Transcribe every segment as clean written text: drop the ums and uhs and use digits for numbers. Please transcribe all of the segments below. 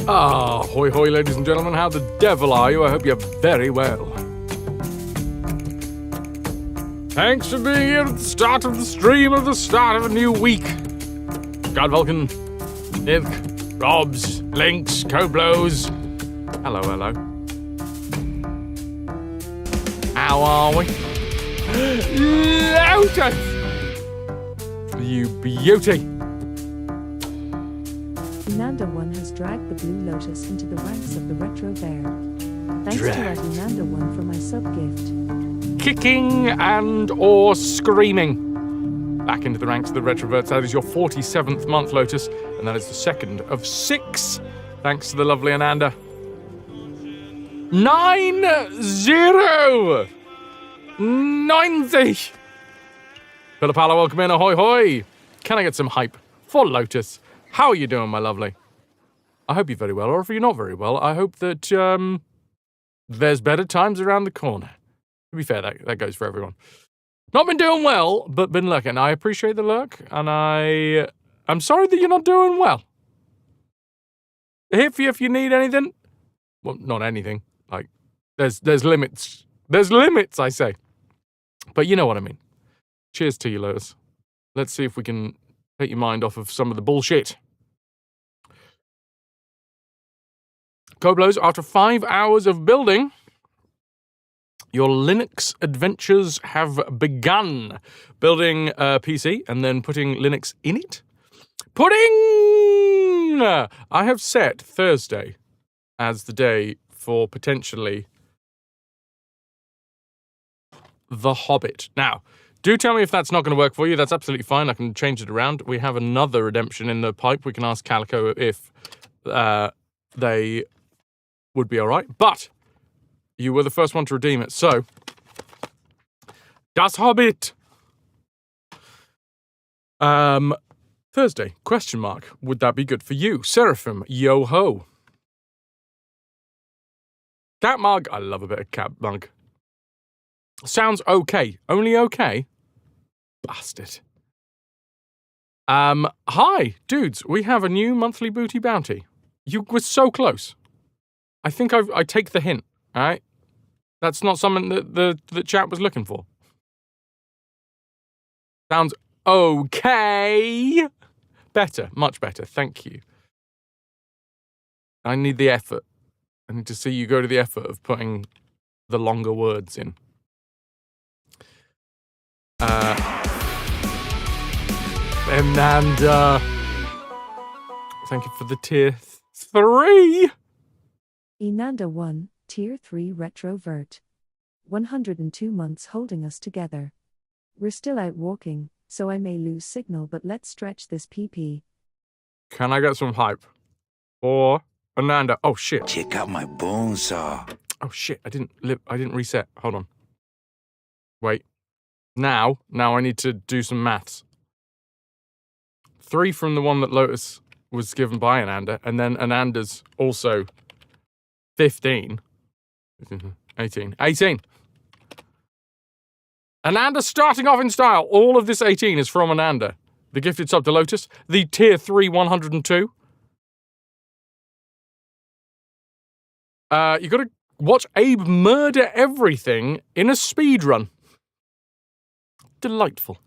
Hoi hoi, ladies and gentlemen, how the devil are you? I hope you're very well. Thanks for being here at the start of the stream, at the start of a new week. God Vulcan, Nilk, Robs, Lynx, Coblos. Hello, hello. How are we? Lotus! You beauty! Inanda 1 has dragged the Blue Lotus into the ranks of the Retro Bear. Thanks to Inanda 1 for my sub-gift. Kicking and or screaming. Back into the ranks of the Retroverts. That is your 47th month, Lotus, and that is the second of 6. Thanks to the lovely Ananda. 90! Philipala, welcome in. Ahoy, hoy. Can I get some hype for Lotus? How are you doing, my lovely? I hope you're very well, or if you're not very well, I hope that there's better times around the corner. To be fair, that goes for everyone. Not been doing well, but been lurking. I appreciate the lurk, and I'm sorry that you're not doing well. Here for you if you need anything. Well, not anything. Like, there's limits. There's limits, I say. But you know what I mean. Cheers to you, Lotus. Let's see if we can take your mind off of some of the bullshit. Coblos, after 5 hours of building, your Linux adventures have begun. Building a PC and then putting Linux in it. Pudding! I have set Thursday as the day for potentially The Hobbit. Now, do tell me if that's not going to work for you. That's absolutely fine. I can change it around. We have another redemption in the pipe. We can ask Calico if they would be all right. But you were the first one to redeem it. So, Das Hobbit. Thursday, question mark. Would that be good for you? Seraphim, yo-ho. Cat mug. I love a bit of cat mug. Sounds okay. Only okay? Bastard. Hi, dudes. We have a new monthly booty bounty. You were so close. I think I take the hint, all right? That's not something that the chat was looking for. Sounds okay. Better, much better. Thank you. I need the effort. I need to see you go to the effort of putting the longer words in. Ananda. Thank you for the tier 3. Inanda 1, tier 3 Retrovert. 102 months holding us together. We're still out walking, so I may lose signal, but let's stretch this PP. Can I get some hype for Ananda? Oh shit. Check out my bone saw. Oh shit, I didn't reset. Hold on. Wait. Now I need to do some maths. 3 from the one that Lotus was given by Ananda, and then Ananda's also 15. 18. Ananda starting off in style. All of this 18 is from Ananda. The gifted sub to Lotus. The tier 3 102. You gotta watch Abe murder everything in a speed run. Delightful.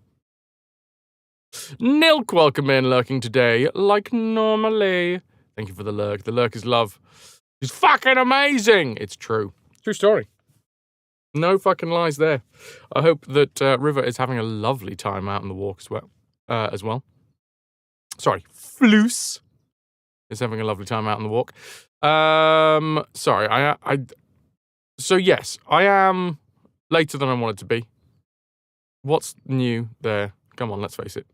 Nilk, welcome in, lurking today, like normally. Thank you for the lurk. The lurk is love. He's fucking amazing. It's true. True story. No fucking lies there. I hope that River is having a lovely time out on the walk as well. Sorry, Floose is having a lovely time out on the walk. Sorry, so yes, I am later than I wanted to be. What's new there? Come on, let's face it.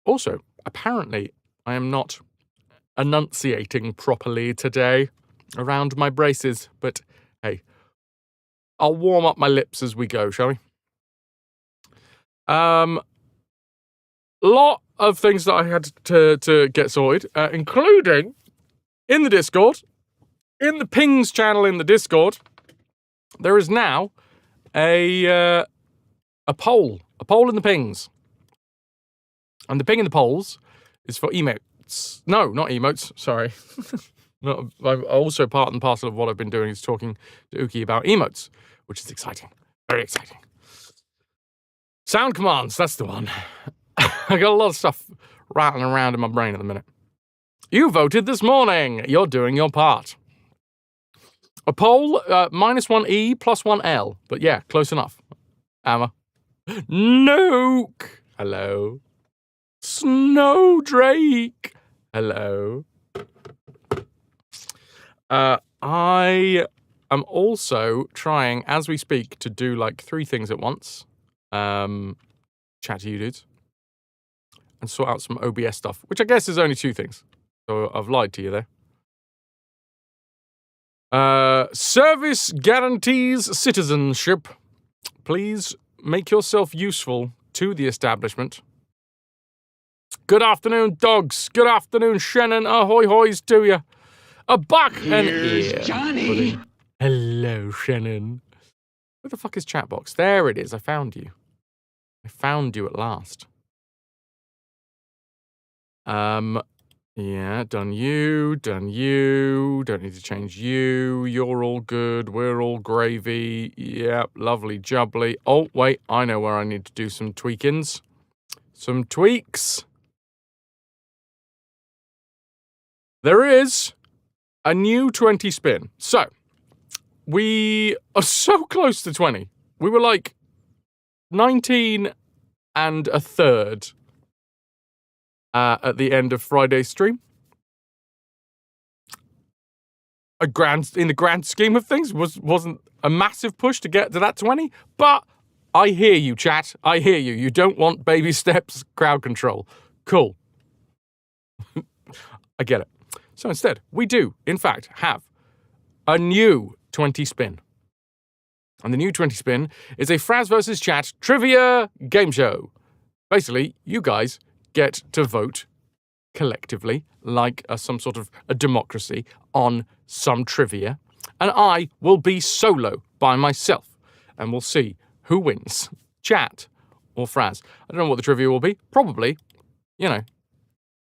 Also, apparently, I am not enunciating properly today around my braces, but hey, I'll warm up my lips as we go, shall we? Lot of things that I had to get sorted, including in the Discord, in the Pings channel in the Discord, there is now a poll in the Pings. And the ping in the polls is for emotes. emotes. No, not emotes. Sorry. Also part and parcel of what I've been doing is talking to Uki about emotes, which is exciting. Very exciting. Sound commands, that's the one. I got a lot of stuff rattling around in my brain at the minute. You voted this morning. You're doing your part. A poll, -1E plus 1L. But yeah, close enough. Amma. Nuke. Hello. Snowdrake. Hello. I am also trying, as we speak, to do like 3 things at once. Chat to you dudes. And sort out some OBS stuff, which I guess is only 2 things. So I've lied to you there. Service guarantees citizenship. Please make yourself useful to the establishment. Good afternoon, dogs. Good afternoon, Shannon. Ahoy hoys to you. A buck and ear. Johnny. Hello, Shannon. Where the fuck is Chatbox? There it is. I found you. I found you at last. Yeah, done you. Don't need to change you. You're all good. We're all gravy. Yep, lovely jubbly. Oh, wait, I know where I need to do some tweakings. Some tweaks. There is a new 20 spin. So, we are so close to 20. We were like 19 and a third at the end of Friday's stream. In the grand scheme of things, wasn't a massive push to get to that 20, but I hear you, chat. I hear you. You don't want baby steps, crowd control. Cool. I get it. So instead, we do, in fact, have a new 20 spin. And the new 20 spin is a Fraz versus Chat trivia game show. Basically, you guys get to vote collectively, like some sort of a democracy, on some trivia. And I will be solo by myself. And we'll see who wins, Chat or Fraz. I don't know what the trivia will be. Probably,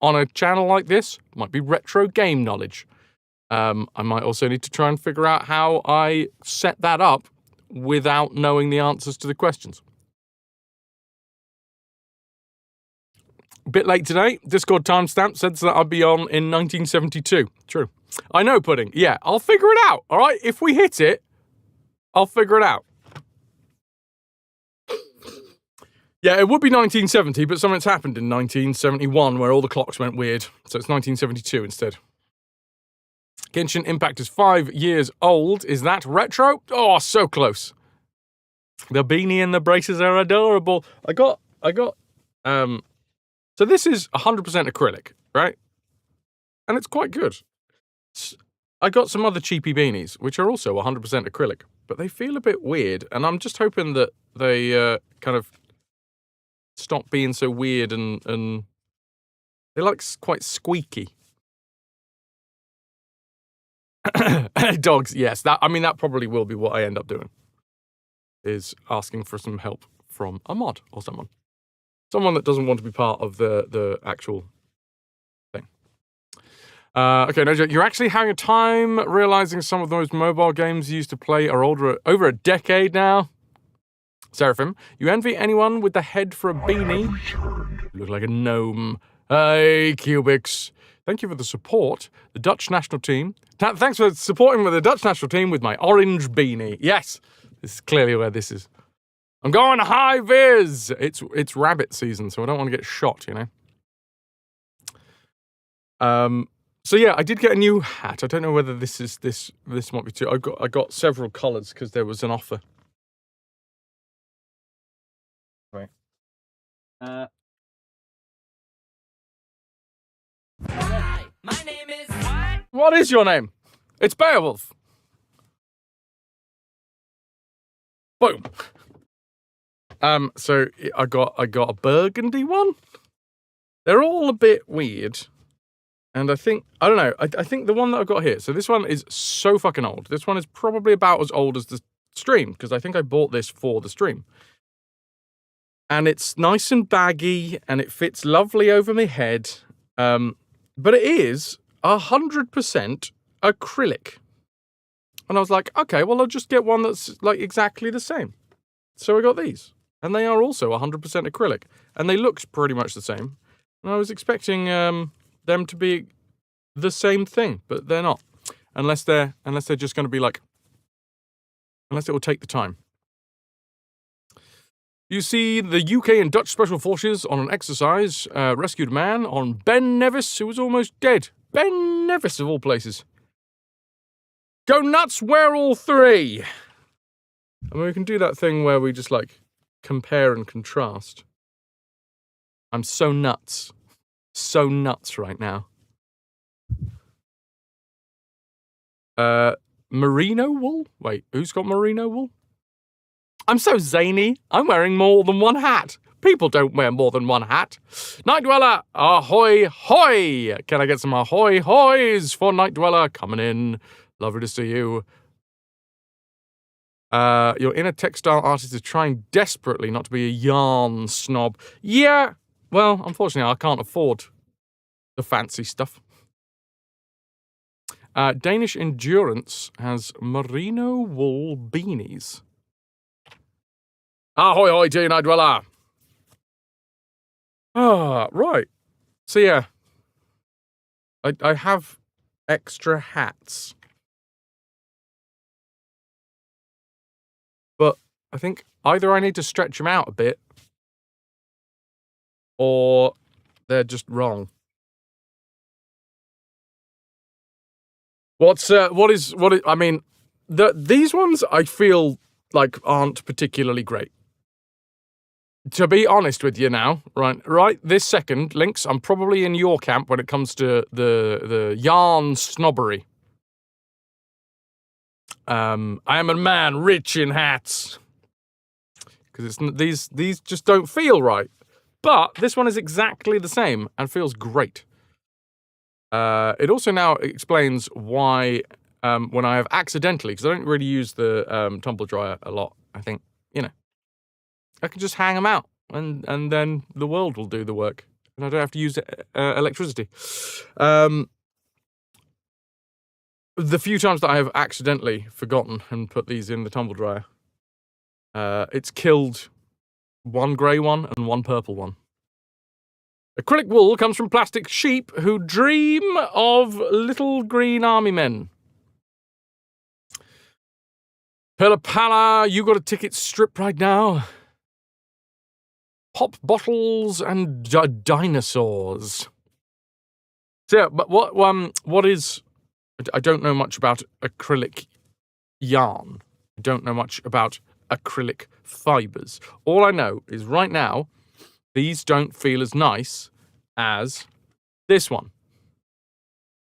on a channel like this, might be retro game knowledge. I might also need to try and figure out how I set that up without knowing the answers to the questions. A bit late today. Discord timestamp said that I'd be on in 1972. True. I know, Pudding. Yeah, I'll figure it out, all right? If we hit it, I'll figure it out. Yeah, it would be 1970, but something's happened in 1971 where all the clocks went weird. So it's 1972 instead. Genshin Impact is 5 years old. Is that retro? Oh, so close. The beanie and the braces are adorable. I got, so this is 100% acrylic, right? And it's quite good. I got some other cheapy beanies, which are also 100% acrylic, but they feel a bit weird. And I'm just hoping that they kind of stop being so weird and they're like quite squeaky. Dogs, yes. That probably will be what I end up doing. Is asking for some help from a mod or someone. Someone that doesn't want to be part of the actual thing. Okay, no joke. You're actually having a time realizing some of those mobile games you used to play are over a decade now. Seraphim, you envy anyone with the head for a beanie? You look like a gnome. Hey, Cubics. Thank you for the support. The Dutch national team. Thanks for supporting the Dutch national team with my orange beanie. Yes, this is clearly where this is. I'm going high vis. It's rabbit season, so I don't want to get shot, So yeah, I did get a new hat. I don't know whether this might be too. I got several colours because there was an offer. Right. Hi, my name is... What is your name? It's Beowulf. Boom. So I got a burgundy one. They're all a bit weird. And I don't know, I think the one that I've got here, so this one is so fucking old. This one is probably about as old as the stream, because I think I bought this for the stream. And it's nice and baggy, and it fits lovely over my head. But it is 100% acrylic. And I was like, okay, well, I'll just get one that's like exactly the same. So I got these. And they are also 100% acrylic. And they looked pretty much the same. And I was expecting them to be the same thing, but they're not. Unless they're just going to be like, unless it will take the time. You see the UK and Dutch Special Forces on an exercise rescued a man on Ben Nevis who was almost dead. Ben Nevis, of all places. Go nuts, wear all three! I mean, we can do that thing where we just, like, compare and contrast. I'm so nuts. So nuts right now. Merino wool? Wait, who's got merino wool? I'm so zany. I'm wearing more than one hat. People don't wear more than one hat. Night Dweller, ahoy hoy! Can I get some ahoy hoys for Night Dweller coming in? Lovely to see you. Your inner textile artist is trying desperately not to be a yarn snob. Yeah, well, unfortunately, I can't afford the fancy stuff. Danish Endurance has merino wool beanies. Ahoy hoy to you, Night Dweller. Right. So yeah, I have extra hats. But I think either I need to stretch them out a bit, or they're just wrong. I mean, these ones I feel like aren't particularly great. To be honest with you now, right this second, Lynx, I'm probably in your camp when it comes to the yarn snobbery. I am a man rich in hats. Because these just don't feel right. But this one is exactly the same and feels great. It also now explains why when I have accidentally, because I don't really use the tumble dryer a lot, I think, I can just hang them out and then the world will do the work. And I don't have to use electricity. The few times that I have accidentally forgotten and put these in the tumble dryer, it's killed one grey one and one purple one. Acrylic wool comes from plastic sheep who dream of little green army men. Pilla, you got a ticket strip right now. Pop bottles and dinosaurs. So yeah, but what is... I don't know much about acrylic yarn. I don't know much about acrylic fibers. All I know is right now, these don't feel as nice as this one.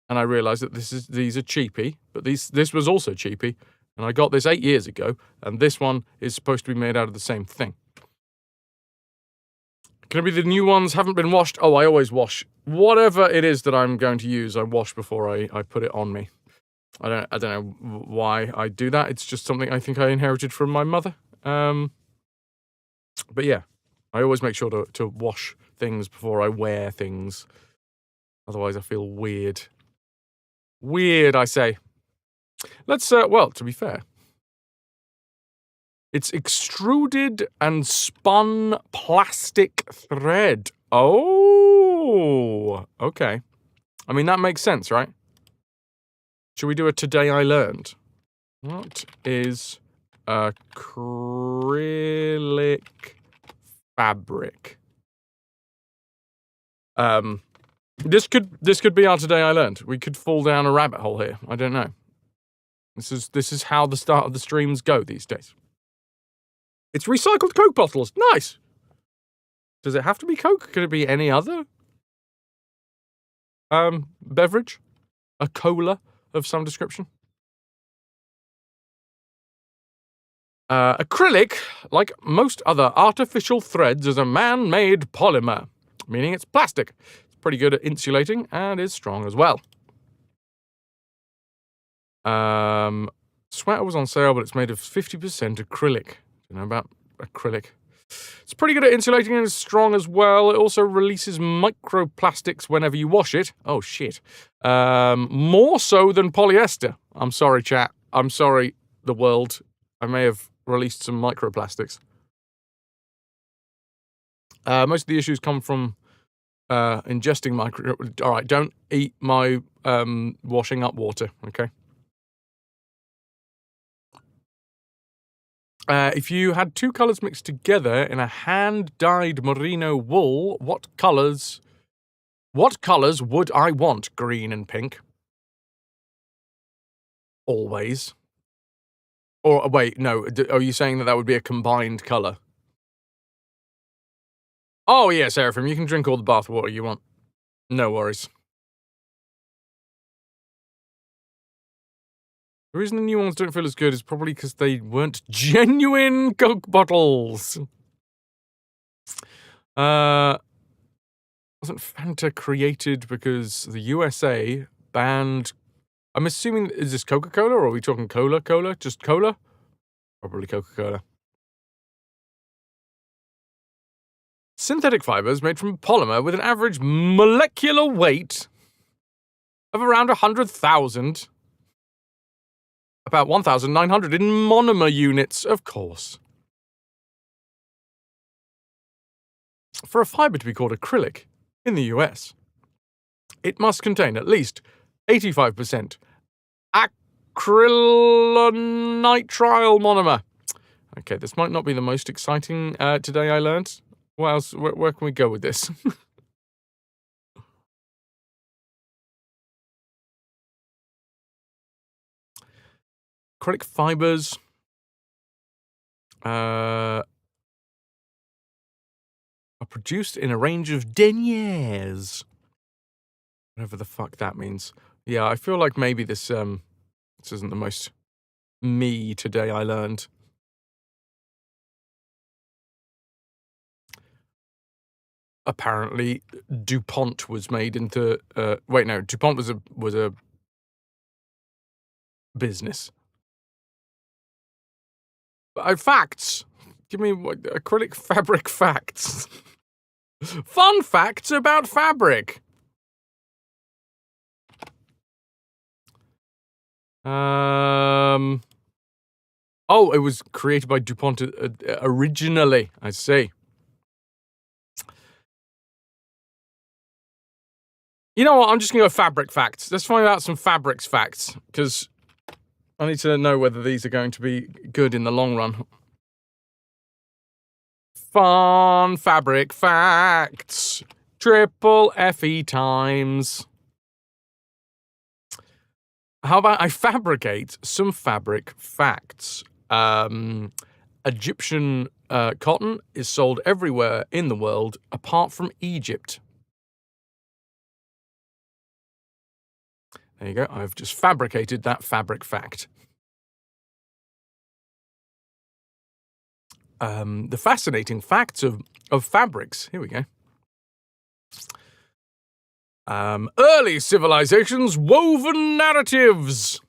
And I realise that these are cheapy, but this was also cheapy, and I got this 8 years ago, and this one is supposed to be made out of the same thing. Can it be the new ones haven't been washed? Oh, I always wash. Whatever it is that I'm going to use, I wash before I put it on me. I don't know why I do that. It's just something I think I inherited from my mother. But yeah, I always make sure to wash things before I wear things. Otherwise, I feel weird. Weird, I say. Let's, well, to be fair, it's extruded and spun plastic thread. Oh, okay. I mean, that makes sense, right? Should we do a Today I Learned? What is acrylic fabric? This could be our Today I Learned. We could fall down a rabbit hole here. I don't know. This is how the start of the streams go these days. It's recycled Coke bottles. Nice. Does it have to be Coke? Could it be any other beverage? A cola of some description? Acrylic, like most other artificial threads, is a man-made polymer, meaning it's plastic. It's pretty good at insulating and is strong as well. Sweater was on sale, but it's made of 50% acrylic. You know about acrylic. It's pretty good at insulating and is strong as well. It also releases microplastics whenever you wash it. Oh, shit. More so than polyester. I'm sorry, chat. I'm sorry, the world. I may have released some microplastics. Most of the issues come from ingesting micro... All right, don't eat my washing up water, okay? If you had two colours mixed together in a hand-dyed merino wool, what colours would I want? Green and pink. Always. Or, wait, no, are you saying that would be a combined colour? Oh, yeah, Seraphim, you can drink all the bath water you want. No worries. The reason the new ones don't feel as good is probably because they weren't genuine Coke bottles. Wasn't Fanta created because the USA banned... I'm assuming, is this Coca-Cola or are we talking cola? Just cola? Probably Coca-Cola. Synthetic fibers made from polymer with an average molecular weight of around 100,000. About 1,900 in monomer units, of course. For a fiber to be called acrylic in the US, it must contain at least 85% acrylonitrile monomer. Okay, this might not be the most exciting today I learned. What else? Where can we go with this? Acrylic fibers are produced in a range of deniers. Whatever the fuck that means. Yeah, I feel like maybe this isn't the most me today I learned. Apparently, DuPont was made into... wait, no, DuPont was a business. Facts! Give me acrylic fabric facts. Fun facts about fabric! Oh, it was created by DuPont originally, I see. You know what, I'm just going to go fabric facts. Let's find out some fabrics facts, because I need to know whether these are going to be good in the long run. Fun fabric facts. Triple FE times. How about I fabricate some fabric facts? Egyptian cotton is sold everywhere in the world apart from Egypt. There you go, I've just fabricated that fabric fact. The fascinating facts of fabrics. Here we go. Early civilizations' woven narratives.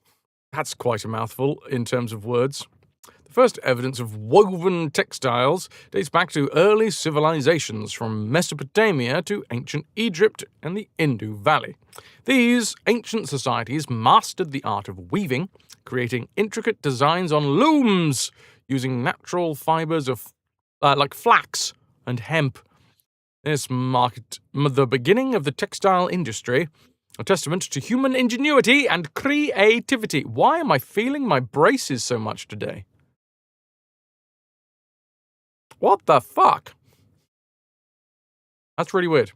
That's quite a mouthful in terms of words. The first evidence of woven textiles dates back to early civilizations from Mesopotamia to ancient Egypt and the Indus Valley. These ancient societies mastered the art of weaving, creating intricate designs on looms using natural fibers of like flax and hemp. This marked the beginning of the textile industry, a testament to human ingenuity and creativity. Why am I feeling my braces so much today? What the fuck? That's really weird.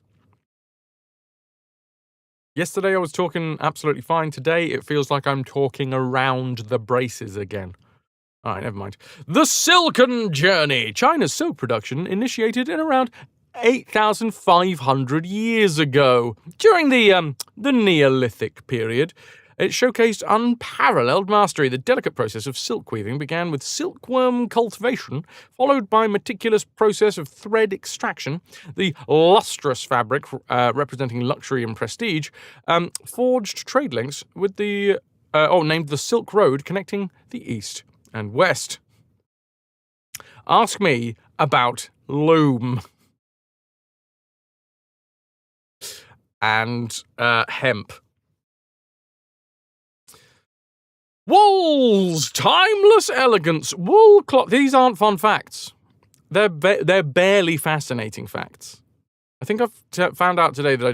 Yesterday I was talking absolutely fine. Today it feels like I'm talking around the braces again. All right, never mind. The Silken Journey. China's silk production initiated in around 8,500 years ago. During the Neolithic period, it showcased unparalleled mastery. The delicate process of silk weaving began with silkworm cultivation, followed by a meticulous process of thread extraction. The lustrous fabric, representing luxury and prestige, forged trade links with named the Silk Road, connecting the East and West. Ask me about loom and hemp. Wool's timeless elegance. Wool cloth. These aren't fun facts. They're barely fascinating facts. I think I've found out today that I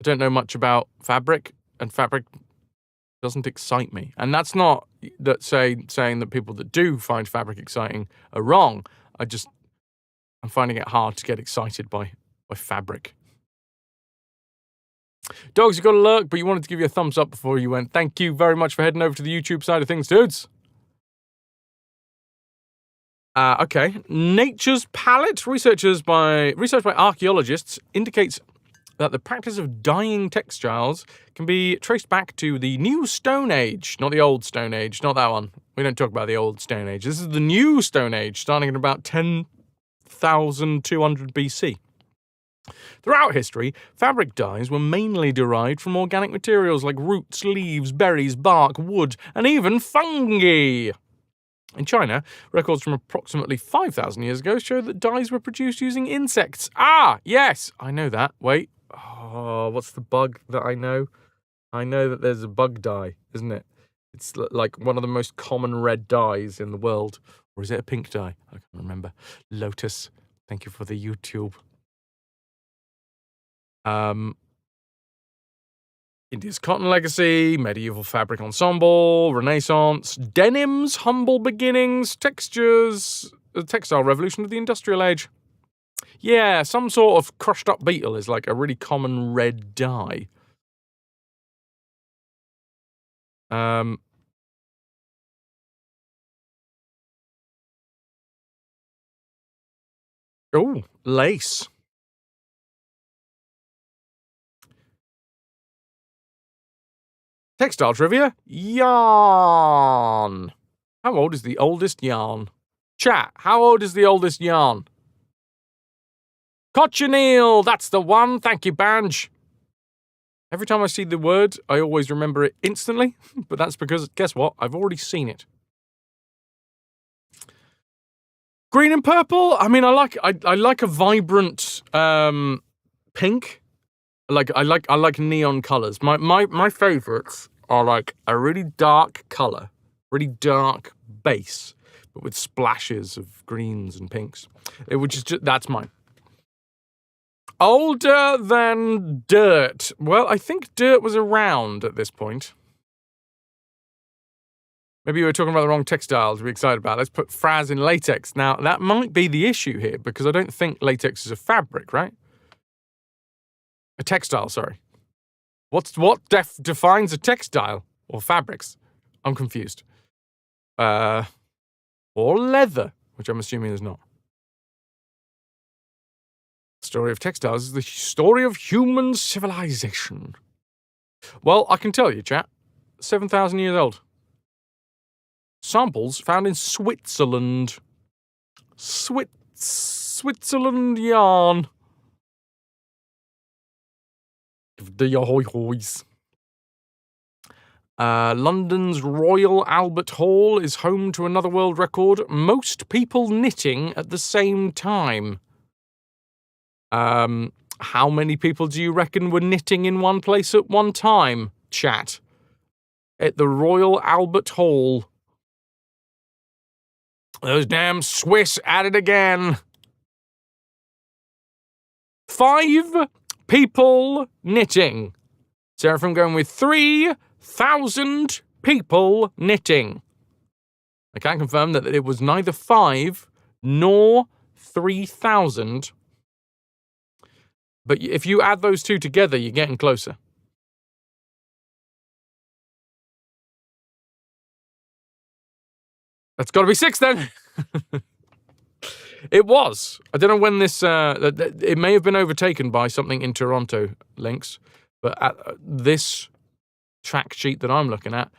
don't know much about fabric, and fabric doesn't excite me. And that's not that saying that people that do find fabric exciting are wrong. I'm finding it hard to get excited by fabric. Dogs, you got a lurk, but you wanted to give you a thumbs up before you went. Thank you very much for heading over to the YouTube side of things, dudes. Okay. Nature's palette. Research by archaeologists indicates that the practice of dyeing textiles can be traced back to the New Stone Age, not the Old Stone Age, not that one. We don't talk about the Old Stone Age. This is the New Stone Age, starting at about 10,200 BC. Throughout history, fabric dyes were mainly derived from organic materials like roots, leaves, berries, bark, wood, and even fungi. In China, records from approximately 5,000 years ago show that dyes were produced using insects. Ah, yes, I know that. Wait. Oh, what's the bug that I know? I know that there's a bug dye, isn't it? It's like one of the most common red dyes in the world. Or is it a pink dye? I can't remember. Lotus. Thank you for the YouTube. India's cotton legacy, medieval fabric ensemble, Renaissance, denim's humble beginnings, textures, the textile revolution of the industrial age. Yeah, some sort of crushed up beetle is like a really common red dye. Oh, lace. Textile trivia. Yarn. How old is the oldest yarn? Chat, how old is the oldest yarn? Cochineal, that's the one. Thank you, Banj. Every time I see the word, I always remember it instantly, but that's because, guess what? I've already seen it. Green and purple? I mean, I like a vibrant pink. I like neon colours. My favourites are like a really dark colour, really dark base, but with splashes of greens and pinks. That's mine. Older than dirt. Well, I think dirt was around at this point. Maybe you were talking about the wrong textile to be excited about. Let's put Fraz in latex. Now, that might be the issue here, because I don't think latex is a fabric, right? A textile, sorry. What defines a textile? Or fabrics? I'm confused. Or leather, which I'm assuming is not. The story of textiles is the story of human civilization. Well, I can tell you, chat. 7,000 years old. Samples found in Switzerland. Switzerland yarn. The hoy-hoys. London's Royal Albert Hall is home to another world record. Most people knitting at the same time. How many people do you reckon were knitting in one place at one time, chat? At the Royal Albert Hall. Those damn Swiss at it again. 5 people knitting. Seraphim going with 3,000 people knitting. I can confirm that it was neither 5 nor 3,000. But if you add those two together, you're getting closer. That's got to be 6 then. It was. I don't know when this. It may have been overtaken by something in Toronto links, but this track sheet that I'm looking at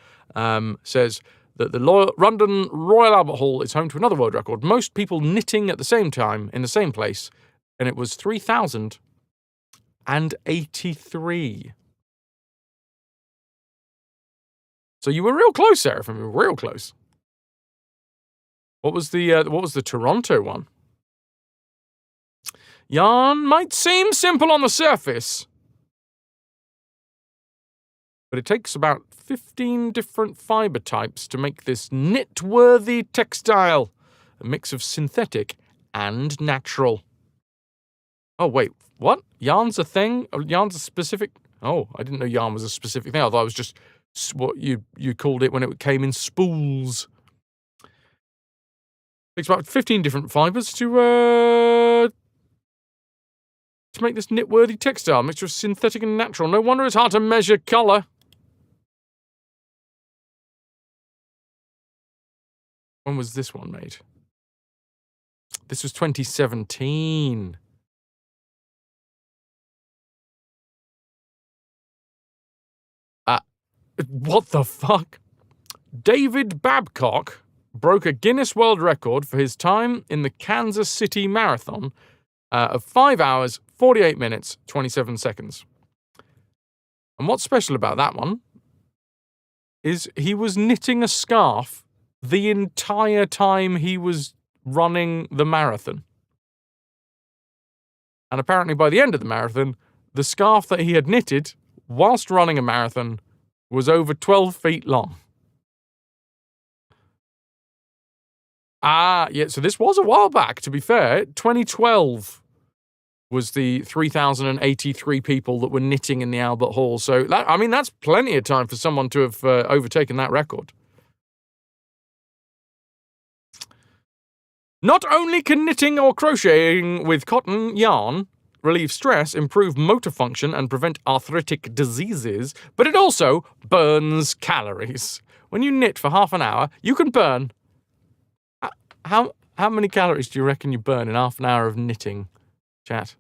says that the London Royal Albert Hall is home to another world record. Most people knitting at the same time in the same place, and it was 3,083. So you were real close, Seraphim. You were real close. What was the Toronto one? Yarn might seem simple on the surface, but it takes about 15 different fiber types to make this knit-worthy textile, a mix of synthetic and natural. Oh, wait, what? Yarn's a thing? Yarn's a specific... Oh, I didn't know yarn was a specific thing. I thought it was just what you called it when it came in spools. Takes about 15 different fibers to make this knit-worthy textile, a mixture of synthetic and natural. No wonder it's hard to measure colour. When was this one made? This was 2017. What the fuck? David Babcock broke a Guinness World Record for his time in the Kansas City Marathon of 5 hours, 48 minutes, 27 seconds. And what's special about that one is he was knitting a scarf the entire time he was running the marathon. And apparently by the end of the marathon, the scarf that he had knitted whilst running a marathon was over 12 feet long. Yeah, so this was a while back, to be fair. 2012 was the 3,083 people that were knitting in the Albert Hall. So, that's plenty of time for someone to have overtaken that record. Not only can knitting or crocheting with cotton yarn relieve stress, improve motor function, and prevent arthritic diseases, but it also burns calories. When you knit for half an hour, you can burn... How many calories do you reckon you burn in half an hour of knitting, chat?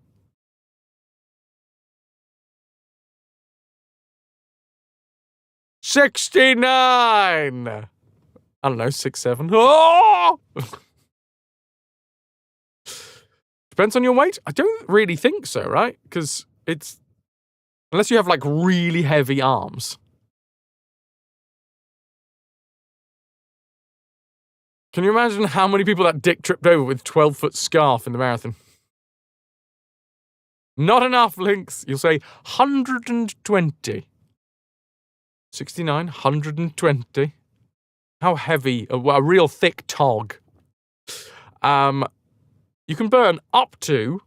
$69! I don't know, 6, 7. Oh! Depends on your weight? I don't really think so, right? Because it's... Unless you have, like, really heavy arms. Can you imagine how many people that dick tripped over with 12-foot scarf in the marathon? Not enough links. You'll say 120. 69, 120. How heavy? A real thick tog. You can burn up to,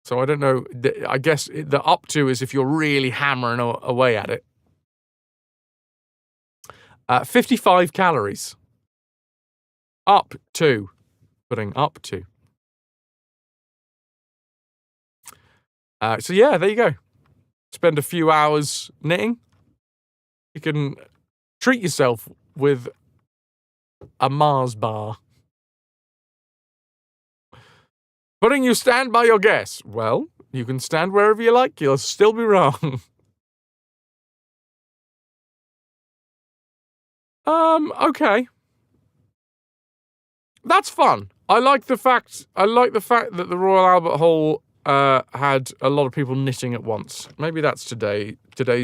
so I don't know, I guess the up to is if you're really hammering away at it. 55 calories. Up to. Putting up to. So yeah, there you go. Spend a few hours knitting. You can treat yourself with a Mars bar. Putting you stand by your guess. Well, you can stand wherever you like. You'll still be wrong. Okay. That's fun. I like the fact that the Royal Albert Hall had a lot of people knitting at once. Maybe that's today's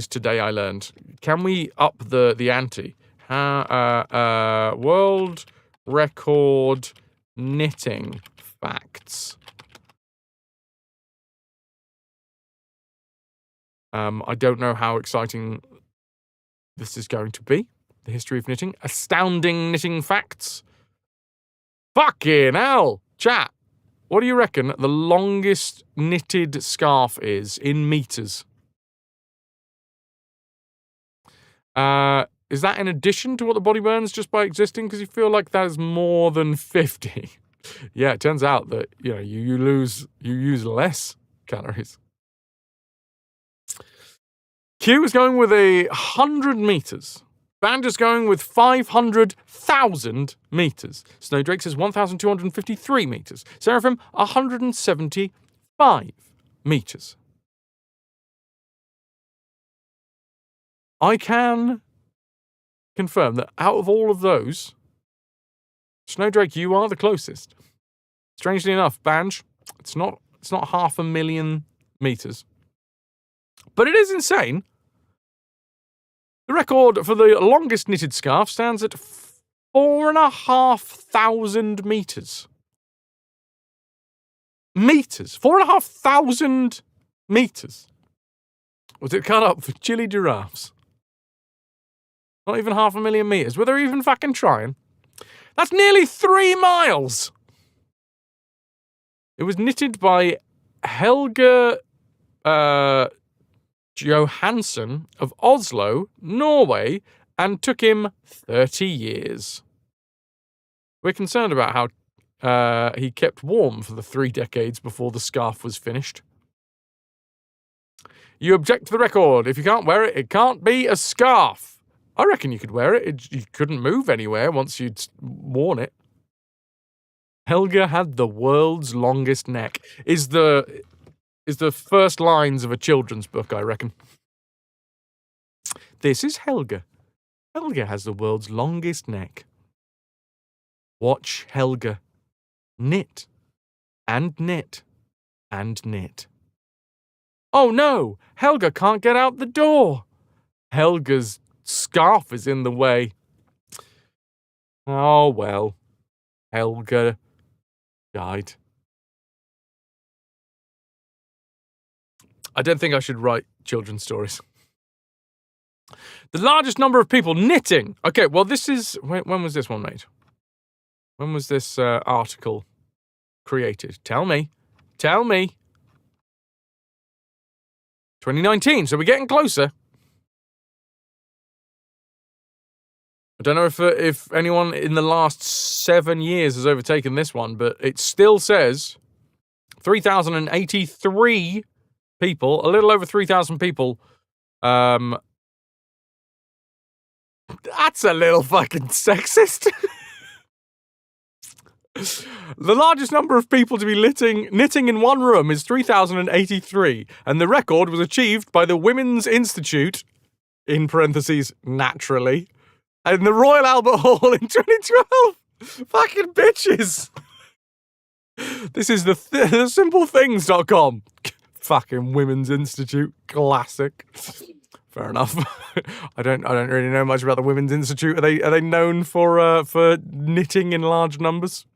Today I Learned. Can we up the ante? World record knitting facts. I don't know how exciting this is going to be. The history of knitting. Astounding knitting facts. Fucking hell! Chat, what do you reckon the longest knitted scarf is in meters? Is that in addition to what the body burns just by existing? Because you feel like that is more than 50. Yeah, it turns out that, you use less calories. Q is going with 100 meters. Band is going with 500,000 meters. Snowdrake says 1,253 meters. Seraphim, 175 meters. I can confirm that out of all of those, Snowdrake, you are the closest. Strangely enough, Banj, it's not 500,000 meters. But it is insane. The record for the longest knitted scarf stands at 4,500 meters. Meters. 4,500 meters. Was it cut up for chili giraffes? Not even 500,000 meters. Were they even fucking trying? That's nearly 3 miles. It was knitted by Helge Johansson of Oslo, Norway, and took him 30 years. We're concerned about how he kept warm for the 3 decades before the scarf was finished. You object to the record. If you can't wear it, it can't be a scarf. I reckon you could wear it. You couldn't move anywhere once you'd worn it. Helga had the world's longest neck. Is the first lines of a children's book, I reckon. This is Helga. Helga has the world's longest neck. Watch Helga knit and knit and knit. Oh no! Helga can't get out the door. Helga's scarf is in the way. Oh well. Helga died. I don't think I should write children's stories. The largest number of people knitting. Okay, well this is... When was this one made? When was this article created? Tell me. Tell me. 2019, so we're getting closer. I don't know if anyone in the last 7 years has overtaken this one, but it still says 3,083 people, a little over 3,000 people. That's a little fucking sexist. The largest number of people to be knitting in one room is 3,083, and the record was achieved by the Women's Institute, in parentheses, naturally, in the Royal Albert Hall in 2012. Fucking bitches. This is the simplethings.com. Fucking Women's Institute, classic. Fair enough. I don't really know much about the Women's Institute. Are they known for knitting in large numbers?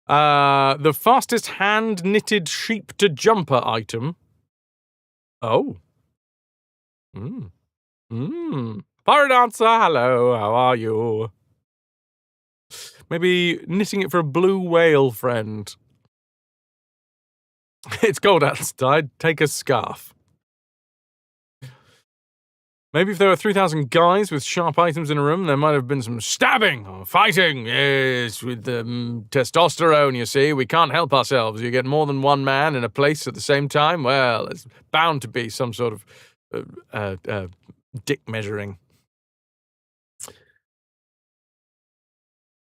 The fastest hand-knitted sheep-to-jumper item. Oh. Pirate dancer, hello, how are you? Maybe knitting it for a blue whale friend. It's cold outside, take a scarf. Maybe if there were 3,000 guys with sharp items in a room, there might have been some stabbing or fighting. Yes, with the testosterone, you see. We can't help ourselves. You get more than one man in a place at the same time. Well, it's bound to be some sort of dick measuring.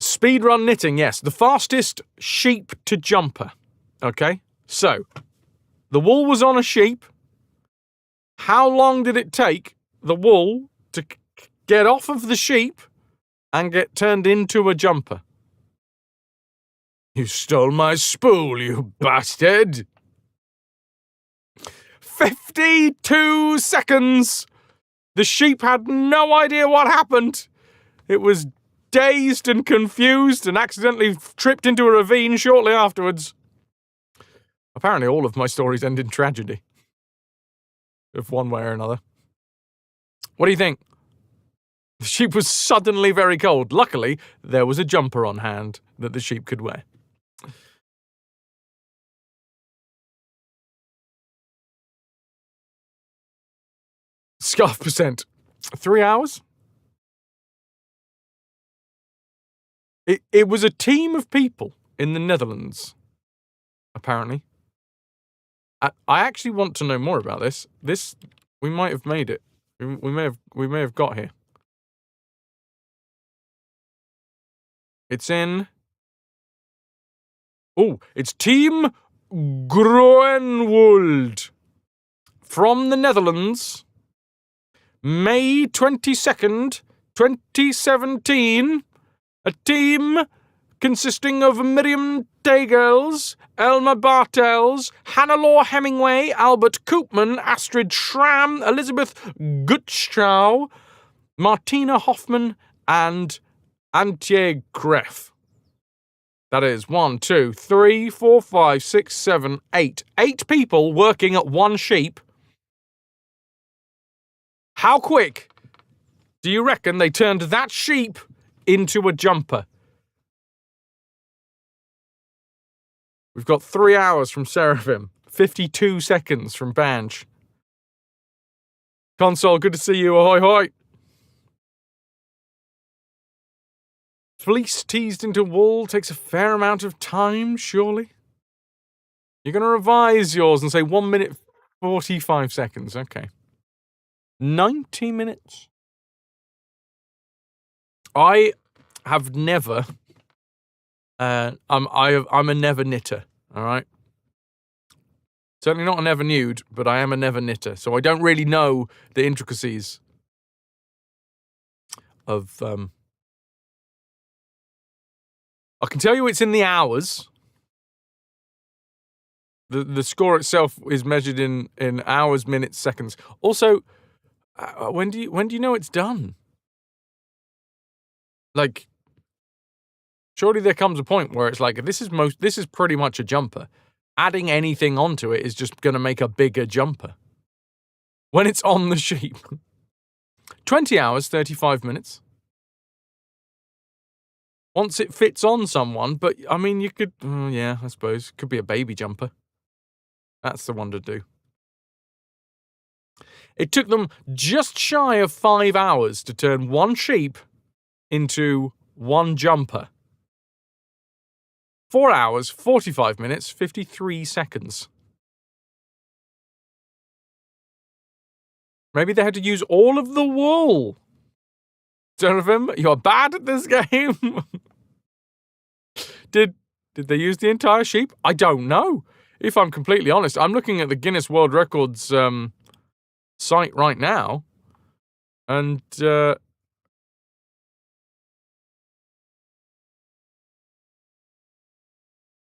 Speedrun knitting, yes. The fastest sheep to jumper. Okay, so the wool was on a sheep. How long did it take the wool to get off of the sheep and get turned into a jumper? You stole my spool, you bastard! 52 seconds! The sheep had no idea what happened. It was dazed and confused and accidentally tripped into a ravine shortly afterwards. Apparently all of my stories end in tragedy. Of one way or another. What do you think? The sheep was suddenly very cold. Luckily, there was a jumper on hand that the sheep could wear. Scarf percent. 3 hours? It was a team of people in the Netherlands, apparently. I actually want to know more about this. We might have made it. We may have got here. It's in... Oh, it's Team Groenwold from the Netherlands. May 22nd, 2017. A team consisting of Miriam Tegels, Elma Bartels, Hannah-Laure Hemingway, Albert Koopman, Astrid Schramm, Elizabeth Gutschau, Martina Hoffman, and Antiegreth. That is 1, 2, 3, 4, 5, 6, 7, 8. 8 people working at one sheep. How quick do you reckon they turned that sheep into a jumper? We've got 3 hours from Seraphim, 52 seconds from Banj. Console, good to see you. Ahoy, hoy. Fleece teased into wool takes a fair amount of time, surely? You're going to revise yours and say 1 minute 45 seconds. Okay. 90 minutes. I have never... I'm a never knitter, all right? Certainly not a never nude, but I am a never knitter, so I don't really know the intricacies of... I can tell you it's in the hours. The score itself is measured in hours, minutes, seconds. Also, when do you know it's done? Like, surely there comes a point where it's like this is pretty much a jumper. Adding anything onto it is just going to make a bigger jumper. When it's on the sheep. 20 hours, 35 minutes. Once it fits on someone, but, I mean, you could... yeah, I suppose. Could be a baby jumper. That's the one to do. It took them just shy of 5 hours to turn one sheep into one jumper. 4 hours, 45 minutes, 53 seconds. Maybe they had to use all of the wool. Donovan, you're bad at this game. Did they use the entire sheep? I don't know. If I'm completely honest, I'm looking at the Guinness World Records site right now, and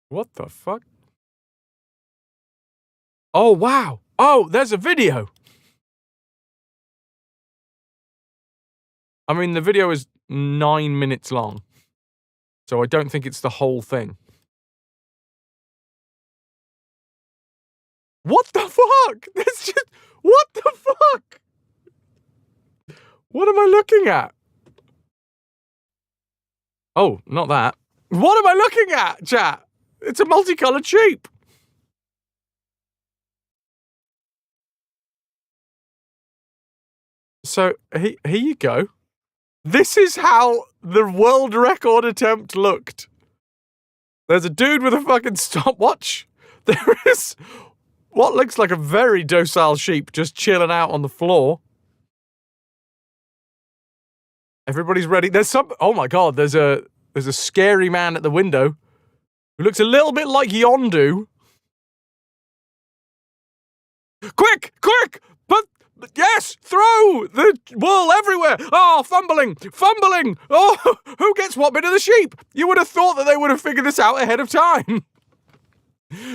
what the fuck? Oh, wow. Oh, there's a video. I mean, the video is 9 minutes long, so I don't think it's the whole thing. What the fuck? That's just... What the fuck? What am I looking at? Oh, not that. What am I looking at, chat? It's a multicolored sheep. So, here you go. This is how the world record attempt looked. There's a dude with a fucking stopwatch. There is what looks like a very docile sheep just chilling out on the floor. Everybody's ready. There's some... Oh my god, there's a scary man at the window who looks a little bit like Yondu. Quick! Quick! Yes! Throw the wool everywhere! Oh, fumbling! Fumbling! Oh, who gets what bit of the sheep? You would have thought that they would have figured this out ahead of time.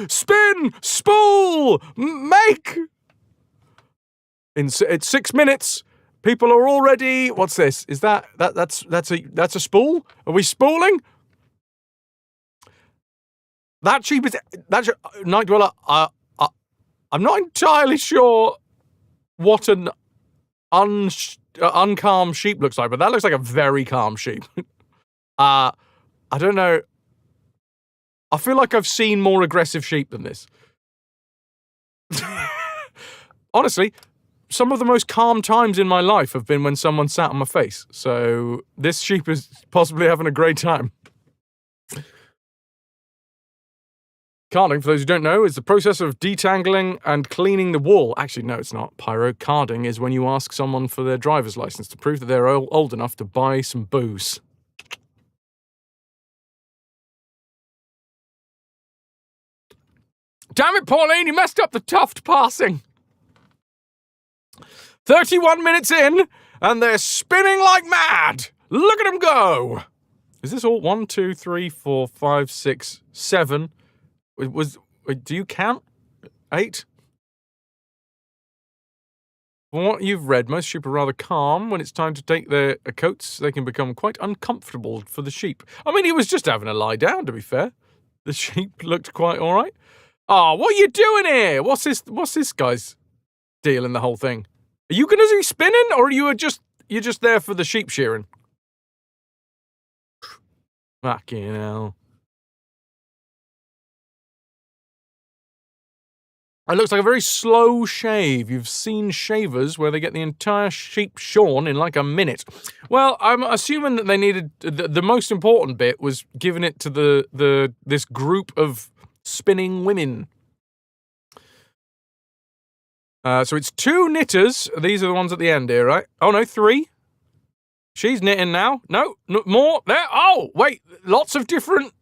Spin! Spool! Make! It's 6 minutes. People are already... What's this? Is that's a spool? Are we spooling? That sheep is... That's Night Dweller. I'm not entirely sure what an uncalm sheep looks like, but that looks like a very calm sheep. I don't know. I feel like I've seen more aggressive sheep than this. Honestly, some of the most calm times in my life have been when someone sat on my face. So this sheep is possibly having a great time. Carding, for those who don't know, is the process of detangling and cleaning the wool. Actually, no, it's not. Pyro. Carding is when you ask someone for their driver's license to prove that they're old enough to buy some booze. Damn it, Pauline, you messed up the tuft passing. 31 minutes in, and they're spinning like mad. Look at them go. Is this all? 1, 2, 3, 4, 5, 6, 7. Do you count? 8? From what you've read, most sheep are rather calm. When it's time to take their coats, they can become quite uncomfortable for the sheep. I mean, he was just having a lie down, to be fair. The sheep looked quite all right. Oh, what are you doing here? What's this guy's deal in the whole thing? Are you going to be spinning, or you're just there for the sheep shearing? Fucking hell. It looks like a very slow shave. You've seen shavers where they get the entire sheep shorn in like a minute. Well, I'm assuming that they needed the most important bit was giving it to this group of spinning women. So it's 2 knitters. These are the ones at the end here, right? Oh no, 3. She's knitting now. No, more there. Oh wait, lots of different.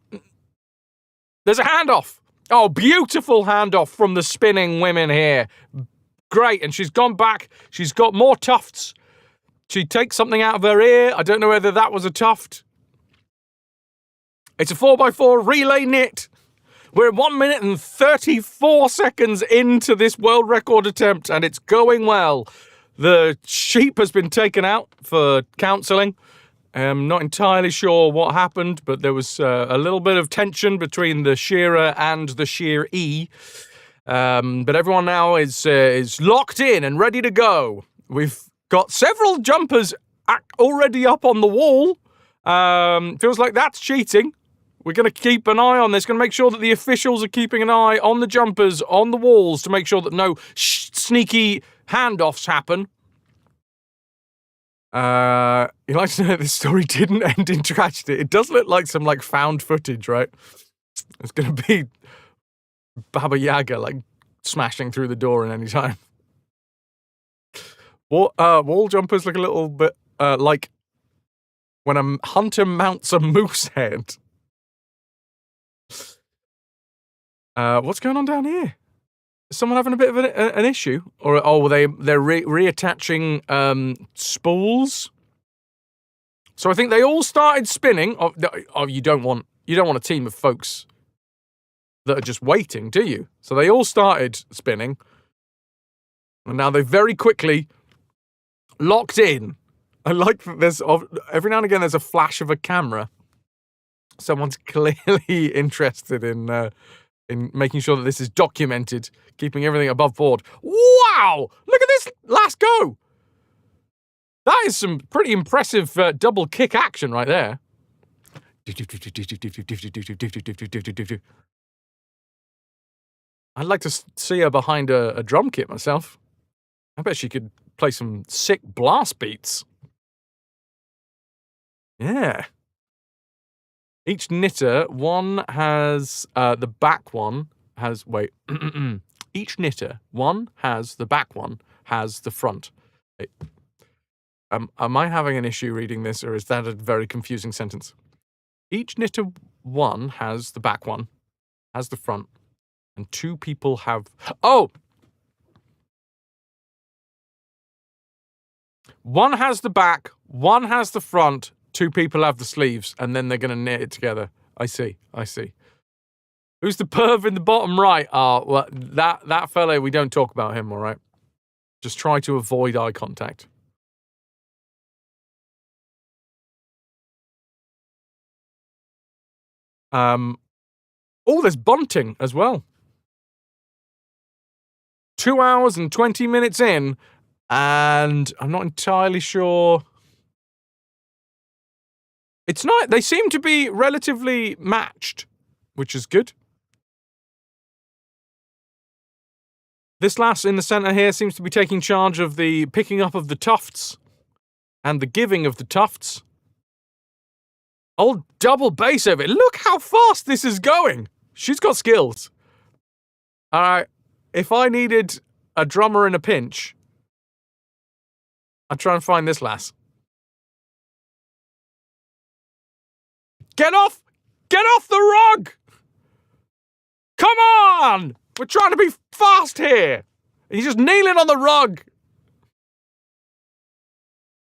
There's a handoff. Oh, beautiful handoff from the spinning women here. Great, and she's gone back. She's got more tufts. She takes something out of her ear. I don't know whether that was a tuft. It's a 4x4 relay knit. We're 1 minute and 34 seconds into this world record attempt, and it's going well. The sheep has been taken out for counselling. I'm not entirely sure what happened, but there was a little bit of tension between the shearer and the shearee. But everyone now is locked in and ready to go. We've got several jumpers already up on the wall. Feels like that's cheating. We're going to keep an eye on this. Going to make sure that the officials are keeping an eye on the jumpers, on the walls, to make sure that no sneaky handoffs happen. You like to know that this story didn't end in tragedy. It does look like some found footage, right? It's going to be Baba Yaga smashing through the door at any time. Wall jumpers look a little bit like when a hunter mounts a moose head. What's going on down here? Is someone having a bit of an issue? Or they're reattaching spools? So I think they all started spinning. You don't want a team of folks that are just waiting, do you? So they all started spinning, and now they very quickly locked in. I like that there's every now and again there's a flash of a camera. Someone's clearly interested in making sure that this is documented, keeping everything above board. Wow! Look at this last go! That is some pretty impressive double kick action right there. I'd like to see her behind a drum kit myself. I bet she could play some sick blast beats. Yeah. Each knitter, one has the back one has, wait, each knitter, one has the back one, has the front. Wait. Am I having an issue reading this, or is that a very confusing sentence? Each knitter, one has the back one, has the front, and 2 people have, oh! One has the back, one has the front, 2 people have the sleeves, and then they're going to knit it together. I see. Who's the perv in the bottom right? Well, that fella, we don't talk about him, all right? Just try to avoid eye contact. There's bunting as well. 2 hours and 20 minutes in, and I'm not entirely sure. It's not. They seem to be relatively matched, which is good. This lass in the centre here seems to be taking charge of the picking up of the tufts and the giving of the tufts. Old double bass over it. Look how fast this is going. She's got skills. All right. If I needed a drummer in a pinch, I'd try and find this lass. Get off the rug! Come on! We're trying to be fast here. He's just kneeling on the rug.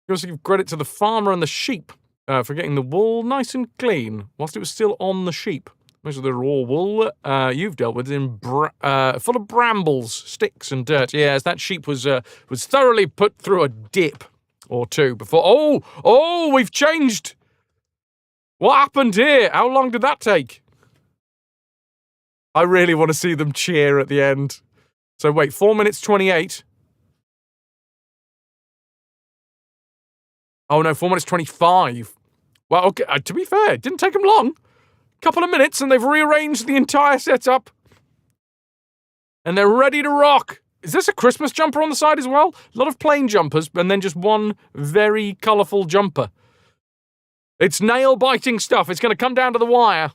You also give credit to the farmer and the sheep for getting the wool nice and clean whilst it was still on the sheep. Most of the raw wool you've dealt with in full of brambles, sticks, and dirt. Yes, that sheep was thoroughly put through a dip or two before. Oh, we've changed. What happened here? How long did that take? I really want to see them cheer at the end. So wait, 4 minutes 28. Oh no, 4 minutes 25. Well, okay, to be fair, it didn't take them long. Couple of minutes and they've rearranged the entire setup. And they're ready to rock. Is this a Christmas jumper on the side as well? A lot of plain jumpers and then just one very colourful jumper. It's nail-biting stuff. It's going to come down to the wire.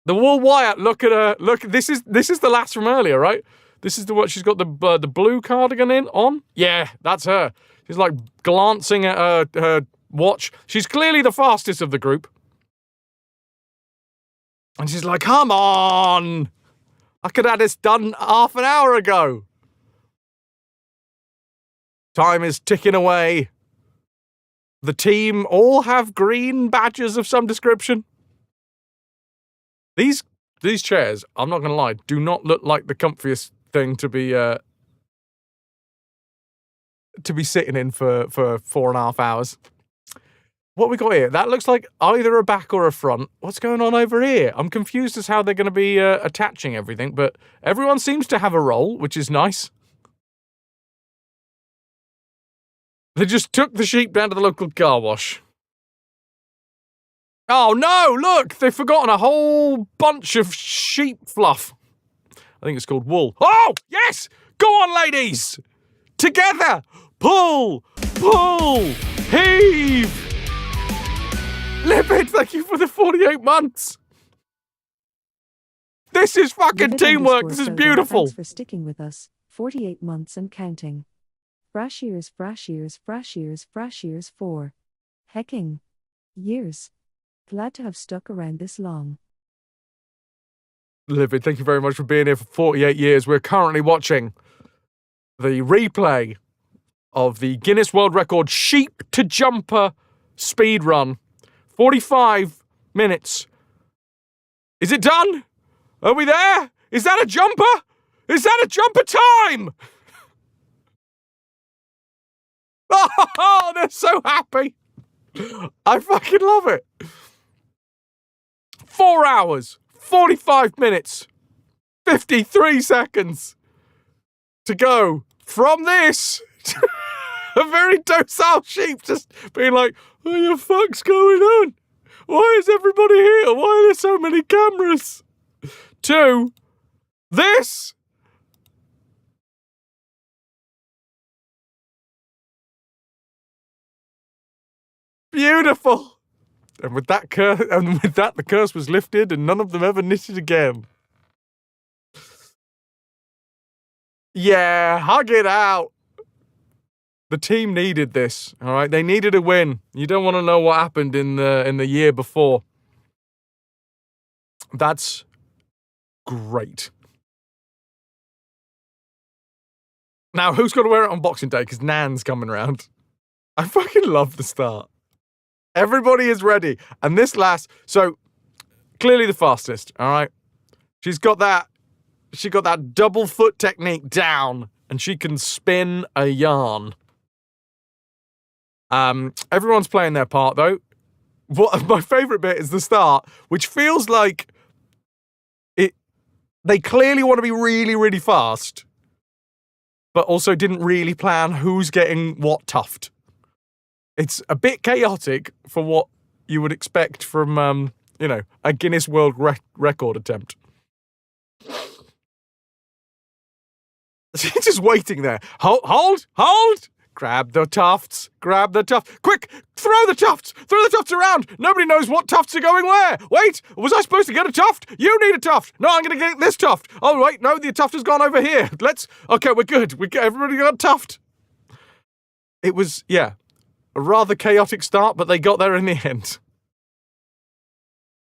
The wool wire, look at her. Look, this is the lass from earlier, right? This is the what she's got the blue cardigan on. Yeah, that's her. She's like glancing at her watch. She's clearly the fastest of the group. And she's like, come on! I could have this done half an hour ago. Time is ticking away. The team all have green badges of some description. These chairs, I'm not going to lie, do not look like the comfiest thing to be sitting in for 4.5 hours. What we got here? That looks like either a back or a front. What's going on over here? I'm confused as how they're going to be attaching everything, but everyone seems to have a role, which is nice. They just took the sheep down to the local car wash. Oh no, look! They've forgotten a whole bunch of sheep fluff. I think it's called wool. Oh, yes! Go on, ladies! Together! Pull! Pull! Heave! Lipid, thank you for the 48 months. This is fucking teamwork. This is beautiful. Thanks for sticking with us. 48 months and counting. Fresh years, 4 hecking years. Glad to have stuck around this long. Livid, thank you very much for being here for 48 years. We're currently watching the replay of the Guinness World Record sheep to jumper speed run. 45 minutes. Is it done? Are we there? Is that a jumper? Is that a jumper time? Oh, they're so happy. I fucking love it. 4 hours, 45 minutes, 53 seconds to go from this. A very docile sheep just being like, what the fuck's going on? Why is everybody here? Why are there so many cameras? To this. Beautiful. And with that the curse was lifted and none of them ever knitted again. Yeah, hug it out. The team needed this, all right? They needed a win. You don't want to know what happened in the year before. That's great. Now, who's got to wear it on Boxing Day? Because Nan's coming round. I fucking love the start. Everybody is ready. And this lass, so clearly the fastest, all right? She got that double foot technique down and she can spin a yarn. Everyone's playing their part though. What my favorite bit is the start, which feels like they clearly want to be really, really fast, but also didn't really plan who's getting what tuft. It's a bit chaotic for what you would expect from, a Guinness World Record attempt. She's just waiting there. Hold! Grab the tufts. Quick! Throw the tufts around! Nobody knows what tufts are going where! Wait! Was I supposed to get a tuft? You need a tuft! No, I'm gonna get this tuft! Oh, wait, no, the tuft has gone over here. Okay, we're good. Everybody got a tuft. It was, a rather chaotic start, but they got there in the end.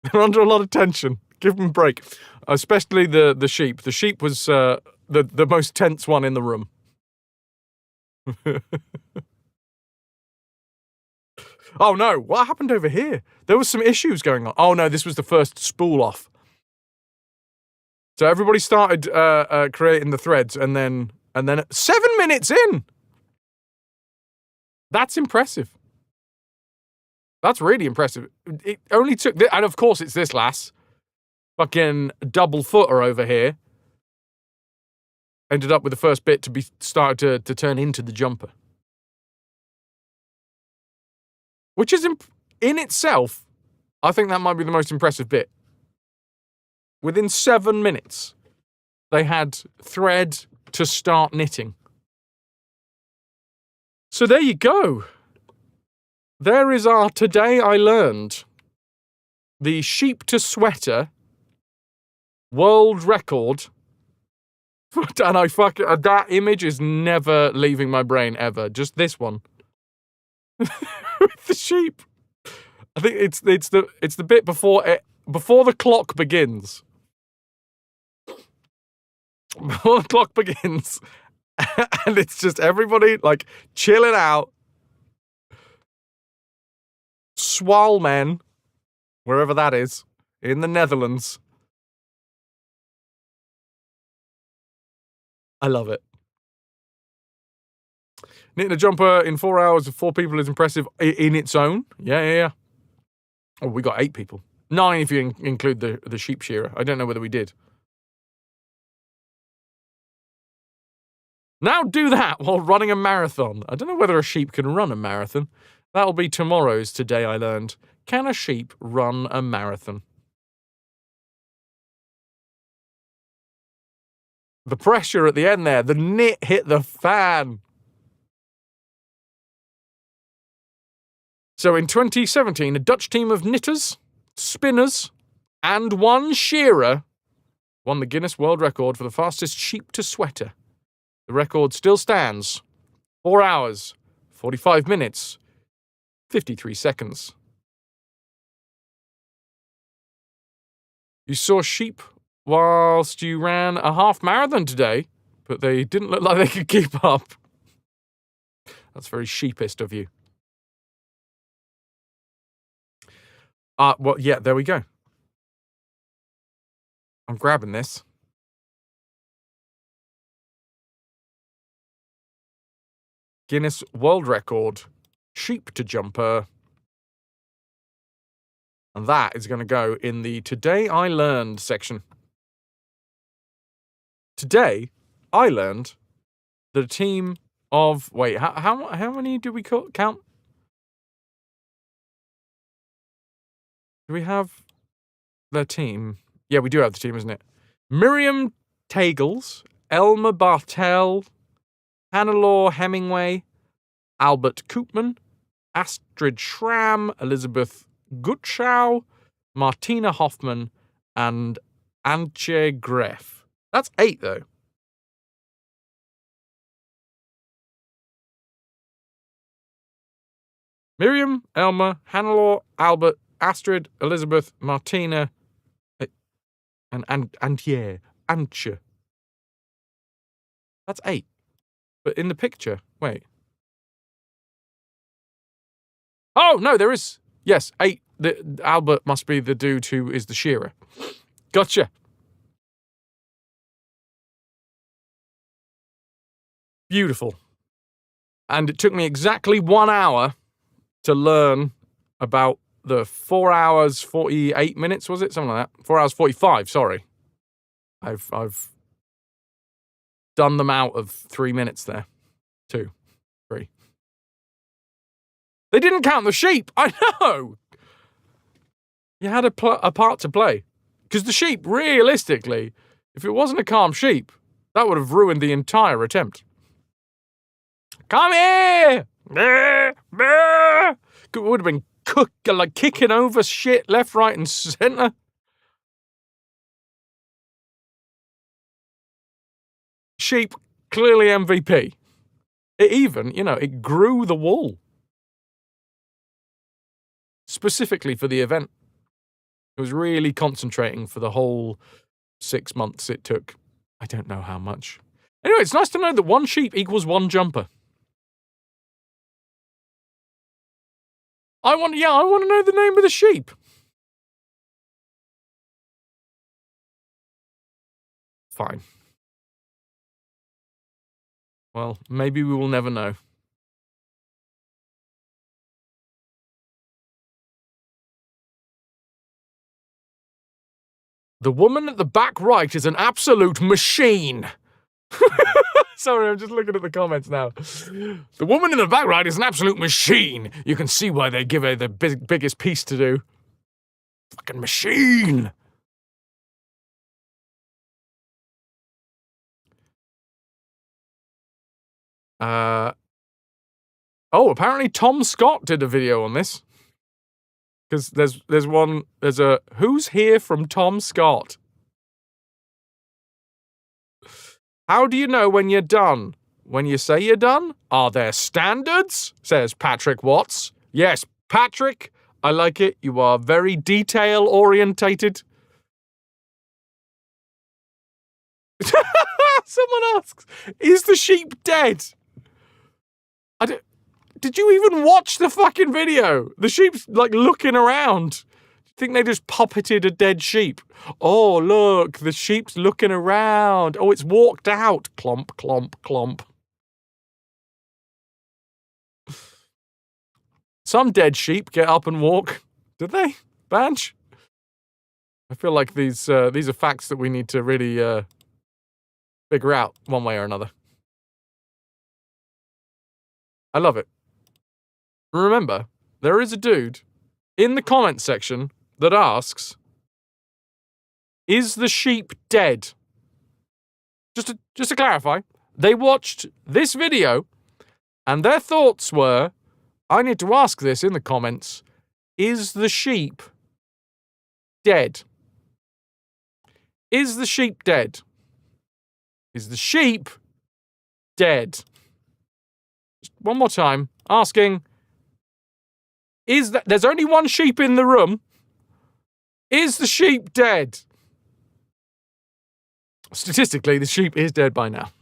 They're under a lot of tension. Give them a break. Especially the sheep. The sheep was the most tense one in the room. Oh no, what happened over here? There was some issues going on. Oh no, this was the first spool off. So everybody started creating the threads, and then 7 minutes in. That's impressive. That's really impressive. It only took, and of course it's this lass, fucking double footer over here. Ended up with the first bit to be started to turn into the jumper, which is in itself, I think that might be the most impressive bit. Within 7 minutes, they had thread to start knitting. So there you go. There is our Today I Learned. The sheep to sweater world record. And that image is never leaving my brain ever. Just this one. With the sheep. I think it's the bit before the clock begins. Before the clock begins. And it's just everybody like chilling out. Swalmen, wherever that is, in the Netherlands. I love it. Knitting a jumper in 4 hours of 4 people is impressive in its own. Yeah. Oh, we got 8 people. 9 if you include the sheep shearer. I don't know whether we did. Now do that while running a marathon. I don't know whether a sheep can run a marathon. That'll be tomorrow's Today I Learned. Can a sheep run a marathon? The pressure at the end there, the knit hit the fan. So in 2017, a Dutch team of knitters, spinners, and one shearer won the Guinness World Record for the fastest sheep to sweater. The record still stands. 4 hours, 45 minutes, 53 seconds. You saw sheep whilst you ran a half marathon today, but they didn't look like they could keep up. That's very sheepist of you. Well, yeah, there we go. I'm grabbing this. Guinness World Record, sheep to jumper. And that is going to go in the Today I Learned section. Today, I learned that a team of... Wait, how many do we count? Do we have the team? Yeah, we do have the team, isn't it? Miriam Tagels, Elma Bartel, Hannah-Law Hemingway, Albert Koopman, Astrid Schramm, Elizabeth Gutschau, Martina Hoffman, and Antje Greff. That's 8, though. Miriam, Elma, Hannah-Law, Albert, Astrid, Elizabeth, Martina, and Antje. That's 8. But in the picture, wait. Oh, no, there is. Yes, 8. Albert must be the dude who is the shearer. Gotcha. Beautiful. And it took me exactly 1 hour to learn about the 4 hours, 48 minutes, was it? Something like that. 4 hours, 45, sorry. I've done them out of 3 minutes there. 2, 3. They didn't count the sheep. I know. You had a part to play. Because the sheep, realistically, if it wasn't a calm sheep, that would have ruined the entire attempt. Come here! It would have been kicking over shit left, right, and centre. Sheep, clearly MVP. It even, it grew the wool. Specifically for the event. It was really concentrating for the whole 6 months it took. I don't know how much. Anyway, it's nice to know that 1 sheep equals 1 jumper. I want to know the name of the sheep. Fine. Well, maybe we will never know. The woman at the back right is an absolute machine. Sorry, I'm just looking at the comments now. The woman in the back right is an absolute machine. You can see why they give her the biggest piece to do. Fucking machine. Oh, apparently Tom Scott did a video on this. Because there's a who's here from Tom Scott? How do you know when you're done? When you say you're done? Are there standards? Says Patrick Watts. Yes, Patrick, I like it. You are very detail-orientated. Someone asks, is the sheep dead? Did you even watch the fucking video? The sheep's, like, looking around. I think they just puppeted a dead sheep. Oh, look, the sheep's looking around. Oh, it's walked out. Clomp, clomp, clomp. Some dead sheep get up and walk. Did they? Banch? I feel like these are facts that we need to really figure out one way or another. I love it. Remember, there is a dude in the comments section that asks, is the sheep dead? Just to clarify, they watched this video and their thoughts were, I need to ask this in the comments, is the sheep dead? Is the sheep dead? Is the sheep dead? Just one more time, asking, there's only one sheep in the room. Is the sheep dead? Statistically, the sheep is dead by now.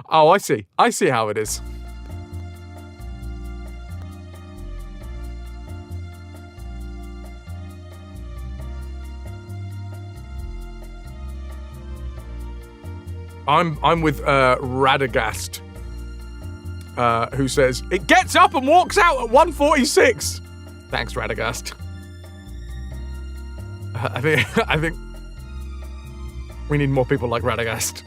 Oh, I see. I see how it is. I'm with Radagast. Who says, it gets up and walks out at 1:46. Thanks, Radagast. I think we need more people like Radagast.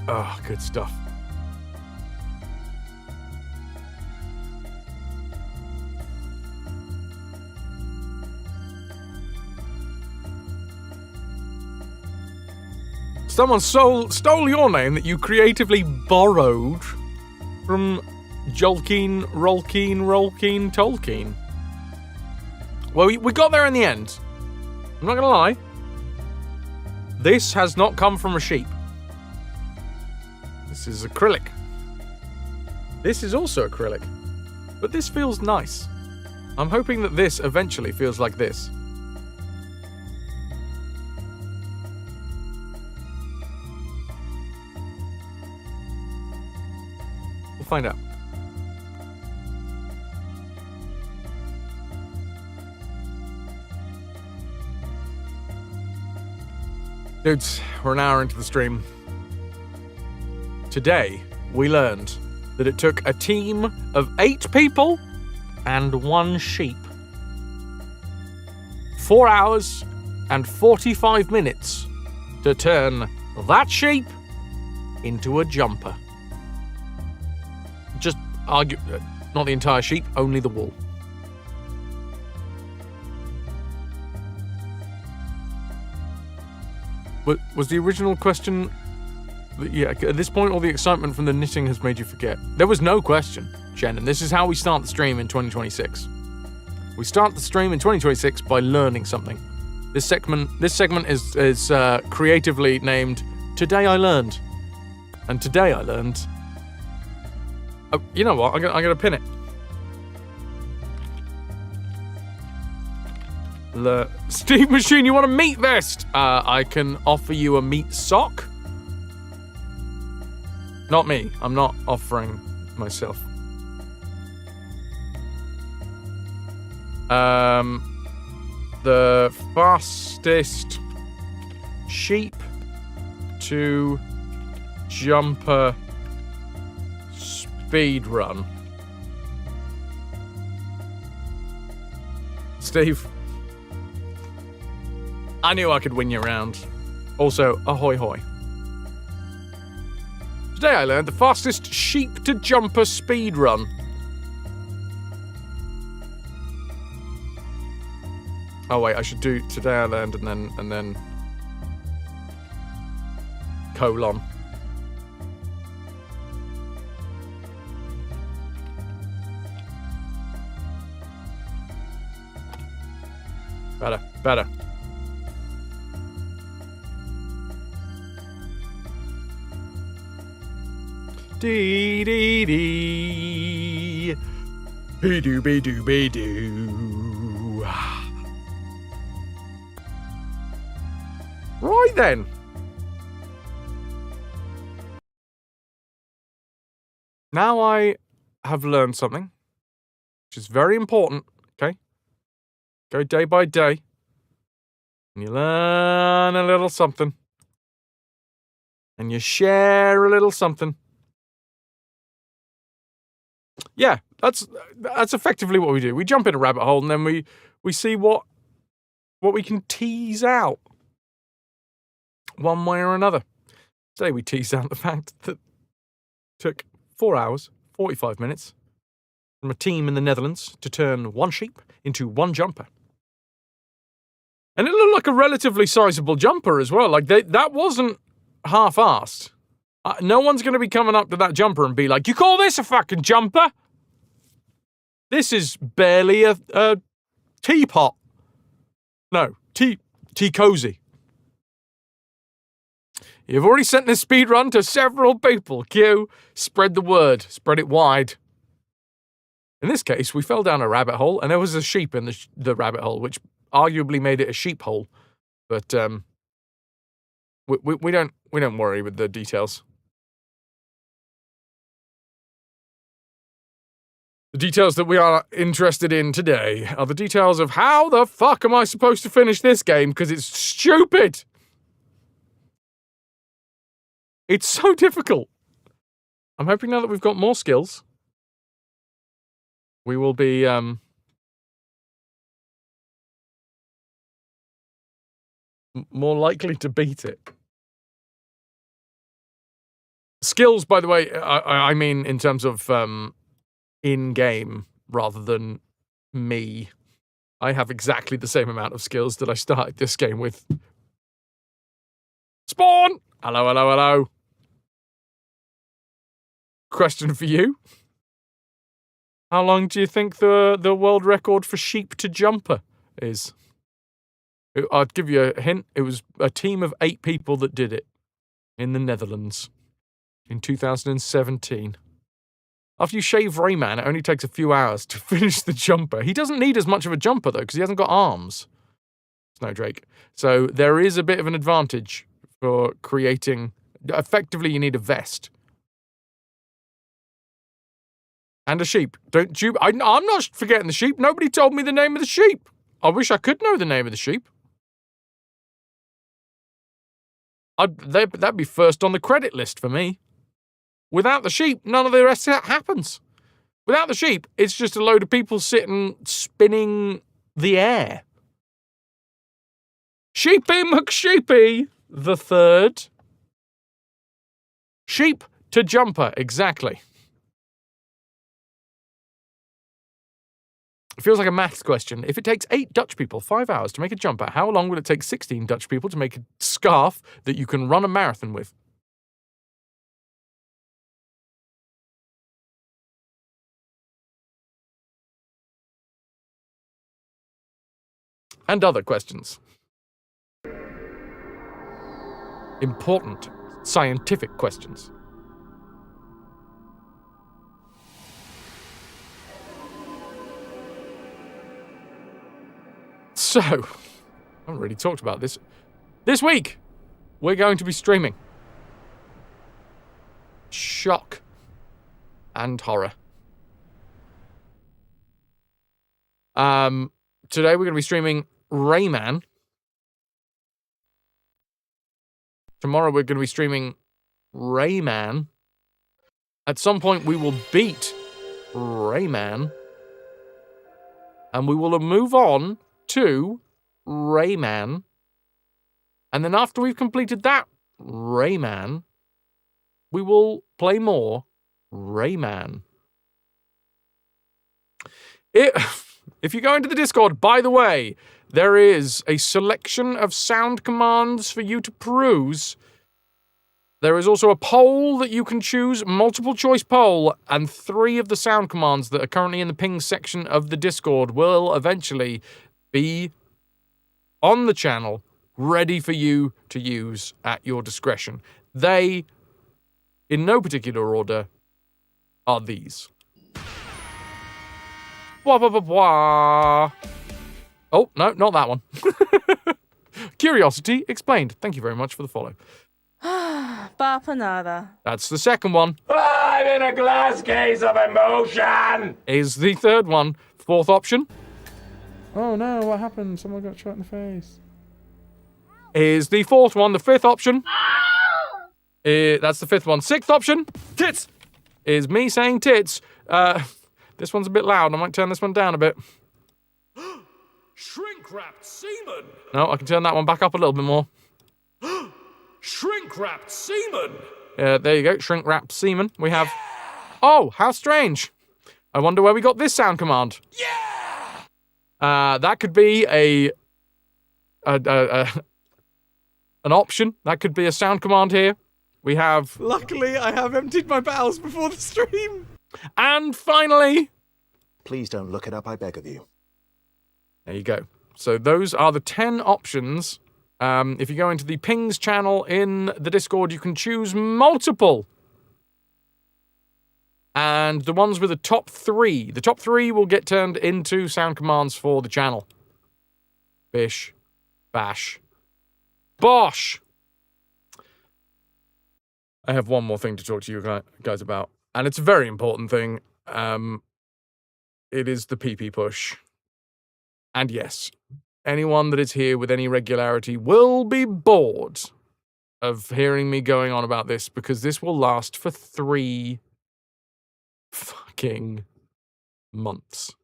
Oh, good stuff. Someone stole your name that you creatively borrowed from Jolkeen, Rolkeen, Tolkien. Well, we got there in the end. I'm not gonna lie. This has not come from a sheep. This is acrylic. This is also acrylic. But this feels nice. I'm hoping that this eventually feels like this. Find out. Dudes, we're an hour into the stream. Today, we learned that it took a team of 8 people and 1 sheep 4 hours and 45 minutes to turn that sheep into a jumper. Just argue, not the entire sheep, only the wool. Was the original question, yeah, at this point all the excitement from the knitting has made you forget? There was no question, Shannon. This is how we start the stream in 2026. We start the stream in 2026 by learning something. This segment is creatively named Today I Learned. And today I learned... Oh, you know what? I'm gonna pin it. Steve Machine, you want a meat vest? I can offer you a meat sock. Not me. I'm not offering myself. The fastest sheep to jumper speed run. Steve, I knew I could win you round. Also, ahoy hoy. Today I learned the fastest sheep to jumper speed run. Oh wait, I should do today I learned and then colon. Better. Dee dee dee. Be doo be doo be doo. Right then. Now I have learned something, which is very important, okay? Go day by day, and you learn a little something, and you share a little something. Yeah, that's effectively what we do. We jump in a rabbit hole, and then we see what we can tease out one way or another. Today we teased out the fact that it took 4 hours, 45 minutes from a team in the Netherlands to turn one sheep into one jumper. And it looked like a relatively sizable jumper as well. Like, that wasn't half-assed. No one's going to be coming up to that jumper and be like, you call this a fucking jumper? This is barely a teapot. No, tea cozy. You've already sent this speed run to several people. Q, spread the word. Spread it wide. In this case, we fell down a rabbit hole, and there was a sheep in the rabbit hole, which arguably made it a sheep hole. But we don't worry with the details. The details that we are interested in today are the details of how the fuck am I supposed to finish this game, because it's stupid. It's so difficult. I'm hoping now that we've got more skills, we will be more likely to beat it. Skills, by the way, I mean in terms of in-game rather than me. I have exactly the same amount of skills that I started this game with. Spawn! Hello, hello, hello. Question for you. How long do you think the world record for sheep to jumper is? I'd give you a hint. It was a team of 8 people that did it in the Netherlands in 2017. After you shave RAYMAN, it only takes a few hours to finish the jumper. He doesn't need as much of a jumper, though, because he hasn't got arms. Snowdrake. So there is a bit of an advantage for creating... Effectively, you need a vest. And a sheep. Don't you... I'm not forgetting the sheep. Nobody told me the name of the sheep. I wish I could know the name of the sheep. That'd be first on the credit list for me. Without the sheep, none of the rest happens. Without the sheep, it's just a load of people sitting, spinning the air. Sheepy McSheepy the third. Sheep to jumper, exactly. It feels like a maths question. If it takes 8 Dutch people 5 hours to make a jumper, how long will it take 16 Dutch people to make a scarf that you can run a marathon with? And other questions. Important scientific questions. So, I haven't really talked about this. This week, we're going to be streaming. Shock. and horror. Today we're going to be streaming RAYMAN. Tomorrow we're going to be streaming RAYMAN. At some point we will beat RAYMAN. And we will move on to RAYMAN. And then after we've completed that RAYMAN, we will play more RAYMAN. If you go into the Discord, by the way, there is a selection of sound commands for you to peruse. There is also a poll that you can choose, multiple choice poll, and 3 of the sound commands that are currently in the ping section of the Discord will eventually be on the channel, ready for you to use at your discretion. They, in no particular order, are these. Blah, blah, blah, blah. Oh, no, not that one. Curiosity explained. Thank you very much for the follow. Bapanada. That's the second one. I'm in a glass case of emotion! Is the third one. Fourth option. Oh no, what happened? Someone got shot in the face. Is the fourth one. The fifth option. That's the fifth one. Sixth option. Tits. Is me saying tits. This one's a bit loud. I might turn this one down a bit. Shrink-wrapped semen. No, I can turn that one back up a little bit more. Shrink-wrapped semen. There you go. Shrink-wrapped semen. We have... Oh, how strange. I wonder where we got this sound command. Yeah! That could be an option. That could be a sound command here. We have... Luckily, I have emptied my bowels before the stream. And finally... Please don't look it up, I beg of you. There you go. So those are the 10 options. If you go into the pings channel in the Discord, you can choose multiple. And the ones with the top 3 will get turned into sound commands for the channel. Bish. Bash. Bosh! I have one more thing to talk to you guys about. And it's a very important thing. It is the PP push. And yes, anyone that is here with any regularity will be bored of hearing me going on about this, because this will last for 3 fucking months.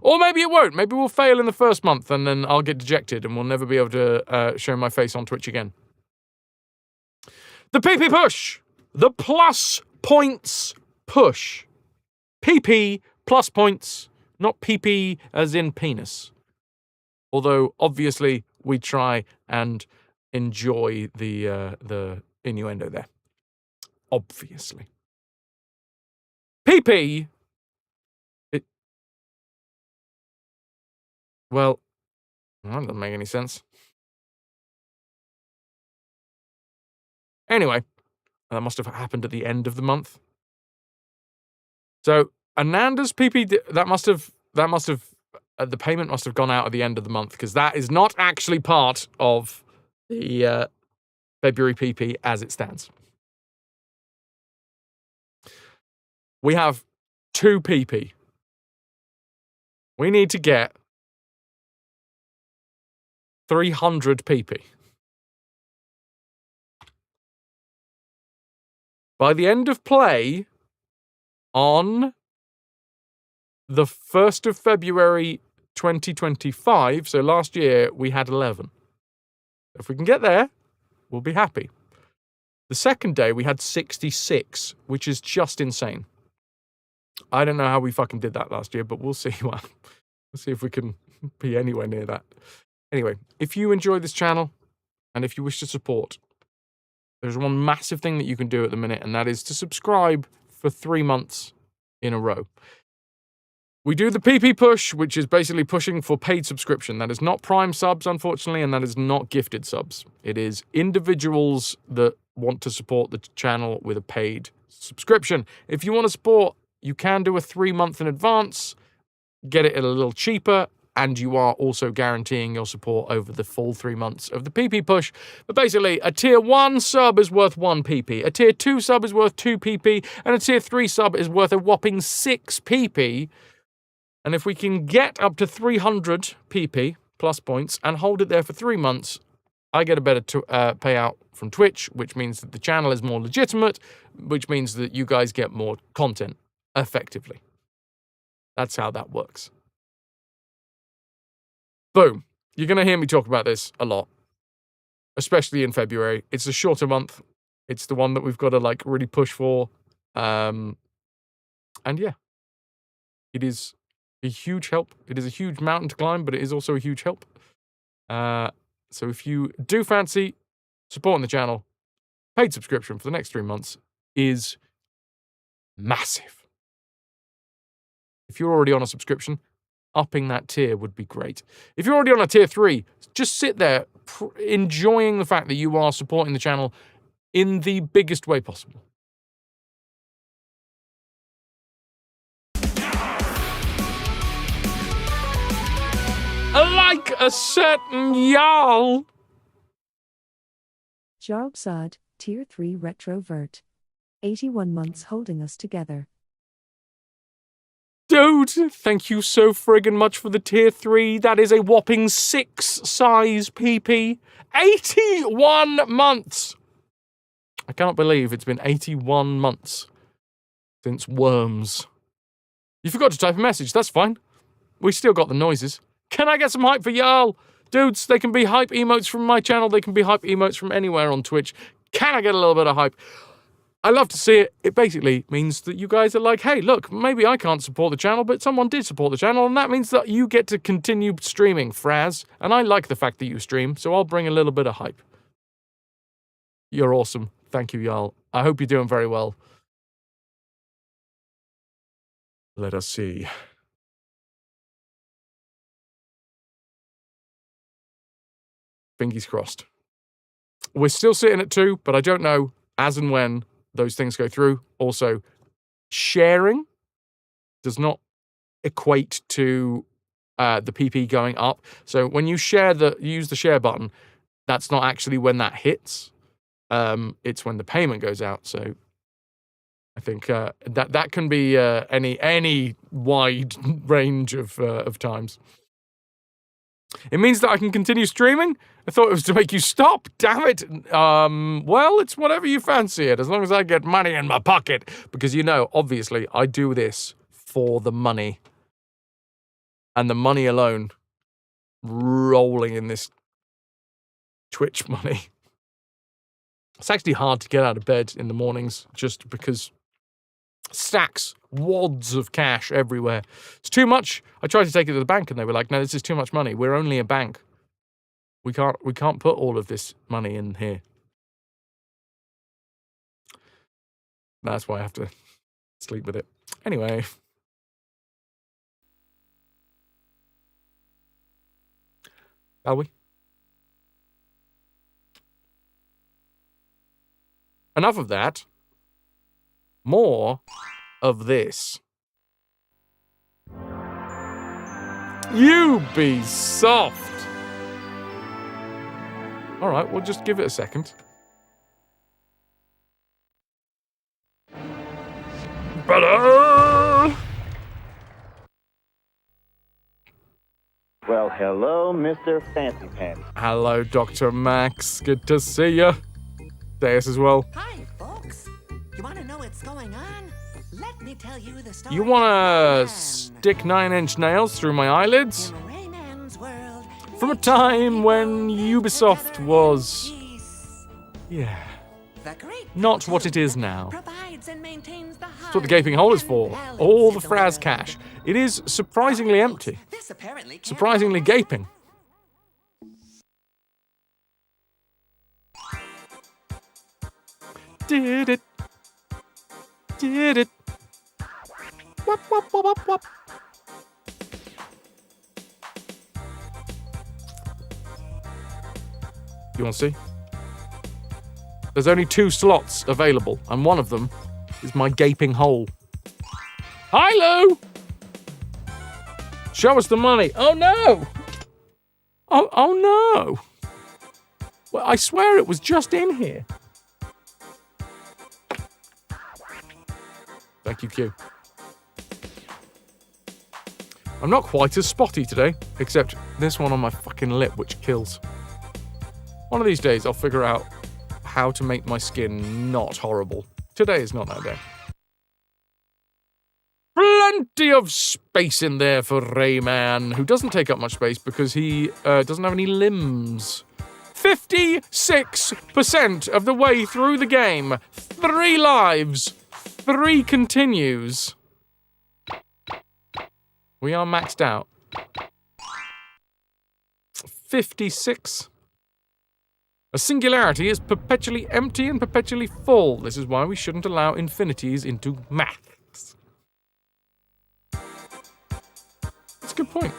Or maybe it won't. Maybe we'll fail in the first month and then I'll get dejected and we'll never be able to show my face on Twitch again. The PP push! The plus points push. PP plus points, not PP as in penis. Although, obviously, we try and enjoy the innuendo there. Obviously. PP... Well, that doesn't make any sense. Anyway, that must have happened at the end of the month. So, Ananda's PP... That must have... the payment must have gone out at the end of the month, because that is not actually part of the February PP as it stands. We have 2 PP. We need to get 300 PP. By the end of play, on the 1st of February 2025, so last year, we had 11. If we can get there, we'll be happy. The second day, we had 66, which is just insane. I don't know how we fucking did that last year, but we'll see. We'll see if we can be anywhere near that. Anyway, if you enjoy this channel, and if you wish to support, there's one massive thing that you can do at the minute, and that is to subscribe for 3 months in a row. We do the PP push, which is basically pushing for paid subscription. That is not Prime subs, unfortunately, and that is not gifted subs. It is individuals that want to support the channel with a paid subscription. If you want to support, you can do a 3 month in advance, get it a little cheaper, and you are also guaranteeing your support over the full 3 months of the PP push. But basically, a tier 1 sub is worth 1 PP, a tier 2 sub is worth 2 PP, and a tier 3 sub is worth a whopping 6 PP. And if we can get up to 300 PP plus points and hold it there for 3 months, I get a better payout from Twitch, which means that the channel is more legitimate, which means that you guys get more content, effectively. That's how that works. Boom. You're going to hear me talk about this a lot, especially in February. It's a shorter month. It's the one that we've got to, like, really push for. And yeah, it is a huge help. It is a huge mountain to climb, but it is also a huge help. So if you do fancy supporting the channel, paid subscription for the next 3 months is massive. If you're already on a subscription, upping that tier would be great. If you're already on a tier 3, just sit there enjoying the fact that you are supporting the channel in the biggest way possible. Like a certain Jarl. Jarlbsad, tier 3 RetroVution. 81 months holding us together. Dude, thank you so friggin' much for the tier 3. That is a whopping 6 size PP. 81 months! I cannot believe it's been 81 months since Worms. You forgot to type a message, that's fine. We still got the noises. Can I get some hype for Jarl? Dudes, they can be hype emotes from my channel. They can be hype emotes from anywhere on Twitch. Can I get a little bit of hype? I love to see it. It basically means that you guys are like, hey, look, maybe I can't support the channel, but someone did support the channel, and that means that you get to continue streaming, Fraz. And I like the fact that you stream, so I'll bring a little bit of hype. You're awesome. Thank you, Jarl. I hope you're doing very well. Let us see. Fingers crossed. We're still sitting at 2, but I don't know as and when those things go through. Also, sharing does not equate to the PP going up. So when you use the share button, that's not actually when that hits. It's when the payment goes out. So I think that can be any wide range of times. It means that I can continue streaming? I thought it was to make you stop. Damn it. Well, it's whatever you fancy it, as long as I get money in my pocket. Because, you know, obviously, I do this for the money. And the money alone rolling in this Twitch money. It's actually hard to get out of bed in the mornings just because stacks, wads of cash everywhere. It's too much. I tried to take it to the bank and they were like, no, this is too much money. We're only a bank. We can't put all of this money in here. That's why I have to sleep with it. Anyway. Shall we? Enough of that. More of this. You be soft. All right, we'll just give it a second. Better. Well, hello, Mr. Fancy Pants. Hello, Dr. Max. Good to see you. Deus as well. Hi, folks. You want to know what's going on? Let me tell you the story. You want of to Rayman. stick 9-inch nails through my eyelids? In Rayman's world, From a time when Ubisoft was... yeah. the great Not what it is now. provides and maintains the That's what the gaping hole is for. All the Fraz cash. It is surprisingly empty. This apparently can't Surprisingly go on. gaping. Did it. Did it. Wop, wop, wop, wop, wop. You want to see? There's only 2 slots available, and one of them is my gaping hole. Hi, Lou! Show us the money. Oh, no. Oh, no. Well, I swear it was just in here. Thank you, Q. I'm not quite as spotty today, except this one on my fucking lip, which kills. One of these days, I'll figure out how to make my skin not horrible. Today is not that day. Plenty of space in there for Rayman, who doesn't take up much space because he doesn't have any limbs. 56% of the way through the game. 3 lives. 3 continues. We are maxed out. 56. A singularity is perpetually empty and perpetually full. This is why we shouldn't allow infinities into maths. That's a good point.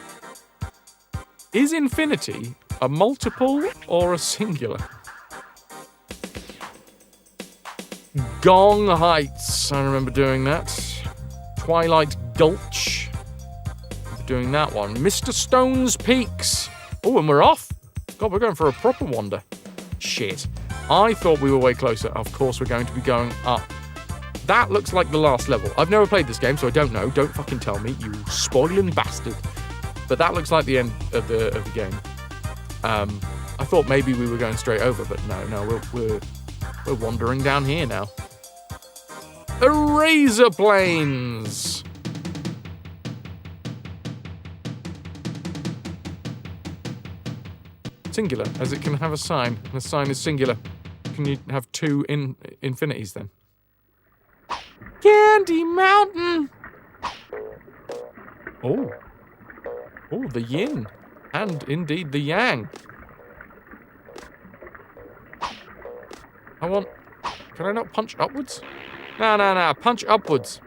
Is infinity a multiple or a singular? Gong Heights. I remember doing that. Twilight Gulch. Doing that one. Mr. Stone's Peaks. Oh, and we're off. God, we're going for a proper wander. Shit. I thought we were way closer. Of course, we're going to be going up. That looks like the last level. I've never played this game, so I don't know. Don't fucking tell me, you spoiling bastard. But that looks like the end of the game. I thought maybe we were going straight over, but no, we're wandering down here now. Eraser planes. Singular, as it can have a sign. The sign is singular. Can you have 2 infinities then? Candy Mountain! Oh, the yin. And indeed the yang. Can I not punch upwards? No, punch upwards.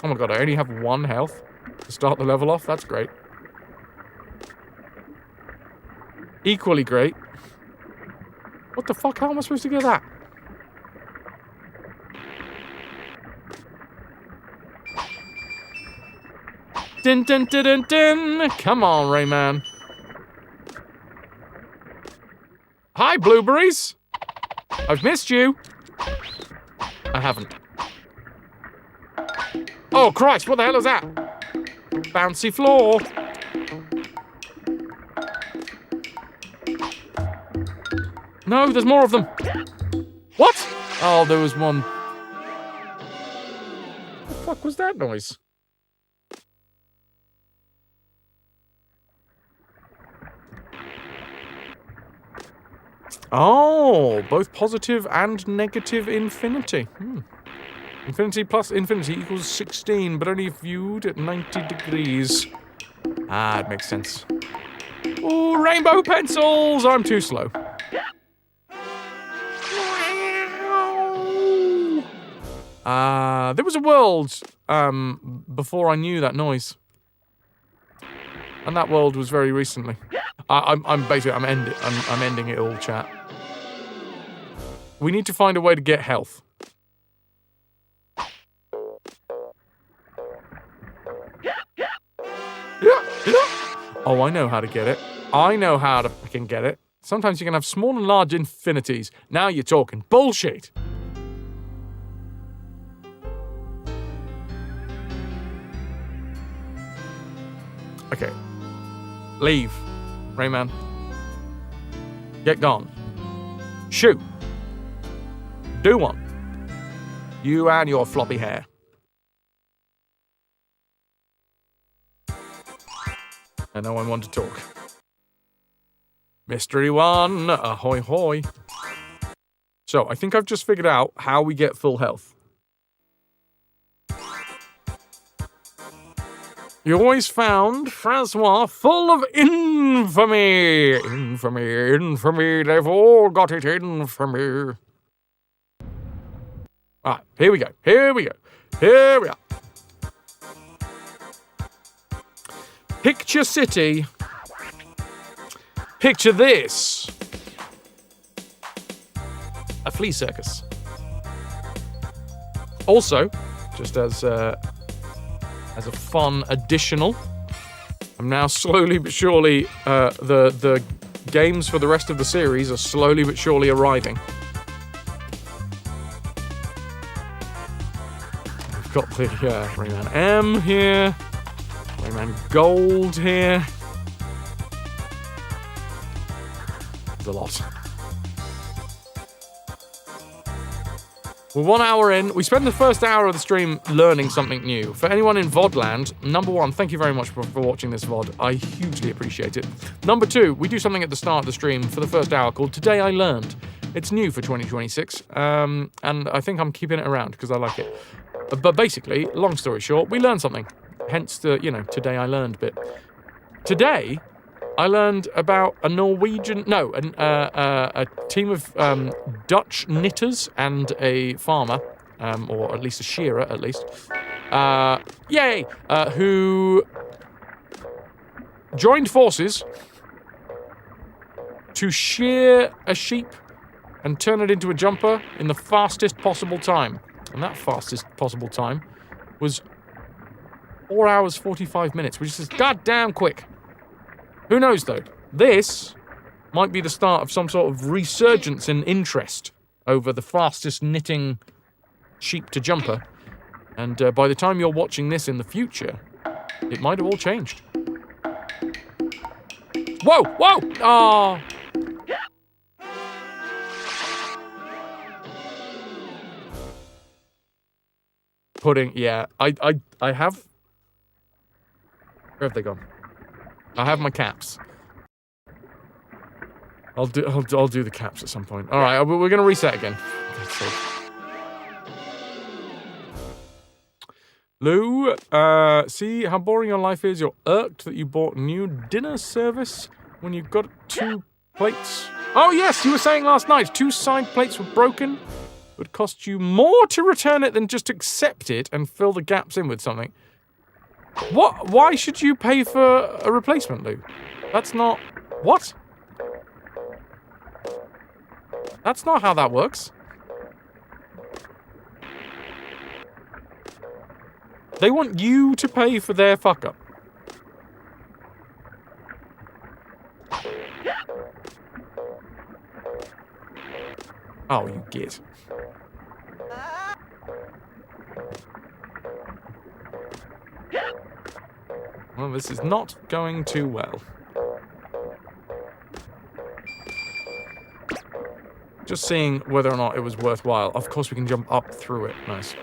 Oh my god, I only have 1 health to start the level off. That's great. Equally great. What the fuck? How am I supposed to get that? Din din din din din. Come on, Rayman. Hi, blueberries. I've missed you. I haven't. Oh, Christ, what the hell is that? Bouncy floor. No, there's more of them. What? Oh, there was one. What the fuck was that noise? Oh, both positive and negative infinity. Infinity plus infinity equals 16, but only viewed at 90 degrees. Ah, it makes sense. Oh, rainbow pencils! I'm too slow. There was a world before I knew that noise, and that world was very recently. I'm ending it all, chat. We need to find a way to get health. Oh, I know how to get it. I know how to fucking get it. Sometimes you can have small and large infinities. Now you're talking bullshit. Okay. Leave, Rayman. Get gone. Shoot. Do one. You and your floppy hair. And no one want to talk. Mystery 1, ahoy hoy. So, I think I've just figured out how we get full health. You always found Francois full of infamy. Infamy, they've all got it infamy. Alright, here we go. Here we are. Picture City. Picture this. A flea circus. Also, just as as a fun additional. I'm now slowly but surely, the games for the rest of the series are slowly but surely arriving. We've got the Rayman M here, Rayman Gold here. There's a lot. We're 1 hour in. We spent the first hour of the stream learning something new. For anyone in VOD land, number one, thank you very much for watching this VOD. I hugely appreciate it. Number two, we do something at the start of the stream for the first hour called Today I Learned. It's new for 2026, and I think I'm keeping it around because I like it. But basically, long story short, we learned something. Hence the, Today I Learned bit. Today, I learned about a team of Dutch knitters and a farmer, or at least a shearer, at least, who joined forces to shear a sheep and turn it into a jumper in the fastest possible time. And that fastest possible time was 4 hours, 45 minutes, which is goddamn quick. Who knows, though? This might be the start of some sort of resurgence in interest over the fastest knitting sheep to jumper. And by the time you're watching this in the future, it might have all changed. Whoa! Whoa! Ah! Pudding, yeah. I have... Where have they gone? I have my caps. I'll do the caps at some point. All right, we're gonna reset again. Lou, see how boring your life is. You're irked that you bought new dinner service when you got 2 plates. Oh yes, you were saying last night 2 side plates were broken. It would cost you more to return it than just accept it and fill the gaps in with something. What? Why should you pay for a replacement, Lou? That's not... What? That's not how that works. They want you to pay for their fuck-up. Oh, you git. Well, this is not going too well. Just seeing whether or not it was worthwhile. Of course, we can jump up through it. Nice.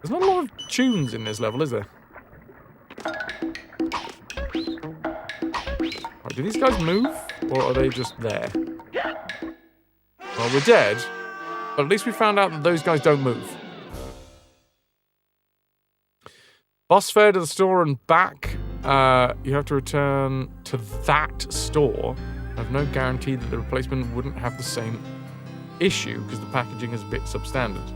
There's not a lot of tunes in this level, is there? Right, do these guys move? Or are they just there? Well, we're dead. But at least we found out that those guys don't move. Bus fare to the store and back. You have to return to that store. I have no guarantee that the replacement wouldn't have the same issue because the packaging is a bit substandard.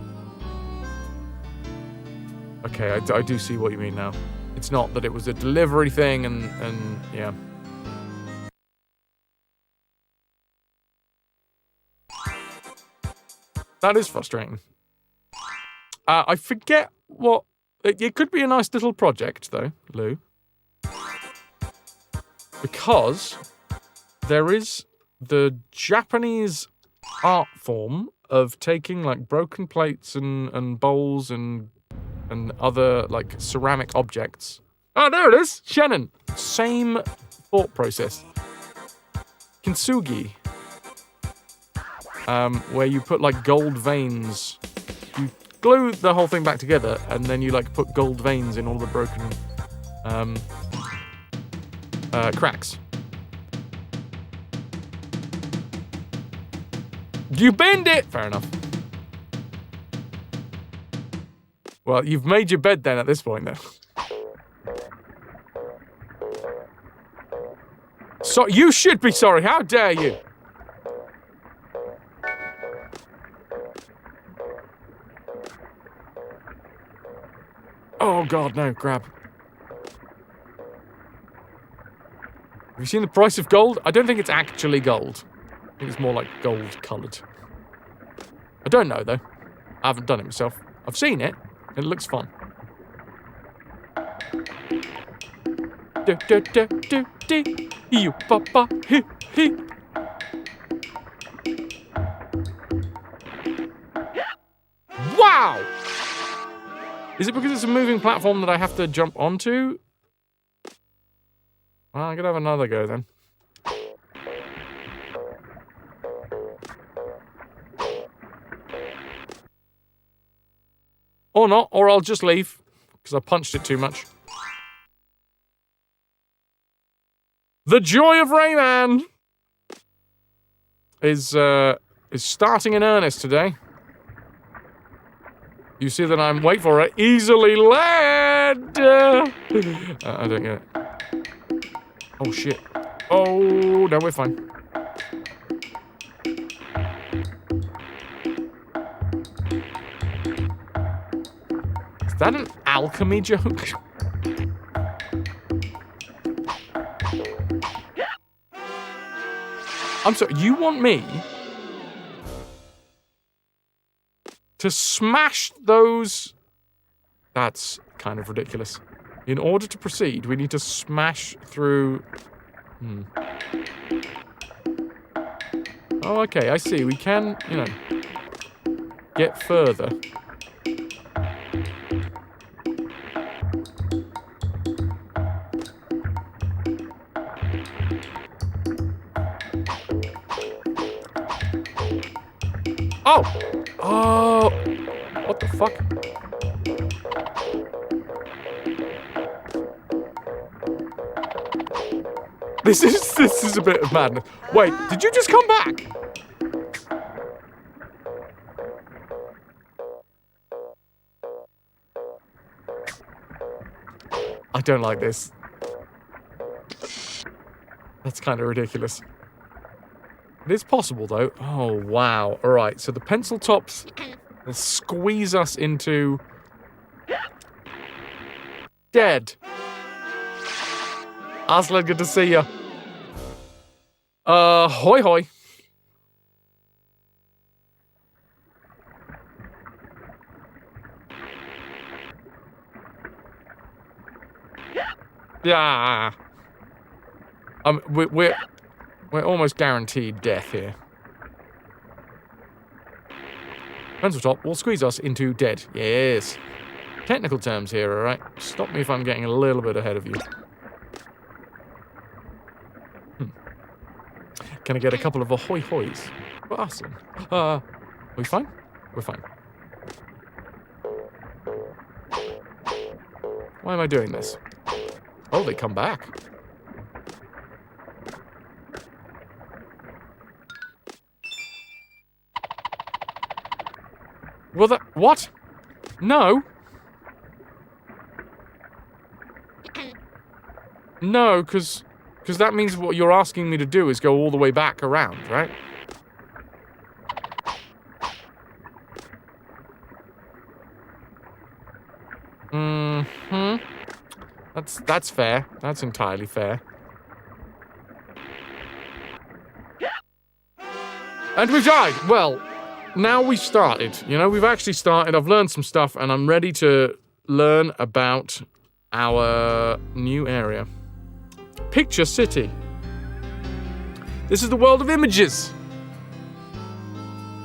Okay, I do see what you mean now. It's not that it was a delivery thing and yeah. That is frustrating. I forget what... It could be a nice little project, though, Lou. Because there is the Japanese art form of taking, like, broken plates and bowls and other, like, ceramic objects. Oh, there it is! Shannon! Same thought process. Kintsugi. Where you put, like, gold veins... You glue the whole thing back together, and then you like put gold veins in all the broken cracks. You bend it! Fair enough. Well, you've made your bed then at this point, then. So you should be sorry. How dare you? Oh god, no, grab. Have you seen the price of gold? I don't think it's actually gold. I think it's more like gold-coloured. I don't know, though. I haven't done it myself. I've seen it. It looks fun. Do do do do do. You papa he he. Wow! Is it because it's a moving platform that I have to jump onto? Well, I'm gonna have another go then. Or not, or I'll just leave, because I punched it too much. The joy of Rayman is starting in earnest today. You see that I'm, wait for it, easily led. I don't get it. Oh shit. Oh, no, we're fine. Is that an alchemy joke? I'm sorry, you want me to smash those? That's kind of ridiculous. In order to proceed, we need to smash through... Oh, okay, I see. We can, you know, get further. Oh! Oh! What the fuck? This is a bit of madness. Wait, did you just come back? I don't like this. That's kind of ridiculous. It is possible, though. Oh, wow. All right, so the pencil tops will squeeze us into... dead. Aslan, good to see ya. Hoi hoi. Yeah. We're almost guaranteed death here. Pencil top will squeeze us into dead. Yes. Technical terms here, alright? Stop me if I'm getting a little bit ahead of you. Can I get a couple of ahoy hoys for us? Are we fine? We're fine. Why am I doing this? Oh, they come back. Well, that... What? No. No, because that means what you're asking me to do is go all the way back around, right? Mm-hmm. That's fair. That's entirely fair. And we've died! Well, now we've started. You know, we've actually started. I've learned some stuff, and I'm ready to learn about our new area. Picture City. This is the world of images,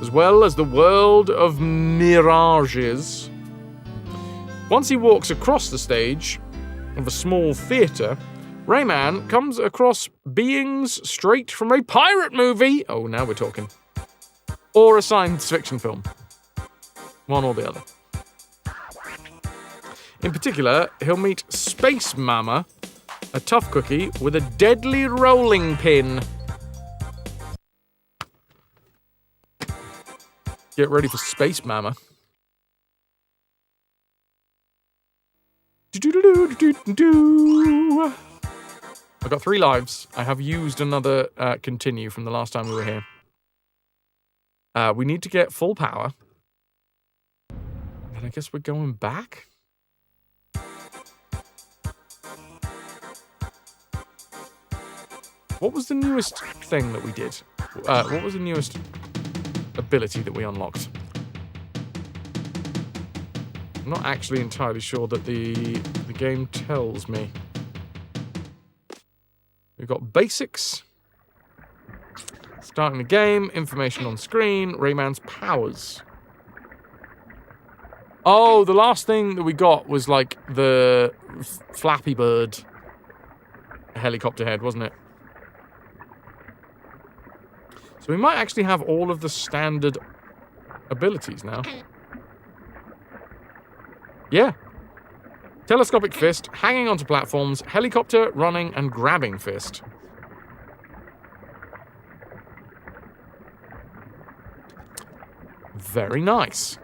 as well as the world of mirages. Once he walks across the stage of a small theatre, Rayman comes across beings straight from a pirate movie. Oh, now we're talking. Or a science fiction film. One or the other. In particular, he'll meet Space Mama, a tough cookie with a deadly rolling pin. Get ready for Space Mama. I've got 3 lives. I have used another continue from the last time we were here. We need to get full power. And I guess we're going back? What was the newest thing that we did? What was the newest ability that we unlocked? I'm not actually entirely sure that the game tells me. We've got basics. Starting the game, information on screen, Rayman's powers. Oh, the last thing that we got was like the Flappy Bird helicopter head, wasn't it? So we might actually have all of the standard abilities now. Yeah. Telescopic fist, hanging onto platforms, helicopter, running, and grabbing fist. Very nice.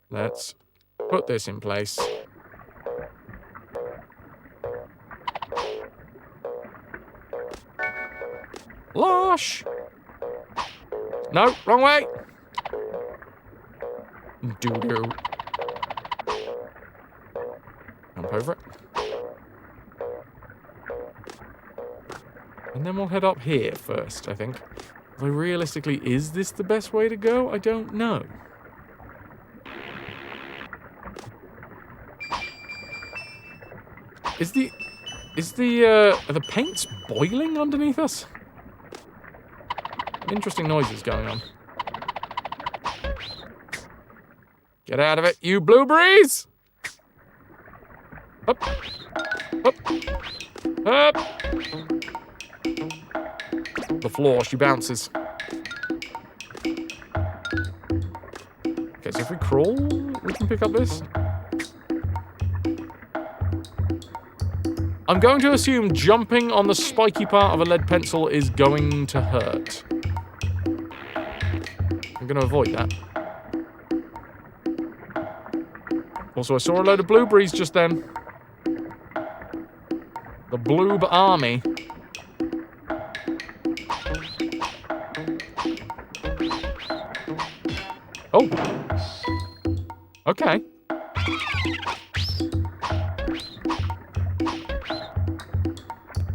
Let's put this in place. Losh! No, wrong way! Doo-doo. Jump over it. And then we'll head up here first, I think. Although realistically, is this the best way to go? I don't know. Are the paints boiling underneath us? Interesting noises going on. Get out of it, you blueberries! Up! Up! Up! The floor, she bounces. Okay, so if we crawl, we can pick up this. I'm going to assume jumping on the spiky part of a lead pencil is going to hurt. I'm going to avoid that. Also, I saw a load of blueberries just then. The Bloob Army. Oh. Okay.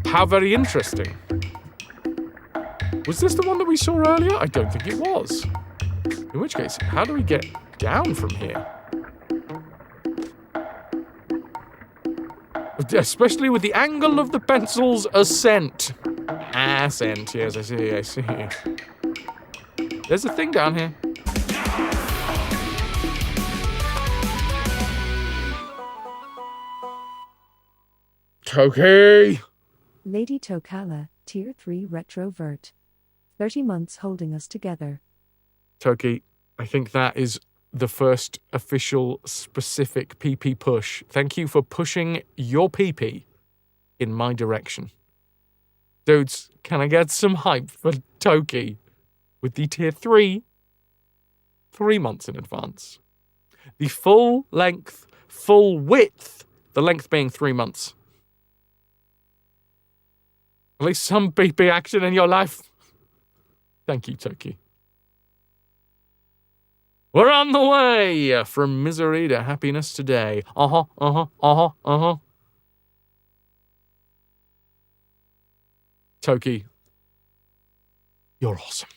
How very interesting. Was this the one that we saw earlier? I don't think it was. In which case, how do we get down from here? Especially with the angle of the pencil's ascent. Ascent, yes, I see. There's a thing down here. Toki! Lady Tokala, Tier 3 RetroVution. 30 months holding us together. Toki, I think that is the first official specific PP push. Thank you for pushing your PP in my direction. Dudes, can I get some hype for Toki with the Tier 3? 3 months in advance. The full length, full width, the length being 3 months. At least some PP action in your life. Thank you, Toki. We're on the way from misery to happiness today. Toki, you're awesome.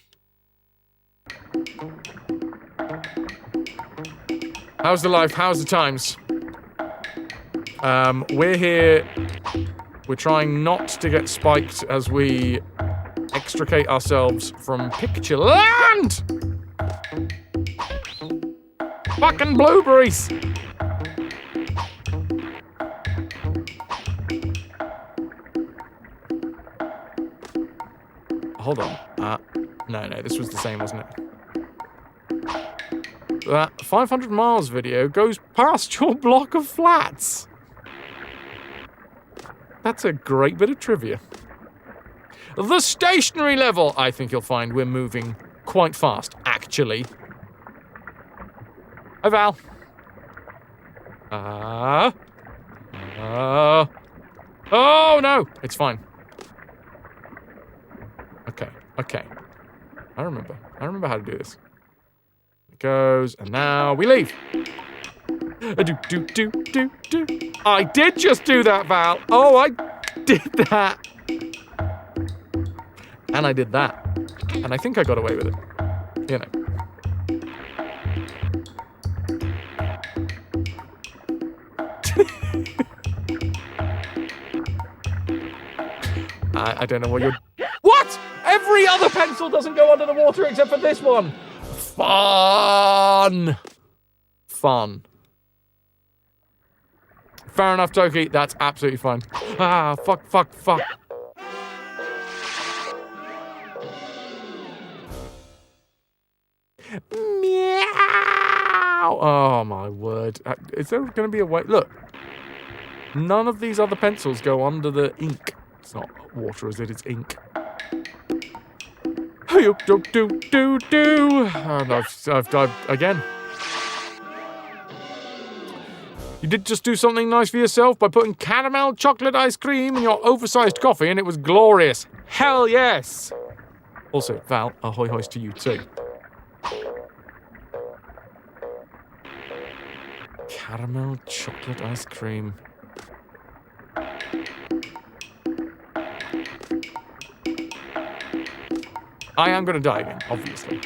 How's the life? How's the times? We're here. We're trying not to get spiked as we extricate ourselves from Picture Land! Fucking blueberries! Hold on. No, this was the same, wasn't it? That 500 miles video goes past your block of flats. That's a great bit of trivia. The stationary level. I think you'll find we're moving quite fast, actually. Hi, Val. Oh, no. It's fine. Okay. I remember how to do this. It goes, and now we leave. Do. I did just do that, Val. Oh, I did that. And I did that. And I think I got away with it. You know. I don't know what you're... What? Every other pencil doesn't go under the water except for this one. Fun. Fun. Fair enough, Toki. That's absolutely fine. Ah, fuck. Meow. Oh, my word. Is there going to be a way... Look. None of these other pencils go under the ink. It's not water, is it? It's ink. And I've died again. You did just do something nice for yourself by putting caramel chocolate ice cream in your oversized coffee, and it was glorious. Hell yes! Also, Val, ahoy hoist to you too. Caramel chocolate ice cream. I am going to die again, obviously.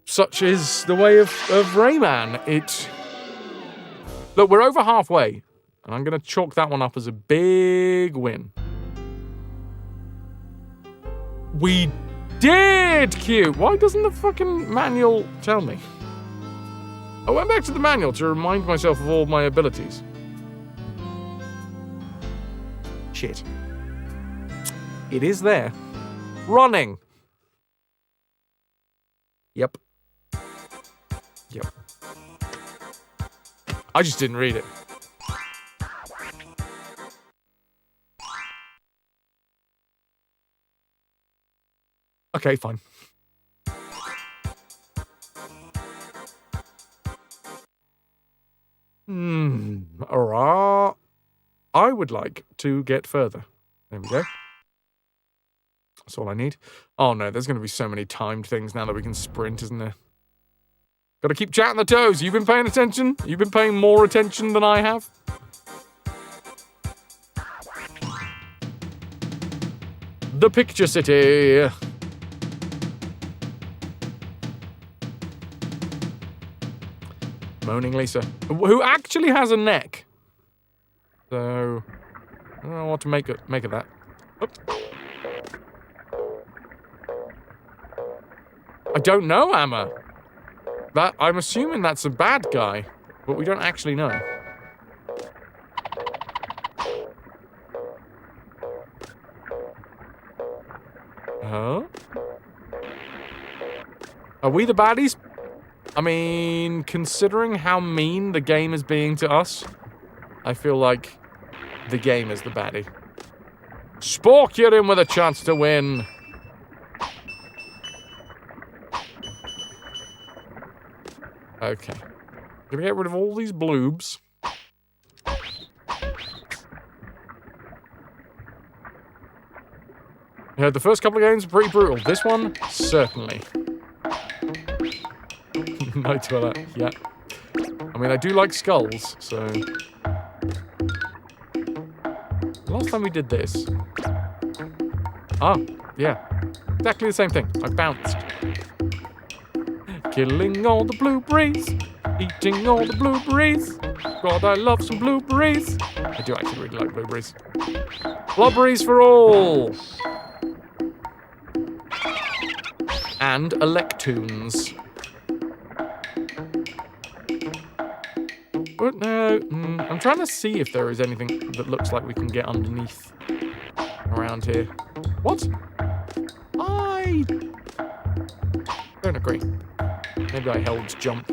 Such is the way of RAYMAN. Look, we're over halfway, and I'm going to chalk that one up as a big win. We did, Q! Why doesn't the fucking manual tell me? I went back to the manual to remind myself of all my abilities. Shit. It is there. Running. Yep. I just didn't read it. Okay, fine. Alright. I would like to get further. There we go. That's all I need. Oh no, there's going to be so many timed things now that we can sprint, isn't there? Got to keep chatting the toes. You've been paying attention? You've been paying more attention than I have? The Picture City. Moaning Lisa. Who actually has a neck. So, I don't know what to make of that. Oops. I don't know, Amma. I'm assuming that's a bad guy, but we don't actually know. Huh? Are we the baddies? I mean, considering how mean the game is being to us, I feel like the game is the baddie. Spork, you're in with a chance to win. Okay. Gonna get rid of all these bloobs. Yeah, the first couple of games were pretty brutal. This one, certainly. No to that, yeah. I mean, I do like skulls, so... Last time we did this... Ah, yeah. Exactly the same thing. I bounced. Killing all the blueberries. Eating all the blueberries. God, I love some blueberries. I do actually really like blueberries. Blubberries for all! And Electoons. But no, I'm trying to see if there is anything that looks like we can get underneath around here. What? I don't agree. Maybe I held jump.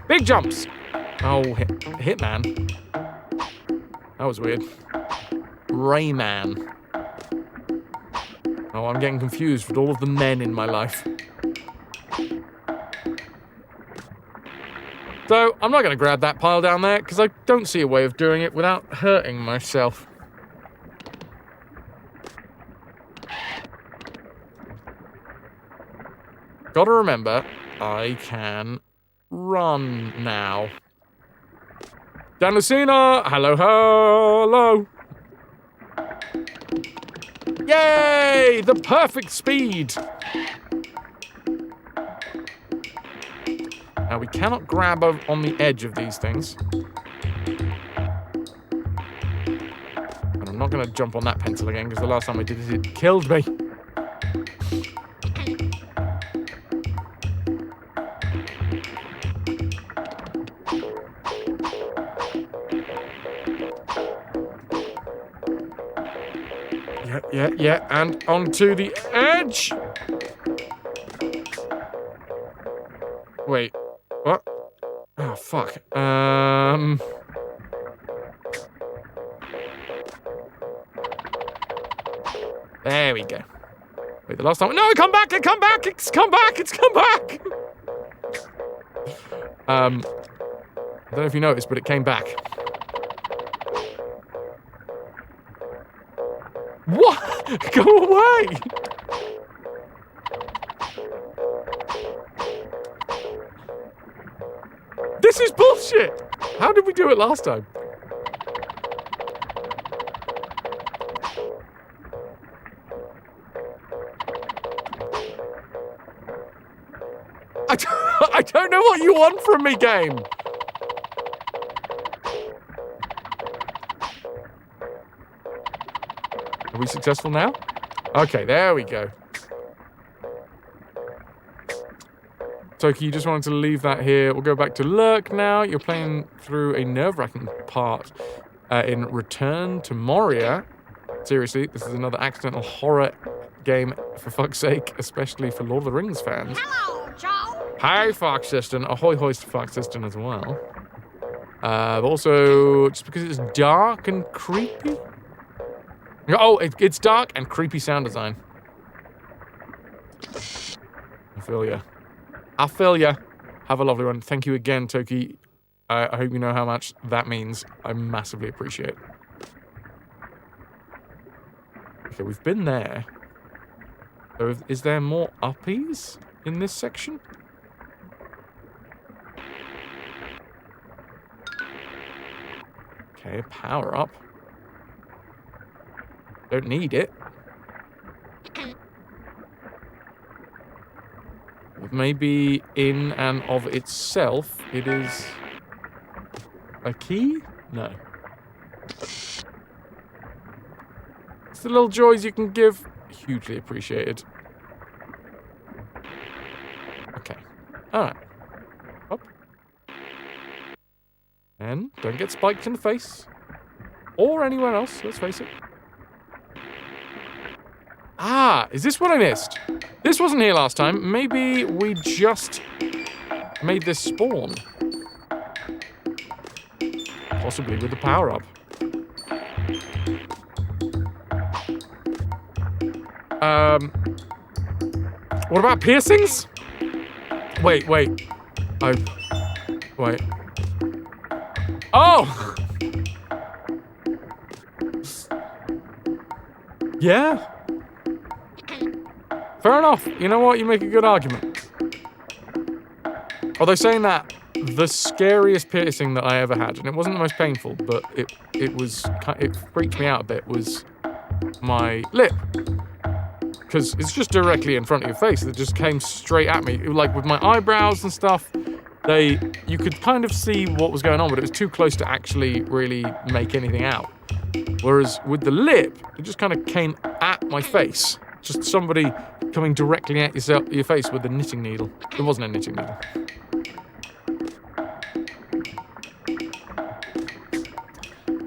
Big jumps! Oh, Hitman. That was weird. RAYMAN. Oh, I'm getting confused with all of the men in my life. So, I'm not going to grab that pile down there, because I don't see a way of doing it without hurting myself. Gotta remember, I can run now. Dan Lucina, hello, hello. Yay! The perfect speed. Now, we cannot grab on the edge of these things. And I'm not going to jump on that pencil again, because the last time I did it killed me. Yeah, and onto the edge. Wait, what? Oh, fuck. There we go. Wait, the last time. No, come back! It's come back! It's come back! I don't know if you noticed, but it came back. What? Go away! This is bullshit! How did we do it last time? I don't know what you want from me, game! Are we successful now? Okay, there we go. Toki, you just wanted to leave that here. We'll go back to Lurk now. You're playing through a nerve-wracking part in Return to Moria. Seriously, this is another accidental horror game, for fuck's sake, especially for Lord of the Rings fans. Hello, Joe. Hi, Fox System. Ahoy hoist to Fox System as well. But also, just because it's dark and creepy. Oh, it's dark and creepy sound design. I feel ya. Have a lovely one. Thank you again, Toki. I hope you know how much that means. I massively appreciate it. Okay, we've been there. So is there more uppies in this section? Okay, power up. Don't need it. Maybe in and of itself, it is a key? No. It's the little joys you can give. Hugely appreciated. Okay. Alright. Up. And don't get spiked in the face. Or anywhere else, let's face it. Ah, is this what I missed? This wasn't here last time. Maybe we just made this spawn. Possibly with the power-up. What about piercings? Wait. Oh. Wait. Oh! Yeah. Fair enough. You know what? You make a good argument. Although saying that, the scariest piercing that I ever had, and it wasn't the most painful, but it freaked me out a bit, was my lip. Because it's just directly in front of your face. It just came straight at me. Like with my eyebrows and stuff, you could kind of see what was going on, but it was too close to actually really make anything out. Whereas with the lip, it just kind of came at my face. Just somebody coming directly at your face with a knitting needle. It wasn't a knitting needle.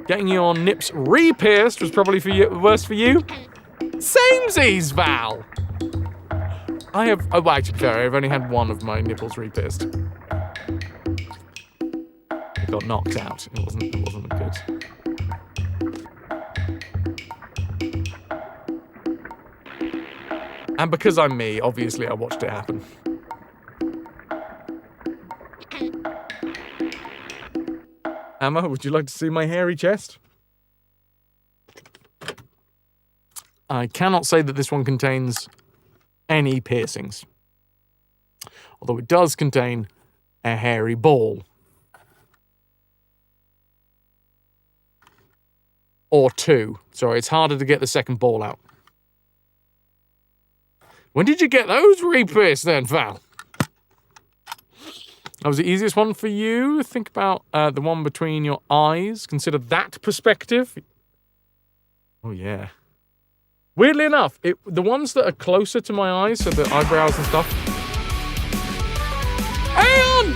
Getting your nips re-pierced was probably worse for you. Samesies, Val! I have... Oh, well, actually, fair, I've only had one of my nipples re-pierced. It got knocked out. It wasn't good. And because I'm me, obviously I watched it happen. Emma, would you like to see my hairy chest? I cannot say that this one contains any piercings. Although it does contain a hairy ball. or 2. Sorry, it's harder to get the second ball out. When did you get those re-pierced then, Val? That was the easiest one for you. Think about the one between your eyes. Consider that perspective. Oh, yeah. Weirdly enough, the ones that are closer to my eyes, so the eyebrows and stuff. Aeon!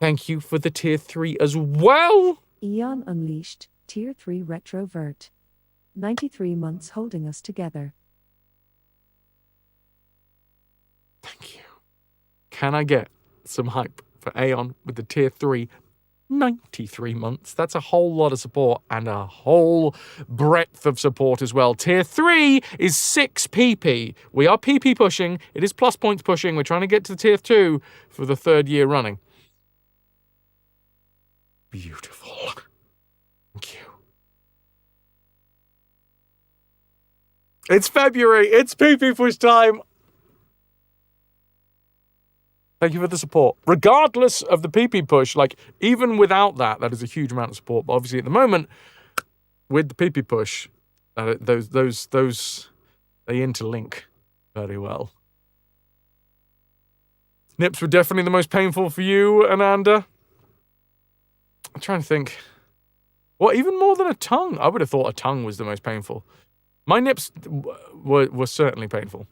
Thank you for the tier 3 as well. Eon Unleashed, Tier 3 RetroVert. 93 months holding us together. Thank you. Can I get some hype for Aeon with the tier 3? 93 months. That's a whole lot of support and a whole breadth of support as well. Tier 3 is 6 PP. We are PP pushing. It is plus points pushing. We're trying to get to tier 2 for the 3rd year running. Beautiful. Thank you. It's February. It's PP push time. Thank you for the support. Regardless of the PP push, like, even without that, that is a huge amount of support. But obviously, at the moment, with the PP push, those they interlink very well. Nips were definitely the most painful for you, Ananda. I'm trying to think. What, even more than a tongue? I would have thought a tongue was the most painful. My nips were certainly painful.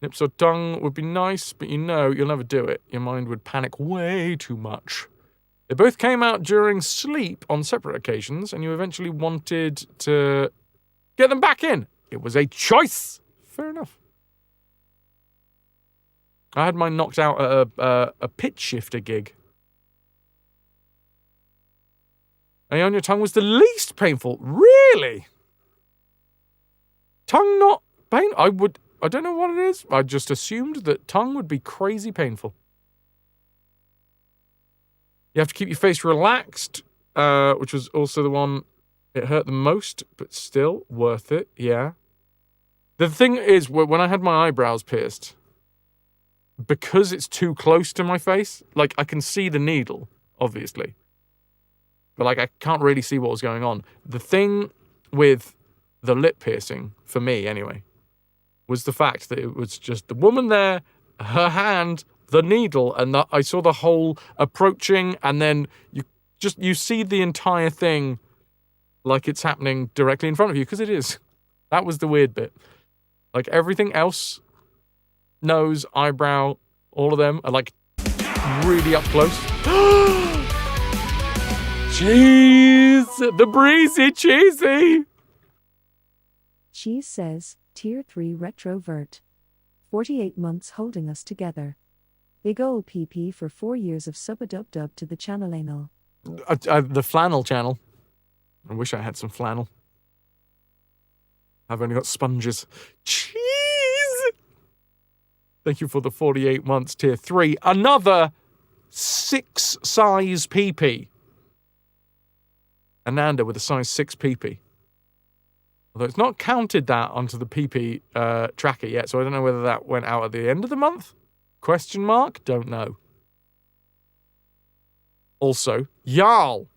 Nips or tongue would be nice, but you know you'll never do it. Your mind would panic way too much. They both came out during sleep on separate occasions, and you eventually wanted to get them back in. It was a choice. Fair enough. I had mine knocked out at a pitch shifter gig. And your tongue was the least painful. Really? Tongue not pain? I don't know what it is. I just assumed that tongue would be crazy painful. You have to keep your face relaxed, which was also the one it hurt the most, but still worth it, yeah. The thing is, when I had my eyebrows pierced, because it's too close to my face, like, I can see the needle, obviously. But, like, I can't really see what was going on. The thing with the lip piercing, for me anyway, was the fact that it was just the woman there, her hand, the needle, and I saw the hole approaching, and then you see the entire thing like it's happening directly in front of you, because it is. That was the weird bit. Like, everything else, nose, eyebrow, all of them are, like, really up close. Cheese! The breezy cheesy! Cheese says, Tier 3 RetroVert. 48 months holding us together. Big ol' PP for 4 years of sub-a-dub-dub to the channel anal. The flannel channel. I wish I had some flannel. I've only got sponges. Cheese! Thank you for the 48 months, tier 3. Another 6 size PP. Ananda with a size 6 PP. Although it's not counted that onto the PP tracker yet, so I don't know whether that went out at the end of the month? Question mark? Don't know. Also, Jarl,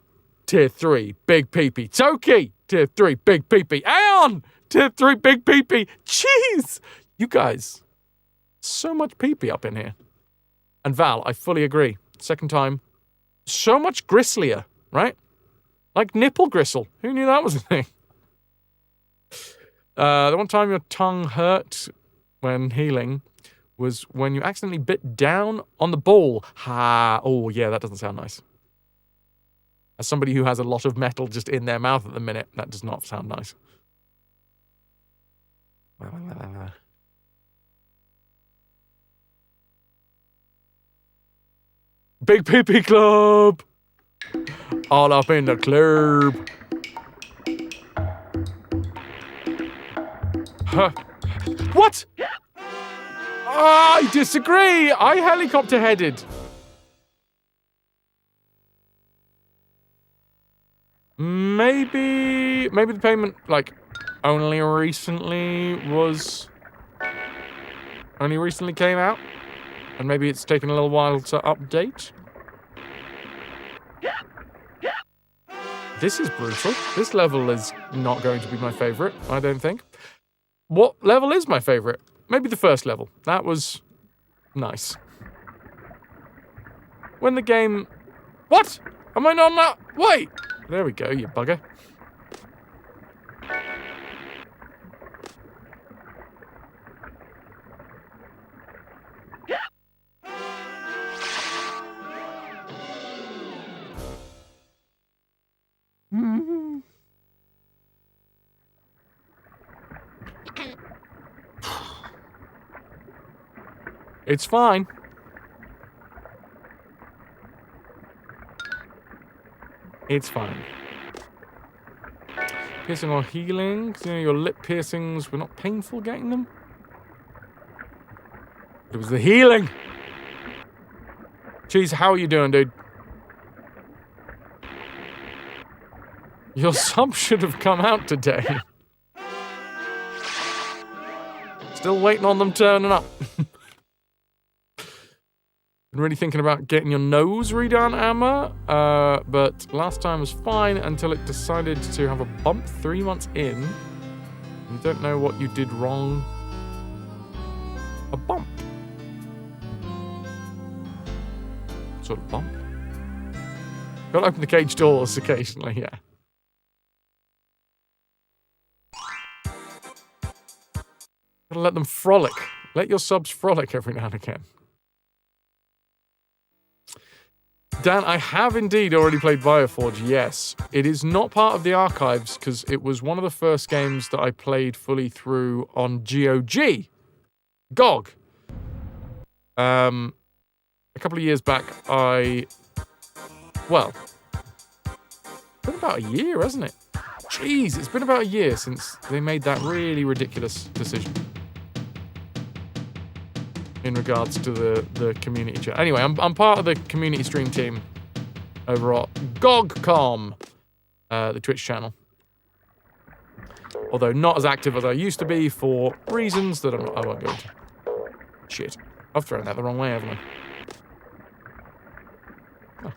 tier 3, big PP. Toki, tier 3, big PP. Aeon, tier 3, big PP. Jeez! You guys, so much PP up in here. And Val, I fully agree. Second time, so much gristlier, right? Like nipple gristle. Who knew that was a thing? The one time your tongue hurt when healing was when you accidentally bit down on the ball. Ha! Oh, yeah, that doesn't sound nice. As somebody who has a lot of metal just in their mouth at the minute, that does not sound nice. Big PP Club! All up in the club. Huh. What? I disagree. I helicopter headed. Maybe the payment, like, only recently came out, and maybe it's taken a little while to update. This is brutal. This level is not going to be my favorite, I don't think. What level is my favorite? Maybe the first level. That was nice. When the game... What? Am I not now? Wait! There we go, you bugger. It's fine. It's fine. Piercing or healing. You know, your lip piercings were not painful getting them. It was the healing. Jeez, how are you doing, dude? Your sub should have come out today. Still waiting on them turning up. Been really thinking about getting your nose redone, Amma, but last time was fine until it decided to have a bump 3 months in. You don't know what you did wrong. A bump. Sort of bump. Gotta open the cage doors occasionally, yeah. Gotta let them frolic. Let your subs frolic every now and again. Dan, I have indeed already played Bioforge, yes. It is not part of the archives because it was one of the first games that I played fully through on GOG. GOG. A couple of years back, well, it's been about a year, hasn't it? Jeez, it's been about a year since they made that really ridiculous decision. In regards to the community chat. Anyway, I'm part of the community stream team over at GOG.com, the Twitch channel. Although not as active as I used to be for reasons that I won't go into. Shit. I've thrown that the wrong way, haven't I? Oh.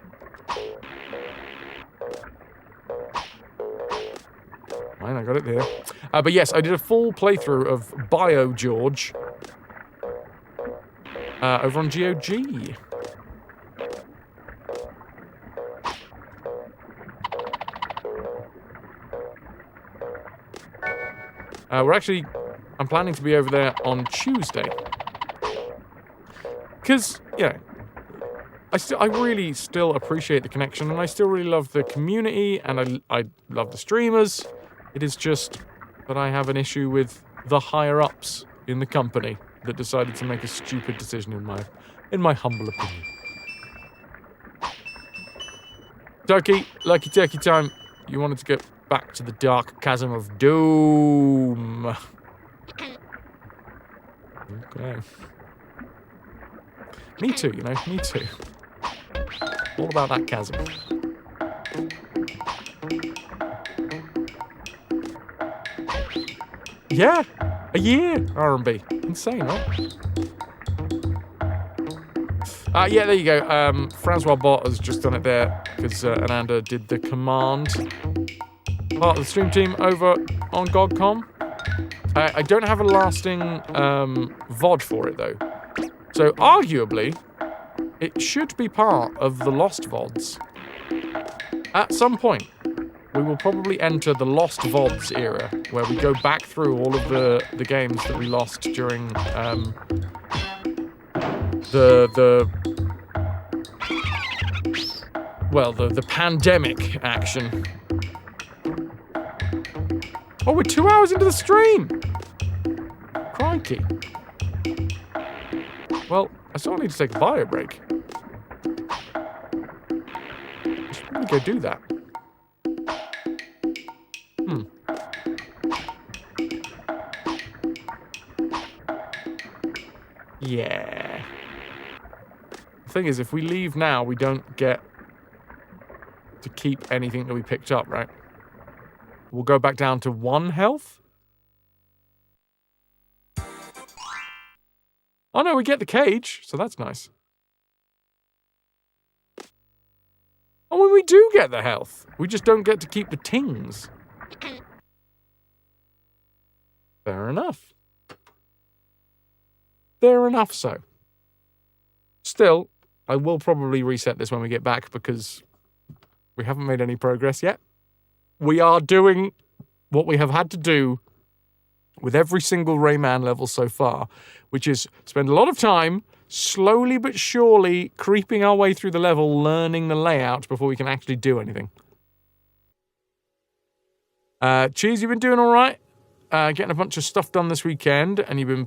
Fine, I got it there. But yes, I did a full playthrough of Bio George. Over on GOG. I'm planning to be over there on Tuesday. Because, yeah, I really still appreciate the connection, and I still really love the community, and I love the streamers. It is just that I have an issue with the higher-ups in the company that decided to make a stupid decision in my humble opinion. Turkey, lucky turkey time. You wanted to get back to the dark chasm of doom. Okay. Me too, you know, me too. All about that chasm. Yeah, a year R&B. Insane, right? Yeah, there you go. Francois Bot has just done it there because Ananda did the command. Part of the stream team over on GOG.com. I don't have a lasting VOD for it, though. So, arguably, it should be part of the Lost VODs. At some point, we will probably enter the Lost VODs era, where we go back through all of the games that we lost during the pandemic action. Oh, we're 2 hours into the stream! Crikey. Well, I still need to take a bio break. I should probably go do that. Yeah. The thing is, if we leave now, we don't get to keep anything that we picked up, right? We'll go back down to 1 health. Oh no, we get the cage, so that's nice. And when we do get the health, we just don't get to keep the tings. Fair enough. Fair enough so. Still, I will probably reset this when we get back because we haven't made any progress yet. We are doing what we have had to do with every single Rayman level so far, which is spend a lot of time slowly but surely creeping our way through the level, learning the layout before we can actually do anything. Cheese, you've been doing all right? Getting a bunch of stuff done this weekend, and you've been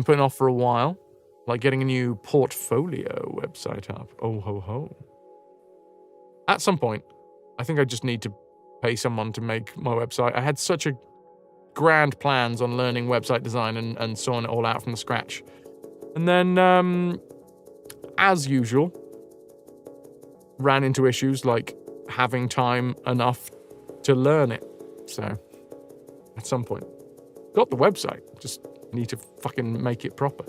putting off for a while, like getting a new portfolio website up. Oh ho ho! At some point, I think I just need to pay someone to make my website. I had such a grand plans on learning website design and sorting it all out from the scratch. And then, as usual, ran into issues like having time enough to learn it. So, at some point, got the website, just need to fucking make it proper.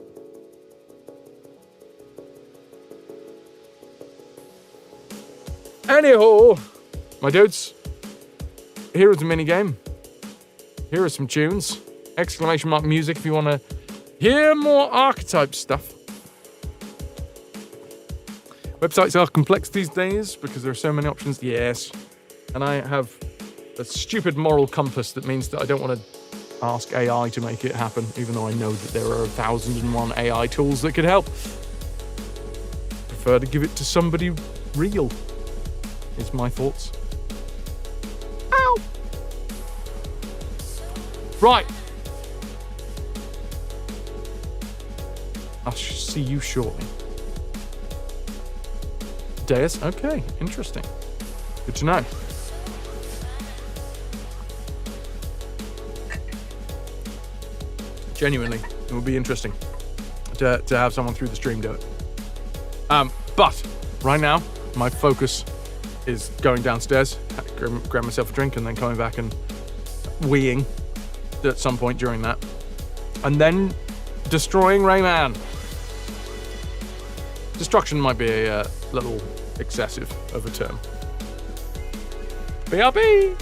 Anyhow, my dudes, here is a minigame. Here are some tunes. Exclamation mark music if you want to hear more archetype stuff. Websites are complex these days because there are so many options. Yes. And I have a stupid moral compass that means that I don't want to ask AI to make it happen, even though I know that there are 1,001 AI tools that could help. Prefer to give it to somebody real, is my thoughts. Ow! Right. I'll see you shortly. Deus? Okay, interesting. Good to know. Genuinely, it would be interesting to have someone through the stream do it. But right now, my focus is going downstairs, grab myself a drink, and then coming back and weeing at some point during that. And then destroying Rayman. Destruction might be a little excessive of a term. BRB!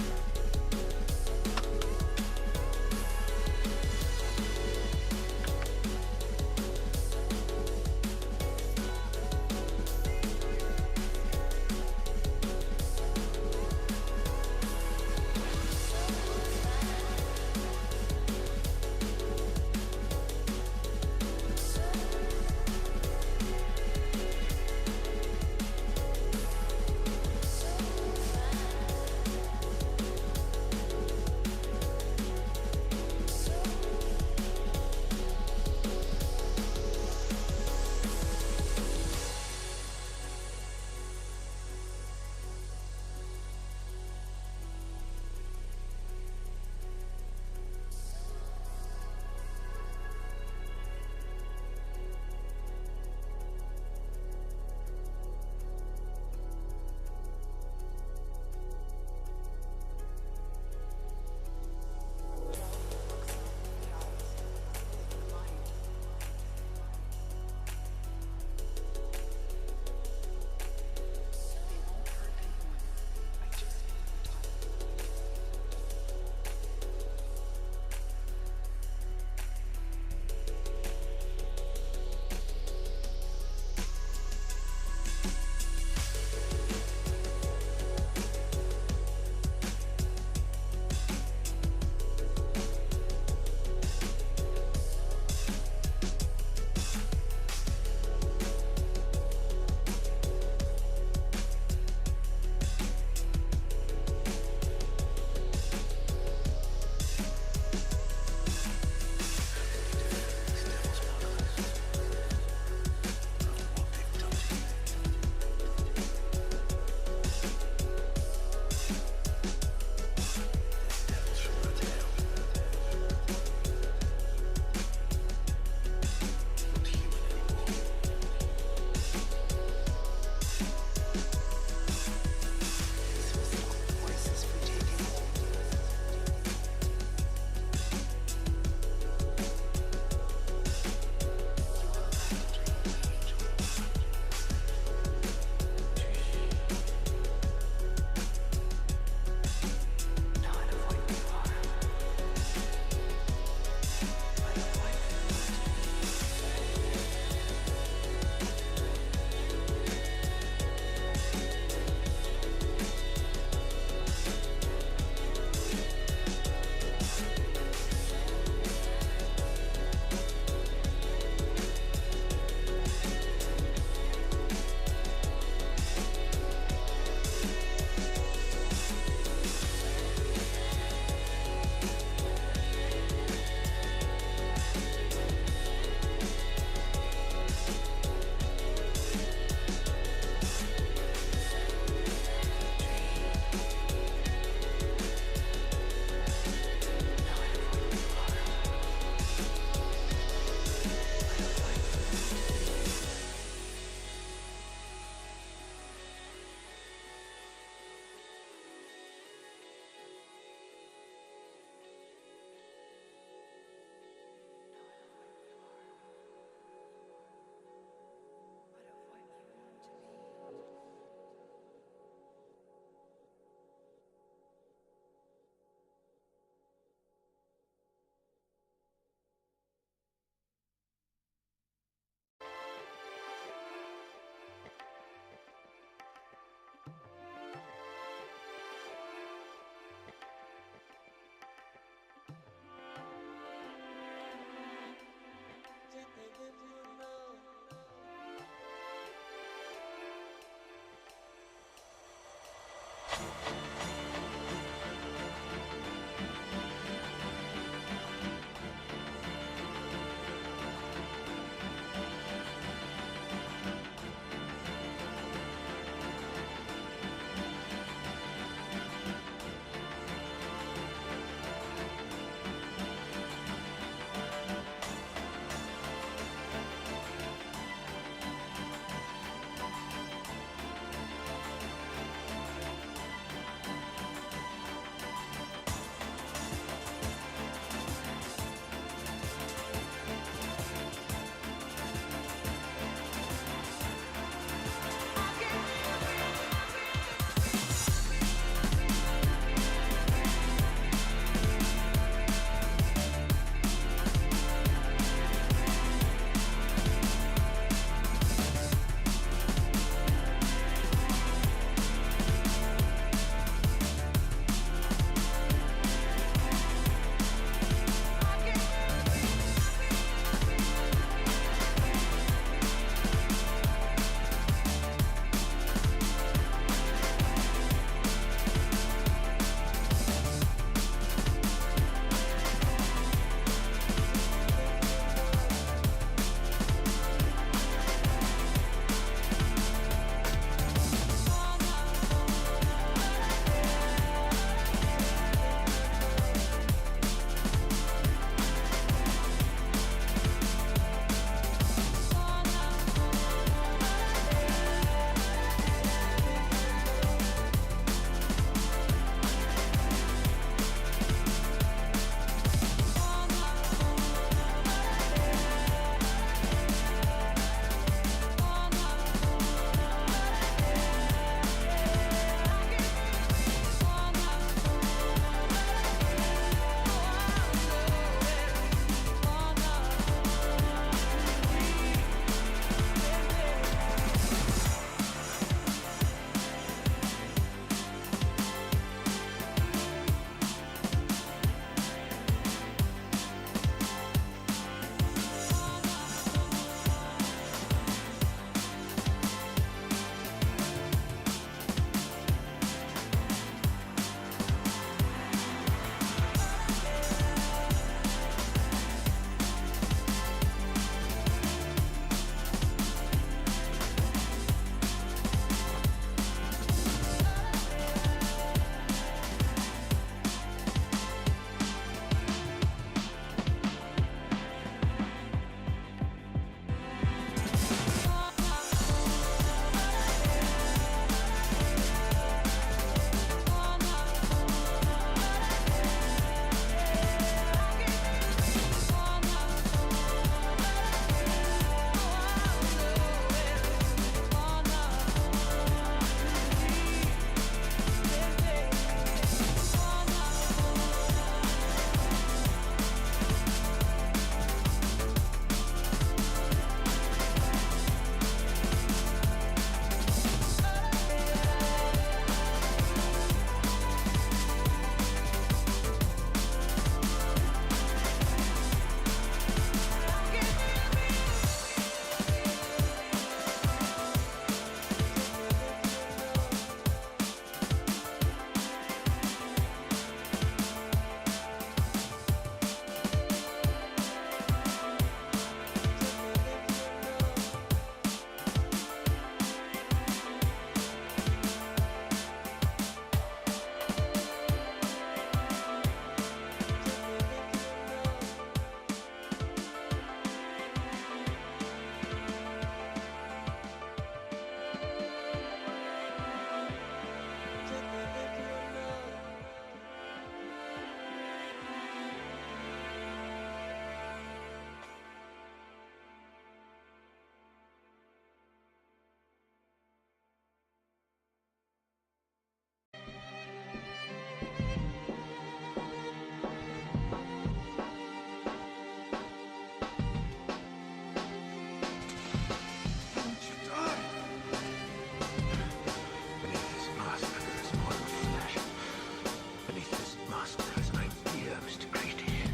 most creative,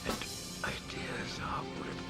and ideas are bulletproof.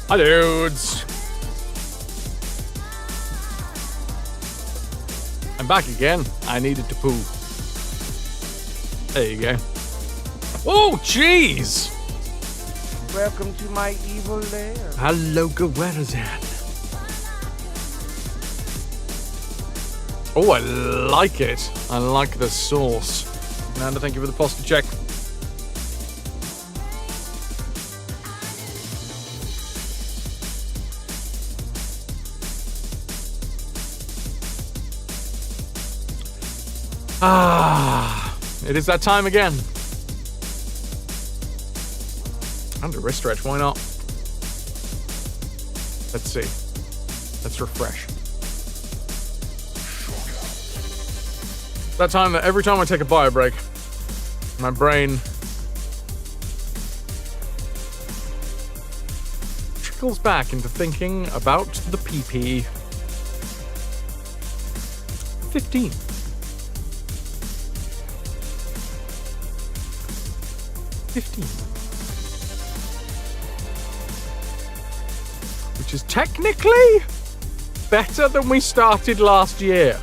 Hi dudes! I'm back again. I needed to poo. There you go. Oh, jeez! Welcome to my evil lair. Hello, Gawarazzan. Oh, I like it. I like the sauce. Nanda, thank you for the posture check. It is that time again. And a wrist stretch, why not? Let's see. Let's refresh. That time that every time I take a bio break, my brain trickles back into thinking about the PP. 15. 15. Which is technically better than we started last year.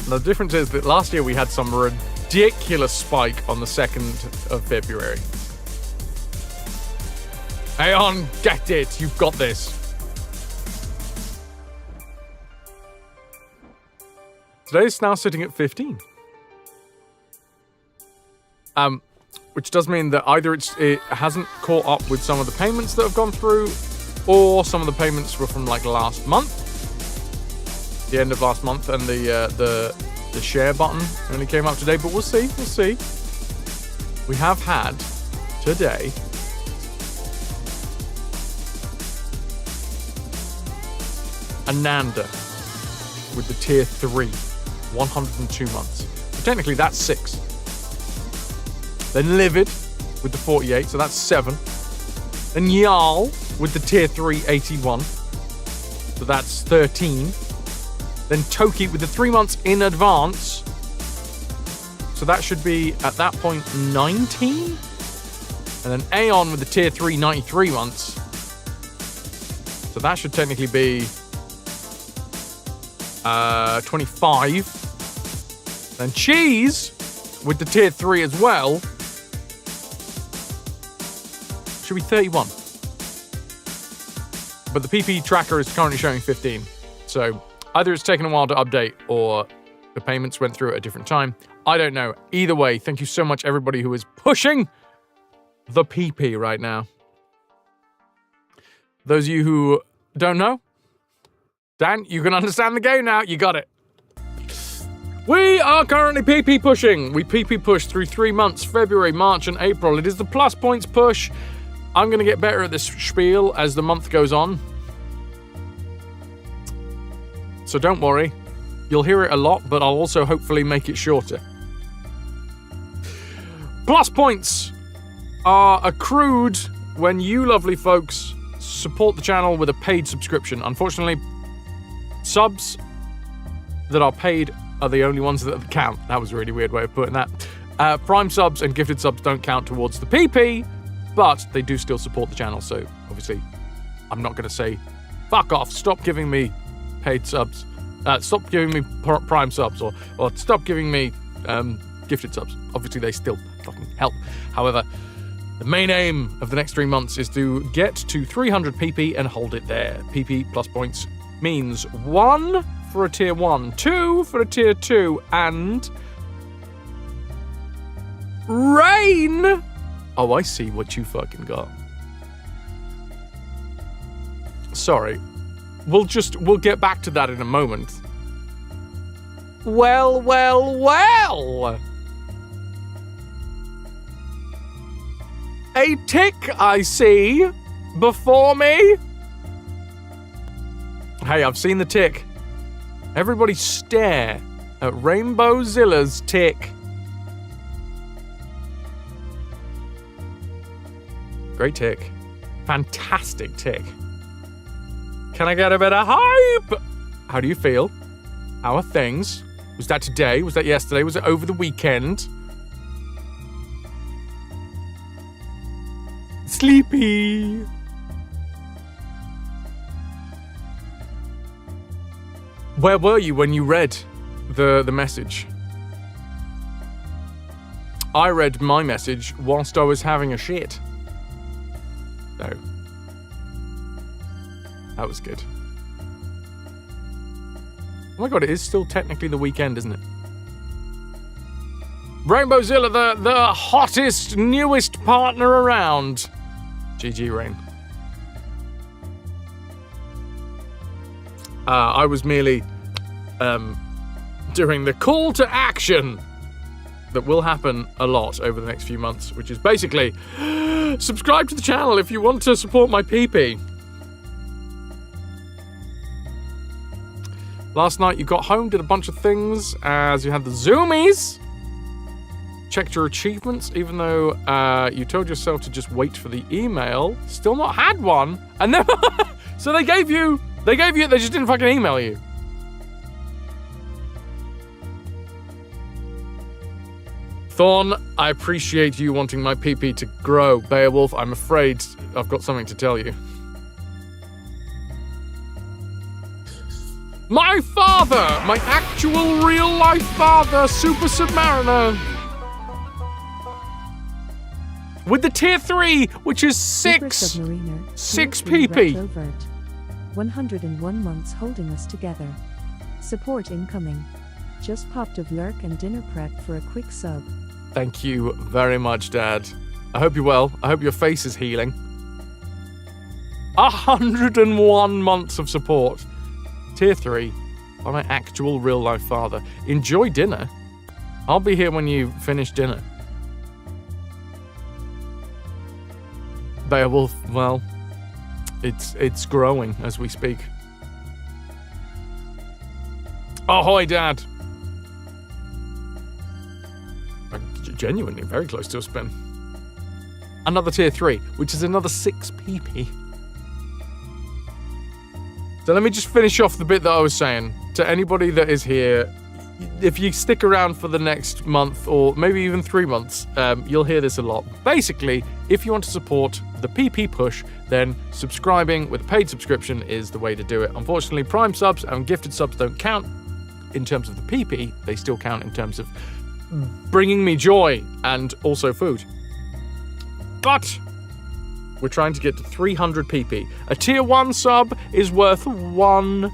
The difference is that last year we had some ridiculous spike on the 2nd of February. Aeon, get it! You've got this. Today's now sitting at 15. Which does mean that either it hasn't caught up with some of the payments that have gone through, or some of the payments were from like last month, the end of last month, and the share button only came up today. But we'll see. We'll see. We have had today Ananda with the tier 3, 102 months. So technically that's 6. Then Livid with the 48, so that's 7. Then Jarl with the tier 3, 81. So that's 13. Then Toki with the 3 months in advance. So that should be, at that point, 19. And then Aeon with the tier 3, 93 months. So that should technically be 25. Then Cheese with the tier 3 as well. Should be 31. But the PP tracker is currently showing 15. So either it's taken a while to update or the payments went through at a different time. I don't know. Either way, thank you so much, everybody who is pushing the PP right now. Those of you who don't know, Dan, you can understand the game now. You got it. We are currently PP pushing. We PP push through 3 months, February, March, and April. It is the plus points push. I'm going to get better at this spiel as the month goes on. So don't worry. You'll hear it a lot, but I'll also hopefully make it shorter. Plus points are accrued when you lovely folks support the channel with a paid subscription. Unfortunately, subs that are paid are the only ones that count. That was a really weird way of putting that. Prime subs and gifted subs don't count towards the PP, but they do still support the channel. So obviously, I'm not going to say, fuck off, stop giving me paid subs. Stop giving me prime subs or stop giving me gifted subs. Obviously, they still fucking help. However, the main aim of the next 3 months is to get to 300 PP and hold it there. PP plus points means 1 for a tier 1, 2 for a tier 2, and Rain. Oh, I see what you fucking got. Sorry. We'll get back to that in a moment. Well. A tick I see before me. Hey, I've seen the tick. Everybody stare at Rainbow Zilla's tick. Great tick. Fantastic tick. Can I get a bit of hype? How do you feel? How are things? Was that today? Was that yesterday? Was it over the weekend? Sleepy. Where were you when you read the message? I read my message whilst I was having a shit. So, that was good. Oh my god, it is still technically the weekend, isn't it? Rainbowzilla, the hottest, newest partner around. GG, Rain. I was merely doing the call to action that will happen a lot over the next few months, which is basically subscribe to the channel if you want to support my PP. Last night you got home, did a bunch of things as you had the zoomies. Checked your achievements, even though you told yourself to just wait for the email. Still not had one. And then, so they gave you, they just didn't fucking email you. Thorn, I appreciate you wanting my PP to grow. Beowulf, I'm afraid I've got something to tell you. My father! My actual real-life father, Super Submariner! With the tier 3, which is 6 PP. RetroVution. 101 months holding us together. Support incoming. Just popped of lurk and dinner prep for a quick sub. Thank you very much, Dad. I hope you're well. I hope your face is healing. 101 months of support. Tier 3 by my actual real-life father. Enjoy dinner. I'll be here when you finish dinner. Beowulf, well, it's growing as we speak. Ahoy, Dad. I'm genuinely very close to a spin. Another tier 3, which is another 6 PP. So let me just finish off the bit that I was saying. To anybody that is here, if you stick around for the next month or maybe even 3 months, you'll hear this a lot. Basically, if you want to support the PP push, then subscribing with a paid subscription is the way to do it. Unfortunately, Prime subs and gifted subs don't count in terms of the PP. They still count in terms of bringing me joy and also food. But we're trying to get to 300 PP. A tier 1 sub is worth 1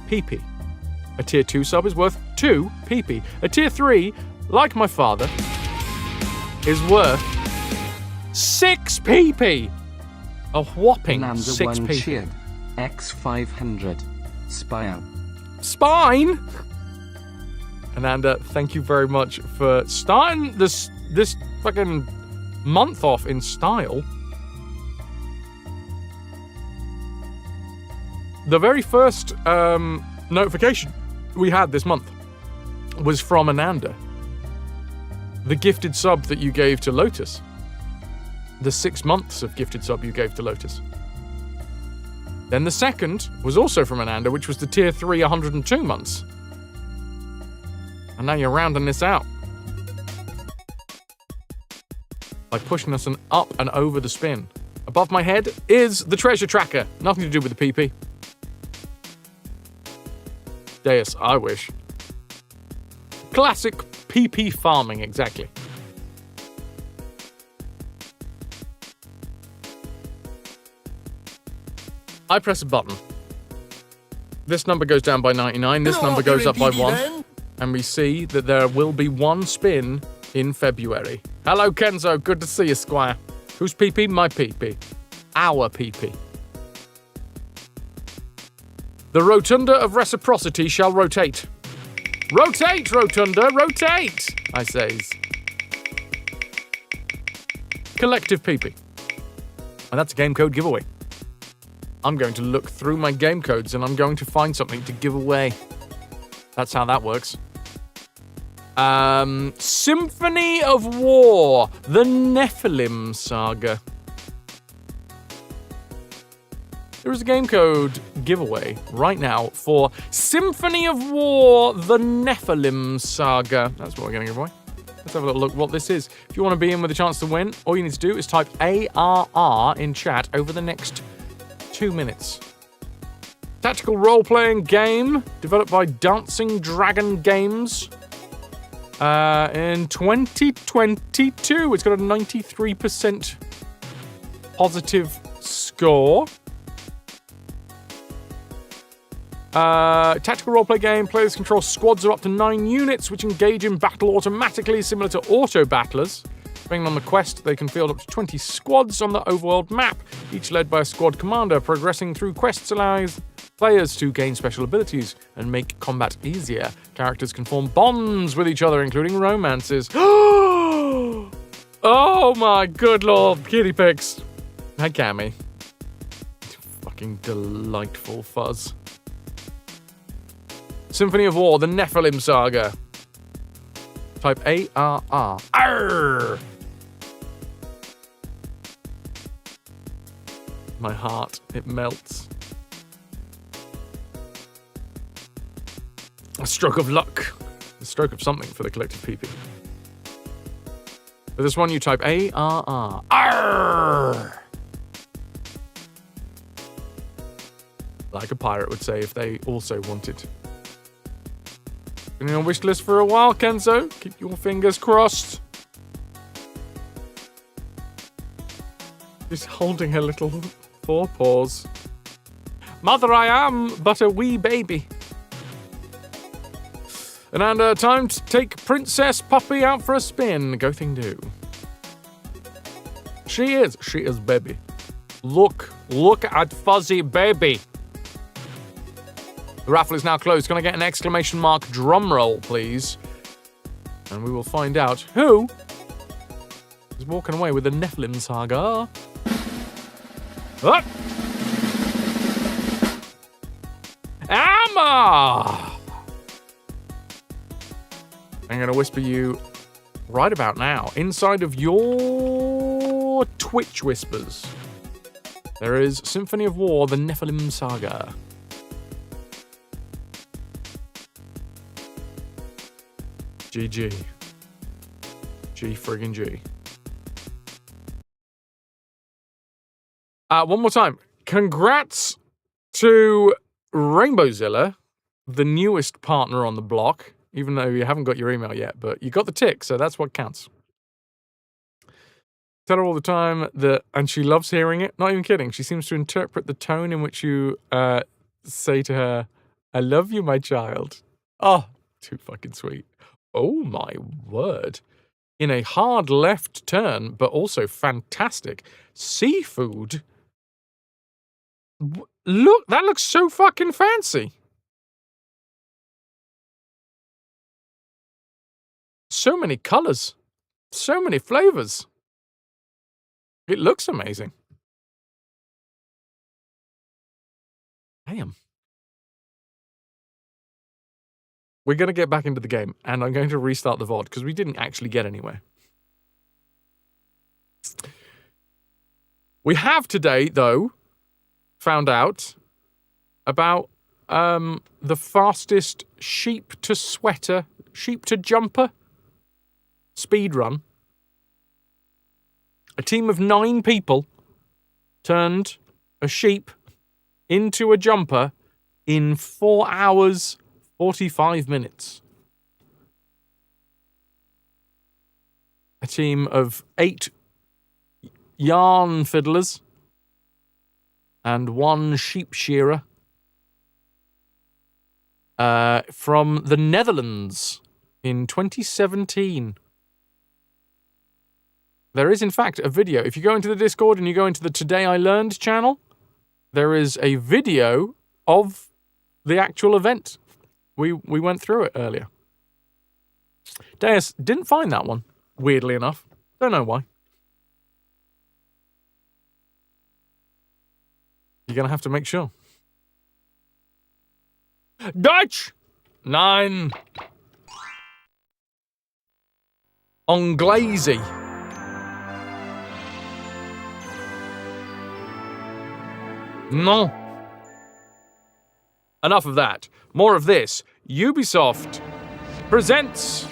PP. A tier 2 sub is worth 2 PP. A tier 3, like my father, is worth 6 PP. A whopping 6 PP. Cheered. X500. Spire. Spine? Ananda, thank you very much for starting this fucking month off in style. The very first notification we had this month was from Ananda. The gifted sub that you gave to Lotus. The 6 months of gifted sub you gave to Lotus. Then the second was also from Ananda, which was the tier 3 102 months. And now you're rounding this out by pushing us up and over the spin. Above my head is the treasure tracker. Nothing to do with the PP. Deus, I wish. Classic PP farming, exactly. I press a button. This number goes down by 99, this number goes up by 1. And we see that there will be 1 spin in February. Hello, Kenzo. Good to see you, Squire. Whose PP? My PP. Our PP. The rotunda of reciprocity shall rotate. Rotate, rotunda, rotate, I says. Collective PP. And that's a game code giveaway. I'm going to look through my game codes and I'm going to find something to give away. That's how that works. Symphony of War, the Nephilim Saga. There is a game code giveaway right now for Symphony of War, the Nephilim Saga. That's what we're going to give away. Let's have a little look what this is. If you want to be in with a chance to win, all you need to do is type ARR in chat over the next 2 minutes. Tactical role-playing game developed by Dancing Dragon Games. In 2022, it's got a 93% positive score. Tactical roleplay game. Players control squads of up to 9 units, which engage in battle automatically, similar to auto battlers. Depending on the quest, they can field up to 20 squads on the overworld map, each led by a squad commander. Progressing through quests allows players to gain special abilities and make combat easier. Characters can form bonds with each other, including romances. Oh my good lord, kitty pics. Hi, Cammy. Fucking delightful fuzz. Symphony of War, the Nephilim Saga. Type ARR. Arr! My heart, it melts. A stroke of luck. A stroke of something for the collective PP. For this one, you type ARR. Arr! Like a pirate would say if they also wanted. Been on your wish list for a while, Kenzo. Keep your fingers crossed. She's holding her little forepaws. Mother, I am but a wee baby. And time to take Princess Puppy out for a spin. Go thing do. She is baby. Look at fuzzy baby. The raffle is now closed. Can I get an exclamation mark drum roll, please? And we will find out who is walking away with the Nephilim Saga. Up! Amma! I'm going to whisper you right about now, inside of your Twitch whispers, there is Symphony of War, the Nephilim Saga. GG. G friggin' G. One more time. Congrats to Rainbowzilla, the newest partner on the block, even though you haven't got your email yet, but you got the tick, so that's what counts. Tell her all the time that, and she loves hearing it. Not even kidding. She seems to interpret the tone in which you say to her, I love you, my child. Oh, too fucking sweet. Oh my word. In a hard left turn, but also fantastic. Seafood. Look, that looks so fucking fancy. So many colors. So many flavors. It looks amazing. Damn. We're going to get back into the game, and I'm going to restart the VOD, because we didn't actually get anywhere. We have today, though, found out about the fastest sheep to jumper speed run. A team of 9 people turned a sheep into a jumper in 4 hours, 45 minutes. A team of 8 yarn fiddlers and 1 sheep shearer from the Netherlands in 2017. There is, in fact, a video. If you go into the Discord and you go into the Today I Learned channel, there is a video of the actual event. We went through it earlier. Deus didn't find that one, weirdly enough. Don't know why. You're going to have to make sure. Dutch! 9. Anglaise. No. Enough of that. More of this. Ubisoft presents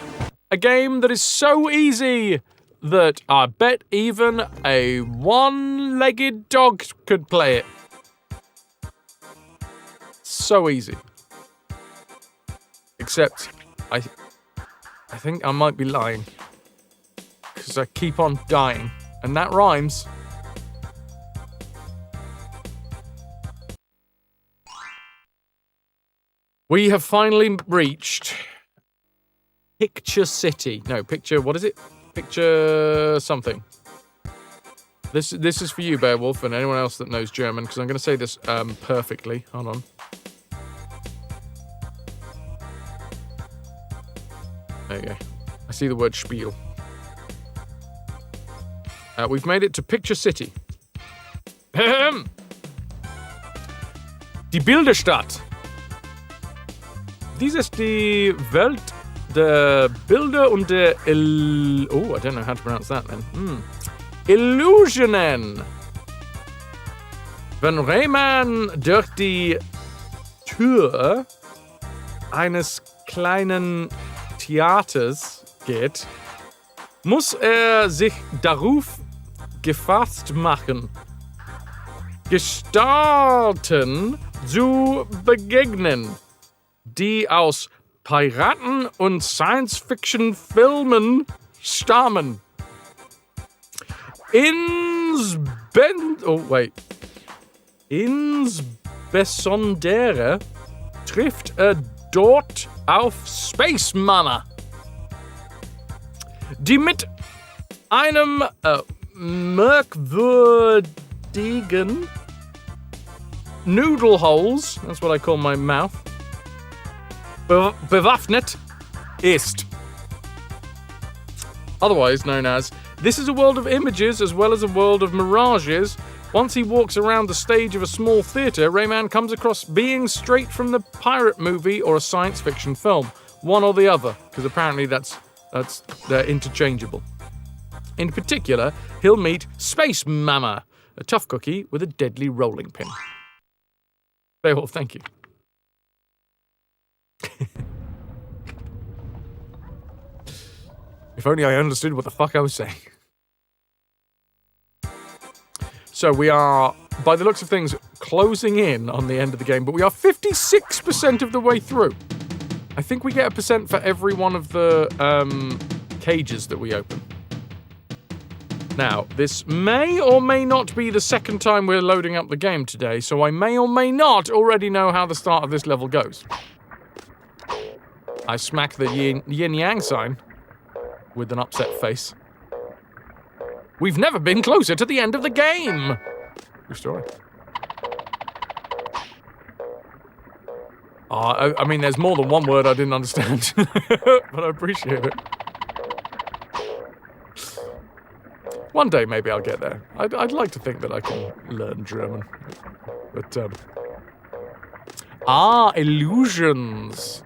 a game that is so easy that I bet even a one-legged dog could play it. So easy. Except, I think I might be lying. Because I keep on dying. And that rhymes. We have finally reached Picture City. No, picture, what is it? Picture something. This is for you, Beowulf, and anyone else that knows German, because I'm going to say this perfectly. Hold on. There you go. I see the word Spiel. We've made it to Picture City. Die Bilderstadt. Dies ist die Welt der Bilder und der I don't know how to pronounce that then. Illusionen. Wenn Rayman durch die Tür eines kleinen Theaters geht, muss sich darauf gefasst machen, Gestalten zu begegnen, die aus Piraten- und Science-Fiction-Filmen stammen. Insbesondere trifft dort auf Space Mama, die mit einem merkwürdigen Noodle Holes, that's what I call my mouth, bewaffnet ist. Otherwise known as, this is a world of images as well as a world of mirages. Once he walks around the stage of a small theatre, Rayman comes across beings straight from the pirate movie or a science fiction film. One or the other, because apparently they're interchangeable. In particular, he'll meet Space Mama, a tough cookie with a deadly rolling pin. Beowulf, thank you. If only I understood what the fuck I was saying. So we are, by the looks of things, closing in on the end of the game, but we are 56% of the way through. I think we get a percent for every one of the cages that we open. Now, this may or may not be the second time we're loading up the game today, so I may or may not already know how the start of this level goes. I smack the yin-yang sign with an upset face. We've never been closer to the end of the game! True story. I mean, there's more than one word I didn't understand, but I appreciate it. One day, maybe I'll get there. I'd like to think that I can learn German. But, illusions.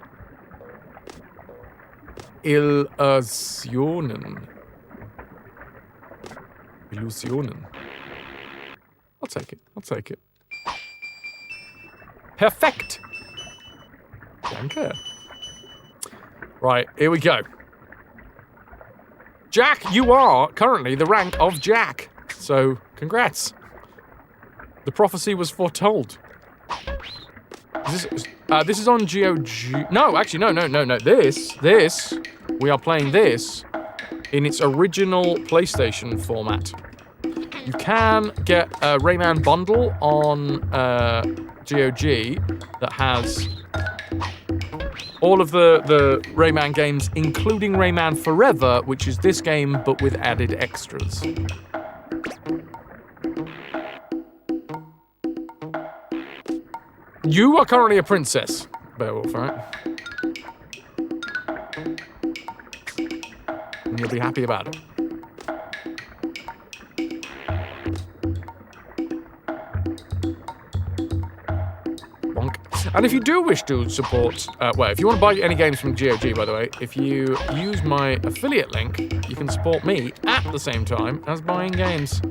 Illusionen. Illusionen. I'll take it. Perfect. Danke. Right, here we go. Jack, you are currently the rank of Jack. So, congrats. The prophecy was foretold. This is on GOG. No, actually, no. This, we are playing this in its original PlayStation format. You can get a Rayman bundle on GOG that has all of the Rayman games, including Rayman Forever, which is this game, but with added extras. You are currently a princess, Beowulf, right? And you'll be happy about it. Bonk. And if you do wish to support, if you want to buy any games from GOG, by the way, if you use my affiliate link, you can support me at the same time as buying games.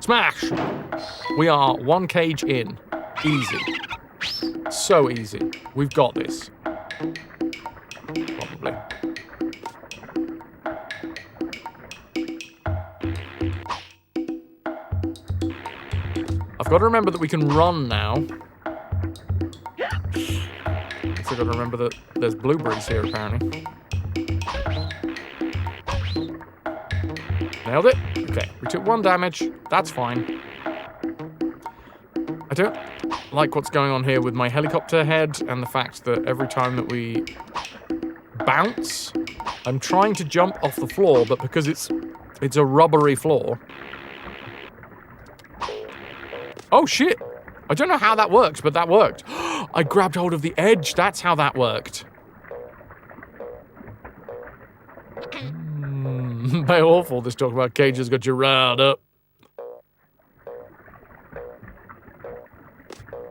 Smash! We are one cage in. Easy. So easy. We've got this. Probably. I've got to remember that we can run now. I've got to remember that there's blueberries here, apparently. Nailed it. Okay, we took 1 damage. That's fine. I don't like what's going on here with my helicopter head and the fact that every time that we bounce, I'm trying to jump off the floor, but because it's a rubbery floor. Oh shit! I don't know how that works, but that worked. I grabbed hold of the edge. That's how that worked. How awful this talk about cages got you riled up.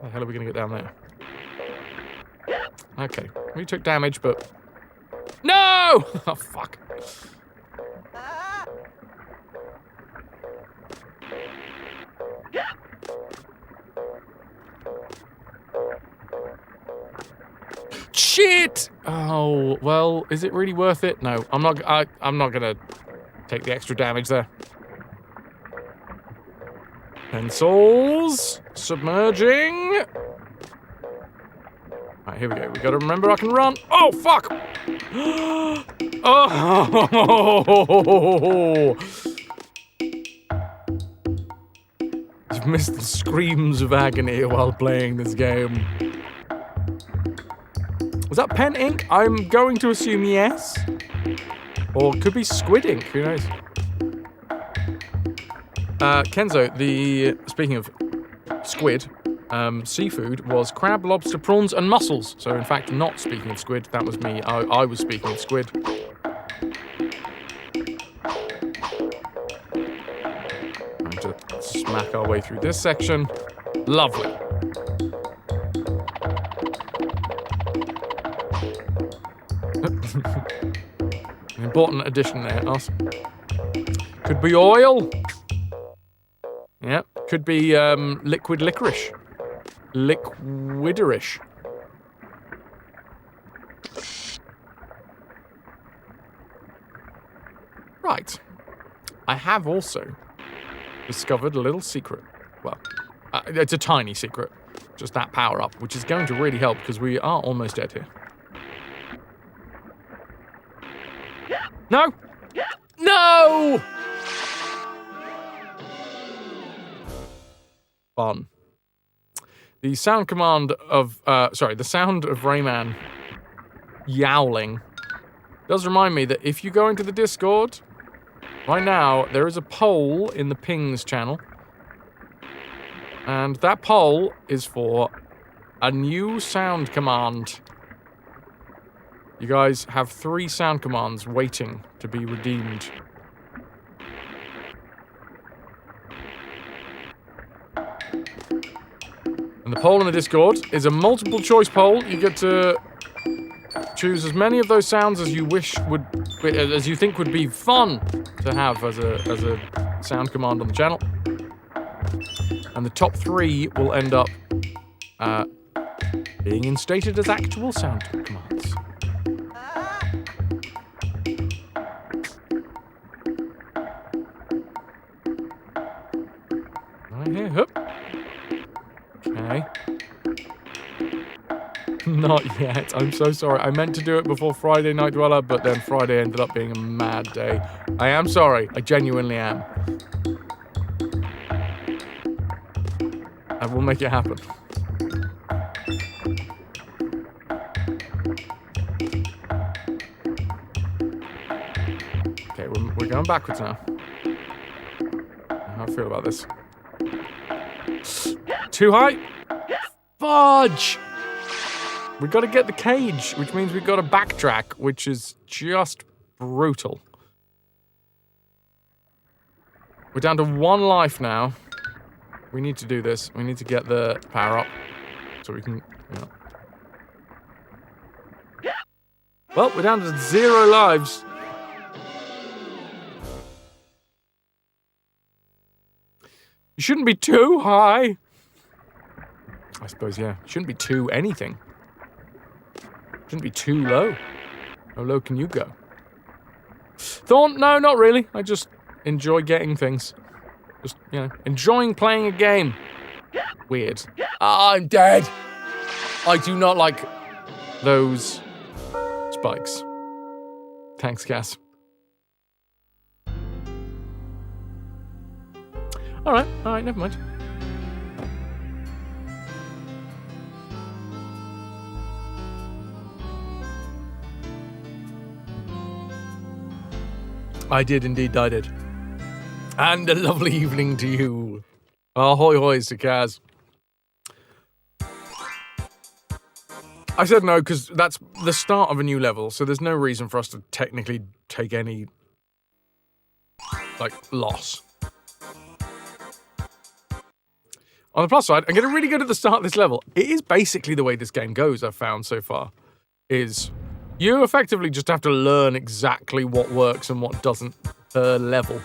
How the hell are we going to get down there? Okay, we took damage, but... No! Oh, fuck. Shit! Oh, well, is it really worth it? No, I'm not gonna take the extra damage there. Pencils. Submerging. Right, here we go. We gotta remember I can run. Oh, fuck! Oh! You've missed the screams of agony while playing this game. Was that pen ink? I'm going to assume yes. Or it could be squid ink, who knows? Kenzo, speaking of squid, seafood was crab, lobster, prawns, and mussels. So, in fact, not speaking of squid, that was me. I was speaking of squid. Trying to smack our way through this section. Lovely. An important addition there, us. Could be oil. Yep. Could be liquid licorice. Liquiderish. Right. I have also discovered a little secret. Well, it's a tiny secret. Just that power up, which is going to really help because we are almost dead here. No! No! Fun. The sound command of, the sound of RAYMAN yowling does remind me that if you go into the Discord, right now, there is a poll in the pings channel. And that poll is for a new sound command. You guys have 3 sound commands waiting to be redeemed. And the poll in the Discord is a multiple choice poll. You get to choose as many of those sounds as you think would be fun to have as a sound command on the channel. And the top 3 will end up being instated as actual sound commands. Right here, hup. Okay. Not yet. I'm so sorry. I meant to do it before Friday Night Dweller, but then Friday ended up being a mad day. I am sorry. I genuinely am. I will make it happen. Okay, we're going backwards now. How do I feel about this? Too high? Fudge! We've got to get the cage, which means we've got to backtrack, which is just brutal. We're down to 1 life now. We need to do this. We need to get the power up so we can... Well, we're down to 0 lives. You shouldn't be too high. I suppose, yeah. Shouldn't be too anything. Shouldn't be too low. How low can you go? Thorn? No, not really. I just enjoy getting things. Just, enjoying playing a game. Weird. I'm dead. I do not like those spikes. Thanks, Cass. Alright, never mind. I did indeed, I did. And a lovely evening to you. Ahoy hoys to Kaz. I said no because that's the start of a new level, so there's no reason for us to technically take any, like, loss. On the plus side, I'm getting really good at the start of this level. It is basically the way this game goes, I've found so far, is you effectively just have to learn exactly what works and what doesn't per level.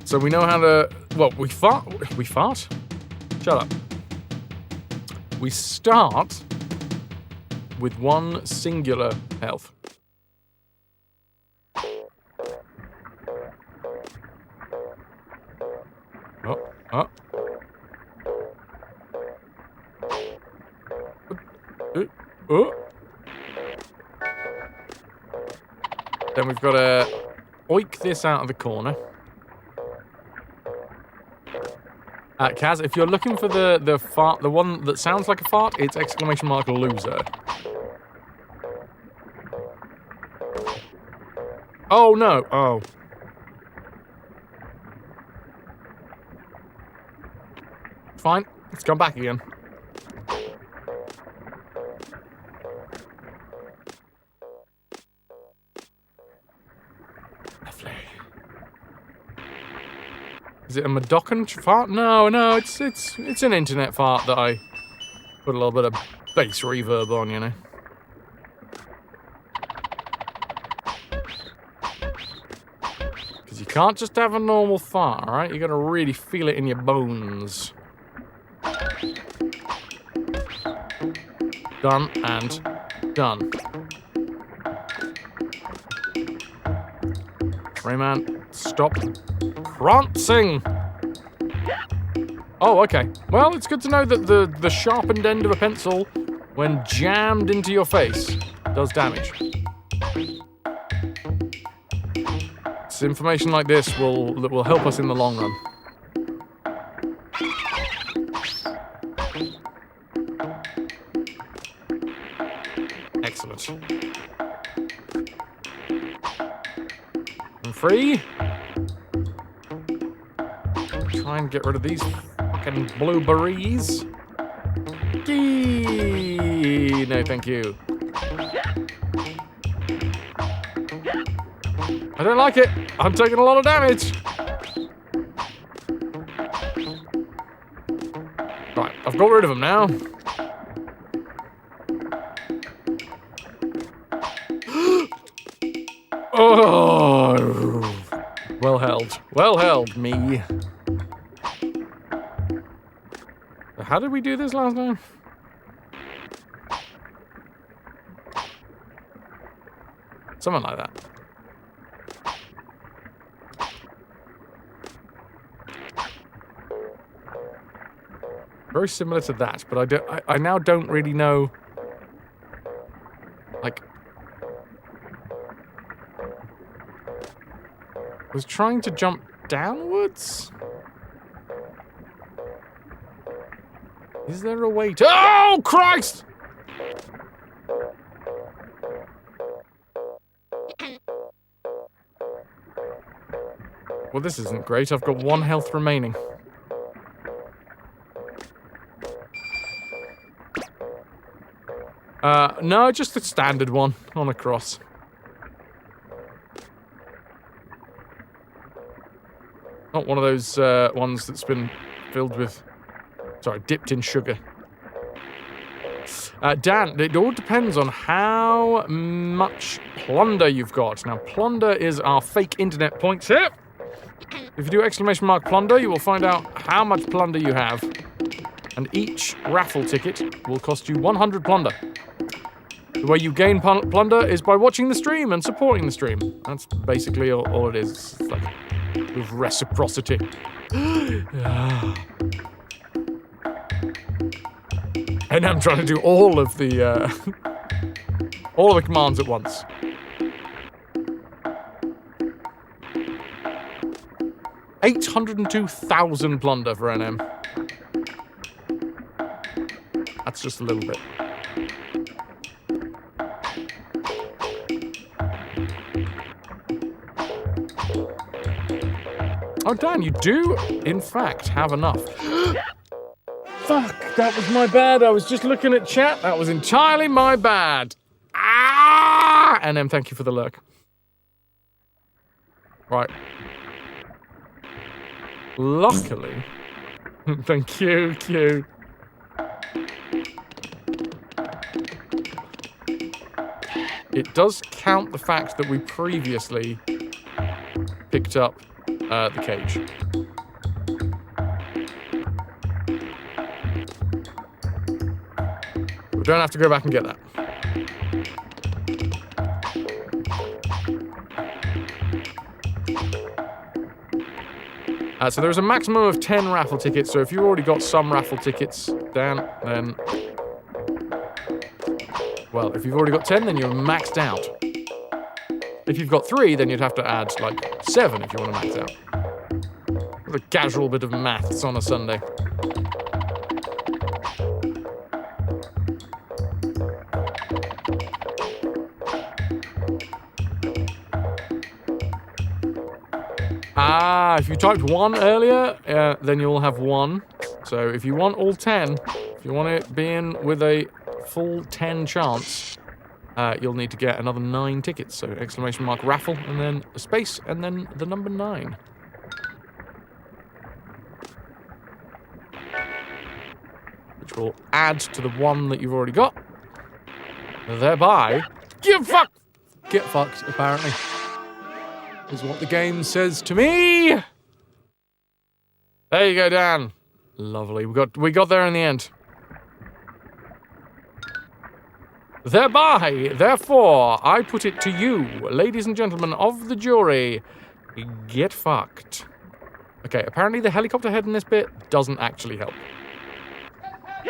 So we know how to, well, we fart? Shut up. We start with one singular health. Then we've got to oink this out of the corner. Kaz, if you're looking for the fart, the one that sounds like a fart, it's exclamation mark loser. Oh no! Oh. Fine. Let's come back again. Lovely. Is it a Madocan fart? No, it's an internet fart that I put a little bit of bass reverb on, you know. Because you can't just have a normal fart, alright? You gotta really feel it in your bones. Done and done. Rayman, stop prancing! Oh, okay. Well, it's good to know that the sharpened end of a pencil, when jammed into your face, does damage. It's information like this that will help us in the long run. Excellent. I'm free. Try and get rid of these fucking blueberries. Gee, no, thank you. I don't like it. I'm taking a lot of damage. Right, I've got rid of them now. Oh, well held. Well held, me. How did we do this last time? Something like that. Very similar to that, but I now don't really know. Like, I was trying to jump downwards? Is there a way to... Oh, Christ! Well, this isn't great. I've got 1 health remaining. No, just the standard one on a cross. Not one of those ones that's been filled with... Sorry, dipped in sugar. Dan, it all depends on how much plunder you've got. Now, plunder is our fake internet points here. If you do exclamation mark plunder, you will find out how much plunder you have. And each raffle ticket will cost you 100 plunder. The way you gain plunder is by watching the stream and supporting the stream. That's basically all it is. It's like with reciprocity. And I'm trying to do all of the commands at once. $802,000 plunder for NM. That's just a little bit. Oh, Dan, you do, in fact, have enough. Fuck, that was my bad. I was just looking at chat. That was entirely my bad. Ah! And then thank you for the lurk. Right. Luckily. Thank you, Q. It does count the fact that we previously picked up the cage. We don't have to go back and get that. So there's a maximum of 10 raffle tickets, so if you've already got some raffle tickets, Dan, then... Well, if you've already got 10, then you're maxed out. If you've got 3, then you'd have to add, like, 7 if you want to max out. What a casual bit of maths on a Sunday. If you typed 1 earlier, then you'll have 1. So if you want all 10, if you want it being with a full 10 chance, you'll need to get another 9 tickets. So exclamation mark raffle, and then a space, and then the number 9. Which will add to the 1 that you've already got. Thereby, get fucked, apparently. Is what the game says to me. There you go, Dan. Lovely. We got there in the end. Therefore, I put it to you, ladies and gentlemen of the jury, get fucked. Okay, apparently the helicopter head in this bit doesn't actually help.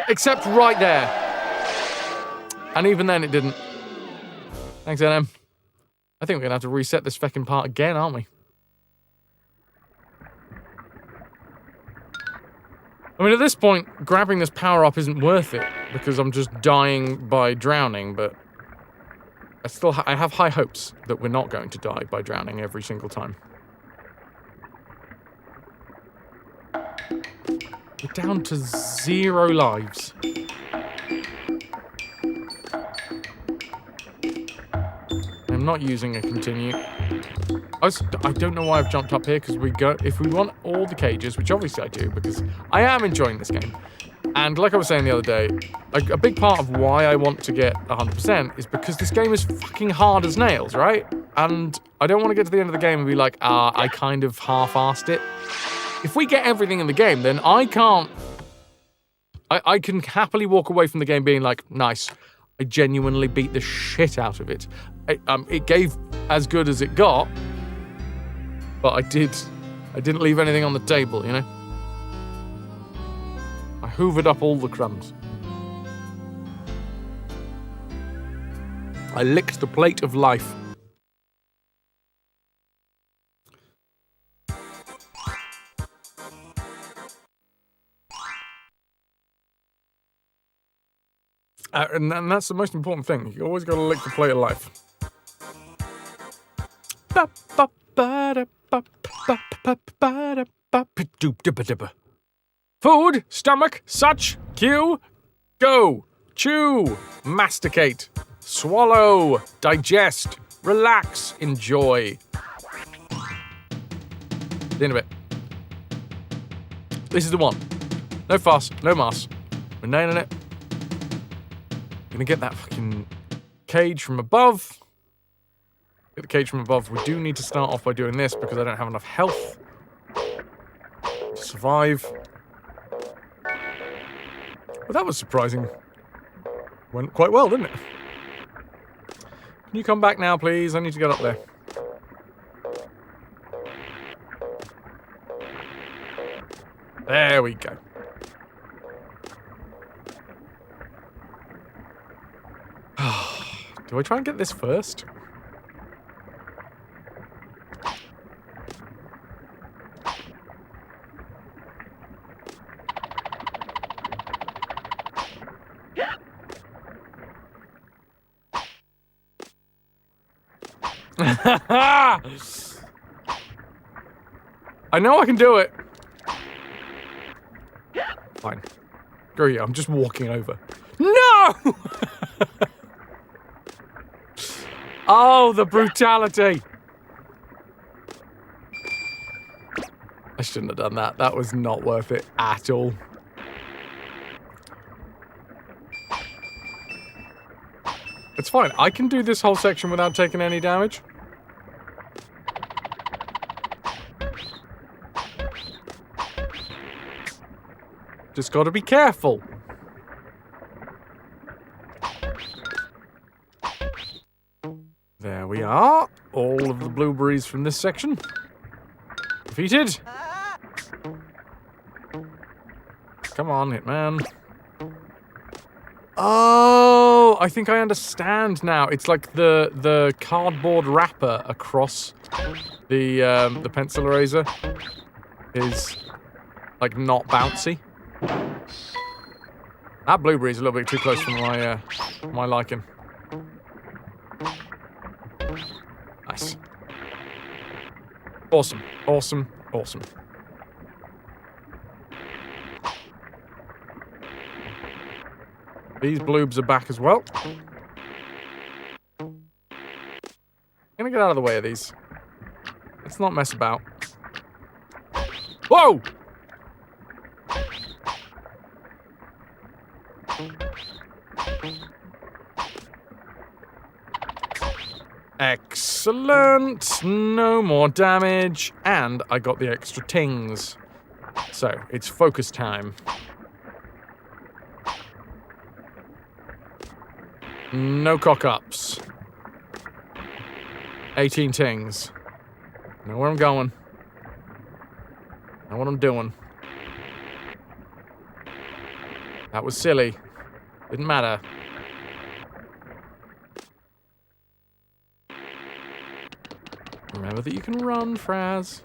Except right there. And even then it didn't. Thanks, NM. I think we're going to have to reset this fucking part again, aren't we? I mean, at this point, grabbing this power-up isn't worth it, because I'm just dying by drowning, but I have high hopes that we're not going to die by drowning every single time. We're down to 0 lives. I'm not using a continue. I don't know why I've jumped up here, because if we want all the cages, which obviously I do, because I am enjoying this game. And like I was saying the other day, a big part of why I want to get 100% is because this game is fucking hard as nails, right? And I don't want to get to the end of the game and be like, I kind of half-assed it. If we get everything in the game, then I can happily walk away from the game being like, nice, I genuinely beat the shit out of it. It gave as good as it got, but I didn't leave anything on the table, you know? I hoovered up all the crumbs. I licked the plate of life. And that's the most important thing. You always got to lick the plate of life. Food, stomach, such, cue, go, chew, masticate, swallow, digest, relax, enjoy. The end of it. This is the one. No fuss, no muss. We're nailing it. Gonna get that fucking cage from above. Get the cage from above. We do need to start off by doing this because I don't have enough health to survive. But that was surprising. Went quite well, didn't it? Can you come back now, please? I need to get up there. There we go. Do I try and get this first? I know I can do it. Fine. Screw you, I'm just walking over. No! Oh, the brutality. I shouldn't have done that. That was not worth it at all. It's fine. I can do this whole section without taking any damage. Just gotta be careful. There we are. All of the blueberries from this section. Defeated. Come on, Hitman. Oh, I think I understand now. It's like the cardboard wrapper across the pencil eraser is like not bouncy. That blueberry's a little bit too close for my liking. Nice. Awesome, awesome, awesome. These bloobs are back as well. Gonna get out of the way of these. Let's not mess about. Whoa! Excellent! No more damage, and I got the extra tings. So, it's focus time. No cock-ups. 18 tings. Know where I'm going. Know what I'm doing. That was silly. Didn't matter. Remember that you can run, Fraz.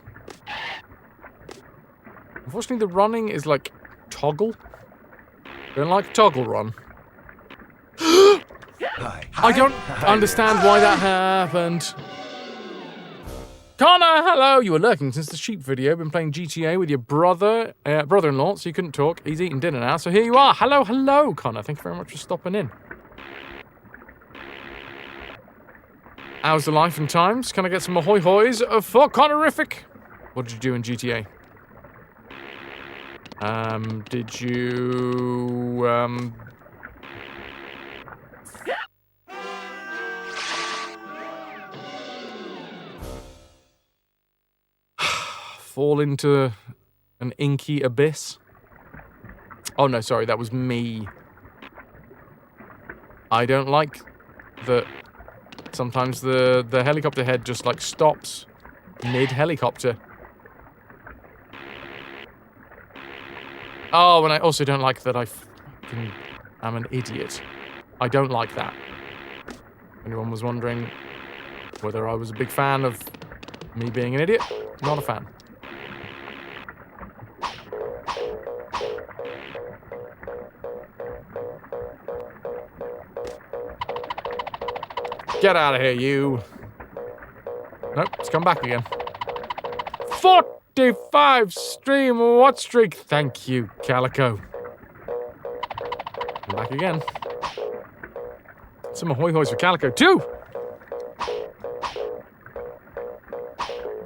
Unfortunately, the running is like toggle. Don't like toggle run. I don't understand why that happened. Connor, hello! You were lurking since the sheep video. Been playing GTA with your brother-in-law, so you couldn't talk. He's eating dinner now, so here you are. Hello, hello, Connor. Thank you very much for stopping in. How's the life and times? Can I get some ahoy hoys for Connorific? What did you do in GTA? Did you, fall into an inky abyss? Oh no, sorry, that was me. I don't like that sometimes the helicopter head just like stops mid-helicopter. Oh, and I also don't like that I'm an idiot. I don't like that. Anyone was wondering whether I was a big fan of me being an idiot? Not a fan. Get out of here, you. Nope, it's come back again. 45 stream watch streak. Thank you, Calico. Come back again. Some ahoy hoys for Calico, too.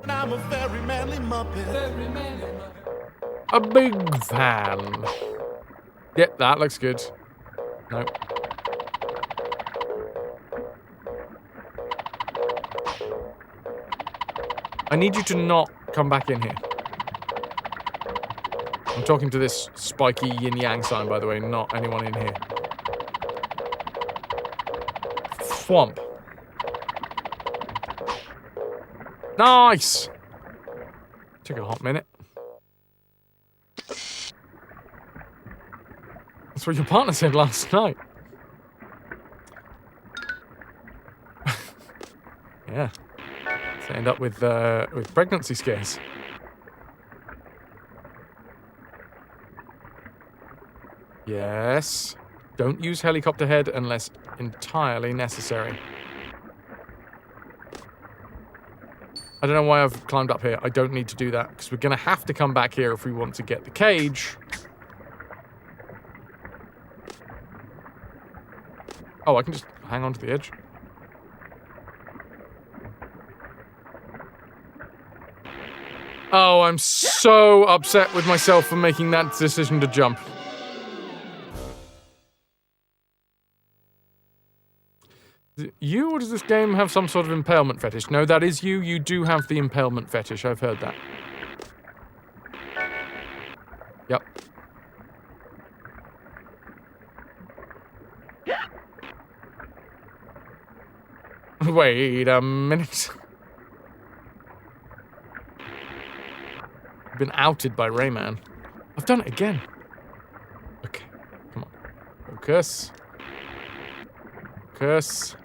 I'm a very manly muppet. A big fan. Yep, that looks good. Nope. I need you to not come back in here. I'm talking to this spiky yin-yang sign, by the way, not anyone in here. Swamp. Nice! Took a hot minute. That's what your partner said last night. Yeah. So end up with pregnancy scares. Yes. Don't use helicopter head unless entirely necessary. I don't know why I've climbed up here. I don't need to do that, because we're going to have to come back here if we want to get the cage. Oh, I can just hang on to the edge. Oh, I'm so upset with myself for making that decision to jump. You, or does this game have some sort of impalement fetish? No, that is you. You do have the impalement fetish. I've heard that. Yep. Wait a minute. I've been outed by RAYMAN. I've done it again. Okay, come on. Focus. Focus.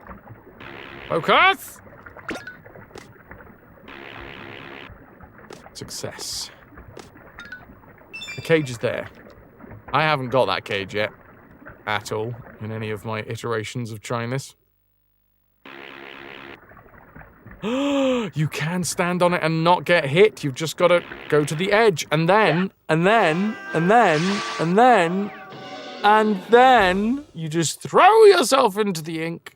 Focus! Success. The cage is there. I haven't got that cage yet. At all. In any of my iterations of trying this. You can stand on it and not get hit. You've just got to go to the edge. And then you just throw yourself into the ink.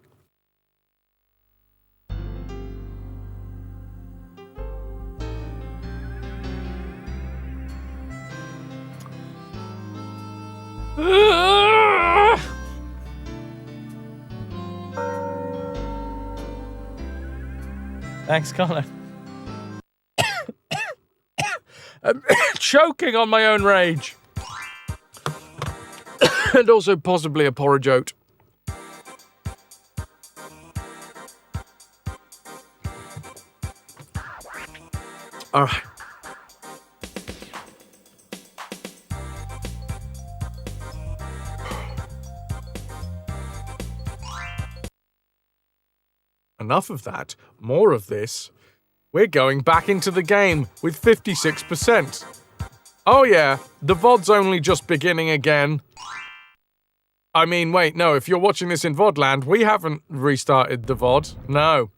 Thanks, Connor. I'm choking on my own rage. And also possibly a porridge oat. All right. Enough of that. More of this. We're going back into the game with 56%. Oh yeah, the VOD's only just beginning again. I mean, wait, no, if you're watching this in VODland, we haven't restarted the VOD. No.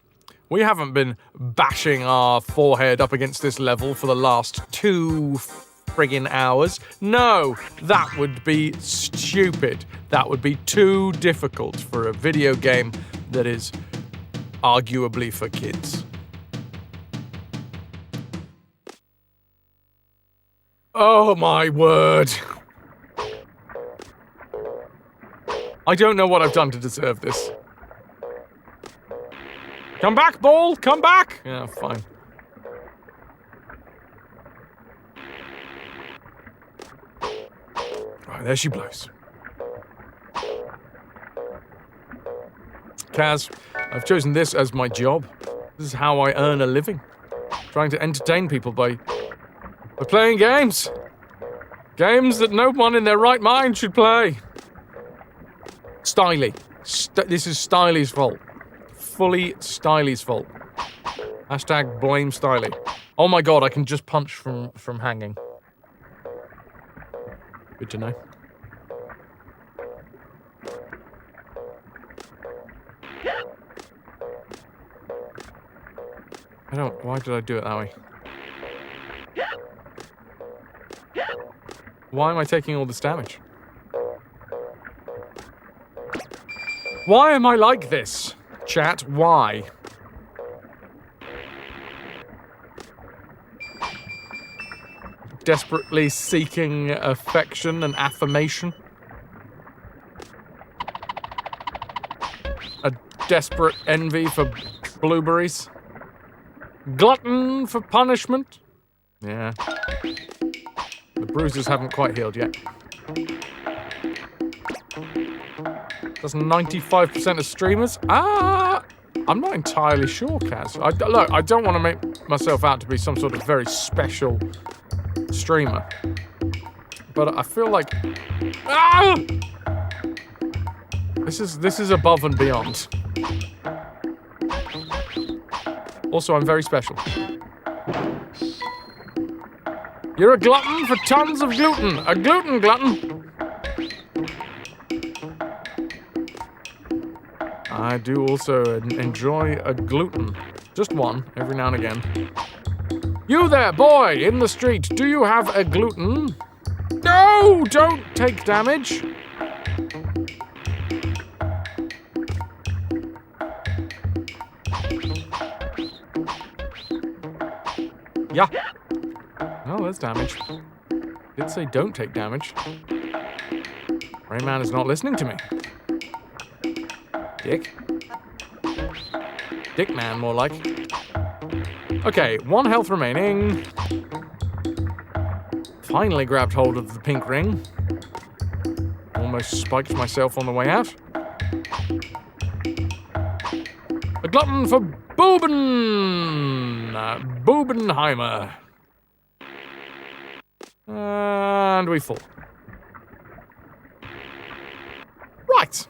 We haven't been bashing our forehead up against this level for the last 2 friggin' hours. No, that would be stupid. That would be too difficult for a video game that is arguably for kids. Oh my word. I don't know what I've done to deserve this. Come back, ball! Come back! Yeah, fine. Right, there she blows. Kaz, I've chosen this as my job. This is how I earn a living. Trying to entertain people by playing games. Games that no one in their right mind should play. Styly. This is Styly's fault. Fully Styly's fault. Hashtag blame Styly. Oh my god, I can just punch from hanging. Good to know. Why did I do it that way? Why am I taking all this damage? Why am I like this? Chat, why? Desperately seeking affection and affirmation? A desperate envy for blueberries? Glutton for punishment? Yeah. The bruises haven't quite healed yet. That's 95% of streamers? I'm not entirely sure, Kaz. Look, I don't want to make myself out to be some sort of very special streamer. But I feel like... This is above and beyond. Also, I'm very special. You're a glutton for tons of gluten. A gluten glutton. I do also enjoy a gluten. Just one, every now and again. You there, boy, in the street, do you have a gluten? No, don't take damage. Yeah. Oh, there's damage. Did say don't take damage. Rayman is not listening to me. Dick. Dick man, more like. Okay, 1 health remaining. Finally grabbed hold of the pink ring. Almost spiked myself on the way out. A glutton for Bubenheimer. And we fall. Right.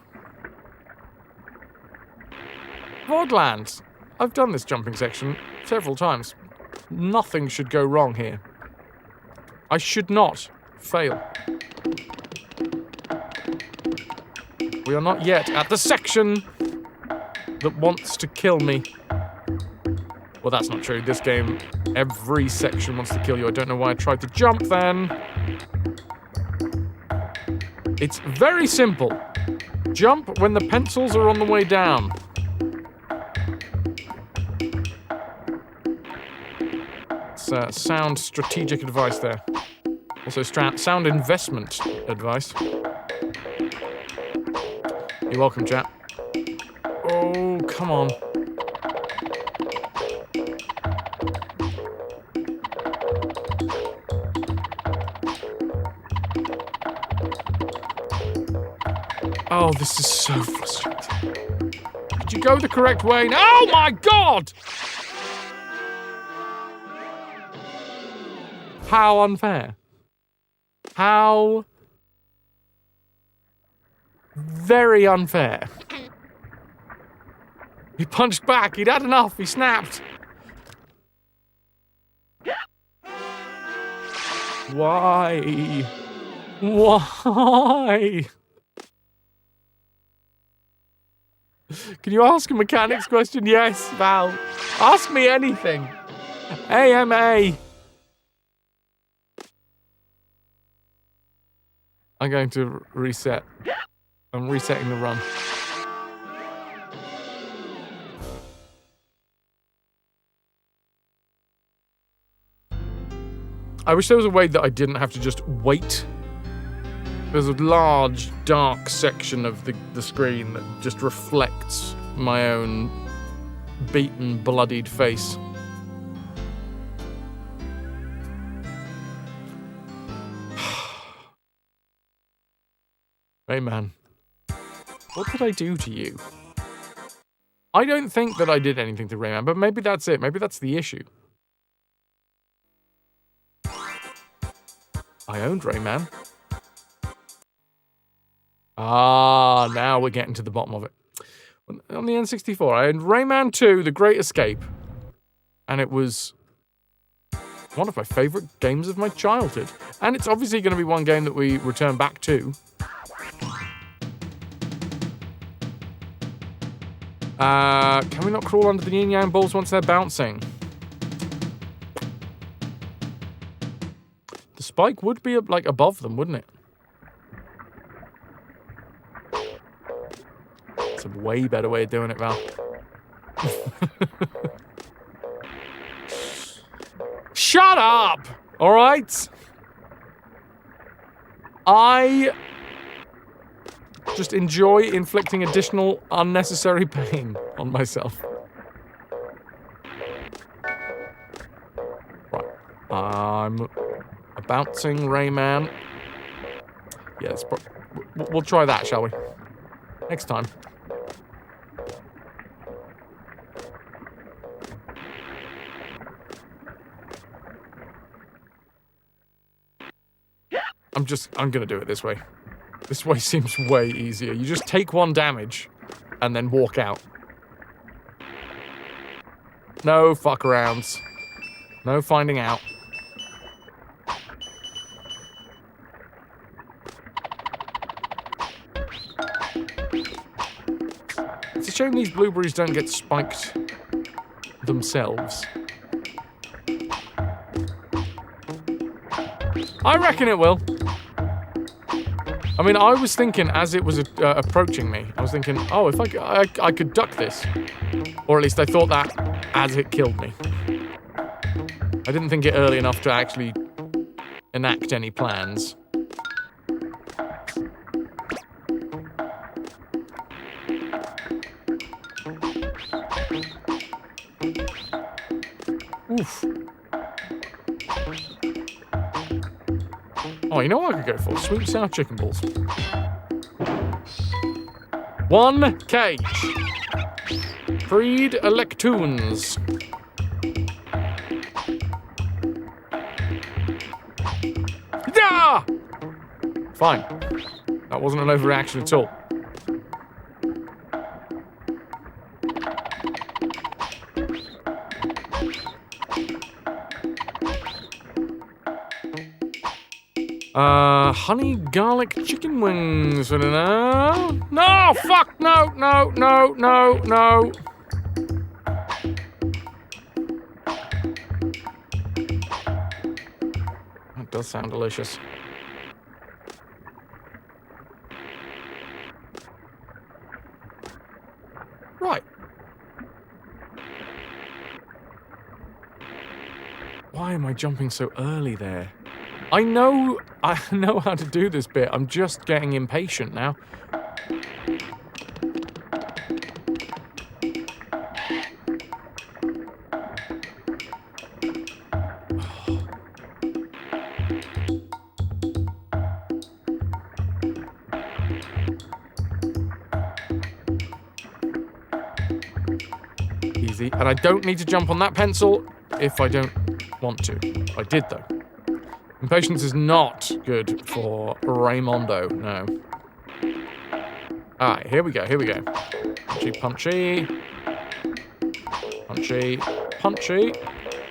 Vodland. I've done this jumping section several times. Nothing should go wrong here. I should not fail. We are not yet at the section that wants to kill me. Well, that's not true. This game, every section wants to kill you. I don't know why I tried to jump then. It's very simple. Jump when the pencils are on the way down. It's sound strategic advice there. Also sound investment advice. You're welcome, chat. Oh, come on. Oh, this is so frustrating. Did you go the correct way? Oh my god! How unfair. How very unfair. He punched back. He'd had enough. He snapped. Why? Why? Can you ask a mechanics question? Yes, Val. Ask me anything. AMA. I'm going to reset. I'm resetting the run. I wish there was a way that I didn't have to just wait. There's a large, dark section of the screen that just reflects my own beaten, bloodied face. Rayman, what did I do to you? I don't think that I did anything to Rayman, but maybe that's it. Maybe that's the issue. I owned Rayman. Ah, now we're getting to the bottom of it. On the N64, I owned Rayman 2, The Great Escape. And it was one of my favourite games of my childhood. And it's obviously going to be one game that we return back to. Can we not crawl under the yin yang balls once they're bouncing? The spike would be like above them, wouldn't it? It's a way better way of doing it, Val. Shut up! All right? I just enjoy inflicting additional unnecessary pain on myself. Right. I'm a bouncing Rayman. Yeah, we'll try that, shall we? Next time. I'm gonna do it this way. This way seems way easier. You just take one damage and then walk out. No fuck arounds. No finding out. It's a shame these blueberries don't get spiked themselves? I reckon it will. I mean, I was thinking as it was approaching me, I was thinking, oh, if I could duck this. Or at least I thought that as it killed me. I didn't think it early enough to actually enact any plans. Oof. Oh, you know what I could go for? Sweet sour chicken balls. 1 cage. Freed Electoons. Yeah! Fine. That wasn't an overreaction at all. Honey garlic chicken wings. No, fuck, no. That does sound delicious. Right. Why am I jumping so early there? I know how to do this bit. I'm just getting impatient now. Easy. And I don't need to jump on that pencil if I don't want to. I did, though. Impatience is not good for Raymondo, no. Alright, here we go. Punchy, punchy. Punchy, punchy.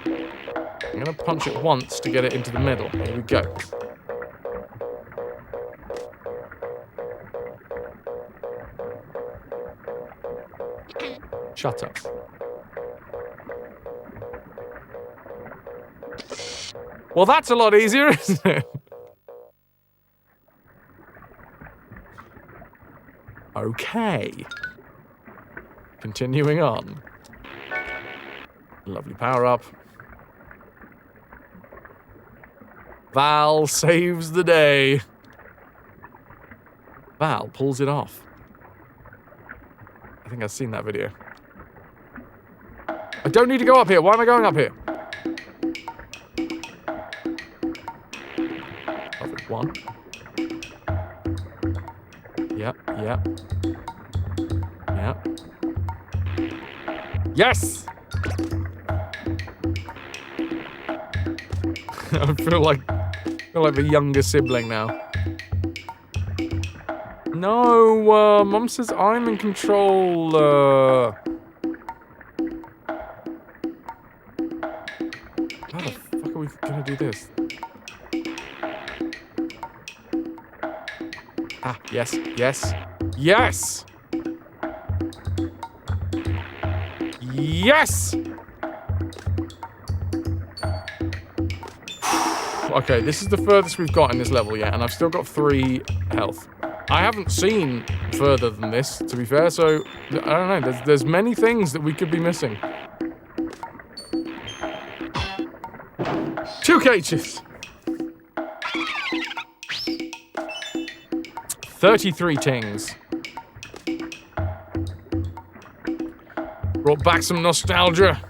I'm going to punch it once to get it into the middle. Here we go. Shut up. Well, that's a lot easier, isn't it? Okay. Continuing on. Lovely power up. Val saves the day. Val pulls it off. I think I've seen that video. I don't need to go up here. Why am I going up here? One. Yep. Yes! I feel like the younger sibling now. No, Mum says I'm in control. How the fuck are we gonna do this? Ah, yes. Yes! Okay, this is the furthest we've got in this level yet, and I've still got 3 health. I haven't seen further than this, to be fair, so I don't know. There's many things that we could be missing. 2 cages! 33 tings. Brought back some nostalgia.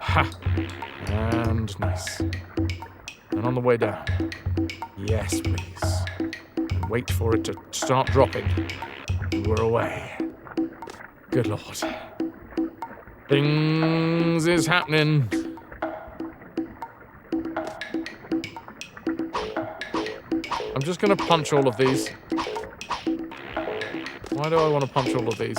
Ha! And nice. And on the way down. Yes, please. And wait for it to start dropping. We're away. Good Lord. Things is happening. I'm just going to punch all of these. Why do I want to punch all of these?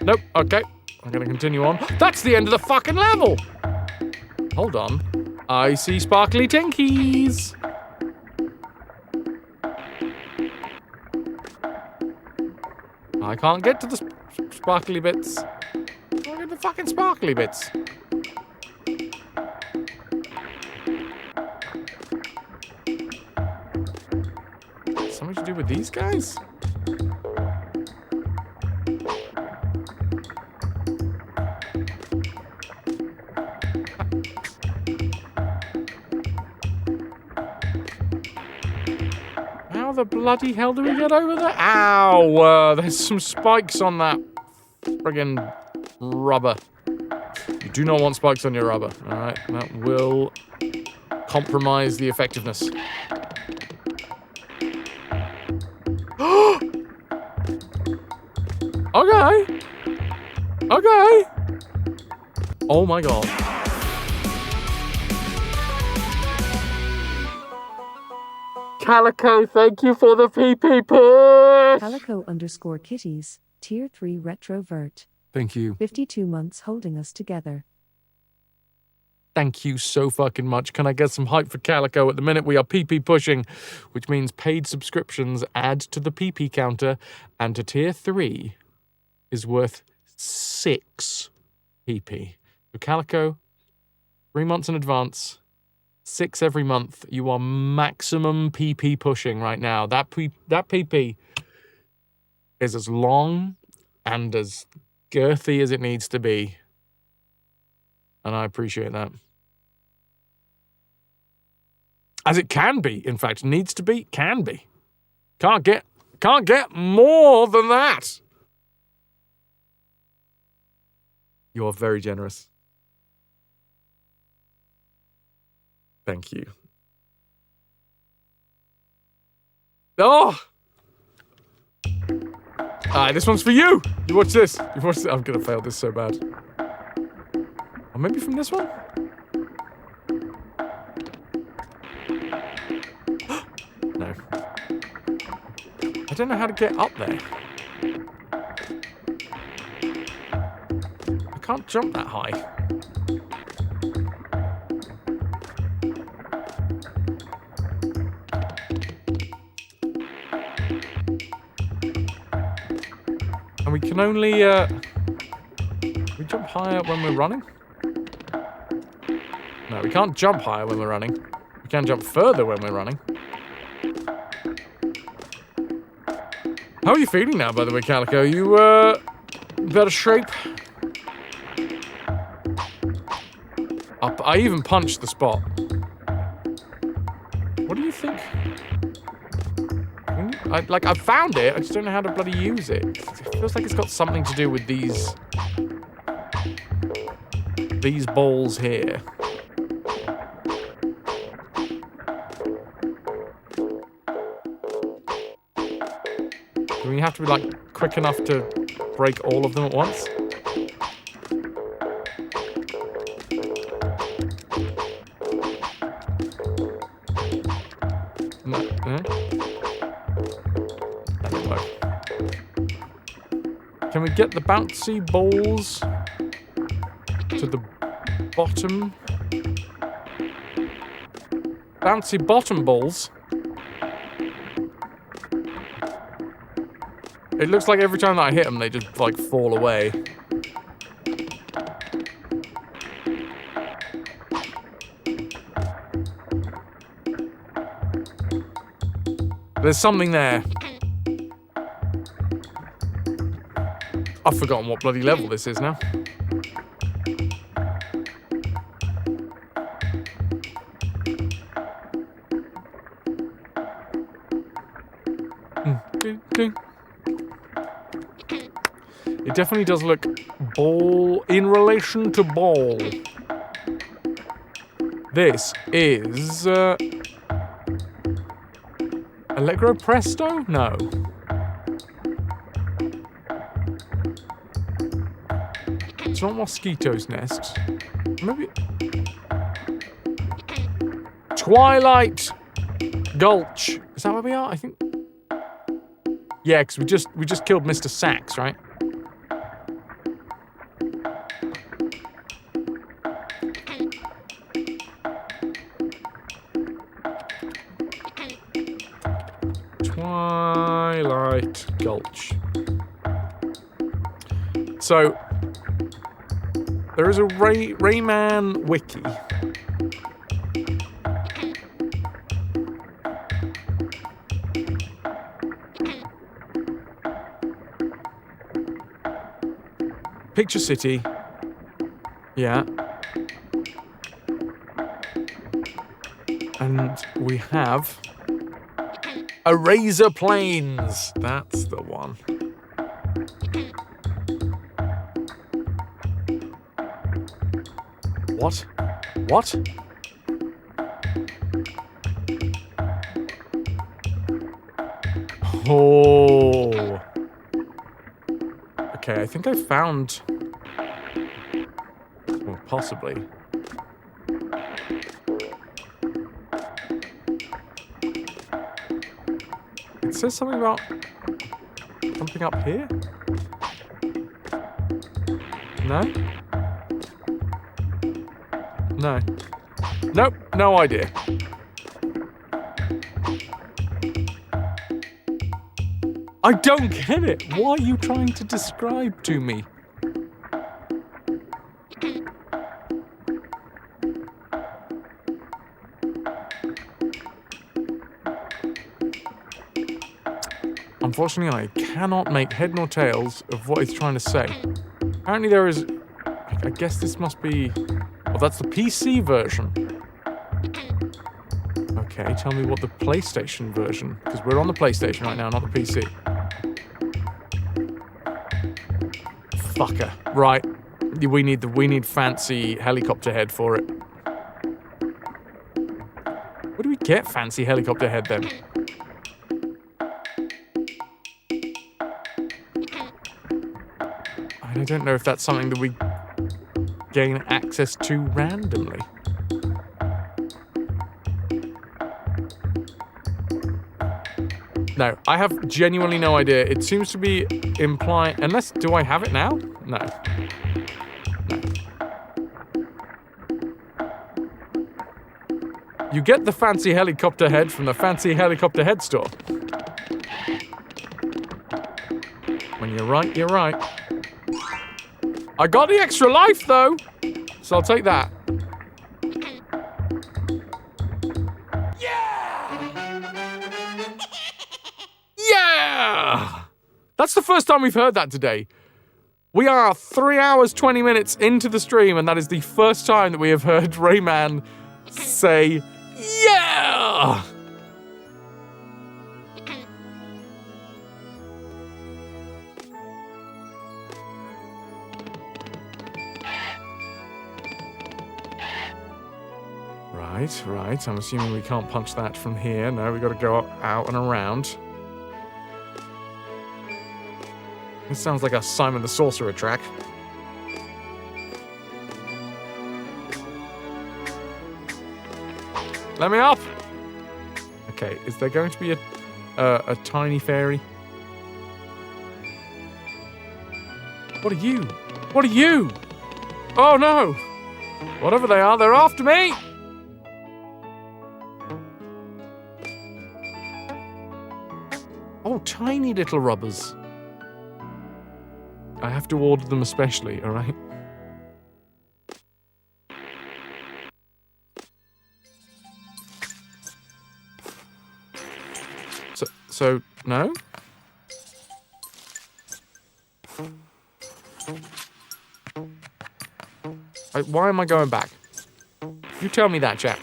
Nope, okay. I'm going to continue on. That's the end of the fucking level! Hold on. I see sparkly tinkies. I can't get to the sparkly bits. I can't get to the fucking sparkly bits. Something to do with these guys? How the bloody hell do we get over there? Ow! There's some spikes on that friggin' rubber. You do not want spikes on your rubber, alright? That will compromise the effectiveness. Okay. Okay. Oh my god. Calico, thank you for the PPP. Calico_kitties, tier 3 retrovert. Thank you. 52 months holding us together. Thank you so fucking much. Can I get some hype for Calico? At the minute, we are PP pushing, which means paid subscriptions add to the PP counter, and to tier 3 is worth 6 PP. For Calico, 3 months in advance, 6 every month. You are maximum PP pushing right now. That PP is as long and as girthy as it needs to be. And I appreciate that. As it can be, in fact. Needs to be, can be. Can't get more than that. You are very generous. Thank you. Oh! Alright, this one's for you! You watch this. You watch this. I'm gonna fail this so bad. Or maybe from this one? No. I don't know how to get up there. I can't jump that high. And we can only, we jump higher when we're running? No, we can't jump higher when we're running. We can jump further when we're running. How are you feeling now, by the way, Calico? You, better shape? I even punched the spot. What do you think? I found it, I just don't know how to bloody use it. It feels like it's got something to do with these balls here. Do we have to be, like, quick enough to break all of them at once? No. That didn't work. Can we get the bouncy balls to the bottom? Bouncy bottom balls? It looks like every time that I hit them, they just, like, fall away. There's something there. I've forgotten what bloody level this is now. It definitely does look ball in relation to ball. This is Allegro Presto? No. It's not Mosquito's Nest. Maybe Twilight Gulch. Is that where we are? I think. Yeah, because we just killed Mr. Sax, right? Twilight Gulch. So, there is a Rayman wiki. Picture City. Yeah. And we have Eraser Plains. That's the one. What? What? Oh. Okay, I think I found... Well, possibly. It says something about something up here? No? No. Nope, no idea. I don't get it. Why are you trying to describe to me? Unfortunately, I cannot make head nor tails of what he's trying to say. Apparently there is... I guess this must be... Oh, that's the PC version. Okay, tell me what the PlayStation version... Because we're on the PlayStation right now, not the PC. Fucker. Right. We need fancy helicopter head for it. Where do we get fancy helicopter head then? I don't know if that's something that we gain access to randomly. No, I have genuinely no idea. It seems to be implying... Unless... Do I have it now? No. No. You get the fancy helicopter head from the fancy helicopter head store. When you're right, you're right. I got the extra life, though, so I'll take that. Yeah! Yeah! That's the first time we've heard that today. We are 3 hours, 20 minutes into the stream, and that is the first time that we have heard Rayman say, yeah! Right. I'm assuming we can't punch that from here. No, we've got to go out and around. This sounds like a Simon the Sorcerer track. Let me up! Okay, is there going to be a tiny fairy? What are you? What are you? Oh no! Whatever they are, they're after me! Oh, tiny little rubbers. I have to order them especially, alright? So, no? Why am I going back? You tell me that, chap.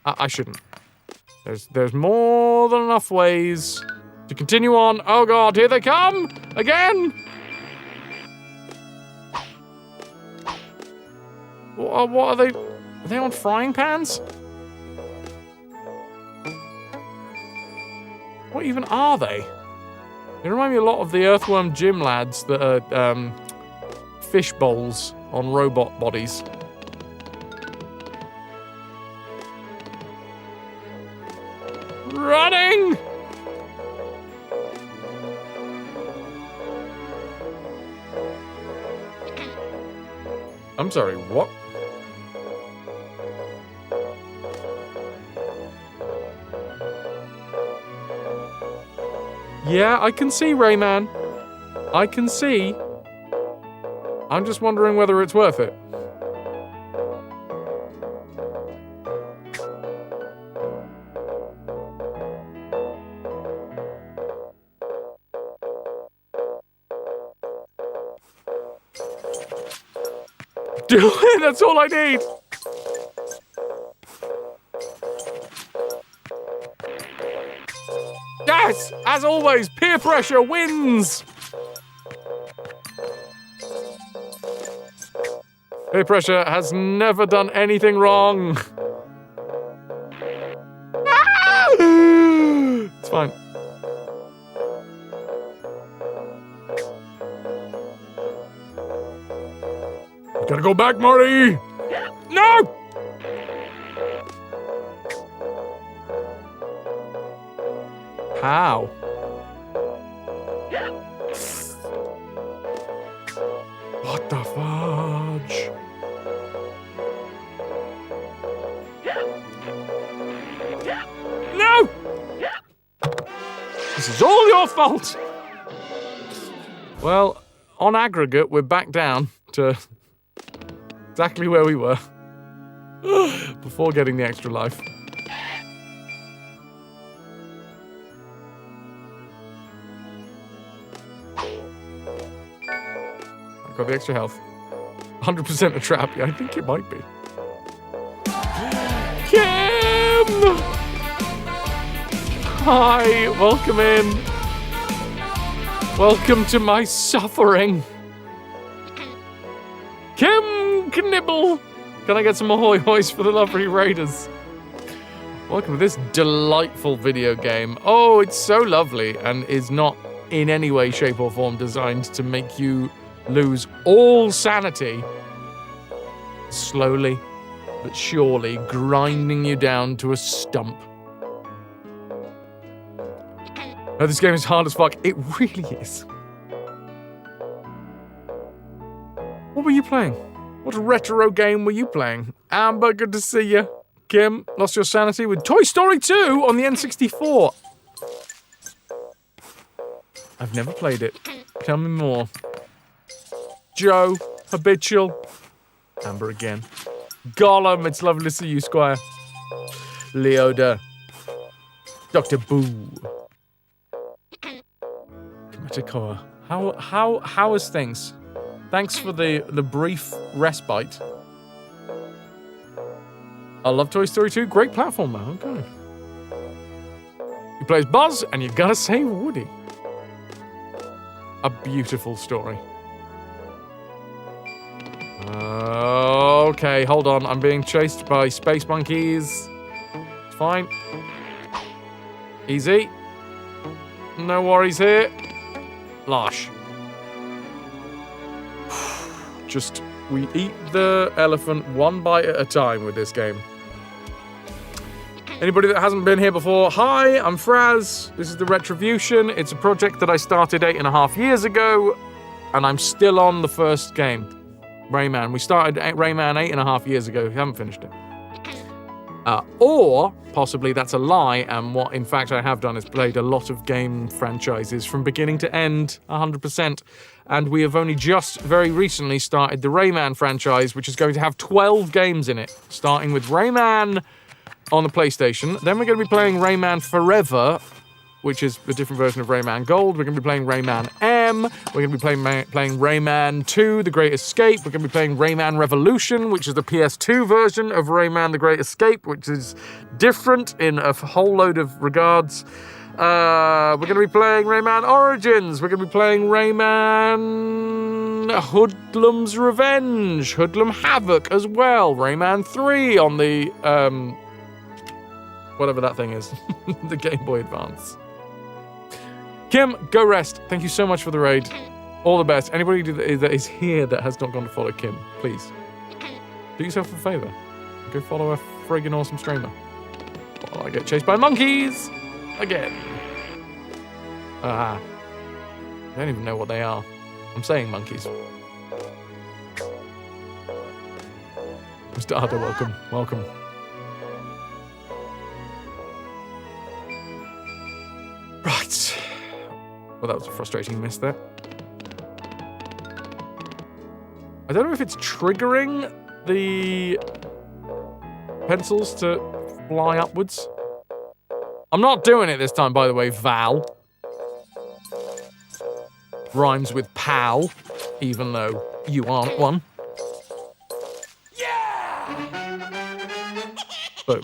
I shouldn't. There's more than enough ways to continue on. Oh god, here they come! Again! What are they? Are they on frying pans? What even are they? They remind me a lot of the Earthworm Jim lads that are fish bowls on robot bodies. Running! I'm sorry, what? Yeah, I can see, Rayman. I can see. I'm just wondering whether it's worth it. Do it! That's all I need! Yes! As always, peer pressure wins! Peer pressure has never done anything wrong. It's fine. Gotta go back, Marty! No! How? What the fudge? No! This is all your fault! Well, on aggregate, we're back down to exactly where we were before getting the extra life. I've got the extra health. 100% a trap. Yeah, I think it might be. Kim! Hi, welcome in. Welcome to my suffering. Kim Knibble! Can I get some ahoy hoys for the lovely raiders? Welcome to this delightful video game. Oh, it's so lovely and is not in any way, shape or form designed to make you lose all sanity. Slowly but surely grinding you down to a stump. Oh, this game is hard as fuck. It really is. What were you playing? What retro game were you playing? Amber, good to see you. Kim, lost your sanity with Toy Story 2 on the N64. I've never played it. Tell me more. Joe, habitual. Amber again. Gollum, it's lovely to see you, Squire. Leoda. Dr. Boo. Kamatakoa. How is things? Thanks for the brief respite. I love Toy Story 2. Great platform, man. Okay. He plays Buzz, and you gotta save Woody. A beautiful story. Okay, hold on. I'm being chased by space monkeys. It's fine. Easy. No worries here. Losh. Just, we eat the elephant one bite at a time with this game. Anybody that hasn't been here before, hi, I'm Fraz. This is the RetroVution. It's a project that I started 8.5 years ago, and I'm still on the first game, Rayman. We started Rayman 8.5 years ago. We haven't finished it. Or, possibly that's a lie, and what in fact I have done is played a lot of game franchises from beginning to end, 100%. And we have only just very recently started the Rayman franchise, which is going to have 12 games in it, starting with Rayman on the PlayStation. Then we're going to be playing Rayman Forever, which is a different version of Rayman Gold. We're going to be playing Rayman M. We're going to be playing Rayman 2, The Great Escape. We're going to be playing Rayman Revolution, which is the PS2 version of Rayman The Great Escape, which is different in a whole load of regards. We're going to be playing Rayman Origins. We're going to be playing Rayman Hoodlum's Revenge, Hoodlum Havoc as well. Rayman 3 on the, whatever that thing is, the Game Boy Advance. Kim, go rest. Thank you so much for the raid. All the best. Anybody that is here that has not gone to follow Kim, please, do yourself a favor. Go follow a friggin' awesome streamer. While I get chased by monkeys again. I don't even know what they are. I'm saying monkeys. Mr. Ardo, welcome. Welcome. Right. Well, that was a frustrating miss there. I don't know if it's triggering the pencils to fly upwards. I'm not doing it this time, by the way, Val. Rhymes with pal, even though you aren't one. Yeah! Boom.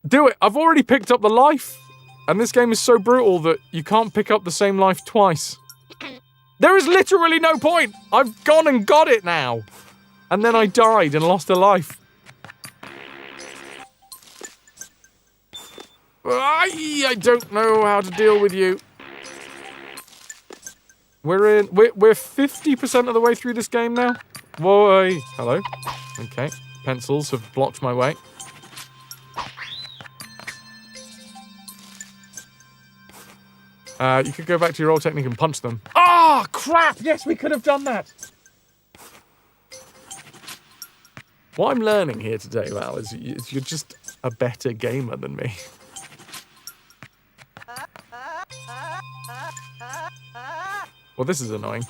Do it! I've already picked up the life! And this game is so brutal that you can't pick up the same life twice. There is literally no point! I've gone and got it now! And then I died and lost a life. I don't know how to deal with you. We're 50% of the way through this game now. Whoa, hello. Okay, pencils have blocked my way. You could go back to your old technique and punch them. Ah, crap! Yes, we could have done that. What I'm learning here today, Val, is you're just a better gamer than me. Well, this is annoying.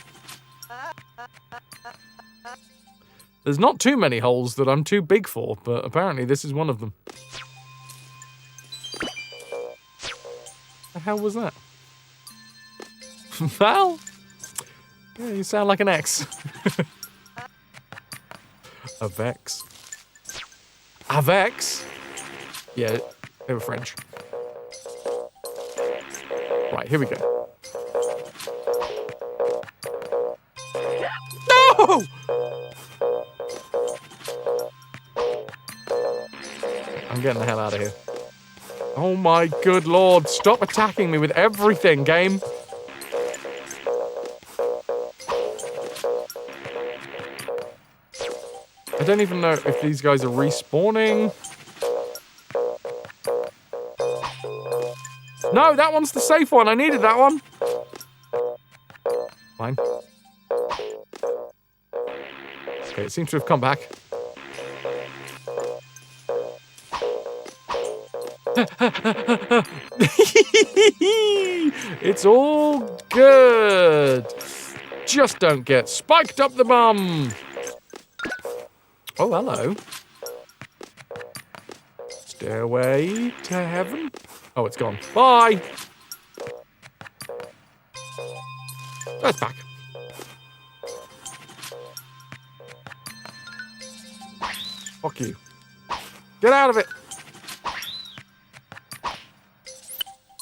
There's not too many holes that I'm too big for, but apparently this is one of them. The hell was that? Val? Yeah, you sound like an X. A Vex. Avex? Yeah, they were French. Right, here we go. No! I'm getting the hell out of here. Oh my good lord, stop attacking me with everything, game. I don't even know if these guys are respawning. No, that one's the safe one. I needed that one. Fine. Okay, it seems to have come back. It's all good. Just don't get spiked up the bum. Oh, hello. Stairway to heaven. Oh, it's gone. Bye. That's back. Fuck you. Get out of it.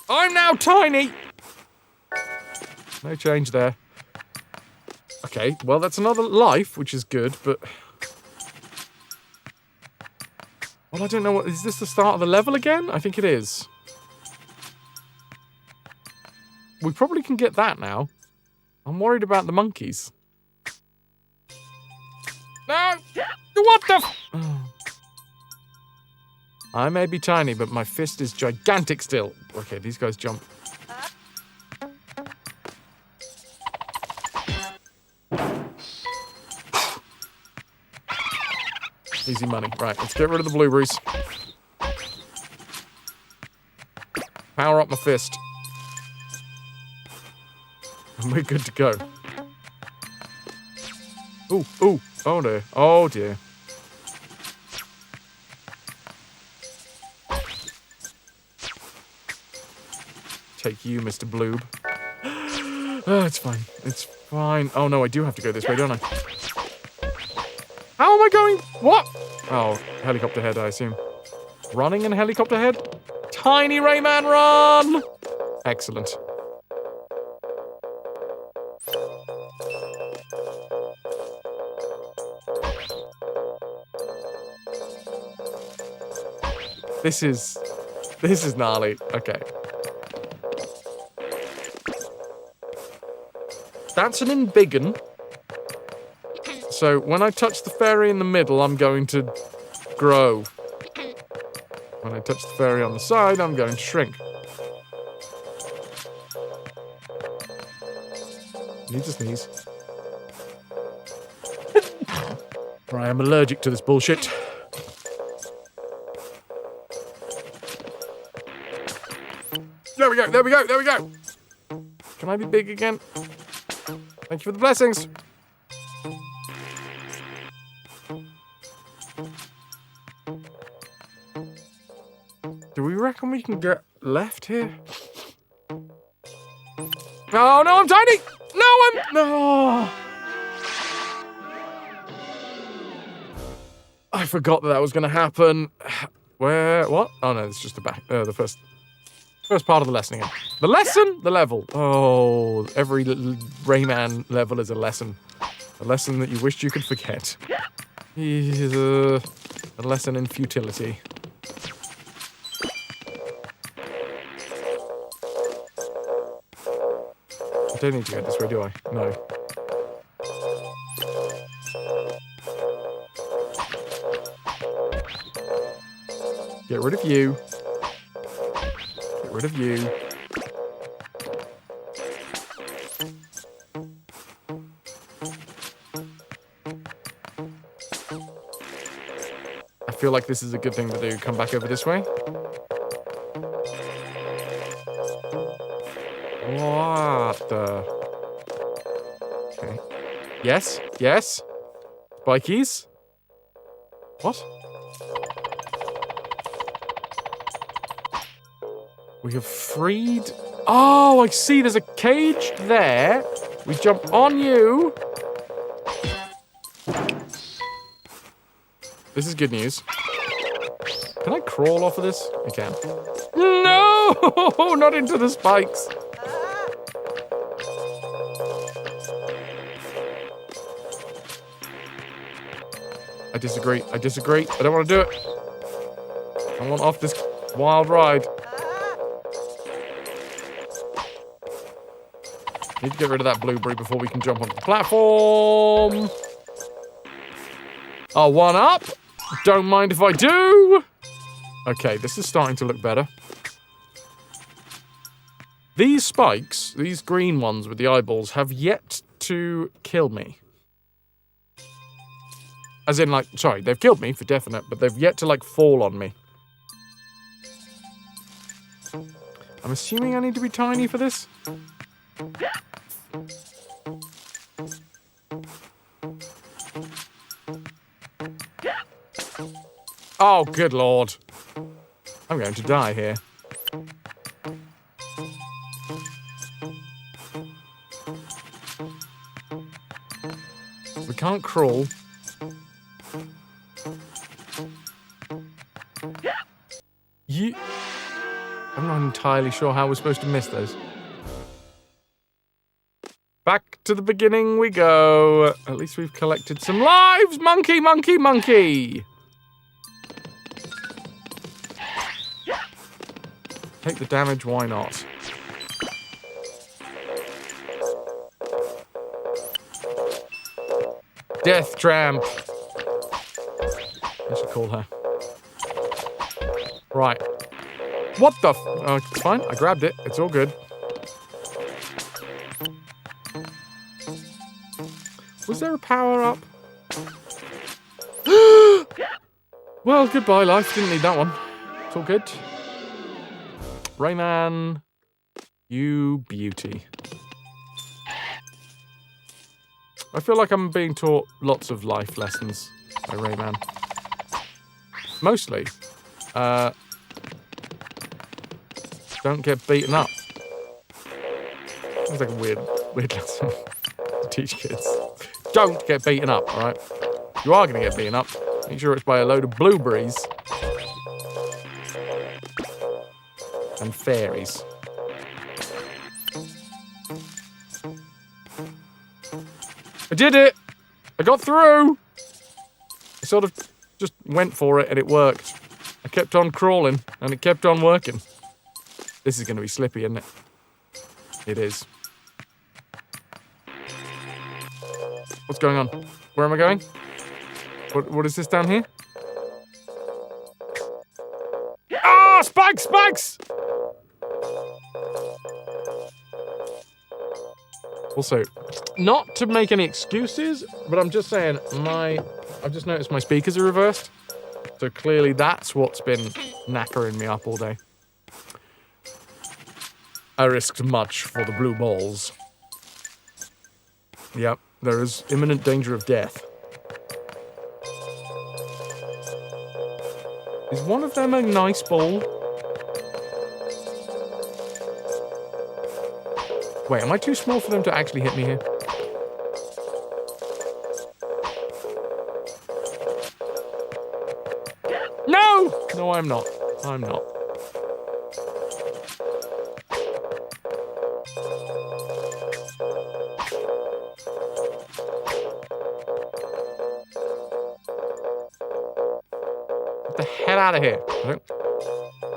I'm now tiny. No change there. Okay, well, that's another life, which is good, but... Well, I don't know what... Is this the start of the level again? I think it is. We probably can get that now. I'm worried about the monkeys. No! What the f... Oh. I may be tiny, but my fist is gigantic still. Okay, these guys jump. Easy money. Right, let's get rid of the blueberries. Power up my fist. And we're good to go. Ooh, ooh. Oh dear. Oh dear. Take you, Mr. Bloob. Oh, it's fine. It's fine. Oh no, I do have to go this way, don't I? How am I going? What? Oh, helicopter head, I assume. Running in helicopter head? Tiny Rayman, run! Excellent. This is gnarly. Okay. That's an embiggen. So when I touch the fairy in the middle, I'm going to grow. When I touch the fairy on the side, I'm going to shrink. Need to sneeze. Right, I'm allergic to this bullshit. There we go, there we go, there we go! Can I be big again? Thank you for the blessings. Do we reckon we can get left here? Oh, no, I'm tiny! No! I forgot that was going to happen. Where? What? Oh, no, it's just the first part of the lesson again. The lesson? The level. Oh, every Rayman level is a lesson. A lesson that you wished you could forget. A lesson in futility. I don't need to go this way, do I? No. Get rid of you. Get rid of you. I feel like this is a good thing to do. Come back over this way. What the? Okay. Yes, yes. Spikies. What? We have freed... Oh, I see. There's a cage there. We jump on you. This is good news. Can I crawl off of this? I can. No! Not into the spikes. I disagree. I disagree. I don't want to do it. I want off this wild ride. Need to get rid of that blueberry before we can jump onto the platform. Oh, one up. Don't mind if I do. Okay, this is starting to look better. These spikes, these green ones with the eyeballs, have yet to kill me. As in, like, sorry, they've killed me for definite, but they've yet to, like, fall on me. I'm assuming I need to be tiny for this. Oh, good lord. I'm going to die here. We can't crawl. I'm not entirely sure how we're supposed to miss those. Back to the beginning we go. At least we've collected some lives. Monkey, monkey, monkey. Take the damage, why not? Death Tramp. I should call her. Right. What the oh, it's fine. I grabbed it. It's all good. Was there a power-up? Well, goodbye, life. Didn't need that one. It's all good. Rayman, you beauty. I feel like I'm being taught lots of life lessons by Rayman. Mostly. Don't get beaten up. Sounds like a weird lesson to teach kids. Don't get beaten up, alright? You are going to get beaten up. Make sure it's by a load of blueberries. And fairies. I did it! I got through! I sort of just went for it and it worked. I kept on crawling and it kept on working. This is going to be slippy, isn't it? It is. What's going on? Where am I going? What is this down here? Ah! Spikes! Spikes! Also, not to make any excuses, but I'm just saying I've just noticed my speakers are reversed. So clearly that's what's been knackering me up all day. I risked much for the blue balls. Yep, there is imminent danger of death. Is one of them a nice ball? Wait, am I too small for them to actually hit me here? No! No, I'm not. I'm not. Get the hell out of here.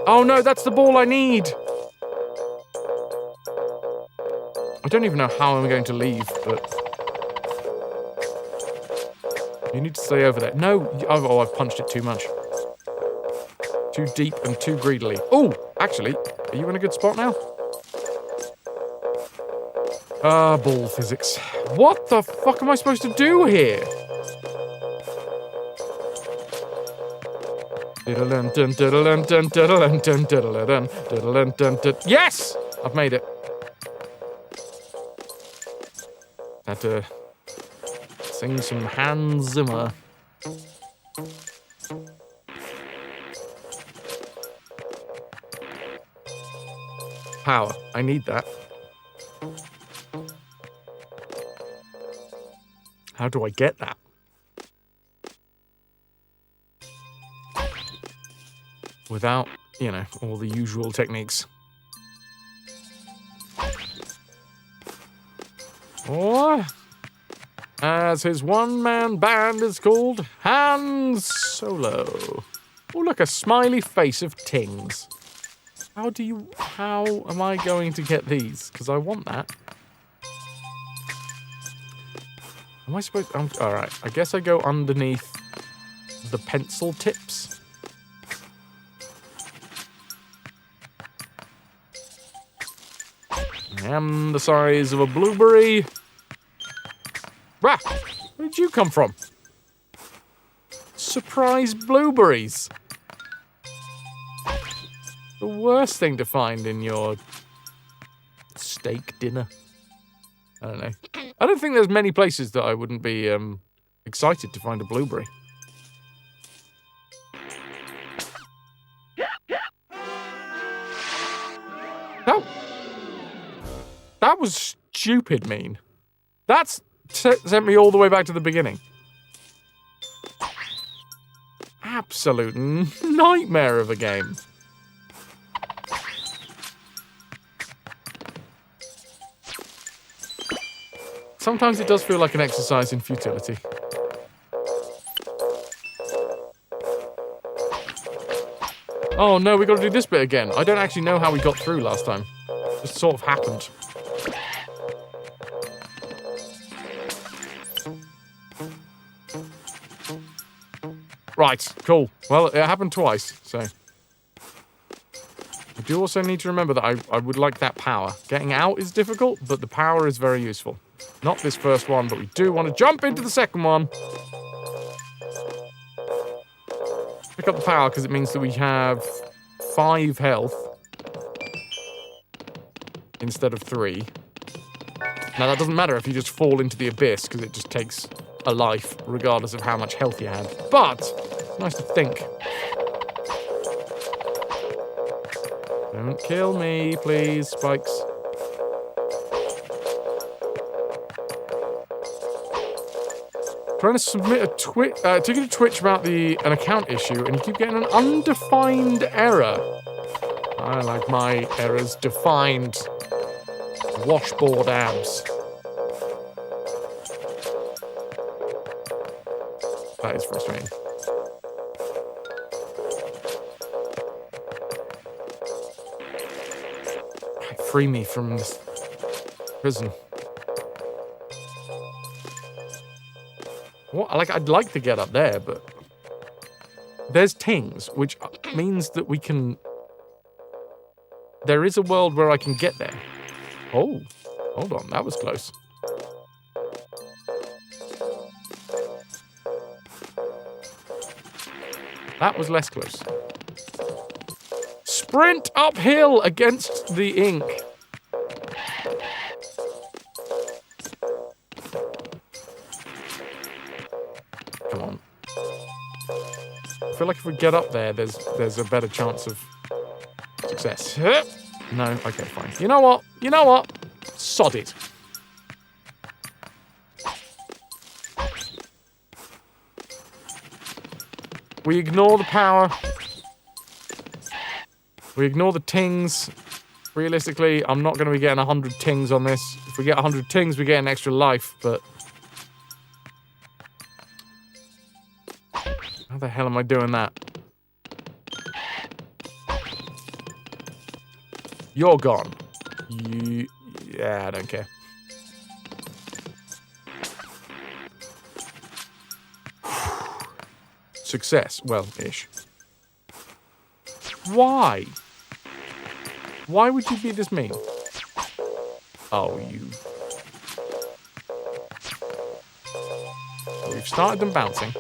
Oh no, that's the ball I need! I don't even know how I'm going to leave, but... You need to stay over there. No! Oh, I've punched it too much. Too deep and too greedily. Oh! Actually, are you in a good spot now? Ball physics. What the fuck am I supposed to do here? Yes! I've made it. Had to sing some Hans Zimmer. Power. I need that. How do I get that? Without, you know, all the usual techniques. Or, as his one-man band is called, Han Solo. Oh, look, a smiley face of Tings. How am I going to get these? Because I want that. Am I supposed... alright, I guess I go underneath the pencil tips. I am the size of a blueberry. Rah! Where did you come from? Surprise blueberries. The worst thing to find in your steak dinner. I don't know. I don't think there's many places that I wouldn't be excited to find a blueberry. That was stupid mean. That's sent me all the way back to the beginning. Absolute nightmare of a game. Sometimes it does feel like an exercise in futility. Oh no, we got to do this bit again. I don't actually know how we got through last time. It just sort of happened. Right, cool. Well, it happened twice, so... I do also need to remember that I would like that power. Getting out is difficult, but the power is very useful. Not this first one, but we do want to jump into the second one. Pick up the power, because it means that we have 5 health. Instead of 3. Now, that doesn't matter if you just fall into the abyss, because it just takes a life, regardless of how much health you had. But, it's nice to think. Don't kill me, please, spikes. Trying to submit a ticket to Twitch about an account issue, and you keep getting an undefined error. I like my errors defined. Washboard abs. That is frustrating. Free me from this prison. What? Like, I'd like to get up there, but there's Tings, which means that we can... There is a world where I can get there. Oh, hold on, that was close. That was less close. Sprint uphill against the ink. feel like if we get up there, there's a better chance of success. No? Okay, fine. You know what? You know what? Sod it. We ignore the power. We ignore the tings. Realistically, I'm not going to be getting 100 tings on this. If we get 100 tings, we get an extra life, but... How the hell am I doing that? You're gone. Yeah, I don't care. Success. Well, ish. Why? Why would you be this mean? Oh, you... We've started them bouncing.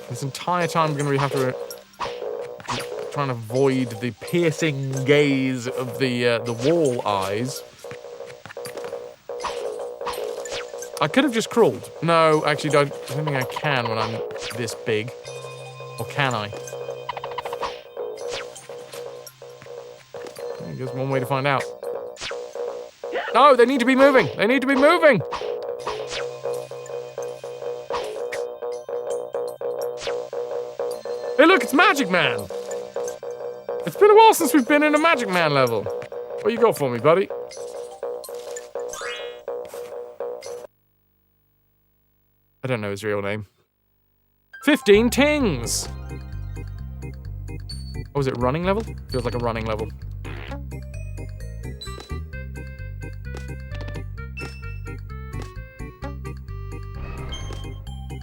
This entire time we're going to have to try and avoid the piercing gaze of the wall eyes. I could have just crawled. No, actually, I don't think I can when I'm this big. Or can I? I guess one way to find out. No, they need to be moving. They need to be moving. Hey, look, it's Magic Man. It's been a while since we've been in a Magic Man level. What you got for me, buddy? I don't know his real name. 15 tings! Oh, is it running level? Feels like a running level.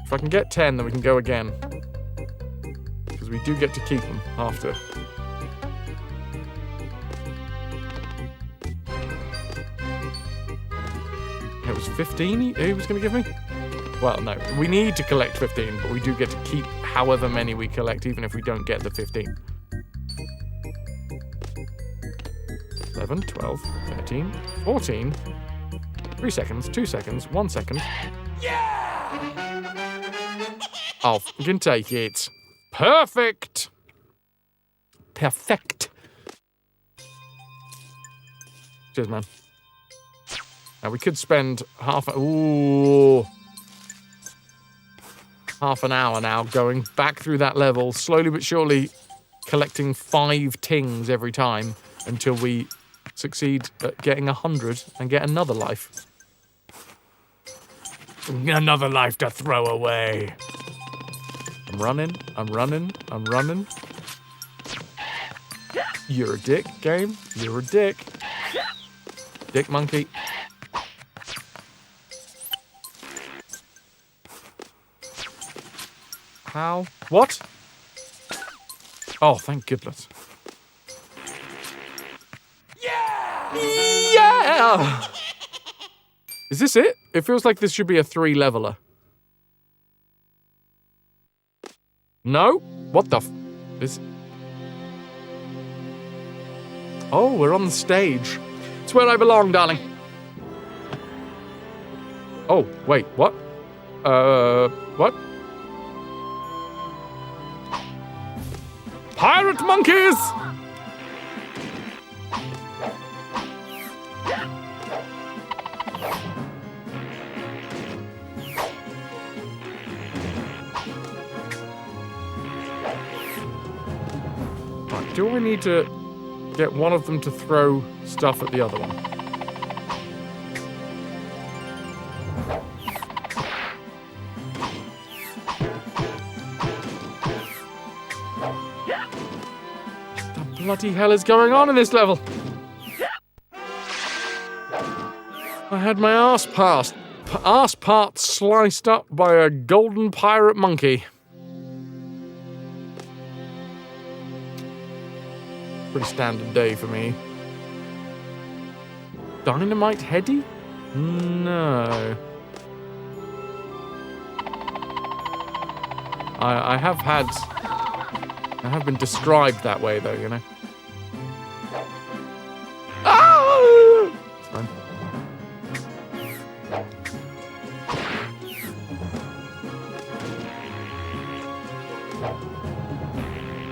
If I can get 10, then we can go again. Because we do get to keep them after. It was 15 he was going to give me? Well, no. We need to collect 15, but we do get to keep however many we collect, even if we don't get the 15. 11, 12, 13, 14. 3 seconds, 2 seconds, 1 second. Yeah! Oh, you can take it. Perfect! Perfect. Cheers, man. Now, we could spend half an hour now going back through that level, slowly but surely collecting 5 tings every time until we succeed at getting 100 and get another life. Another life to throw away. I'm running, I'm running, I'm running. You're a dick, game. You're a dick. Dick monkey. How? What? Oh, thank goodness. Yeah! Yeah! Is this it? It feels like this should be a 3-leveler. No? What the f... This... Oh, we're on the stage. It's where I belong, darling. Oh, wait, what? What? Pirate monkeys! Right, do I need to get one of them to throw stuff at the other one? What the bloody hell is going on in this level? I had my arse part sliced up by a golden pirate monkey. Pretty standard day for me. Dynamite Heady? No. I have been described that way, though, you know. Ah! It's fine.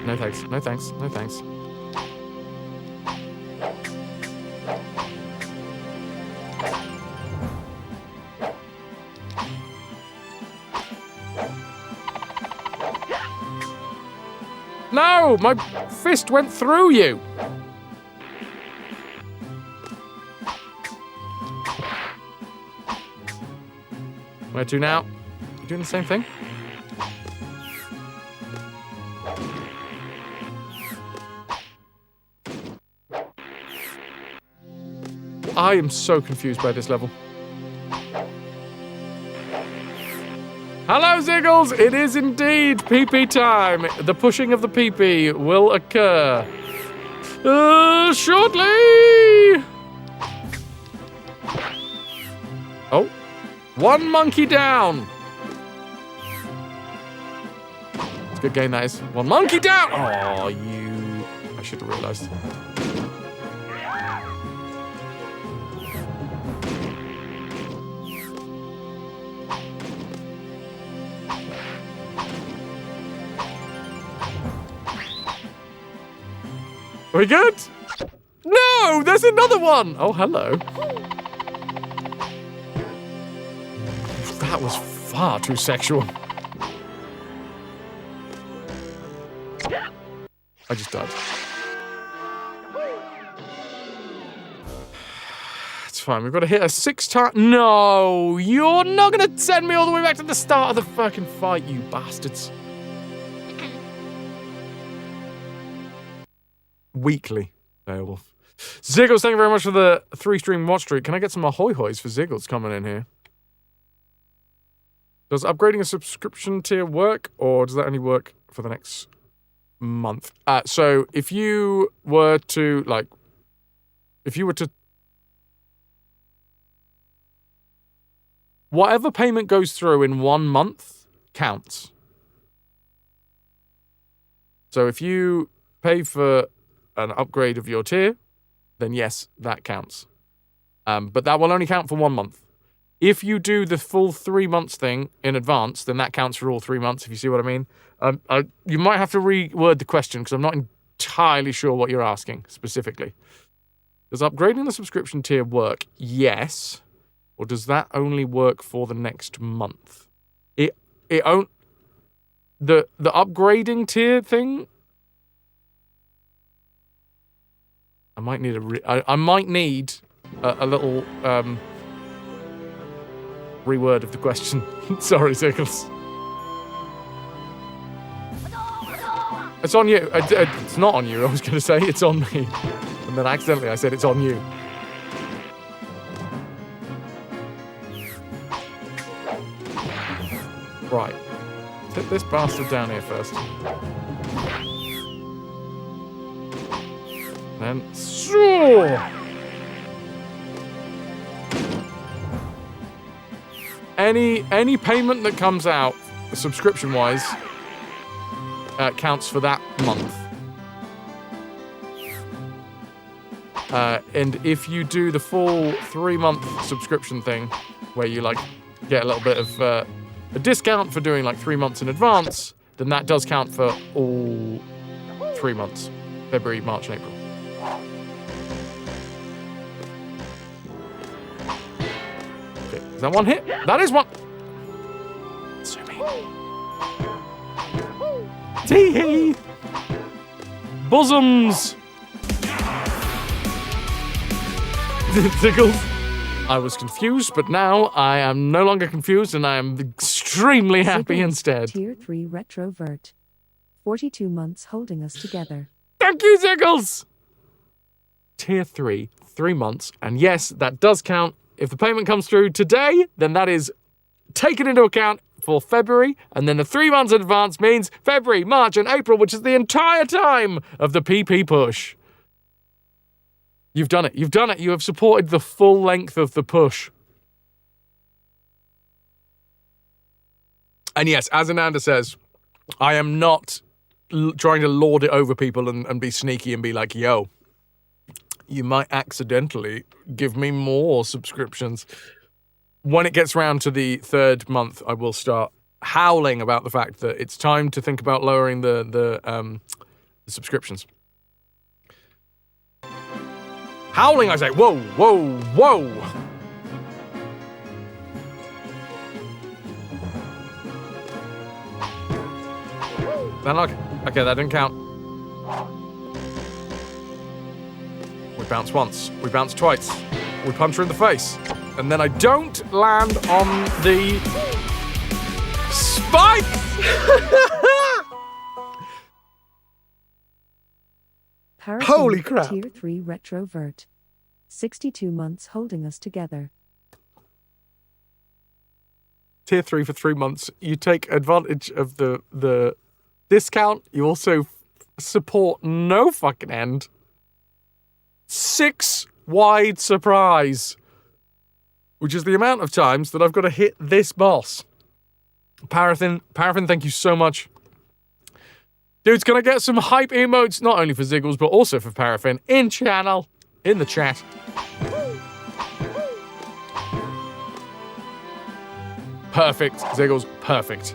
No thanks. No thanks. No thanks. No! My fist went through you! Where to now? You doing the same thing? I am so confused by this level. Hello, Ziggles! It is indeed PP time. The pushing of the PP will occur shortly. Oh, one monkey down. It's a good game, that is. One monkey down. Oh, you! I should have realised. Are we good? No, there's another one. Oh, hello. That was far too sexual. I just died. It's fine. We've got to hit her 6 times. No, you're not going to send me all the way back to the start of the fucking fight, you bastards. Weekly, Beowulf. Ziggles, thank you very much for the 3-stream watch streak. Can I get some ahoy hoys for Ziggles coming in here? Does upgrading a subscription tier work, or does that only work for the next month? So if you were to, whatever payment goes through in 1 month counts. So if you pay for an upgrade of your tier, then yes, that counts. But that will only count for 1 month. If you do the full 3 months thing in advance, then that counts for all 3 months, if you see what I mean. You might have to reword the question, because I'm not entirely sure what you're asking specifically. Does upgrading the subscription tier work? Yes. Or does that only work for the next month? The upgrading tier thing, I might need a little reword of the question. Sorry, Ziggles. It's on you. It's not on you. I was going to say it's on me, and then accidentally I said it's on you. Right. Hit this bastard down here first. Then, any payment that comes out subscription-wise counts for that month. And if you do the full 3-month subscription thing, where you get a little bit of a discount for doing 3 months in advance, then that does count for all 3 months: February, March, and April. Is that one hit? That is one. So mean. Tee-hee. Bosoms. Tickles. I was confused, but now I am no longer confused, and I am extremely happy instead. Tier 3 RetroVution. 42 months holding us together. Thank you, Ziggles. Tier 3, 3 months, and yes, that does count. If the payment comes through today, then that is taken into account for February, and then the 3 months in advance means February, March, and April, which is the entire time of the PP push. You've done it. You've done it. You have supported the full length of the push. And yes, as Ananda says, I am not trying to lord it over people and be sneaky and be like, yo, you might accidentally give me more subscriptions. When it gets round to the 3rd month, I will start howling about the fact that it's time to think about lowering the the subscriptions. Howling, I say. Whoa, whoa, whoa. Okay, that didn't count. We bounce once. We bounce twice. We punch her in the face. And then I don't land on the spike! Paraffin, Holy crap. Tier 3 RetroVution. 62 months holding us together. Tier 3 for 3 months. You take advantage of the discount. You also support no fucking end. 6 wide surprise. Which is the amount of times that I've got to hit this boss. Paraffin, thank you so much. Dude's gonna get some hype emotes, not only for Ziggles, but also for Paraffin, in the chat. Perfect, Ziggles, perfect.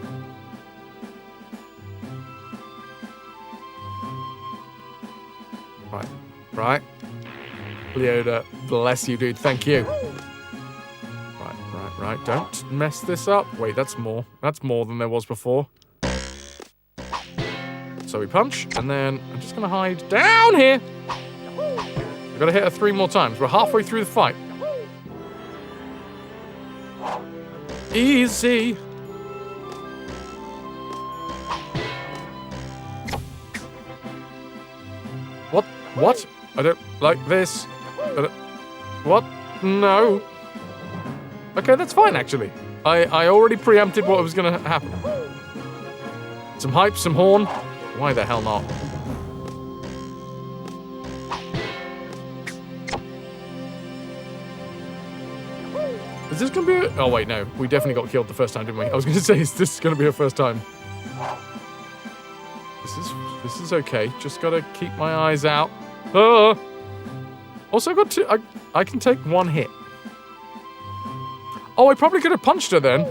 Right. Leoda, bless you, dude, thank you. Right, don't mess this up. Wait, that's more. That's more than there was before. So we punch, and then I'm just gonna hide down here. We've got to hit her 3 more times. We're halfway through the fight. Easy. What? I don't like this. What? No. Okay, that's fine, actually. I already preempted what was gonna happen. Some hype, some horn. Why the hell not? Is this gonna be a... Oh, wait, no. We definitely got killed the first time, didn't we? I was gonna say, is this gonna be a first time? This is okay. Just gotta keep my eyes out. Also got to... I can take 1 hit. Oh, I probably could have punched her then.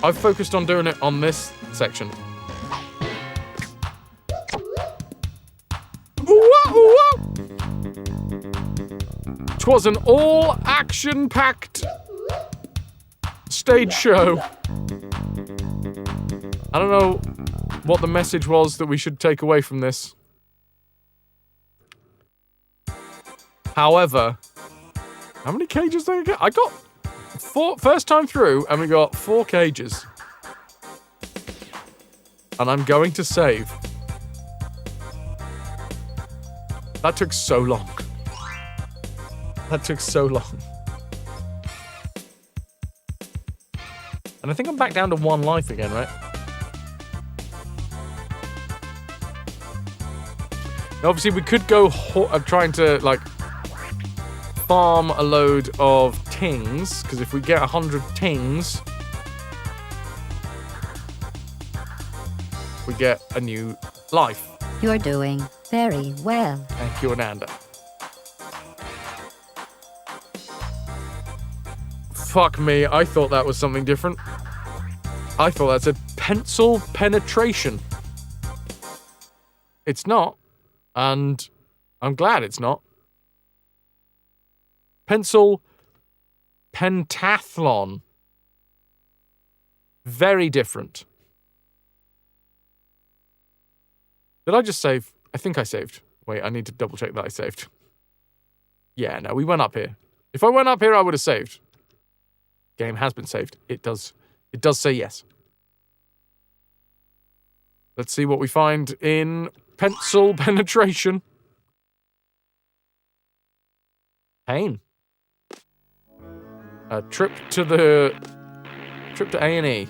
I've focused on doing it on this section. Twas an all-action-packed stage show. I don't know what the message was that we should take away from this. However, how many cages did I get? I got 4 first time through, and we got 4 cages. And I'm going to save. That took so long. That took so long. And I think I'm back down to 1 life again, right? Now, obviously, we could go trying to, like, farm a load of tings, because if we get 100 tings, we get a new life. You're doing very well. Thank you, Ananda. Fuck me, I thought that was something different. I thought that said pencil penetration. It's not, and I'm glad it's not. Pencil pentathlon. Very different. Did I just save? I think I saved. Wait, I need to double check that I saved. Yeah, no, we went up here. If I went up here, I would have saved. Game has been saved. It does say yes. Let's see what we find in pencil penetration. Pain. A trip to A&E.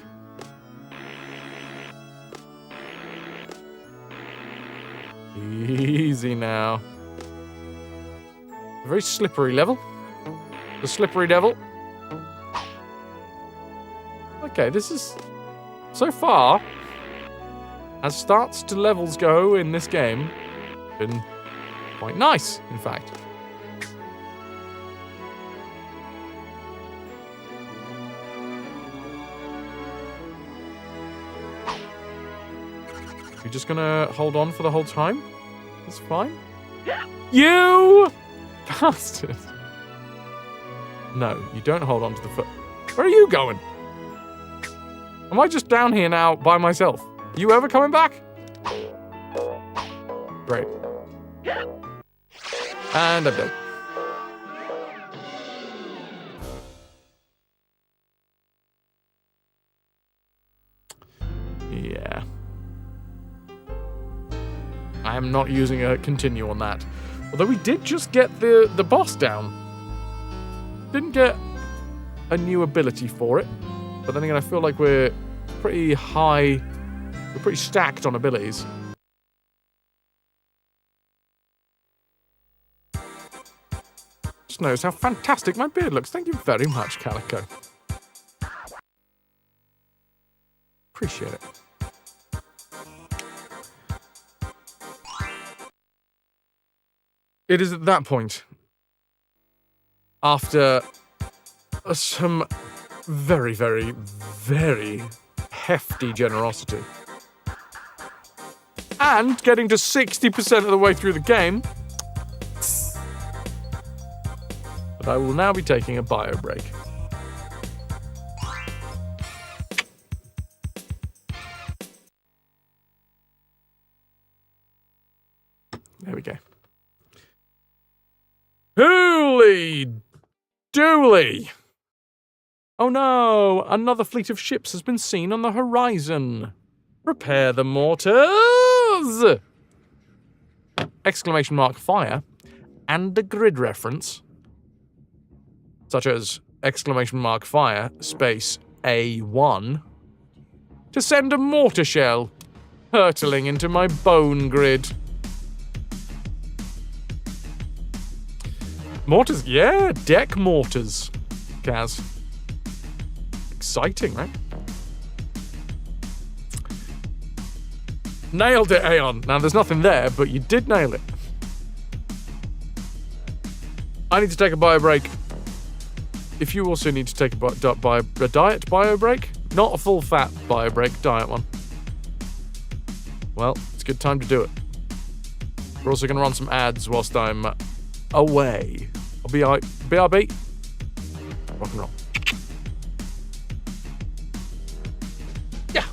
Easy now. A very slippery level. The slippery devil. Okay, this is, so far, as starts to levels go in this game, been quite nice, in fact. You're just gonna hold on for the whole time? That's fine. You bastard. No, you don't hold on to the foot. Where are you going? Am I just down here now by myself? You ever coming back? Great. And I'm dead. Yeah. I am not using a continue on that. Although we did just get the boss down. Didn't get a new ability for it. But then again, I feel like we're pretty high. We're pretty stacked on abilities. Just notice how fantastic my beard looks. Thank you very much, Calico. Appreciate it. It is at that point, after some very, very, very hefty generosity, and getting to 60% of the way through the game, that I will now be taking a bio break. There we go. Holy dooly! Oh no, another fleet of ships has been seen on the horizon. Prepare the mortars! Exclamation mark fire and a grid reference, such as exclamation mark fire space A1, to send a mortar shell hurtling into my bone grid. Mortars, yeah, deck mortars, Kaz. Exciting, right? Nailed it, Aeon. Now, there's nothing there, but you did nail it. I need to take a bio break. If you also need to take a diet bio break, not a full fat bio break, diet one, well, it's a good time to do it. We're also going to run some ads whilst I'm away. I'll be BRB. Rock and roll. Yeah.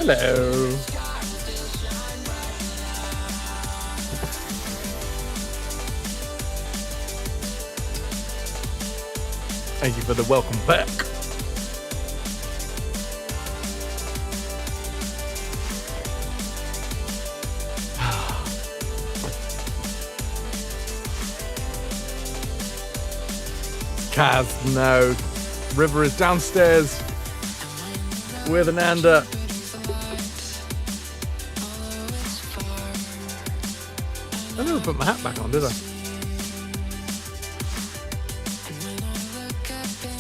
Hello. Thank you for the welcome back. Kaz, no. River is downstairs with Ananda. I never put my hat back on, did I?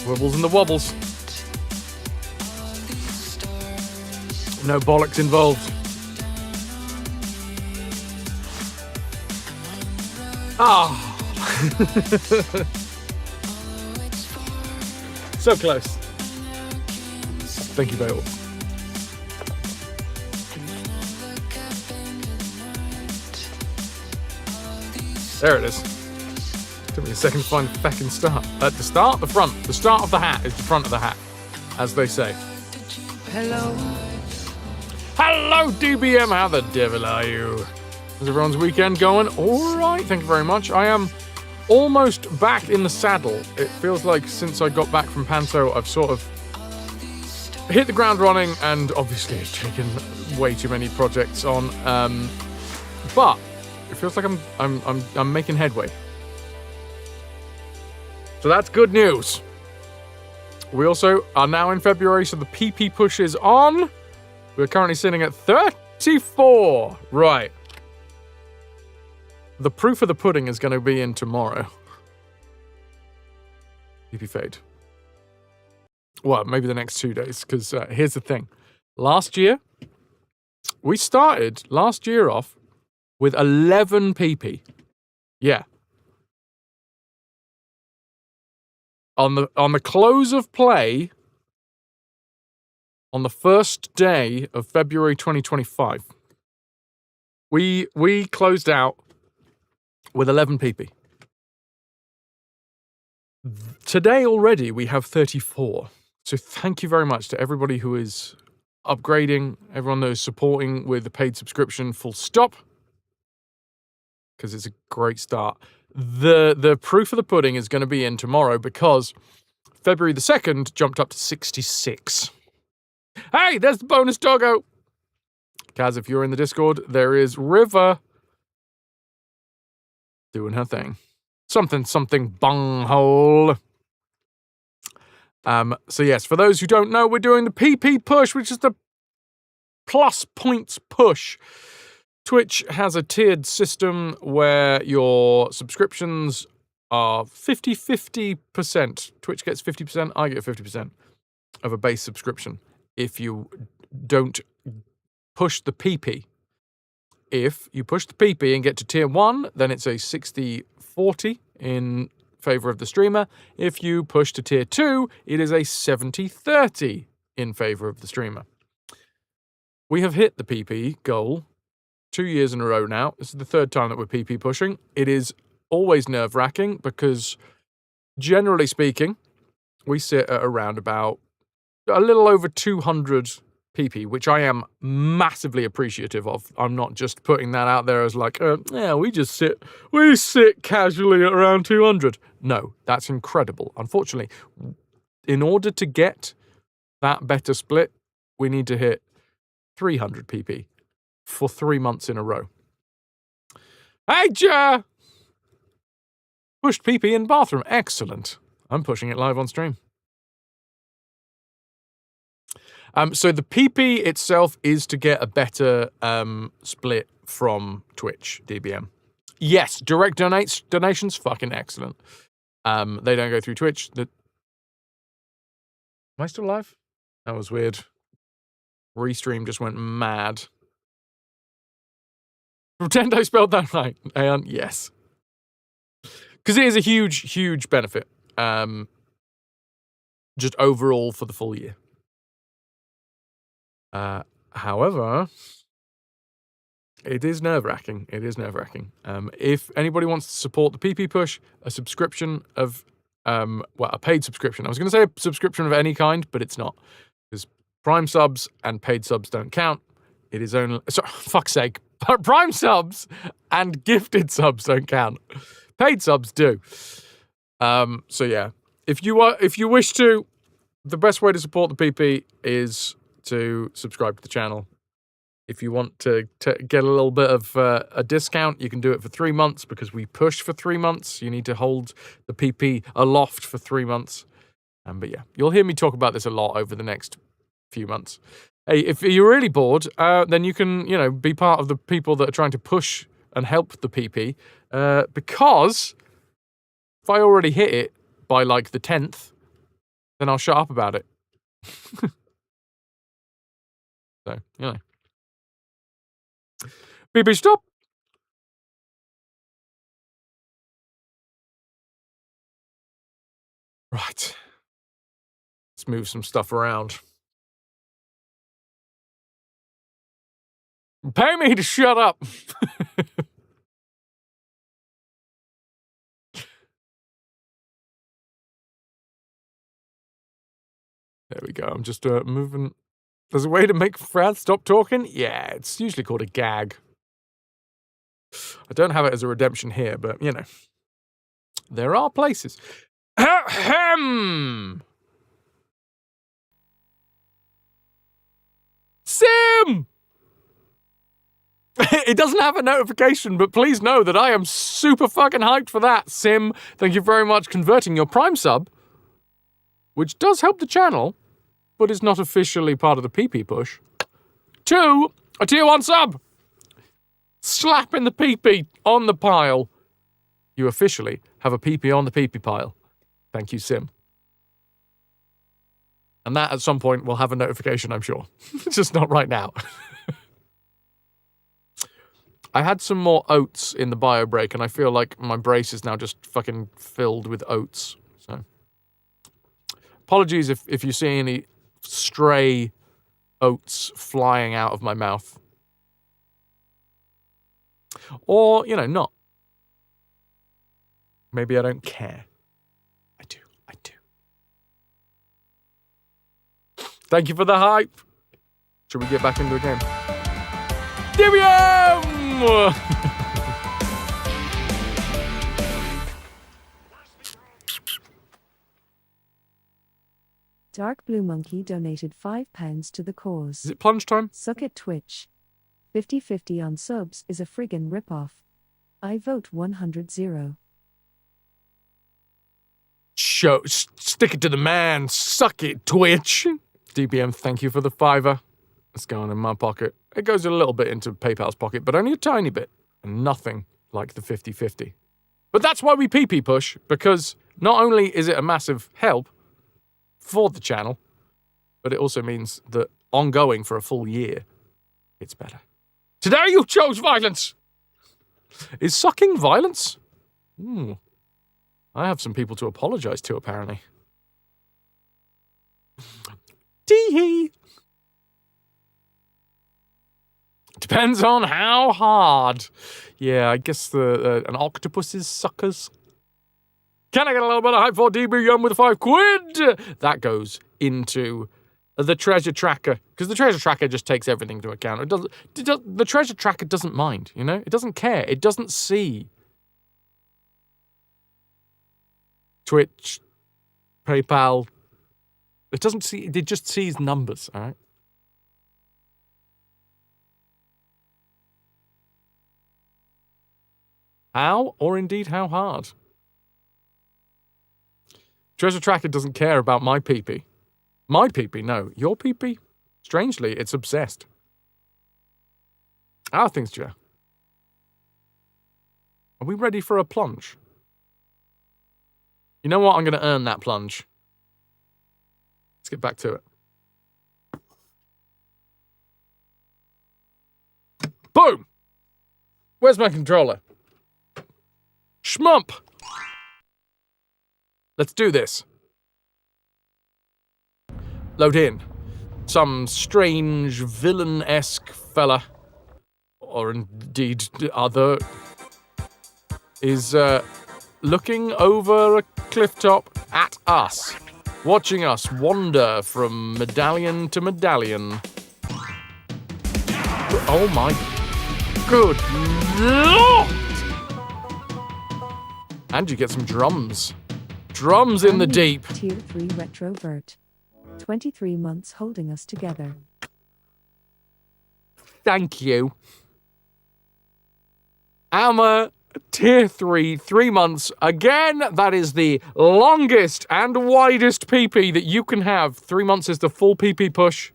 Wibbles and the wobbles. No bollocks involved. Ah! So close. Thank you, Bale. There it is. Took me a second to find the fucking start. At the start, the front. The start of the hat is the front of the hat, as they say. Hello. Hello, DBM. How the devil are you? How's everyone's weekend going? All right, thank you very much. I am almost back in the saddle. It feels like since I got back from Panto, I've sort of hit the ground running, and obviously I've taken way too many projects on. But it feels like I'm making headway. So that's good news. We also are now in February, so the PP push is on. We're currently sitting at 34. Right. The proof of the pudding is going to be in tomorrow. PP fade. Well, maybe the next 2 days, because here's the thing. Last year, we started last year off with 11 PP. Yeah. On the close of play, on the first day of February 2025, we closed out with 11 PP. Today already we have 34. So thank you very much to everybody who is upgrading, everyone that is supporting with the paid subscription, full stop, because it's a great start. The proof of the pudding is going to be in tomorrow because February the 2nd jumped up to 66. Hey, there's the bonus doggo. Kaz, if you're in the Discord, there is River doing her thing. Something bunghole. So yes, for those who don't know, we're doing the PP push, which is the plus points push. Twitch has a tiered system where your subscriptions are 50-50%. Twitch gets 50%, I get 50% of a base subscription if you don't push the PP. If you push the PP and get to tier 1, then it's a 60-40 in favor of the streamer. If you push to tier 2, it is a 70-30 in favor of the streamer. We have hit the PP goal 2 years in a row now. This is the third time that we're PP pushing. It is always nerve-wracking because, generally speaking, we sit at around about a little over 200 PP, which I am massively appreciative of. I'm not just putting that out there as like, yeah, we sit casually at around 200. No, that's incredible. Unfortunately, in order to get that better split, we need to hit 300 PP for 3 months in a row. Hey, Ja! Pushed PP in bathroom. Excellent. I'm pushing it live on stream. So the PP itself is to get a better split from Twitch, DBM. Yes, direct donations, fucking excellent. They don't go through Twitch. Am I still alive? That was weird. Restream just went mad. Nintendo spelled that right. Aeon, yes. Because it is a huge, huge benefit. Just overall for the full year. However, it is nerve-wracking. It is nerve-wracking. If anybody wants to support the PP push, a subscription of, a paid subscription. I was going to say a subscription of any kind, but it's not. Because Prime subs and paid subs don't count. It is only, sorry, fuck's sake, Prime subs and gifted subs don't count. Paid subs do. So yeah, if you wish to, the best way to support the PP is to subscribe to the channel. If you want to get a little bit of a discount, you can do it for 3 months because we push for 3 months. You need to hold the PP aloft for 3 months. But yeah, you'll hear me talk about this a lot over the next few months. Hey, if you're really bored, then you can, be part of the people that are trying to push and help the PP. Because if I already hit it by like the 10th, then I'll shut up about it. So, PP stop. Right. Let's move some stuff around. Pay me to shut up. There we go. I'm just moving. There's a way to make Frad stop talking? Yeah, it's usually called a gag. I don't have it as a redemption here, but, there are places. Ahem! Sim! It doesn't have a notification, but please know that I am super fucking hyped for that. Sim, thank you very much converting your Prime sub, which does help the channel, but is not officially part of the PP push, to a tier 1 sub. Slapping the PP on the pile. You officially have a PP on the PP pile. Thank you, Sim. And that at some point will have a notification, I'm sure. Just not right now. I had some more oats in the bio break, and I feel like my brace is now just fucking filled with oats. So, apologies if you see any stray oats flying out of my mouth. Or, not. Maybe I don't care. I do. Thank you for the hype. Should we get back into the game? Divium! Dark Blue Monkey donated £5 to the cause. Is it plunge time? Suck it, Twitch. 50-50 on subs is a friggin' ripoff. I vote 100-0. Stick it to the man. Suck it, Twitch. DBM, thank you for the $5. It's going in my pocket. It goes a little bit into PayPal's pocket, but only a tiny bit. And nothing like the 50-50. But that's why we PP push, because not only is it a massive help for the channel, but it also means that ongoing for a full year, it's better. Today you chose violence! Is sucking violence? I have some people to apologize to, apparently. Tee-hee! Depends on how hard. Yeah, I guess an octopus's suckers. Can I get a little bit of hype for DBM with £5? That goes into the treasure tracker, because the treasure tracker just takes everything into account. The treasure tracker doesn't mind, It doesn't care. It doesn't see Twitch, PayPal. It doesn't see. It just sees numbers. All right. How, or indeed how hard? Treasure Tracker doesn't care about my PP. My PP, no. Your PP? Strangely, it's obsessed. How are things, Joe? Are we ready for a plunge? You know what? I'm going to earn that plunge. Let's get back to it. Boom! Where's my controller? Schmump! Let's do this. Load in. Some strange villain-esque fella, or indeed other, is looking over a cliff top at us, watching us wander from medallion to medallion. Oh my good Lord! And you get some drums. Drums in the deep. Tier 3 RetroVution. 23 months holding us together. Thank you. Alma, Tier 3, 3 months. Again, that is the longest and widest PP that you can have. 3 months is the full PP push.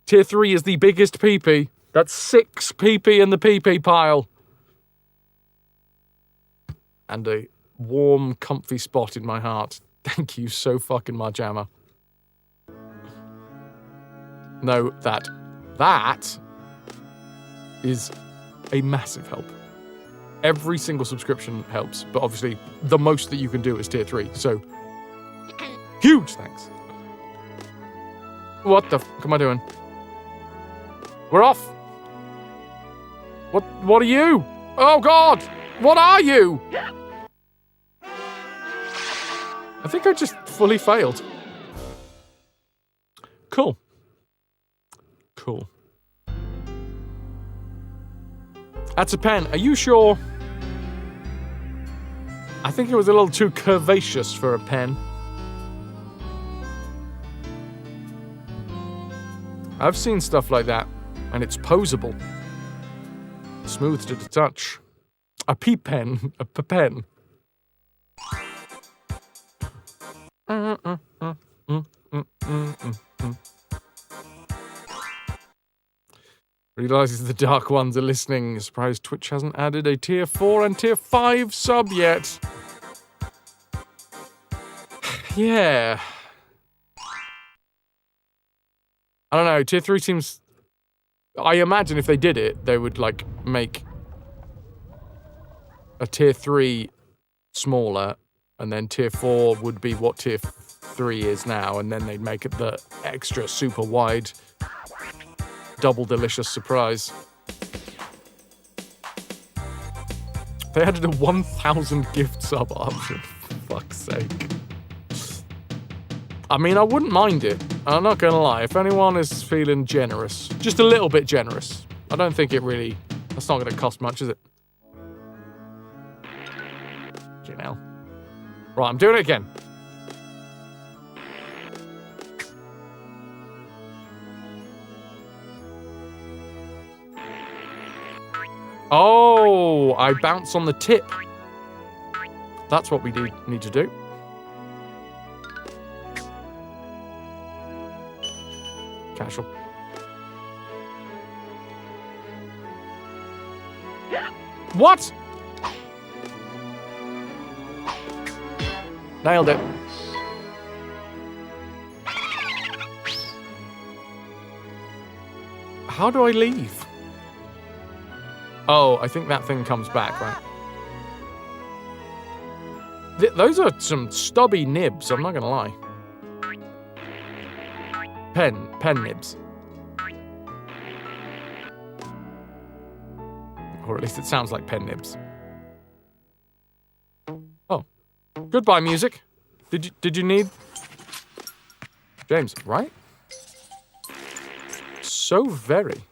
Tier 3 is the biggest PP. That's 6 PP in the PP pile. And a warm, comfy spot in my heart. Thank you so fucking much, Alma. No, that is a massive help. Every single subscription helps, but obviously the most that you can do is tier 3, so huge thanks. What the fuck am I doing? We're off. What are you? Oh God, what are you? I think I just fully failed. Cool. Cool. That's a pen. Are you sure? I think it was a little too curvaceous for a pen. I've seen stuff like that, and it's posable. Smooth to the touch. A pea pen. A pen. Realizes the dark ones are listening. Surprised Twitch hasn't added a tier 4 and tier 5 sub yet. Yeah. I don't know, tier 3 seems... I imagine if they did it, they would, like, make a tier 3 smaller, and then tier 4 would be what tier 3 is now, and then they'd make it the extra super wide... double delicious surprise. They added a 1,000 gift sub option. For fuck's sake. I mean, I wouldn't mind it. I'm not gonna lie. If anyone is feeling generous, just a little bit generous, I don't think it really... That's not gonna cost much, is it? You know. Right, I'm doing it again. Oh, I bounce on the tip. That's what we need to do. Casual. What? Nailed it. How do I leave? Oh, I think that thing comes back, right? Those are some stubby nibs, I'm not gonna lie. Pen nibs. Or at least it sounds like pen nibs. Oh. Goodbye, music. Did you need... James, right? So very...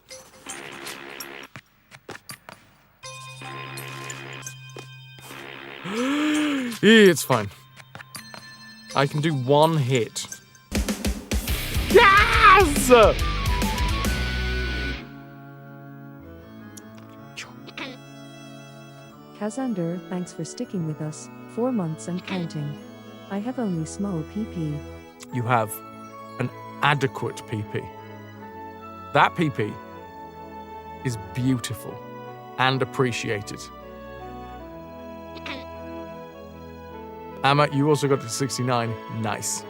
It's fine. I can do one hit. Yes! Kazander, thanks for sticking with us. 4 months and counting. I have only small PP. You have an adequate PP. That PP is beautiful and appreciated. Amma, you also got to 69. Nice.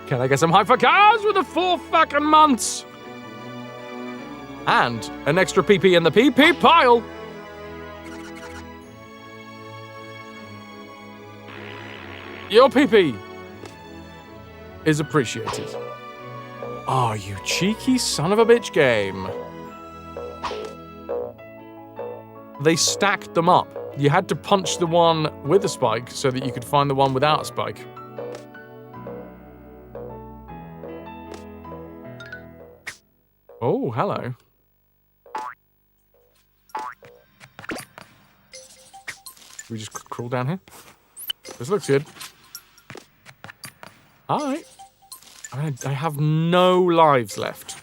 Can I get some hyper cars with the 4 fucking months? And an extra PP in the PP pile. Your PP is appreciated. Oh, you cheeky son of a bitch game. They stacked them up. You had to punch the one with a spike so that you could find the one without a spike. Oh, hello. Should we just crawl down here? This looks good. Alright. I have no lives left.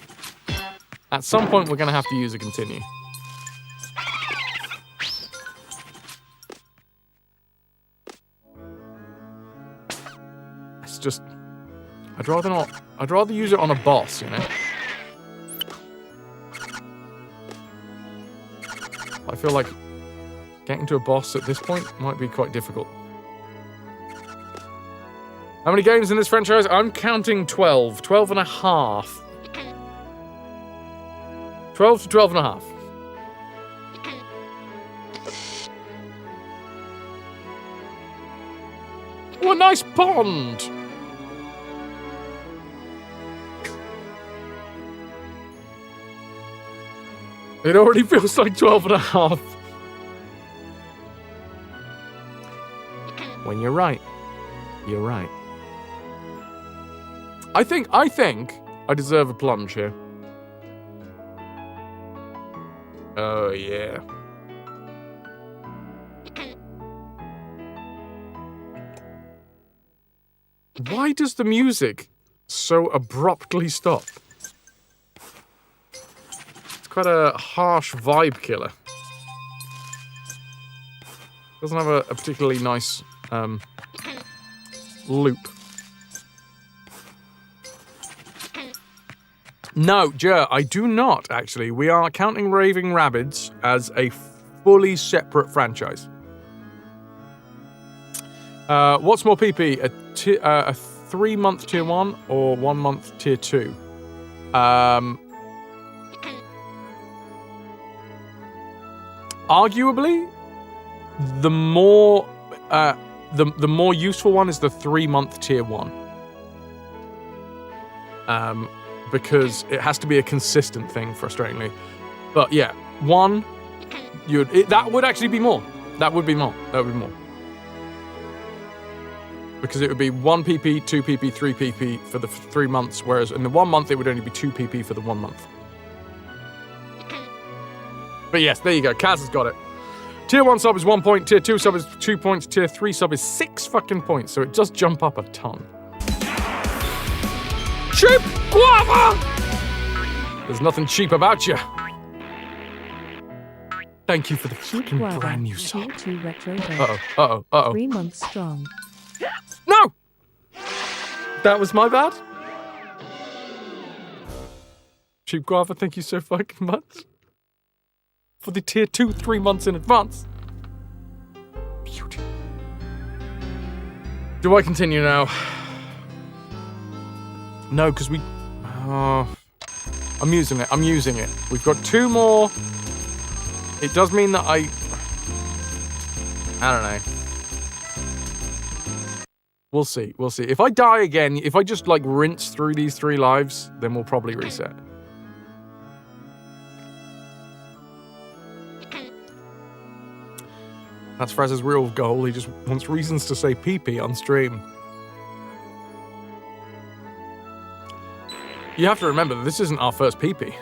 At some point, we're going to have to use a continue. It's just... I'd rather not... I'd rather use it on a boss, you know? I feel like getting to a boss at this point might be quite difficult. How many games in this franchise? I'm counting 12. 12 and a half. 12 to 12 and a half. Oh, a nice pond! It already feels like 12 and a half. When you're right, you're right. I think I deserve a plunge here. Oh, yeah. Why does the music so abruptly stop? It's quite a harsh vibe killer. Doesn't have a particularly nice loop. No, Jer, I do not, actually. We are counting Raving Rabbids as a fully separate franchise. What's more PP? A 3-month tier 1 or 1-month tier 2? Arguably, the more useful one is the 3-month tier 1. Because it has to be a consistent thing, frustratingly. But yeah, 1, that would actually be more. That would be more. Because it would be 1 PP, 2 PP, 3 PP for the 3 months, whereas in the 1 month it would only be 2 PP for the 1 month. But yes, there you go. Kaz has got it. Tier 1 sub is 1 point, tier 2 sub is 2 points, tier 3 sub is 6 fucking points, so it does jump up a ton. Cheap guava! There's nothing cheap about you. Thank you for the fucking brand new sub. Uh-oh. 3 months strong. No! That was my bad. Cheap guava, thank you so fucking much. For the tier 2 3 months in advance. Beauty. Do I continue now? No, because we... I'm using it. We've got 2 more. It does mean that I don't know. We'll see. If I die again, if I just, like, rinse through these 3 lives, then we'll probably reset. That's Fraz's real goal. He just wants reasons to say pee-pee on stream. You have to remember that this isn't our first pee-pee.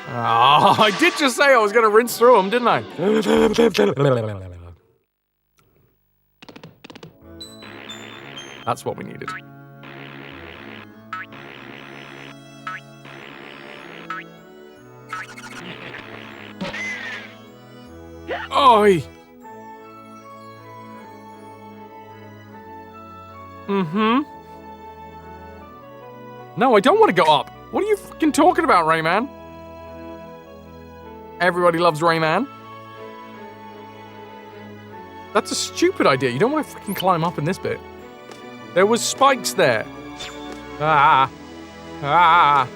Oh, I did just say I was going to rinse through them, didn't I? That's what we needed. Oi! No, I don't want to go up. What are you fucking talking about, Rayman? Everybody loves Rayman. That's a stupid idea. You don't want to freaking climb up in this bit. There was spikes there. Ah. Ah.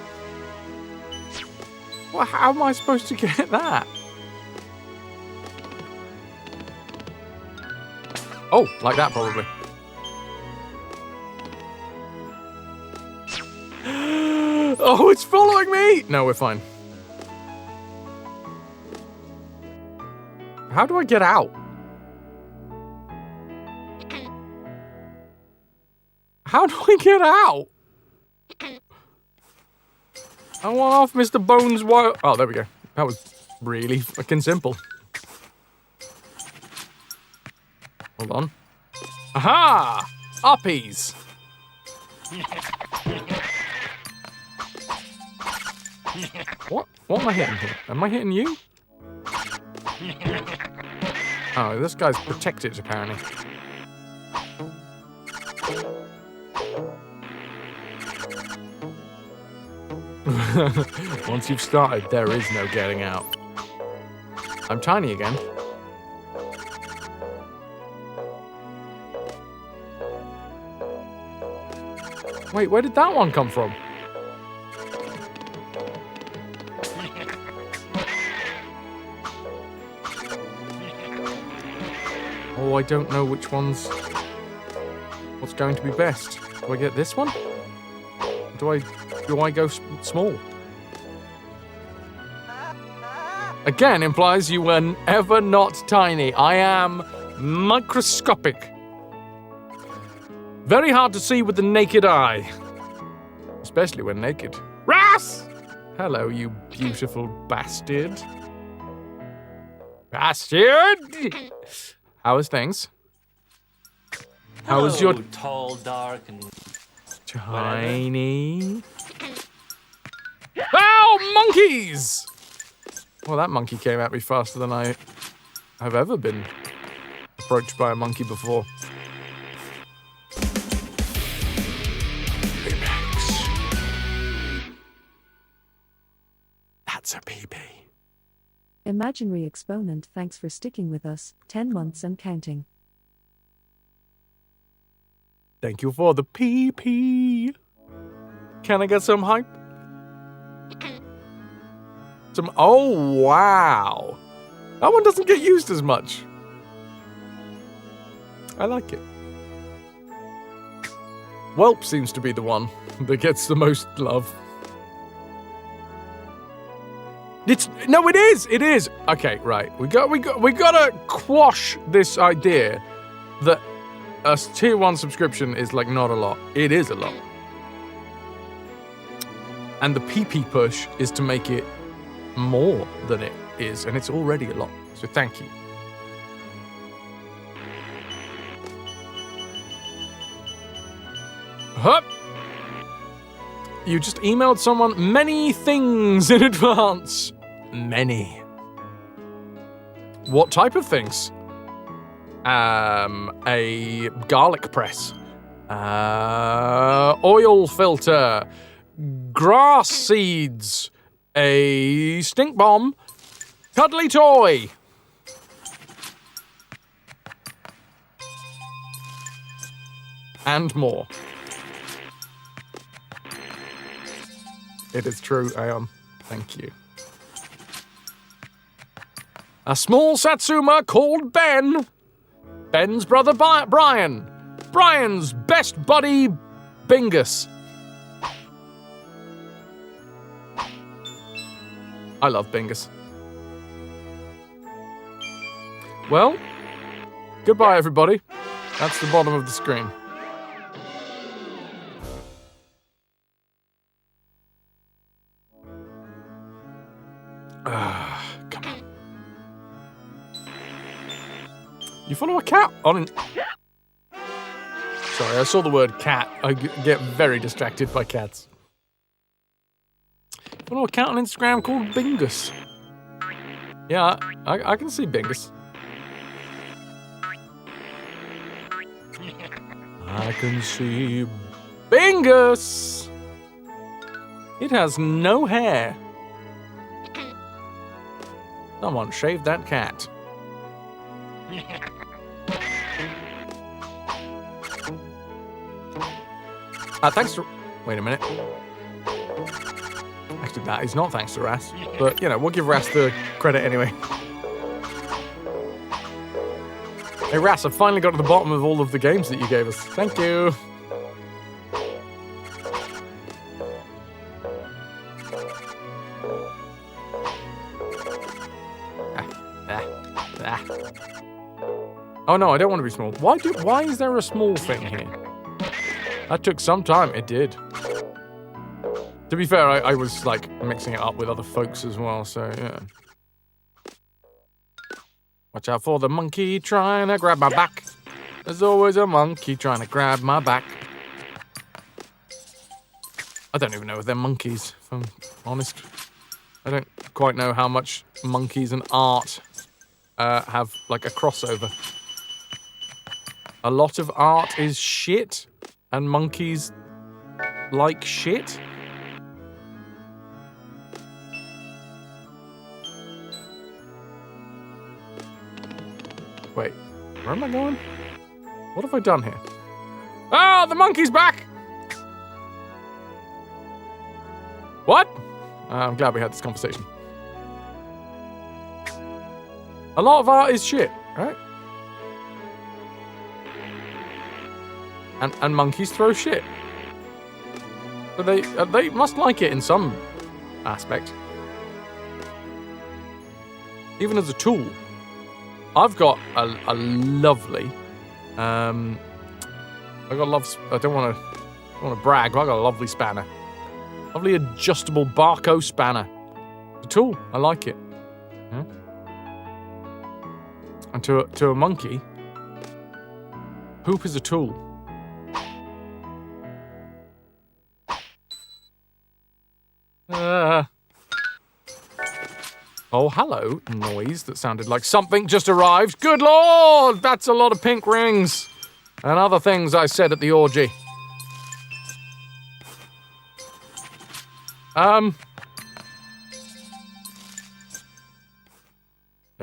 Well, how am I supposed to get that? Oh, like that probably. Oh, it's following me! No, we're fine. How do I get out? How do I get out? I want off Mr. Bones' wire. Oh, there we go. That was really fucking simple. Hold on. Aha! Uppies! What? What am I hitting here? Am I hitting you? Oh, this guy's protected, apparently. Once you've started, there is no getting out. I'm tiny again. Wait, where did that one come from? Oh, I don't know which one's... What's going to be best? Do I get this one? Or do I go small? Again, implies you were ever not tiny. I am microscopic. Very hard to see with the naked eye. Especially when naked. Ras! Hello, you beautiful bastard. Bastard! How is things? How is your... tall, dark, and... tiny... Oh, monkeys! Well, that monkey came at me faster than I have ever been approached by a monkey before. That's a PB. Imaginary exponent, thanks for sticking with us, 10 months and counting. Thank you for the PP. Can I get some hype? Some... Oh, wow. That one doesn't get used as much. I like it. Whelp seems to be the one that gets the most love. No, it is. It is. Okay, right. We gotta quash this idea that a tier 1 subscription is like not a lot. It is a lot. And the PP push is to make it more than it is, and it's already a lot. So thank you. Hup. You just emailed someone many things in advance. Many. What type of things? A garlic press. Oil filter. Grass seeds. A stink bomb. Cuddly toy. And more. It is true, I am. Thank you. A small Satsuma called Ben. Ben's brother Brian. Brian's best buddy, Bingus. I love Bingus. Well, goodbye, everybody. That's the bottom of the screen. Come on. You follow a cat on... Sorry, I saw the word cat. I get very distracted by cats. You follow a cat on Instagram called Bingus. Yeah, I can see Bingus. I can see Bingus. It has no hair. Someone shaved that cat. Thanks to... Wait a minute. Actually, that is not thanks to Ras. But, you know, we'll give Ras the credit anyway. Hey, Ras, I've finally got to the bottom of all of the games that you gave us. Thank you. Oh no, I don't want to be small. Why is there a small thing here? That took some time. It did. To be fair, I was like mixing it up with other folks as well, so yeah. Watch out for the monkey trying to grab my back. There's always a monkey trying to grab my back. I don't even know if they're monkeys, if I'm honest. I don't quite know how much monkeys and art have like a crossover. A lot of art is shit, and monkeys like shit. Wait, where am I going? What have I done here? Oh, the monkey's back! What? I'm glad we had this conversation. A lot of art is shit, right? And monkeys throw shit. So they must like it in some aspect. Even as a tool. I've got a lovely I don't want to brag, but I've got a lovely spanner. Lovely adjustable Barco spanner. It's a tool. I like it. Yeah? And to a monkey, poop is a tool. Oh, hello, noise that sounded like something just arrived. Good lord, that's a lot of pink rings. And other things I said at the orgy. There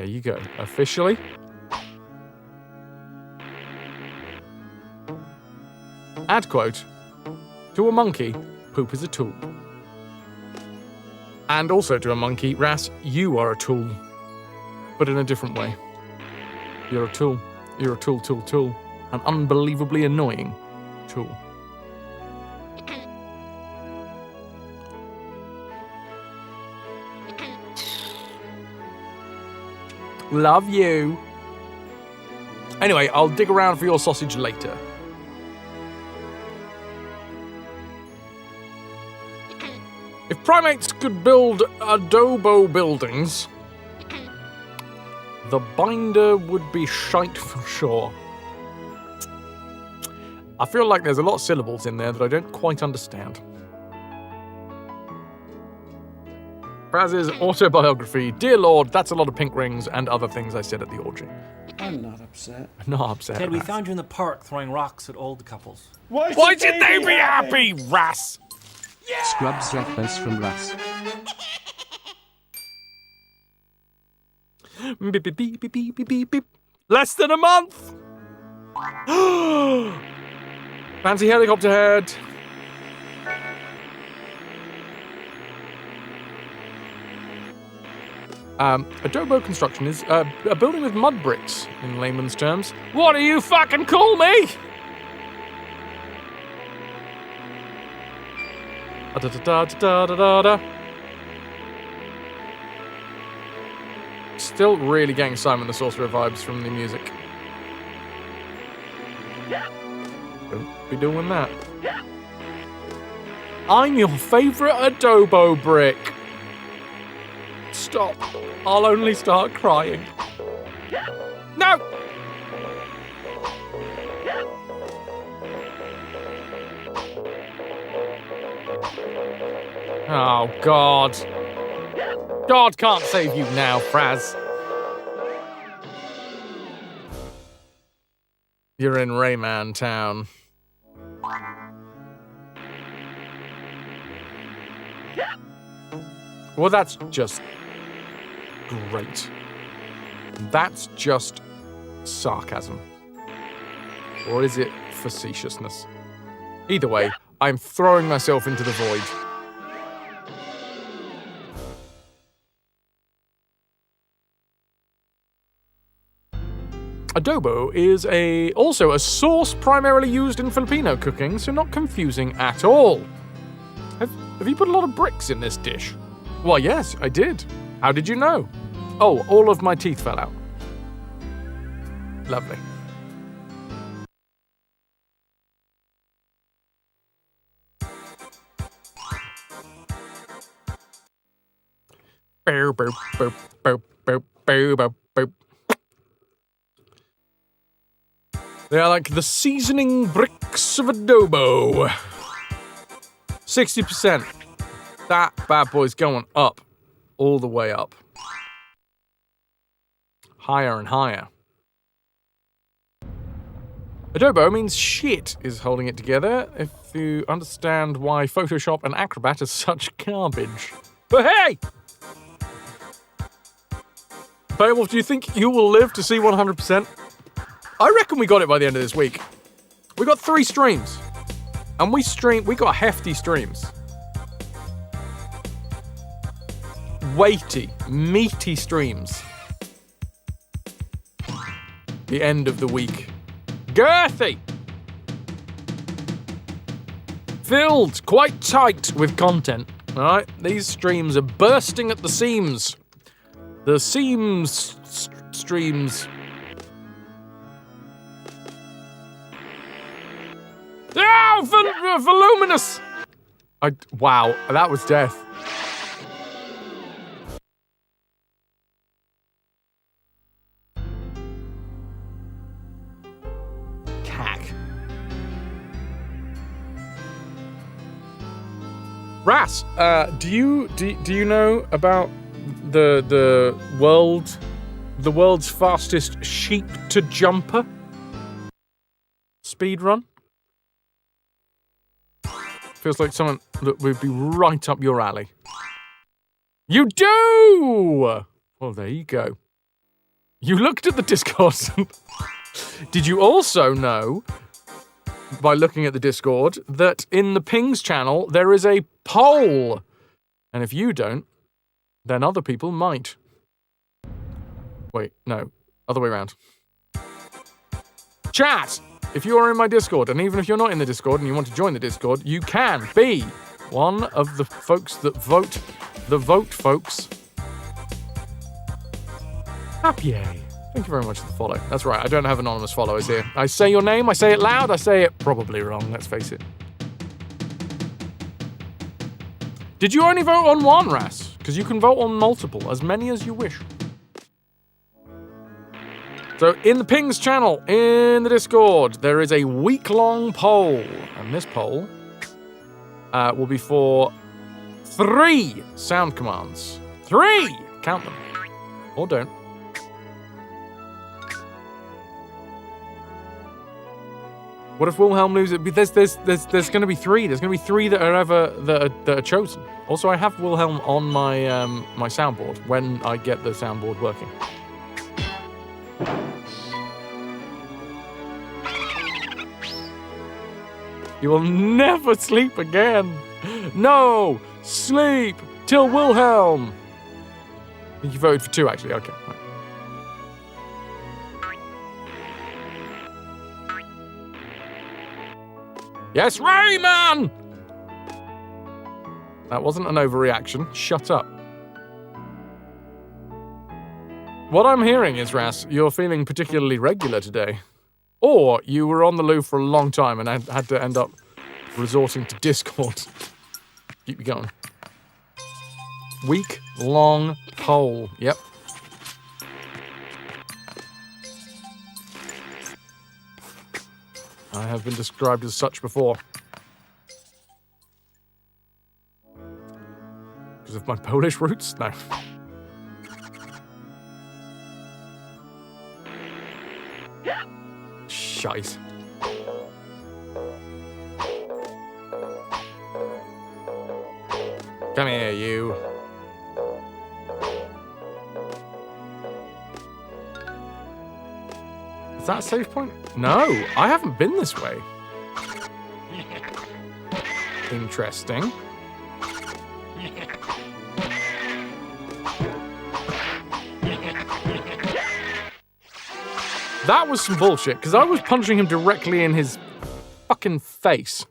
you go, officially. Add quote, to a monkey, poop is a tool. And also to a monkey, Ras, you are a tool. But in a different way. You're a tool. You're a tool. An unbelievably annoying tool. Love you. Anyway, I'll dig around for your sausage later. If primates could build adobo buildings, the binder would be shite for sure. I feel like there's a lot of syllables in there that I don't quite understand. Fraz's autobiography. Dear Lord, that's a lot of pink rings and other things I said at the orgy. I'm not upset. Not upset. Ted, we found you in the park throwing rocks at old couples. Why should they be happy, Ras? Yeah! Scrubs reference from Ras. Beep, beep, beep, beep, beep, beep, beep. Less than a month! Fancy helicopter head. Adobo construction is a building with mud bricks, in layman's terms. What do you fucking call me? Still really getting Simon the Sorcerer vibes from the music. Don't be doing that. I'm your favourite adobo brick. Stop. I'll only start crying. No! Oh, God. God can't save you now, Fraz. You're in RAYMAN town. Well, that's just great. That's just sarcasm. Or is it facetiousness? Either way, I'm throwing myself into the void. Adobo is also a sauce primarily used in Filipino cooking, so not confusing at all. Have you put a lot of bricks in this dish? Well, yes, I did. How did you know? Oh, all of my teeth fell out. Lovely. Boop, boop, boop, boop, boop, boop, boop, boop. They are like the seasoning bricks of adobo. 60%. That bad boy's going up. All the way up. Higher and higher. Adobo means shit is holding it together, if you understand why Photoshop and Acrobat are such garbage. But hey! Beowulf, do you think you will live to see 100%? I reckon we got it by the end of this week. We got 3 streams. And we got hefty streams. Weighty, meaty streams. The end of the week. Girthy! Filled, quite tight with content. Alright, these streams are bursting at the seams. The seams streams. Oh, voluminous! Wow, that was death. Ras, do you know about the world's fastest sheep to jumper speed run? Feels like someone that would be right up your alley. You do! Well, there you go. You looked at the Discord. Did you also know, by looking at the Discord, that in the Pings channel there is a poll? And if you don't, then other people might. Wait, no. Other way around. Chat! If you are in my Discord, and even if you're not in the Discord and you want to join the Discord, you can be one of the folks that vote. The vote folks. Happy. Thank you very much for the follow. That's right, I don't have anonymous followers here. I say your name, I say it loud, I say it probably wrong, let's face it. Did you only vote on one, Ras? Because you can vote on multiple, as many as you wish. So, in the Pings channel, in the Discord, there is a week-long poll. And this poll will be for 3 sound commands. 3! Count them. Or don't. What if Wilhelm loses? There's going to be 3. There's going to be 3 that are chosen. Also, I have Wilhelm on my my soundboard when I get the soundboard working. You will never sleep again. No, sleep till Wilhelm. I think you voted for 2, actually. Okay. Right. Yes, RAYMAN! That wasn't an overreaction. Shut up. What I'm hearing is, Ras, you're feeling particularly regular today. Or you were on the loo for a long time and had to end up resorting to Discord. Keep you going. Week-long poll. Yep. I have been described as such before. Because of my Polish roots? No. Shite. Come here, you. Is that a save point? No, I haven't been this way. Interesting. That was some bullshit, because I was punching him directly in his fucking face.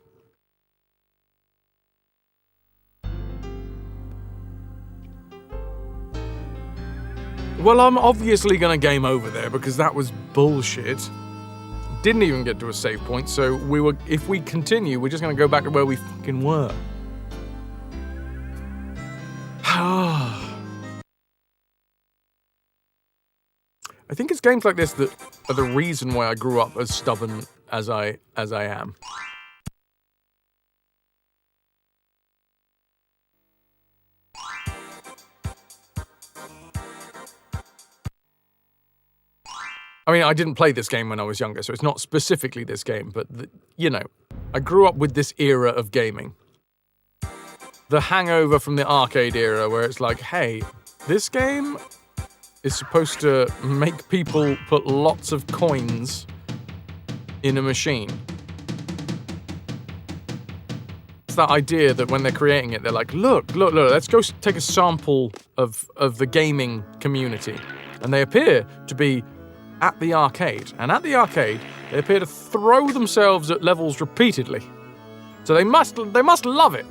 Well, I'm obviously going to game over there, because that was bullshit. Didn't even get to a save point, so if we continue, we're just going to go back to where we fucking were. I think it's games like this that are the reason why I grew up as stubborn as I am. I mean, I didn't play this game when I was younger, so it's not specifically this game, but, you know, I grew up with this era of gaming. The hangover from the arcade era, where it's like, hey, this game is supposed to make people put lots of coins in a machine. It's that idea that when they're creating it, they're like, look, let's go take a sample of the gaming community. And they appear to be at the arcade. And at the arcade, they appear to throw themselves at levels repeatedly. So they must love it.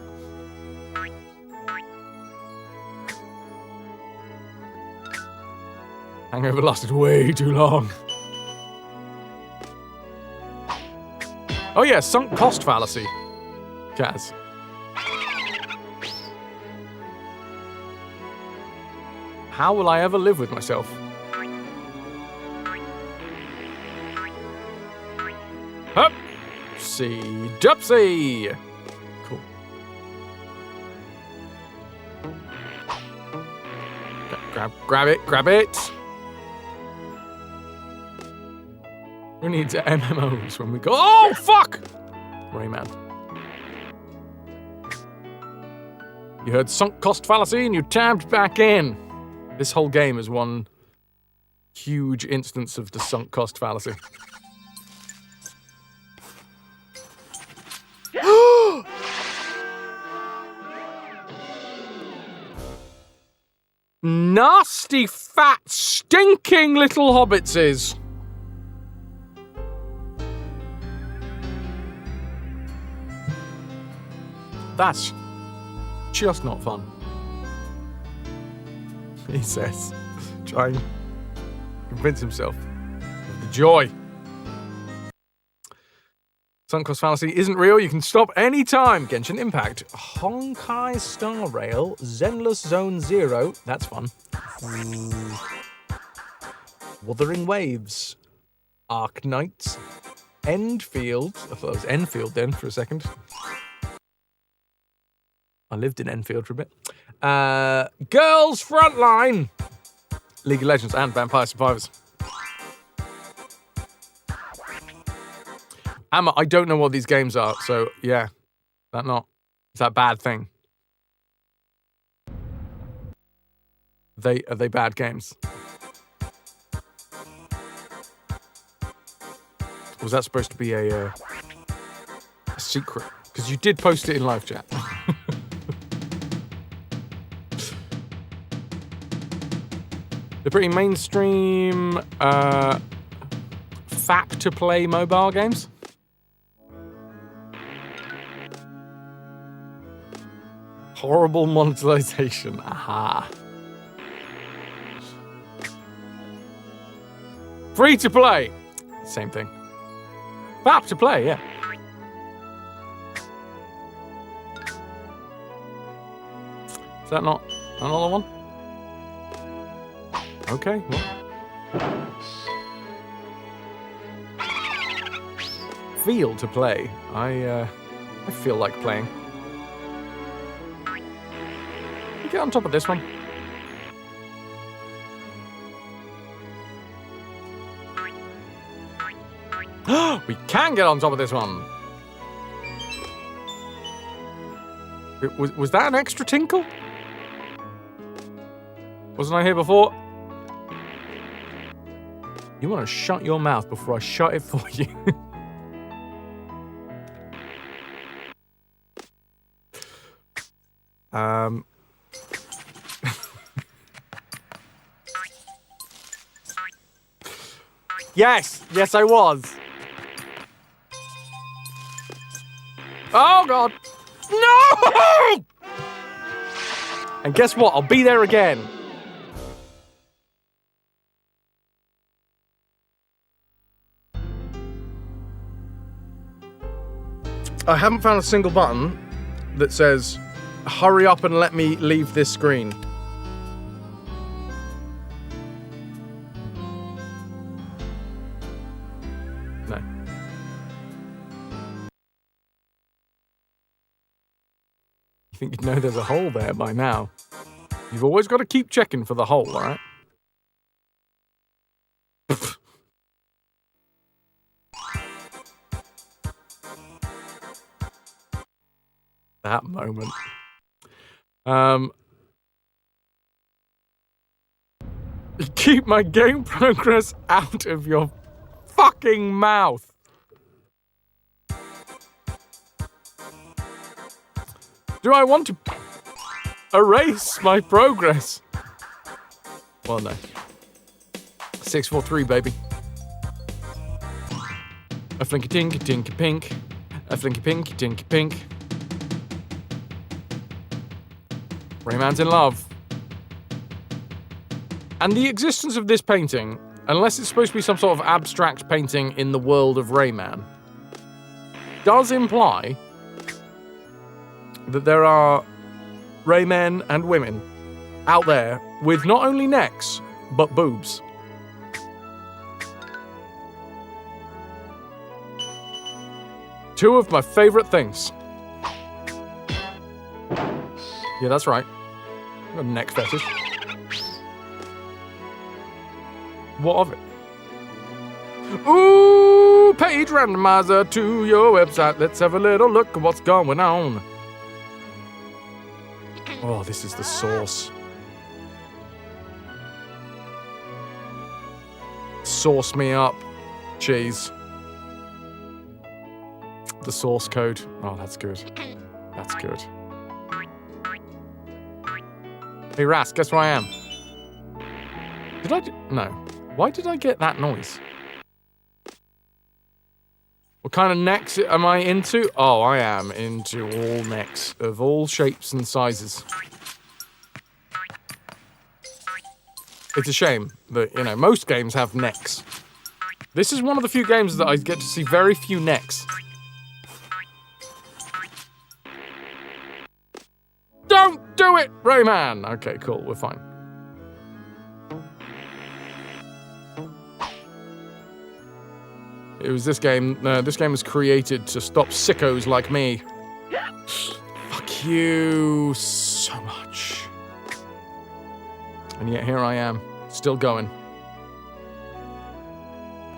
Hangover lasted way too long. Oh yeah, sunk cost fallacy. Kaz. How will I ever live with myself? Hup! Dupsy! Cool. Grab it! Who needs MMOs when we go? Oh, fuck! Rayman. You heard sunk cost fallacy and you tabbed back in. This whole game is one huge instance of the sunk cost fallacy. Nasty, fat, stinking little hobbitses. That's just not fun, he says, trying to convince himself of the joy. Sunk cost fallacy isn't real. You can stop any time. Genshin Impact, Honkai Star Rail, Zenless Zone Zero. That's fun. Wuthering Waves, Arc Knights, Enfield. I thought it was Enfield then for a second. I lived in Enfield for a bit. Girls Frontline, League of Legends, and Vampire Survivors. Amma, I don't know what these games are, so yeah, it's that a bad thing? Are they bad games? Was that supposed to be a secret? Because you did post it in live chat. They're pretty mainstream, fap-to-play mobile games. Horrible monetization. Aha. Free to play. Same thing. Fap to play, yeah. Is that not another one? Okay, well. Feel to play. I feel like playing. Get on top of this one. We can get on top of this one. Was that an extra tinkle? Wasn't I here before? You want to shut your mouth before I shut it for you. Yes, I was. Oh, God. No! And guess what? I'll be there again. I haven't found a single button that says, hurry up and let me leave this screen. No. You think you'd know there's a hole there by now? You've always got to keep checking for the hole, alright? That moment. Keep my game progress out of your fucking mouth. Do I want to erase my progress? Well, no. 643, baby. A flinky tinky tinky pink. A flinky pinky tinky pink. Rayman's in love. And the existence of this painting, unless it's supposed to be some sort of abstract painting in the world of Rayman, does imply that there are Raymen and women out there with not only necks, but boobs. Two of my favorite things. Yeah, that's right. I've got a neck fetish. What of it? Ooh, page randomizer to your website. Let's have a little look at what's going on. Oh, this is the sauce. Sauce me up, cheese. The source code. Oh, that's good. That's good. Hey, Ras, guess where I am? Did I no. Why did I get that noise? What kind of necks am I into? Oh, I am into all necks of all shapes and sizes. It's a shame that, you know, most games have necks. This is one of the few games that I get to see very few necks. Don't do it, Rayman! Okay, cool, we're fine. It was this game was created to stop sickos like me. Fuck you so much. And yet here I am, still going.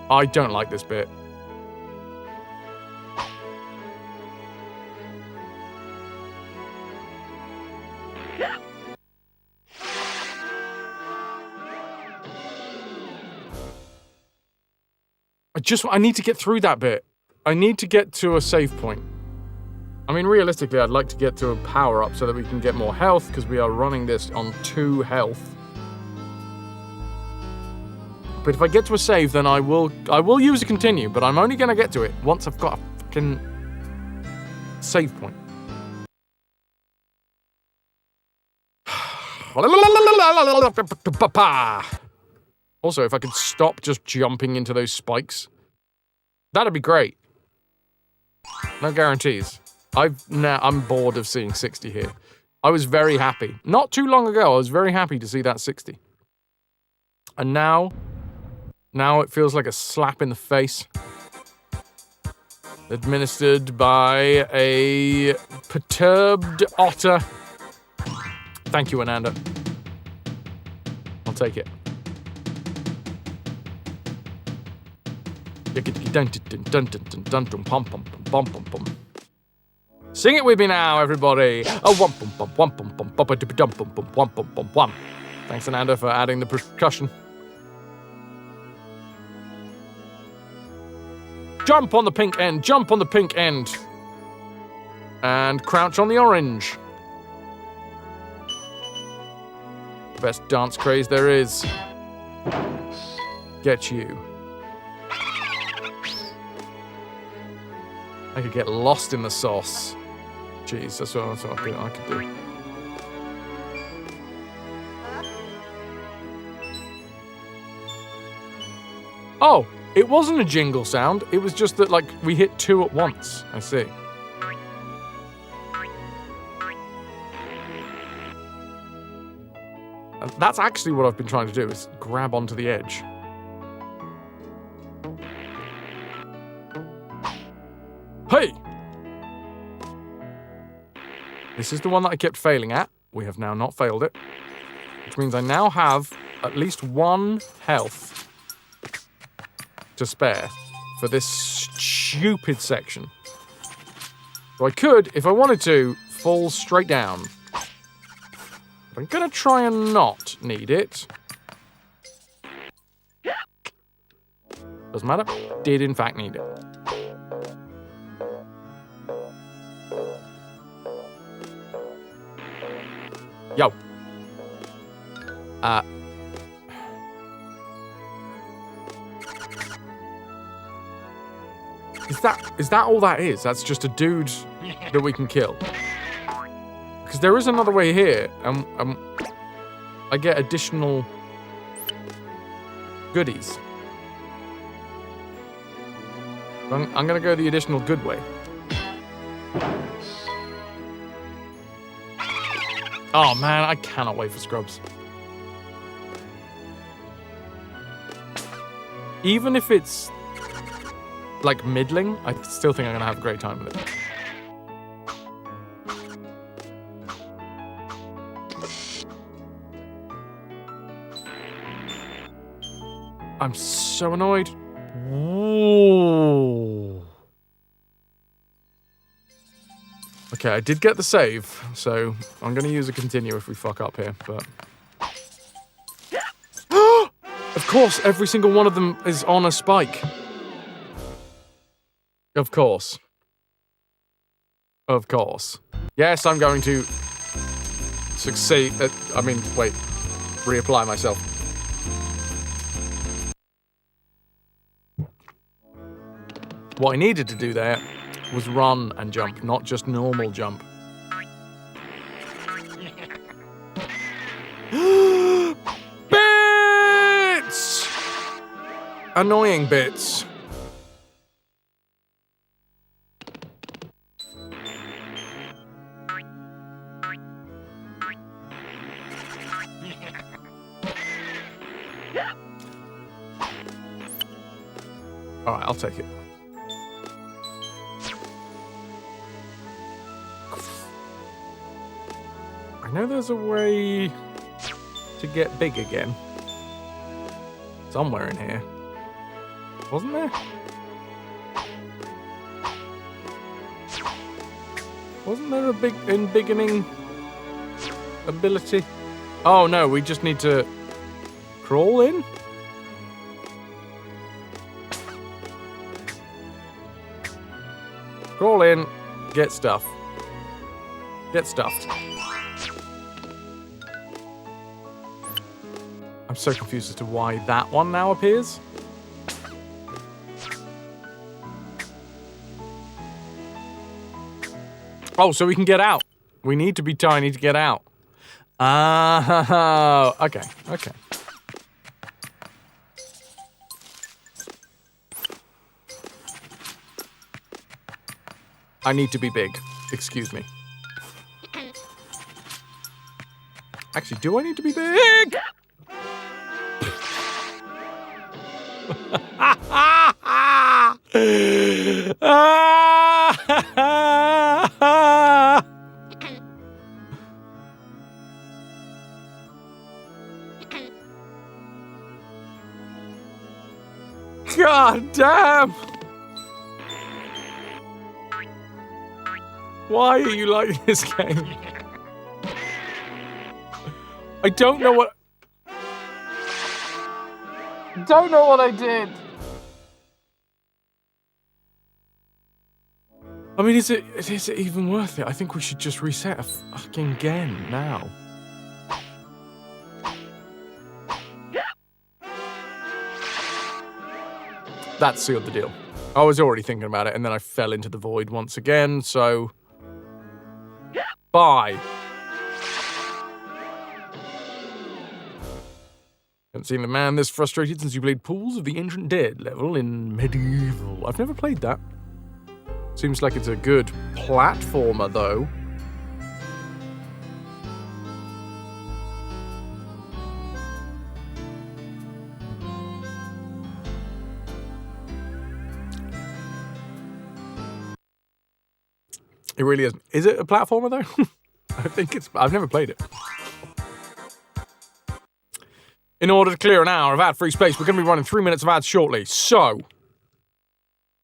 I don't like this bit. I need to get through that bit. I need to get to a save point. I mean, realistically, I'd like to get to a power-up so that we can get more health, because we are running this on 2 health. But if I get to a save, then I will use a continue, but I'm only going to get to it once I've got a fucking save point. Also, if I could stop just jumping into those spikes, that'd be great. No guarantees. I'm bored of seeing 60 here. I was very happy. Not too long ago, I was very happy to see that 60. And now it feels like a slap in the face. Administered by a perturbed otter. Thank you, Ananda. I'll take it. Sing it with me now, everybody. Thanks, Ananda, for adding the percussion. Jump on the pink end, jump on the pink end. And crouch on the orange. best dance craze there is. Get you. I could get lost in the sauce. Jeez, that's what I could do. Oh, it wasn't a jingle sound. It was just that, like, we hit 2 at once. I see. And that's actually what I've been trying to do, is grab onto the edge. Hey! This is the one that I kept failing at. We have now not failed it. Which means I now have at least 1 health to spare for this stupid section. So I could, if I wanted to, fall straight down. But I'm gonna try and not need it. Doesn't matter. Did in fact need it. Yo. Is that all that is? That's just a dude that we can kill. Because there is another way here, and I get additional goodies. I'm gonna go the additional good way. Oh man, I cannot wait for Scrubs. Even if it's like middling, I still think I'm gonna have a great time with it. I'm so annoyed. Ooh. Okay, I did get the save, so I'm gonna use a continue if we fuck up here, but... Of course, every single one of them is on a spike. Of course. Of course. Yes, I'm going to succeed. Reapply myself. What I needed to do there was run and jump, not just normal jump. Bits! Annoying bits. Alright, I'll take it. I know there's a way to get big again. Somewhere in here. Wasn't there? Wasn't there a embiggening ability? Oh no, we just need to crawl in? Crawl in, get stuff. Get stuffed. I'm so confused as to why that one now appears. Oh, so we can get out. We need to be tiny to get out. Oh, okay, okay. I need to be big. Excuse me. Actually, do I need to be big? God damn! Why are you like this game? I don't know what... Don't know what I did. I mean, is it even worth it? I think we should just reset a fucking again now. That sealed the deal. I was already thinking about it, and then I fell into the void once again, so... Bye. Haven't seen a man this frustrated since you played Pools of the Ancient Dead level in Medieval. I've never played that. Seems like it's a good platformer, though. It really is. Is it a platformer, though? I think it's... I've never played it. In order to clear an hour of ad-free space, we're going to be running 3 minutes of ads shortly. So,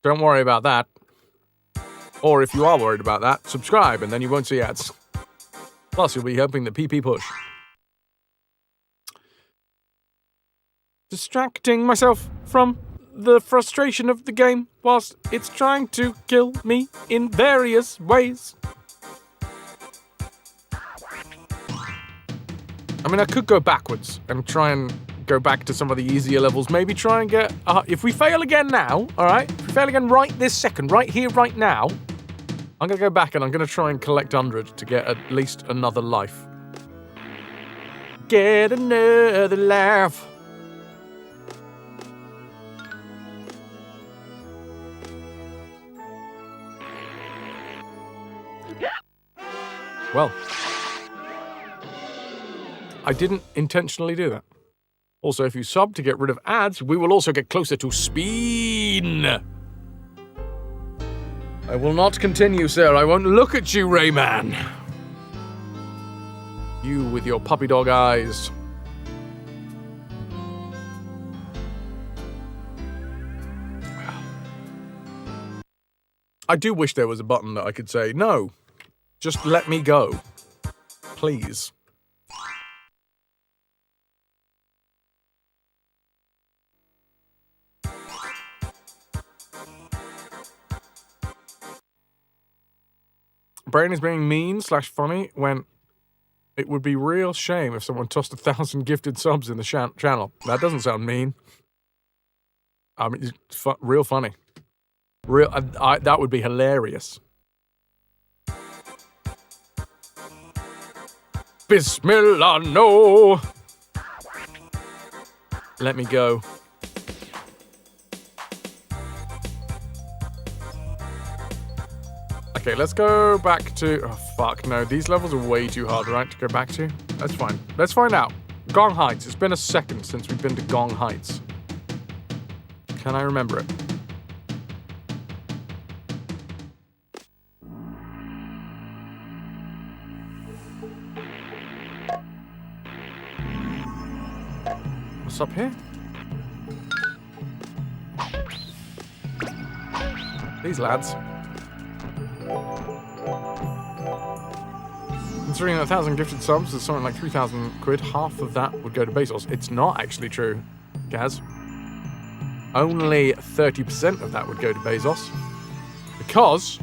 don't worry about that. Or if you are worried about that, subscribe and then you won't see ads. Plus, you'll be helping the PP push. Distracting myself from the frustration of the game whilst it's trying to kill me in various ways. I mean, I could go backwards and try and go back to some of the easier levels. Maybe try and get... if we fail again now, alright? If we fail again right this second, right here, right now, I'm going to go back and I'm going to try and collect 100 to get at least another life. Get another life. Well... I didn't intentionally do that. Also, if you sub to get rid of ads, we will also get closer to Speen. I will not continue, sir. I won't look at you, Rayman. You with your puppy dog eyes. I do wish there was a button that I could say, no, just let me go. Please. Brain is being mean/funny when it would be real shame if someone tossed 1,000 gifted subs in the channel. That doesn't sound mean. I mean, it's real funny. That would be hilarious. Bismillah, no! Let me go. Okay, let's go back to... Oh, fuck, no. These levels are way too hard, right, to go back to? That's fine. Let's find out. Gong Heights. It's been a second since we've been to Gong Heights. Can I remember it? What's up here? These lads. Considering 1,000 gifted subs is something like 3,000 quid, half of that would go to Bezos. It's not actually true, Gaz. Only 30% of that would go to Bezos. Because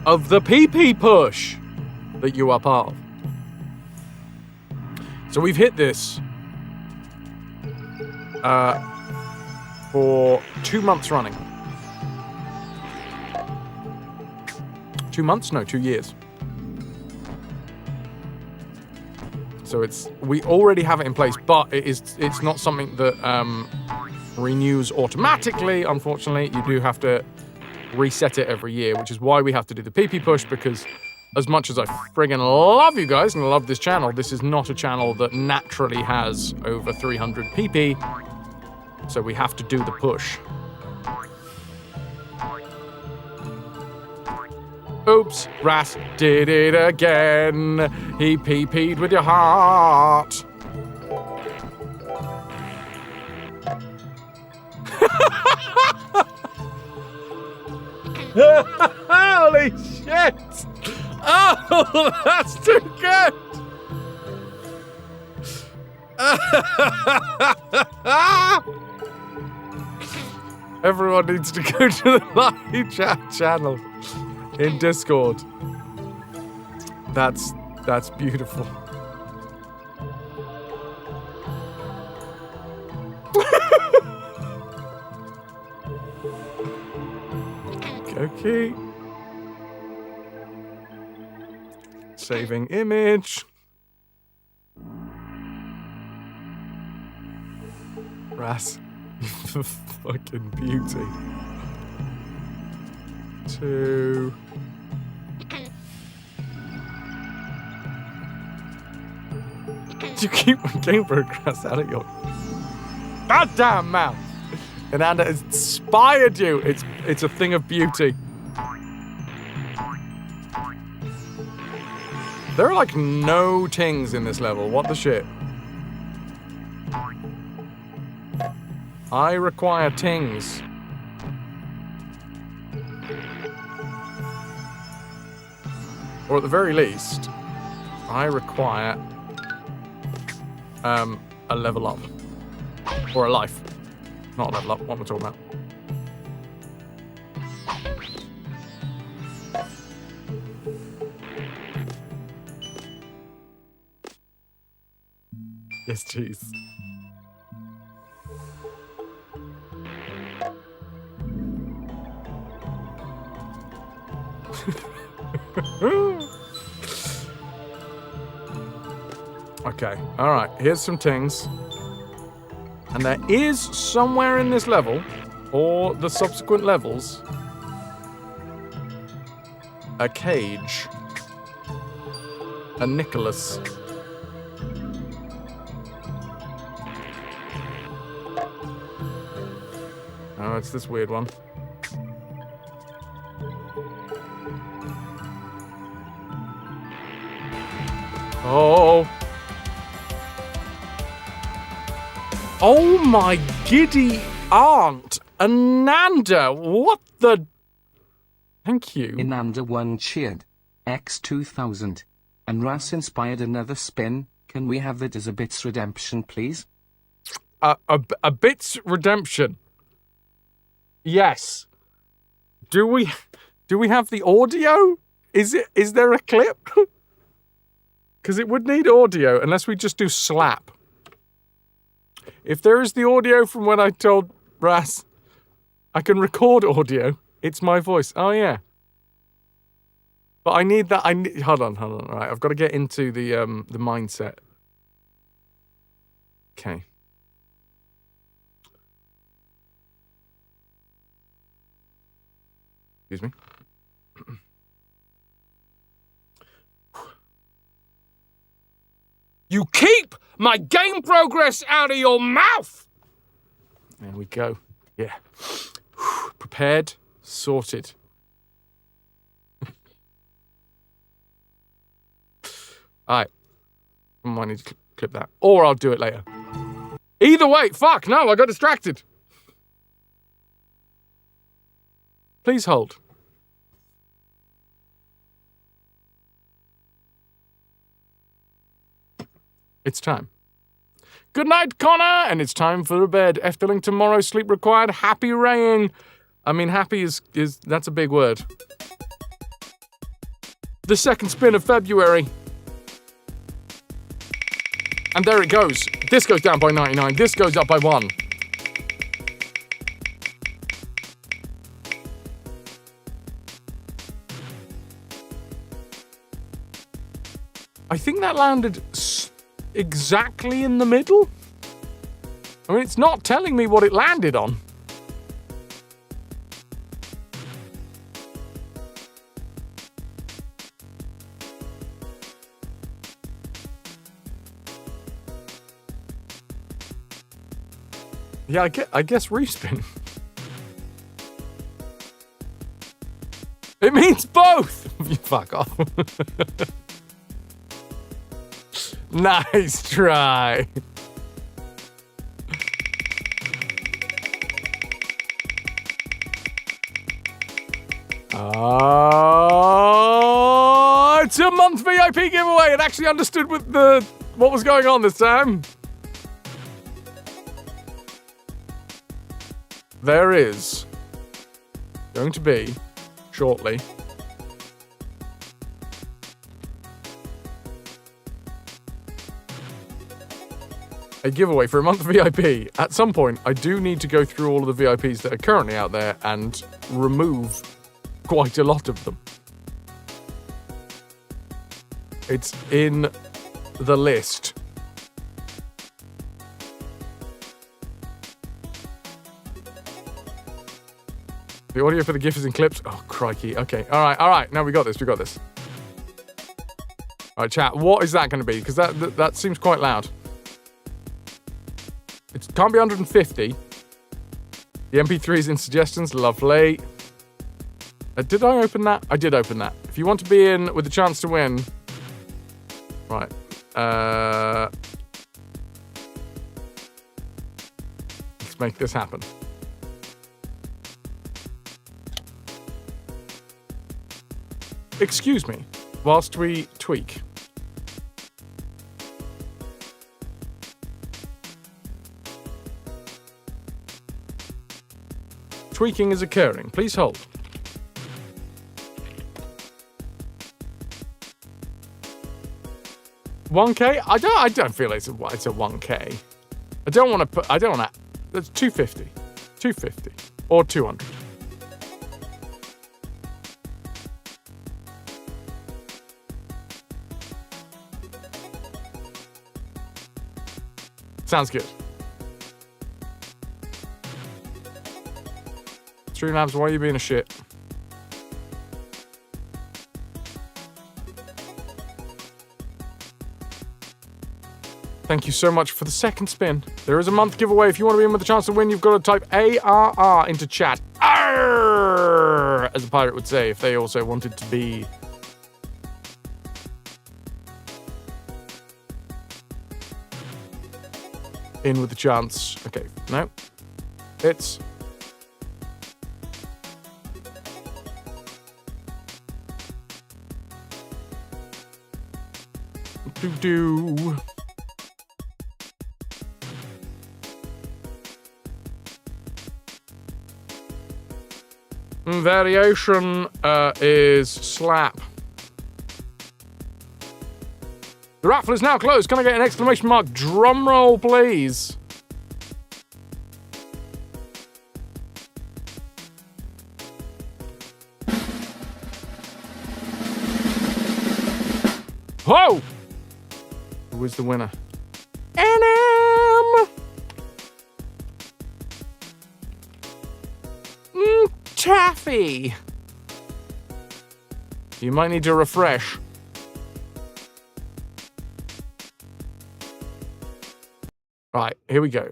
of the PP push that you are part of. So we've hit this for 2 months running. 2 months? No, 2 years. So we already have it in place, but it's not something that renews automatically, unfortunately. You do have to reset it every year, which is why we have to do the PP push, because as much as I friggin' love you guys and love this channel, this is not a channel that naturally has over 300 PP, so we have to do the push. Oops, Ras did it again. He PP'd with your heart. Holy shit! Oh, that's too good! Everyone needs to go to the live chat channel in Discord. That's beautiful. Okay. Saving image. Ras, you fucking beauty. 2. You keep my game progress out of your goddamn mouth. And Anna has inspired you. It's a thing of beauty. There are like no tings in this level. What the shit? I require tings. Or at the very least, I require a level up. Or a life. Not a level up, what am I talking about? Yes, jeez. Okay, alright, here's some things. And there is somewhere in this level, or the subsequent levels, a cage. A Nicholas. Oh, it's this weird one. Oh. Oh my giddy aunt, Ananda, what the... Thank you. Inanda 1 cheered. X2000. And Ras inspired another spin. Can we have it as a bits redemption, please? A bits redemption? Yes. Do we have the audio? Is there a clip? Because it would need audio, unless we just do slap. If there is the audio from when I told Ras I can record audio, it's my voice. Oh, yeah. But I need that. Hold on. All right, I've got to get into the mindset. Okay. Excuse me. You keep my game progress out of your mouth! There we go. Yeah. Prepared, sorted. Alright. I might need to clip that. Or I'll do it later. Either way, fuck, no, I got distracted. Please hold. It's time. Good night, Connor, and it's time for bed. Efteling tomorrow, sleep required. Happy raying. I mean, happy is that's a big word. The second spin of February. And there it goes. This goes down by 99. This goes up by 1. I think that landed exactly in the middle? I mean, it's not telling me what it landed on. Yeah, I guess respin. It means both! You fuck off. Nice try. It's a month VIP giveaway. It actually understood what was going on this time. There is going to be shortly a giveaway for a month VIP. At some point, I do need to go through all of the VIPs that are currently out there and remove quite a lot of them. It's in the list. The audio for the GIF is in clips. Oh, crikey. Okay. All right. Now we got this. All right, chat. What is that going to be? Because that seems quite loud. It can't be 150. The MP3 is in suggestions. Lovely. Did I open that? I did open that. If you want to be in with a chance to win. Right. Let's make this happen. Excuse me, whilst we tweak. Tweaking is occurring. Please hold. $1K? I don't feel it's a 1K. I don't want to. That's 250. 250 or 200. Sounds good. Streamlabs, why are you being a shit? Thank you so much for the second spin. There is a month giveaway. If you want to be in with a chance to win, you've got to type ARR into chat. Arr! As a pirate would say if they also wanted to be. In with a chance. Okay, no. It's. Do. Variation is slap. The raffle is now closed. Can I get an exclamation mark? Drum roll, please. Whoa! Who is the winner? NM! Taffy! You might need to refresh. Right, here we go.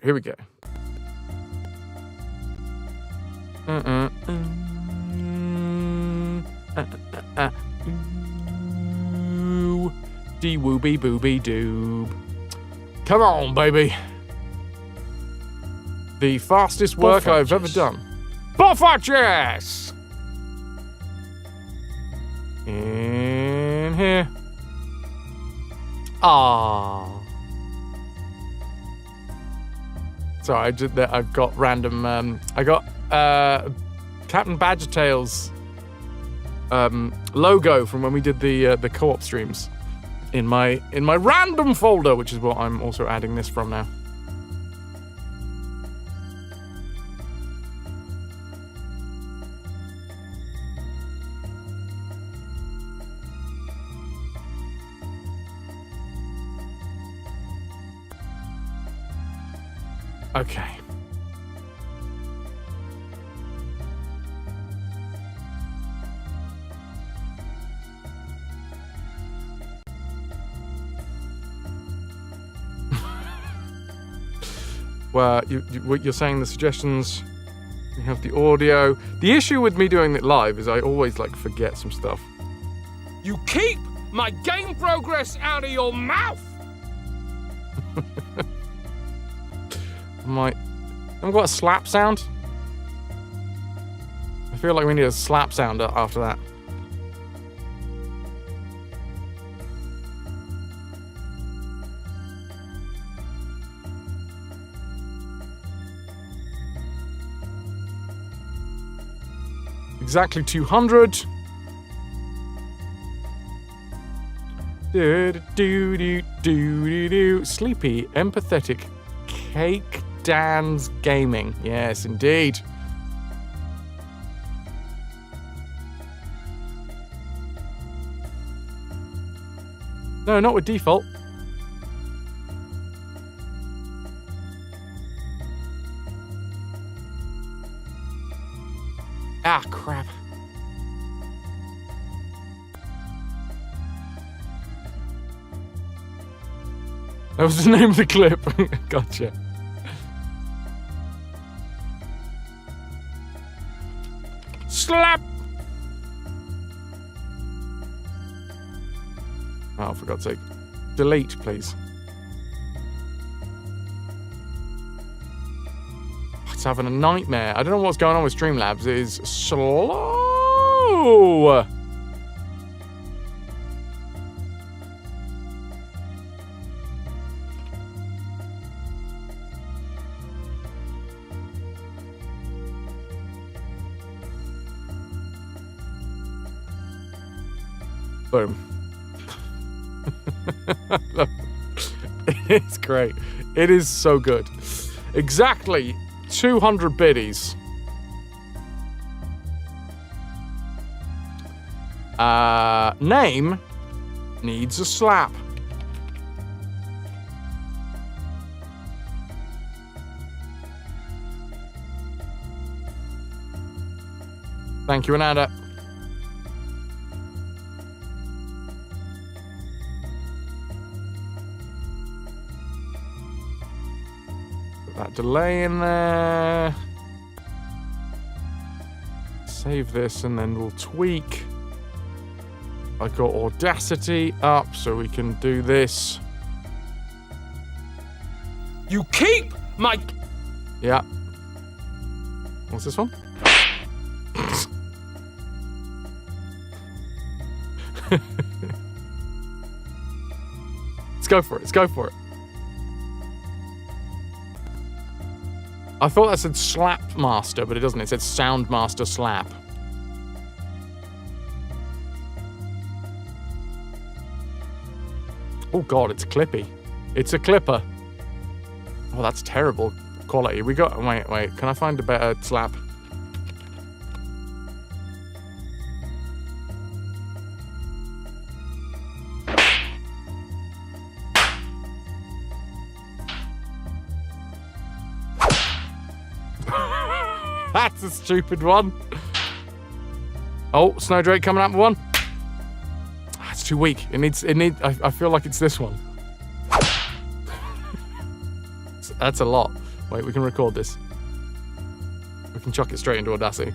Dee wooby booby doob. Come on, baby. The fastest work I've ever done. Buffetches! In here. Ah. Sorry, I've got random. I got Captain Badgertail's logo from when we did the co-op streams in my random folder, which is what I'm also adding this from now. Okay. Well, you're saying the suggestions, you have the audio. The issue with me doing it live is I always forget some stuff. You keep my game progress out of your mouth! I've got a slap sound. I feel like we need a slap sound after that. Exactly 200. Sleepy, empathetic, cake. Dan's Gaming. Yes, indeed. No, not with default. Ah, crap. That was the name of the clip. Gotcha. Slap! Oh, for God's sake. Delete, please. It's having a nightmare. I don't know what's going on with Streamlabs. It is slow. Boom. It's great. It is so good. Exactly 200 biddies. Name needs a slap. Thank you, Ananda. That delay in there. Save this and then we'll tweak. I got Audacity up so we can do this. You keep my... Yeah. What's this one? Let's go for it. Let's go for it. I thought that said Slap Master, but it doesn't. It said Sound Master Slap. Oh God, it's clippy. It's a clipper. Oh, that's terrible quality. We got... Wait. Can I find a better slap? That's a stupid one. Oh, Snowdrake coming up with one. It's too weak. I feel like it's this one. That's a lot. Wait, we can record this. We can chuck it straight into Audacity.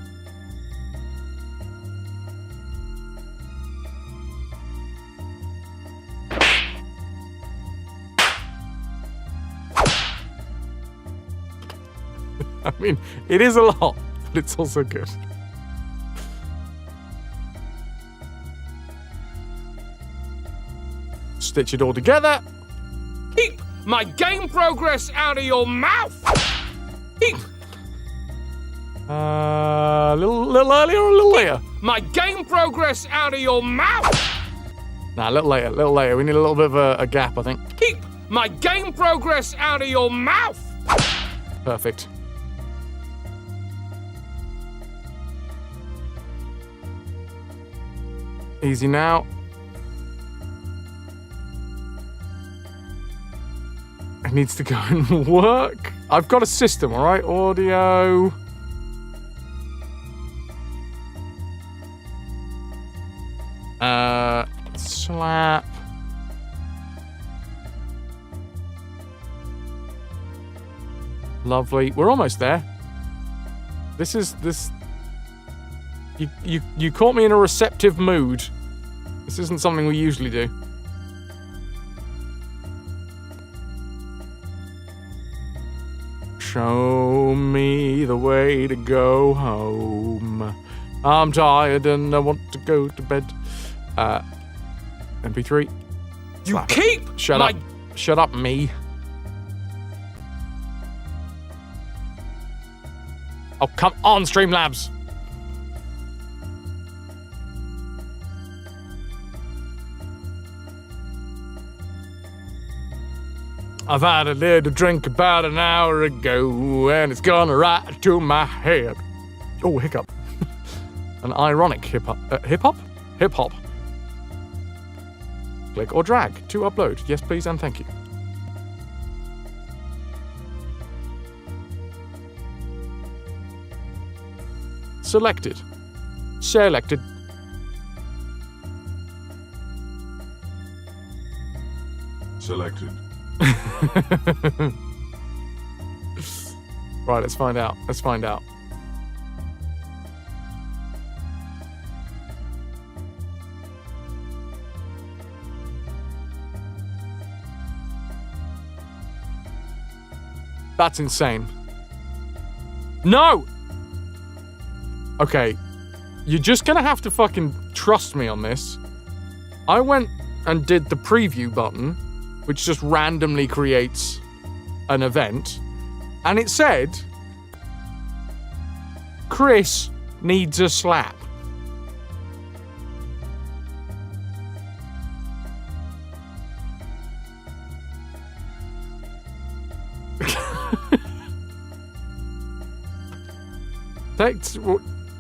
I mean, it is a lot, but it's also good. Stitch it all together. Keep my game progress out of your mouth. Keep. Little earlier or a little later? My game progress out of your mouth. Nah, a little later. We need a little bit of a gap, I think. Keep my game progress out of your mouth. Perfect. Easy now. It needs to go and work. I've got a system, all right? Audio. Slap. Lovely. We're almost there. This. You caught me in a receptive mood. This isn't something we usually do. Show me the way to go home. I'm tired and I want to go to bed. MP3. You slap keep it. Shut up. Shut up, me. Oh, come on, Streamlabs. I've had a little drink about an hour ago, and it's gone right to my head. Oh, hiccup. An ironic hip-hop. Hip-hop? Hip-hop. Click or drag to upload. Yes, please, and thank you. Selected. Selected. Selected. Right, let's find out. Let's find out. That's insane. No! Okay, you're just gonna have to fucking trust me on this. I went and did the preview button, which just randomly creates an event, and it said, Chris needs a slap.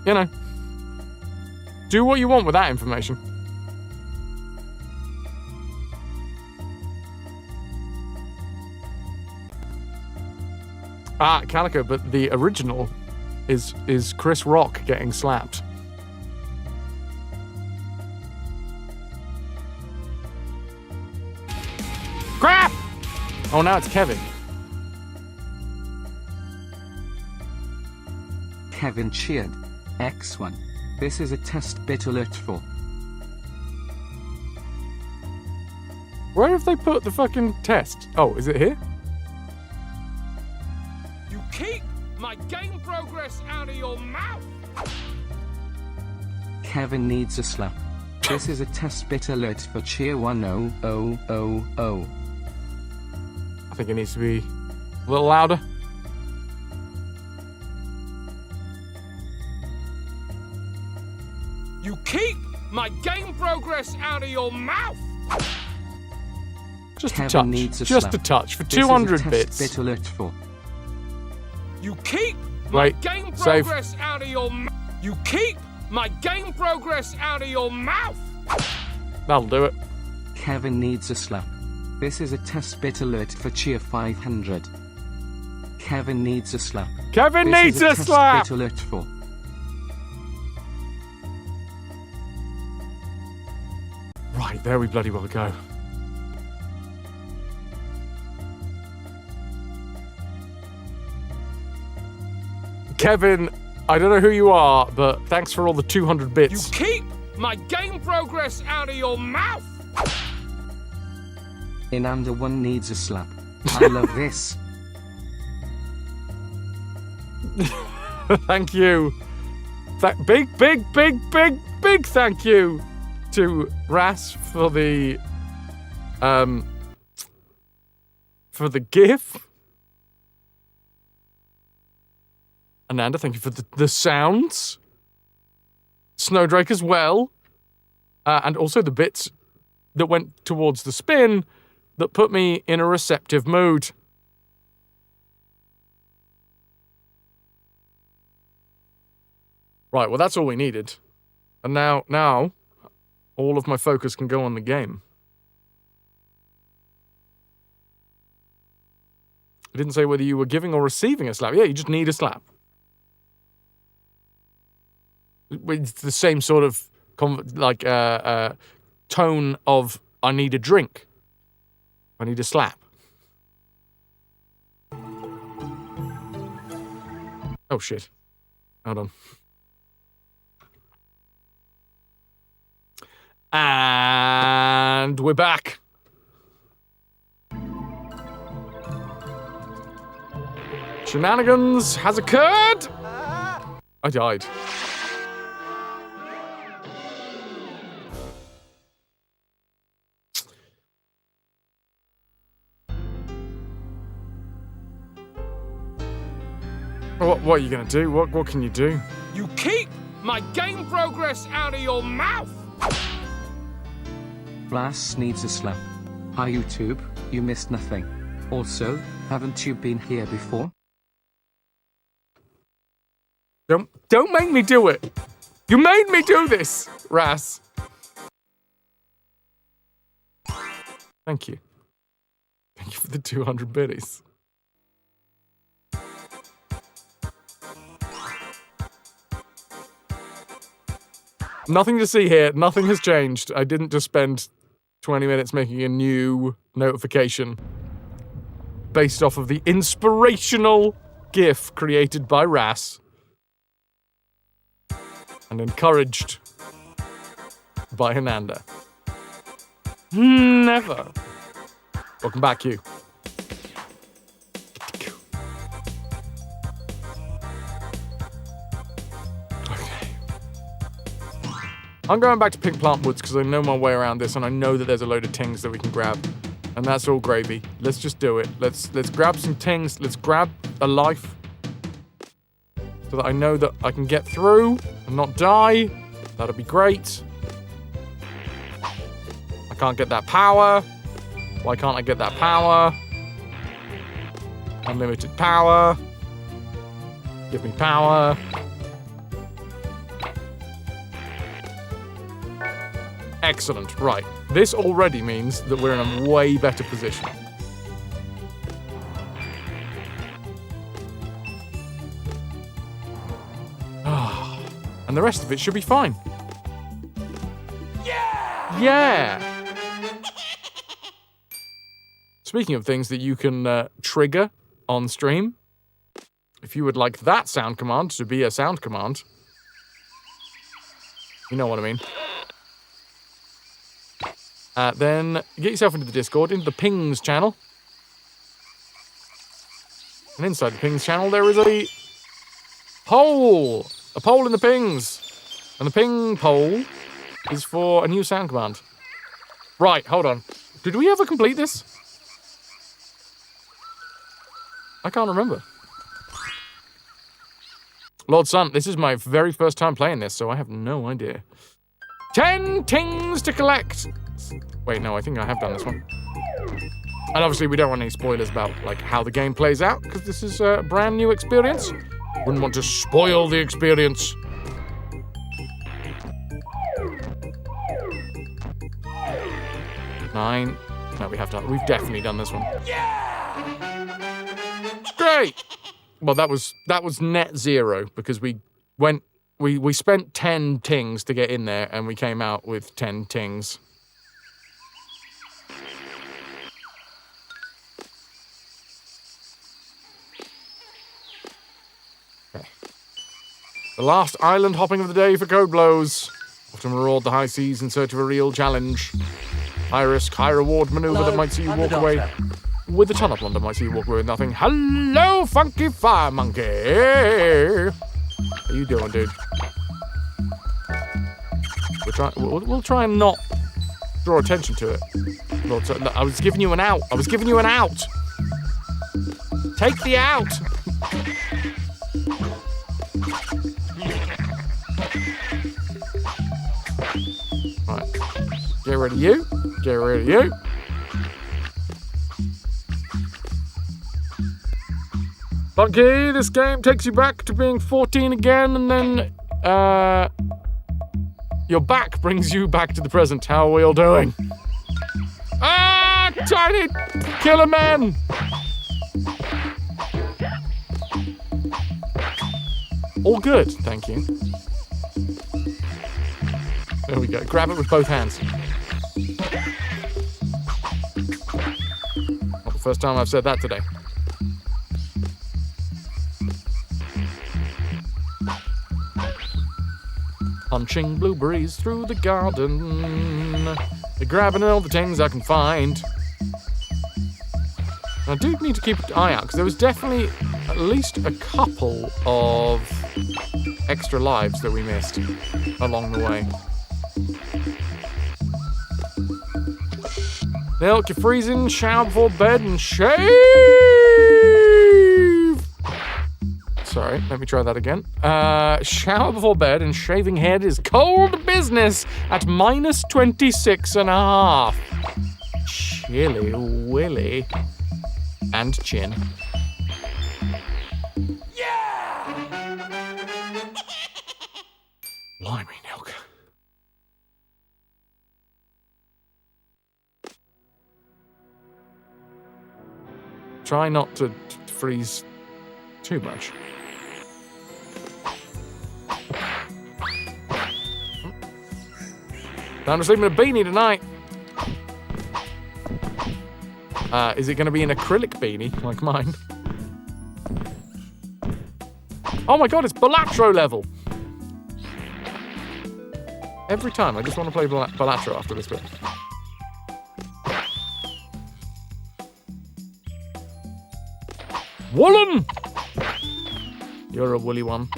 You know, do what you want with that information. Ah, Calico, but the original is Chris Rock getting slapped. Crap! Oh, now it's Kevin. Kevin cheered. X1. This is a test bit alert for. Where have they put the fucking test? Oh, is it here? You keep my game progress out of your mouth! Kevin needs a slap. This is a test bit alert for cheer 1000. I think it needs to be a little louder. You keep my game progress out of your mouth! Just Kevin a touch. needs a Just slap. a touch for This 200 is a bits. test bit alert for. You keep my Wait, game save. progress out of your mouth! You keep my game progress out of your mouth! That'll do it. Kevin needs a slap. This is a test bit alert for cheer 500. Kevin needs a slap. Kevin This needs is a test slap! bit alert for. Right, there we bloody well go. Kevin, I don't know who you are, but thanks for all the 200 You bits. keep my game progress out of your mouth! Inanda 1 needs a slap. I love this. Thank you. Big thank you to Ras for the GIF. Ananda, thank you for the sounds. Snowdrake as well. And also the bits that went towards the spin that put me in a receptive mood. Right, well, that's all we needed. And now, all of my focus can go on the game. I didn't say whether you were giving or receiving a slap. Yeah, you just need a slap. It's the same sort of, tone of, I need a drink. I need a slap. Oh, shit. Hold on. And we're back. Shenanigans has occurred. I died. What are you gonna do? What can you do? You keep my game progress out of your mouth! Ras needs a slap. Hi YouTube, you missed nothing. Also, haven't you been here before? Don't make me do it. You made me do this, Ras. Thank you. Thank you for the 200 biddies. Nothing to see here. Nothing has changed. I didn't just spend 20 minutes making a new notification based off of the inspirational GIF created by Ras and encouraged by Ananda. Never. Welcome back, you. I'm going back to Pink Plant Woods because I know my way around this and I know that there's a load of tings that we can grab. And that's all gravy. Let's just do it. Let's grab some tings. Let's grab a life. So that I know that I can get through and not die. That'd be great. I can't get that power. Why can't I get that power? Unlimited power. Give me power. Excellent. Right. This already means that we're in a way better position. And the rest of it should be fine. Yeah! Yeah! Speaking of things that you can trigger on stream, if you would like that sound command to be a sound command, you know what I mean. Then get yourself into the Discord, into the Pings channel. And inside the Pings channel, there is a poll. A poll in the Pings. And the Ping poll is for a new sound command. Right, hold on. Did we ever complete this? I can't remember. Lord Sun, this is my very first time playing this, so I have no idea. 10 tings to collect. Wait, no, I think I have done this one. And obviously we don't want any spoilers about like how the game plays out, because this is a brand new experience. Wouldn't want to spoil the experience. Nine. No, we have done. We've definitely done this one. Yeah! Great! Well, that was net zero, because we spent 10 tings to get in there, and we came out with 10 tings. Okay. The last island hopping of the day for Code Blows. Off to maraud the high seas in search of a real challenge. High risk, high reward maneuver that might see you walk away with a ton of plunder, might see you walk away with nothing. Hello, Funky Fire Monkey! How you doing, dude? We'll try and not draw attention to it. I was giving you an out. I was giving you an out. Take the out. Right. Get rid of you. Get rid of you. Funky, this game takes you back to being 14 again, and then, your back brings you back to the present. How are we all doing? Ah, tiny killer man! All good, thank you. There we go. Grab it with both hands. Not the first time I've said that today. Punching blueberries through the garden. Grabbing all the things I can find. I do need to keep an eye out, because there was definitely at least a couple of extra lives that we missed along the way. Milk, you're freezing, shower before bed, and shave! Sorry, let me try that again. Shower before bed and shaving head is cold business at minus 26.5. Chilly willy. And chin. Yeah! Blimey, Nilka. try not to freeze too much. Time to sleep in a beanie tonight. Is it going to be an acrylic beanie like mine? Oh my god, it's Balatro level! Every time, I just want to play Balatro after this bit. Woolen! You're a woolly one.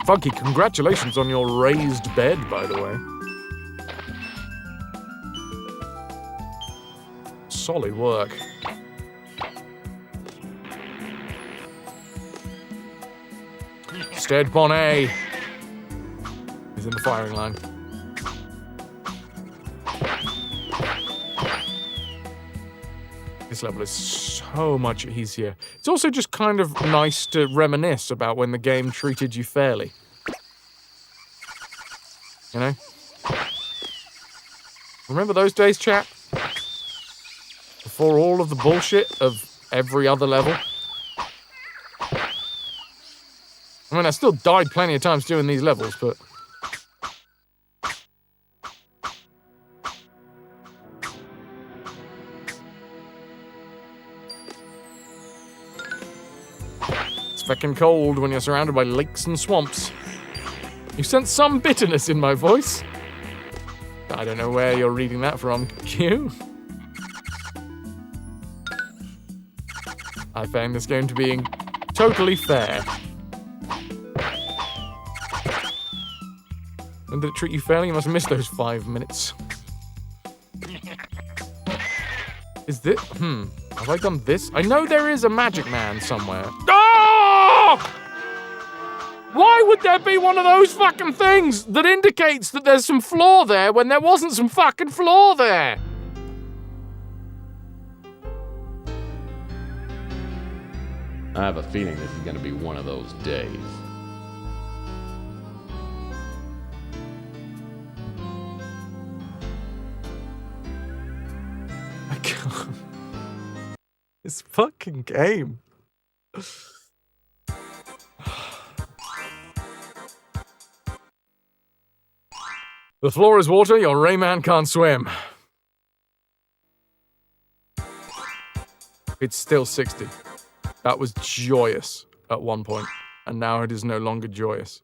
Funky, congratulations on your raised bed, by the way. Solid work. Stead Bonnet is in the firing line. This level is so much easier. It's also just kind of nice to reminisce about when the game treated you fairly. You know? Remember those days, chat? Before all of the bullshit of every other level? I mean, I still died plenty of times doing these levels, but... It's fucking cold when you're surrounded by lakes and swamps. You sense some bitterness in my voice. I don't know where you're reading that from, Q. I found this game to be totally fair. And did it treat you fairly? You must have missed those 5 minutes. Is this... Have I done this? I know there is a Magic Man somewhere. Oh! Why would there be one of those fucking things that indicates that there's some floor there when there wasn't some fucking floor there? I have a feeling this is going to be one of those days. I can't. This fucking game. The floor is water, your Rayman can't swim. It's still 60. That was joyous at one point, and now it is no longer joyous.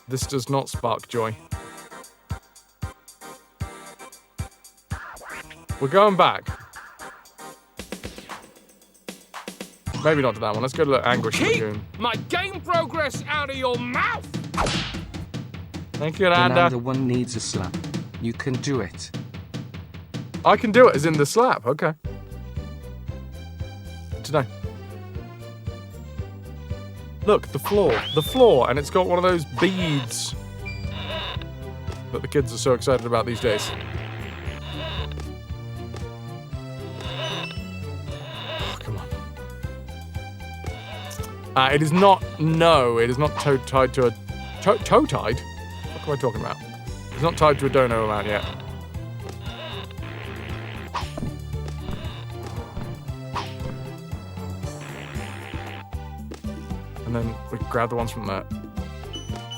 This does not spark joy. We're going back. Maybe not to that one. Let's go to Anguish Lagoon. Keep my game progress out of your mouth! Thank you, The Nanda. one needs a slap. You can do it. I can do it, as in the slap. Okay. Today. Look, the floor, and it's got one of those beads that the kids are so excited about these days. Oh, come on. It is not, no, it is not tied to a, toe tied? What am I talking about? It's not tied to a dono amount yet. And then we grab the ones from the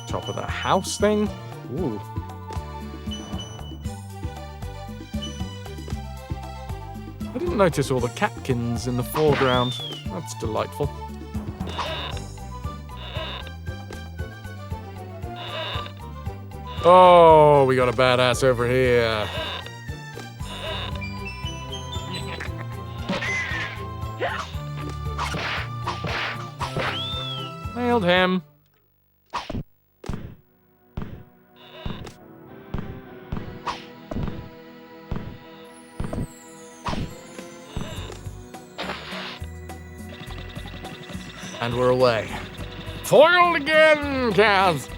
top of the house thing. Ooh. I didn't notice all the catkins in the foreground. That's delightful. Oh, we got a badass over here. Nailed him. And we're away. Foiled again, Kaz.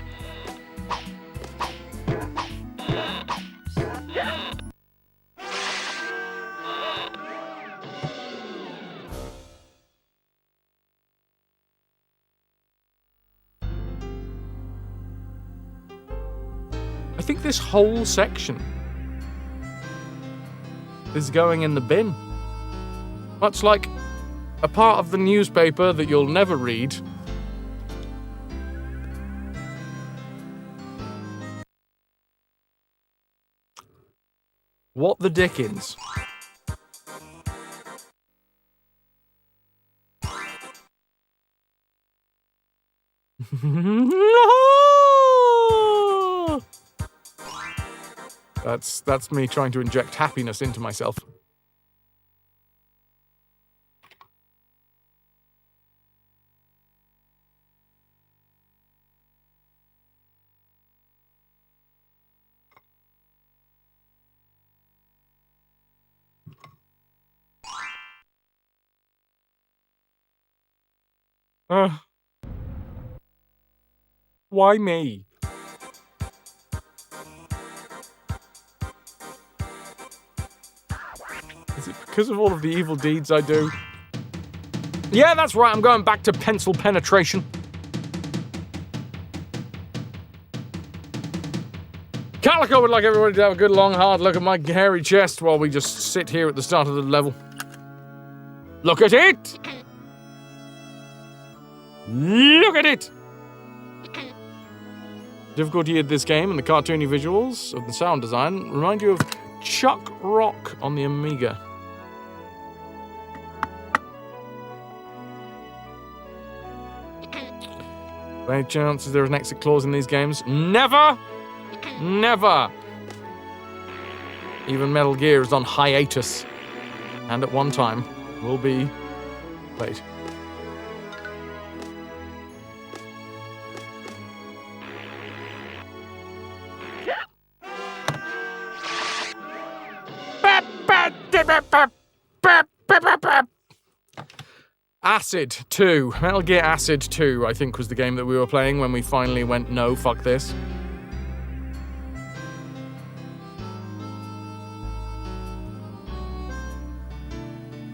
I think this whole section is going in the bin. Much like a part of the newspaper that you'll never read. What the dickens? That's me trying to inject happiness into myself. Why me? Is it because of all of the evil deeds I do? Yeah, that's right, I'm going back to pencil penetration. Calico would like everybody to have a good, long, hard look at my hairy chest while we just sit here at the start of the level. Look at it! Look at it! Difficulty of this game and the cartoony visuals of the sound design remind you of Chuck Rock on the Amiga. By any chance, is there an exit clause in these games? Never! Never! Even Metal Gear is on hiatus. And at one time will be... Wait. Acid 2. Metal Gear Acid 2, I think, was the game that we were playing when we finally went, no, fuck this.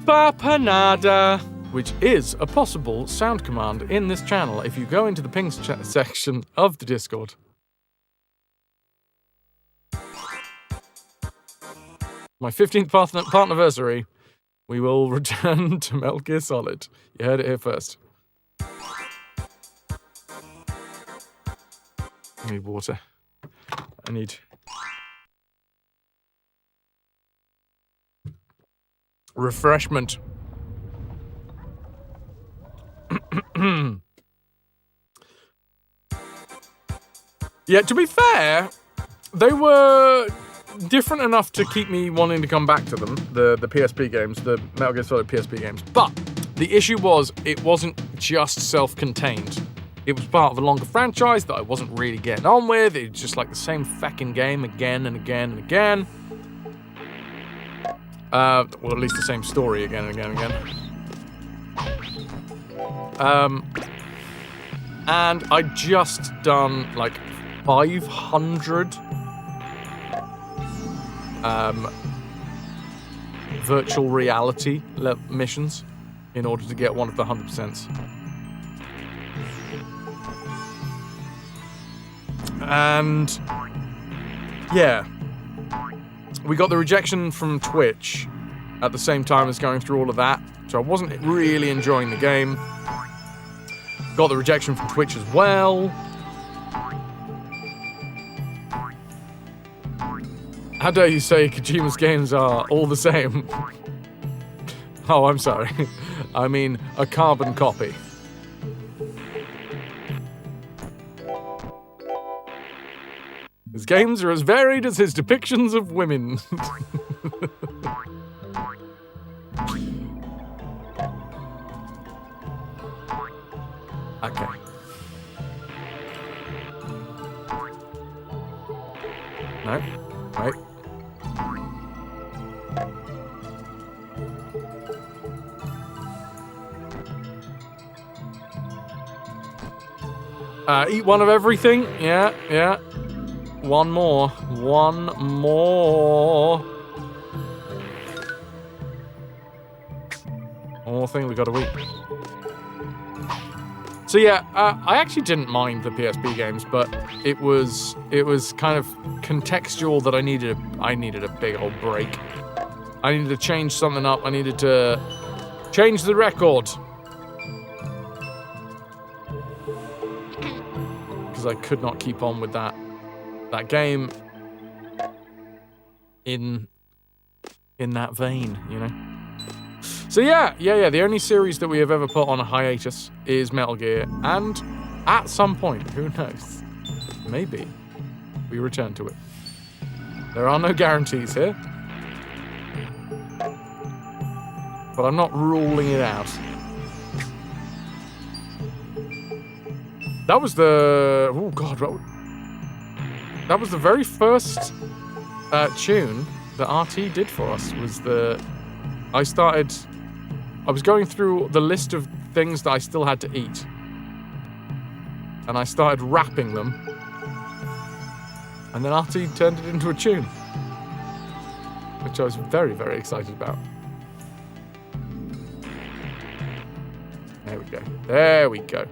Bapanada, which is a possible sound command in this channel if you go into the pings section of the Discord. My 15th partnerversary, we will return to Metal Gear Solid. You heard it here first. I need water. I need... refreshment. Yeah, to be fair, they were different enough to keep me wanting to come back to them, the PSP games, the Metal Gear Solid PSP games. But the issue was, it wasn't just self-contained. It was part of a longer franchise that I wasn't really getting on with. It was just like the same fucking game again and again and again. Well, at least the same story again and again and again. And I'd just done like 500 virtual reality missions in order to get one of the 100%. And yeah, we got the rejection from Twitch at the same time as going through all of that, so I wasn't really enjoying the game. Got the rejection from Twitch as well. How dare you say Kojima's games are all the same? Oh, I'm sorry. I mean, a carbon copy. His games are as varied as his depictions of women. Okay. No. Wait. Eat one of everything. Yeah, yeah. One more. One more. One more thing we gotta eat. So yeah, I actually didn't mind the PSP games, but it was kind of contextual that I needed a big old break. I needed to change something up. I needed to change the record. Because I could not keep on with that game in that vein, you know? So yeah, the only series that we have ever put on a hiatus is Metal Gear, and at some point, who knows, maybe we return to it. There are no guarantees here, but I'm not ruling it out. That was the... oh god, that was the very first tune that RT did for us. Was I was going through the list of things that I still had to eat, and I started rapping them, and then RT turned it into a tune, which I was very, very excited about. There we go. There we go.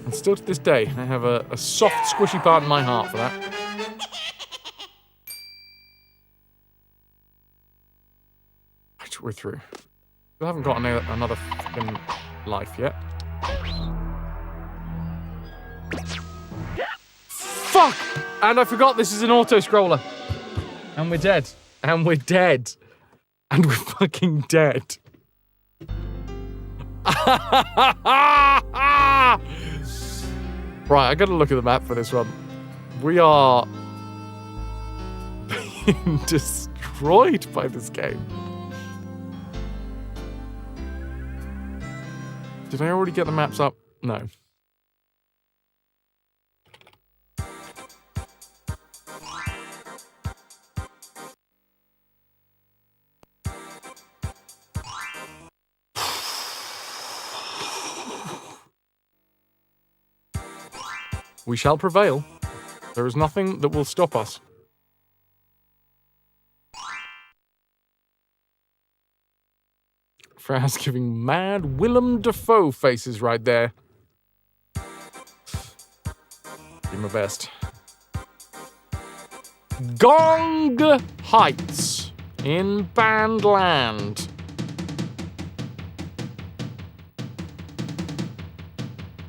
And still to this day, I have a soft, squishy part in my heart for that. Right, we're through. We haven't got another fucking life yet. Fuck! And I forgot this is an auto-scroller. And we're dead. And we're dead. And we're fucking dead. Right, I gotta look at the map for this one. We are being destroyed by this game. Did I already get the maps up? No. We shall prevail. There is nothing that will stop us. Fraz giving mad Willem Dafoe faces right there. Do my best. Gong Heights in Bandland.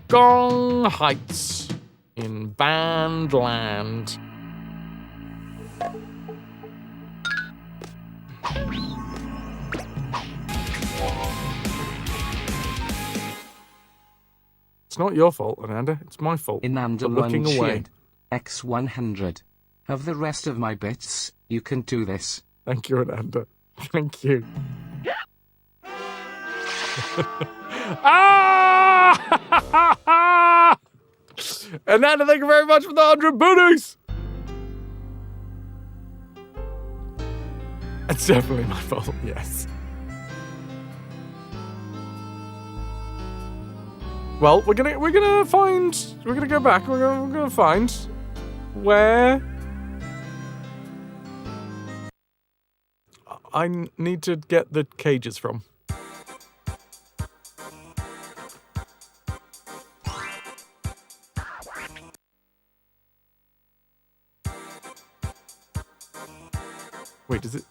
Gong Heights in Bandland. It's not your fault, Ananda. It's my fault. Inanda looking away. X100. Have the rest of my bits. You can do this. Thank you, Ananda. Thank you. Ah! Ananda, thank you very much for the 100 booties. It's definitely my fault, yes. Well, we're gonna go back. We're gonna find where I need to get the cages from. Wait, does it?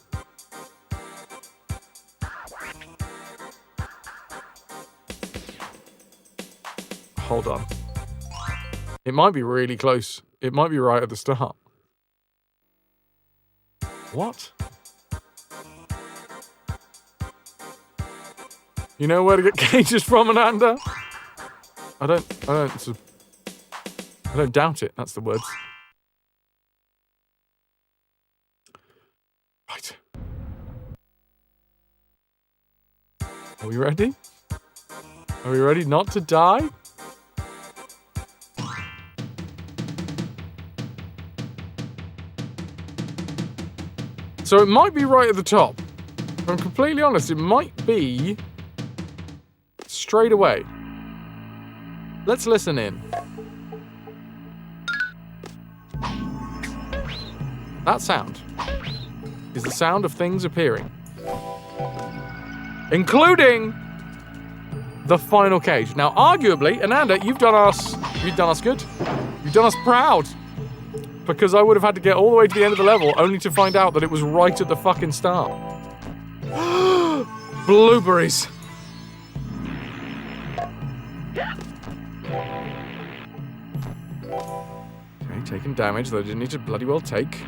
Hold on. It might be really close. It might be right at the start. What? You know where to get cages from, Ananda? I don't doubt it. That's the words. Right. Are we ready? Are we ready not to die? So it might be right at the top. If I'm completely honest, it might be straight away. Let's listen in. That sound is the sound of things appearing. Including the final cage. Now, arguably, Ananda, you've done us good. You've done us proud. because I would have had to get all the way to the end of the level only to find out that it was right at the fucking start. Blueberries. Okay, taking damage that I didn't need to bloody well take.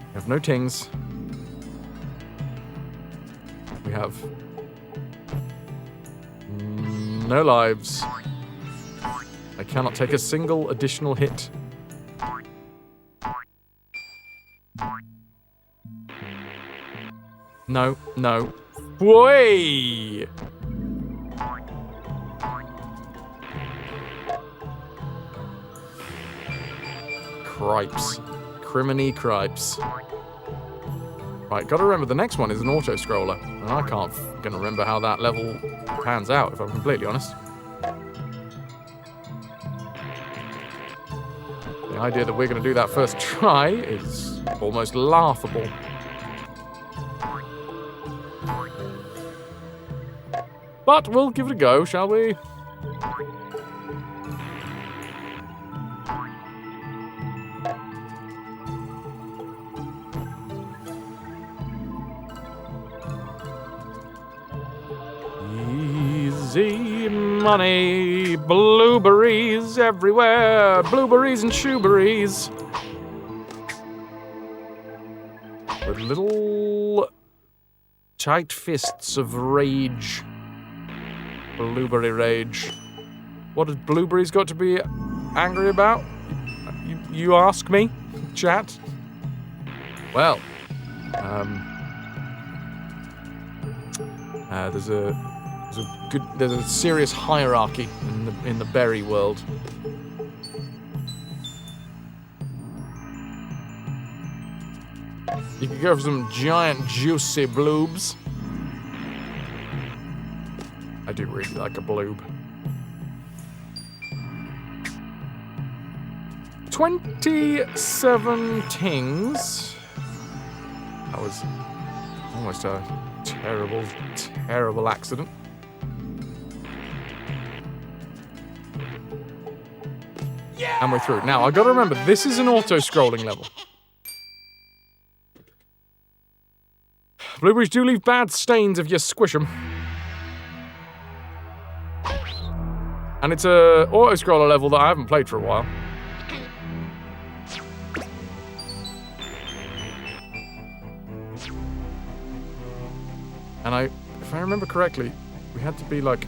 We have no tings. We have no lives. I cannot take a single additional hit. No, no. Way! Cripes. Criminy cripes. Right, gotta remember the next one is an auto-scroller, and I can't gonna remember how that level pans out, if I'm completely honest. The idea that we're gonna do that first try is almost laughable. But we'll give it a go, shall we? Easy money, blueberries everywhere, blueberries and shoeberries. With little tight fists of rage. Blueberry rage. What has blueberries got to be angry about? You ask me, chat? Well, there's a serious hierarchy in the berry world. You can go for some giant juicy bloobs. I do really like a bloob. 27 tings. That was almost a terrible, terrible accident. Yeah! And we're through. Now, I've got to remember, this is an auto-scrolling level. Blueberries do leave bad stains if you squish them. And it's a auto-scroller level that I haven't played for a while. And if I remember correctly, we had to be like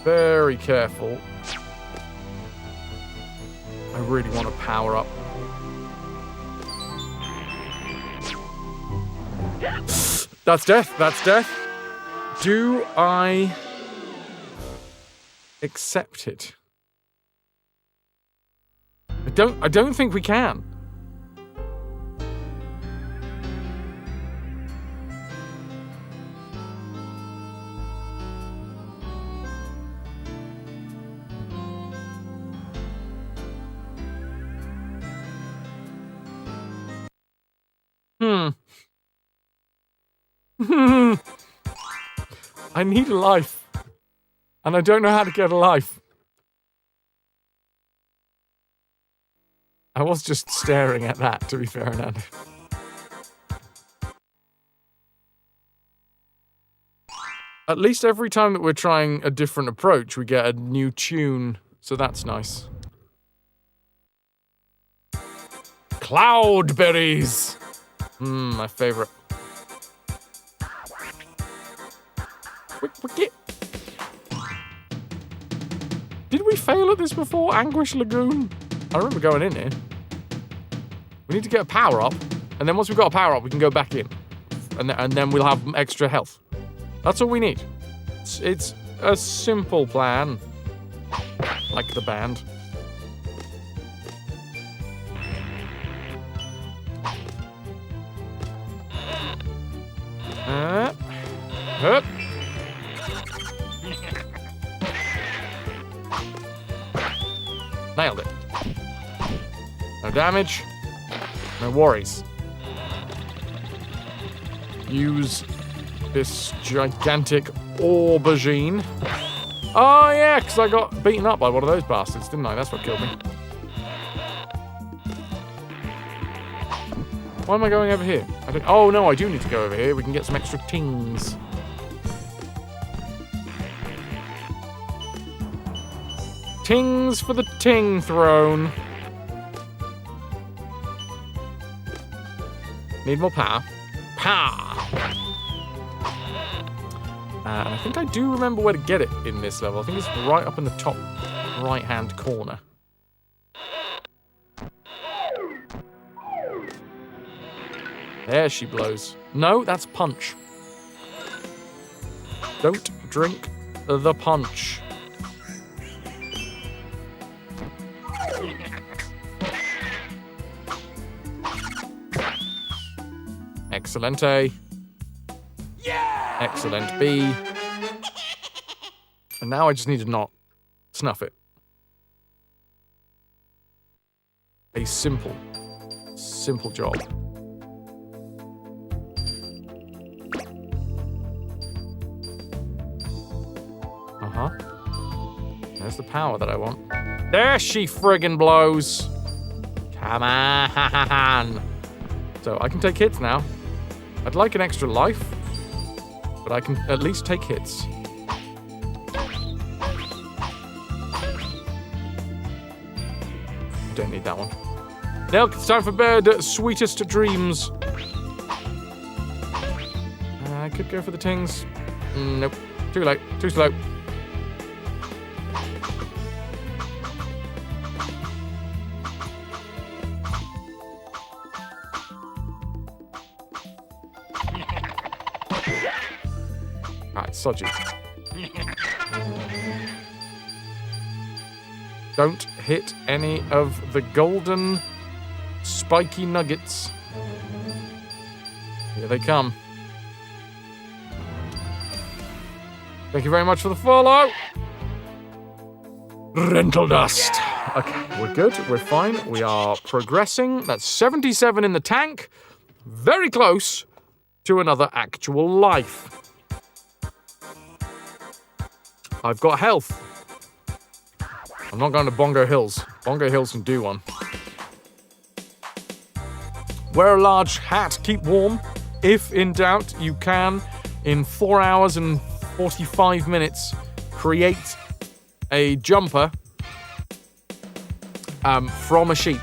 very careful. I really want to power up. That's death. That's death. Do I accept it? I don't think we can. I need a life. And I don't know how to get a life. I was just staring at that, to be fair, Nand. At least every time that we're trying a different approach, we get a new tune, so that's nice. Cloudberries! My favorite. Did we fail at this before? Anguish Lagoon? I remember going in here. We need to get a power up, and then once we've got a power up, we can go back in. And then we'll have extra health. That's all we need. It's a simple plan. Like the band. Nailed it. No damage. No worries. Use this gigantic aubergine. Oh, yeah, because I got beaten up by one of those bastards, didn't I? That's what killed me. Why am I going over here? Oh, no, I do need to go over here. We can get some extra tings. Tings for the ting throne. Need more power. Power! And I think I do remember where to get it in this level. I think it's right up in the top right-hand corner. There she blows. No, that's punch. Don't drink the punch. Excellent A. Yeah! Excellent B. And now I just need to not snuff it. A simple job. Uh-huh. There's the power that I want. There she friggin' blows. Come on. So I can take hits now. I'd like an extra life, but I can at least take hits. Don't need that one. Nelk, it's time for bed. Sweetest dreams. I could go for the tings. Nope. Too late. Too slow. Alright, sod you. Don't hit any of the golden spiky nuggets. Here they come. Thank you very much for the follow. Rental dust. Okay, we're good. We're fine. We are progressing. That's 77 in the tank. Very close to another actual life. I've got health. I'm not going to Bongo Hills. Bongo Hills can do one. Wear a large hat. Keep warm. If in doubt, you can, in 4 hours and 45 minutes, create a jumper from a sheep.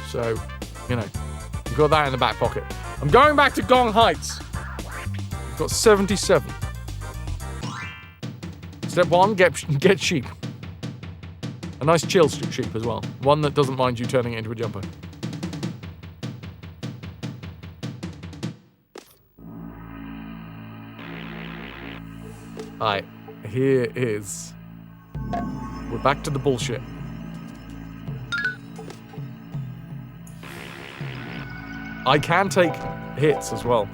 So, you know, you've got that in the back pocket. I'm going back to Gong Heights. I've got 77. Step 1, get sheep. A nice chill sheep as well. One that doesn't mind you turning it into a jumper. Alright, here is... We're back to the bullshit. I can take hits as well.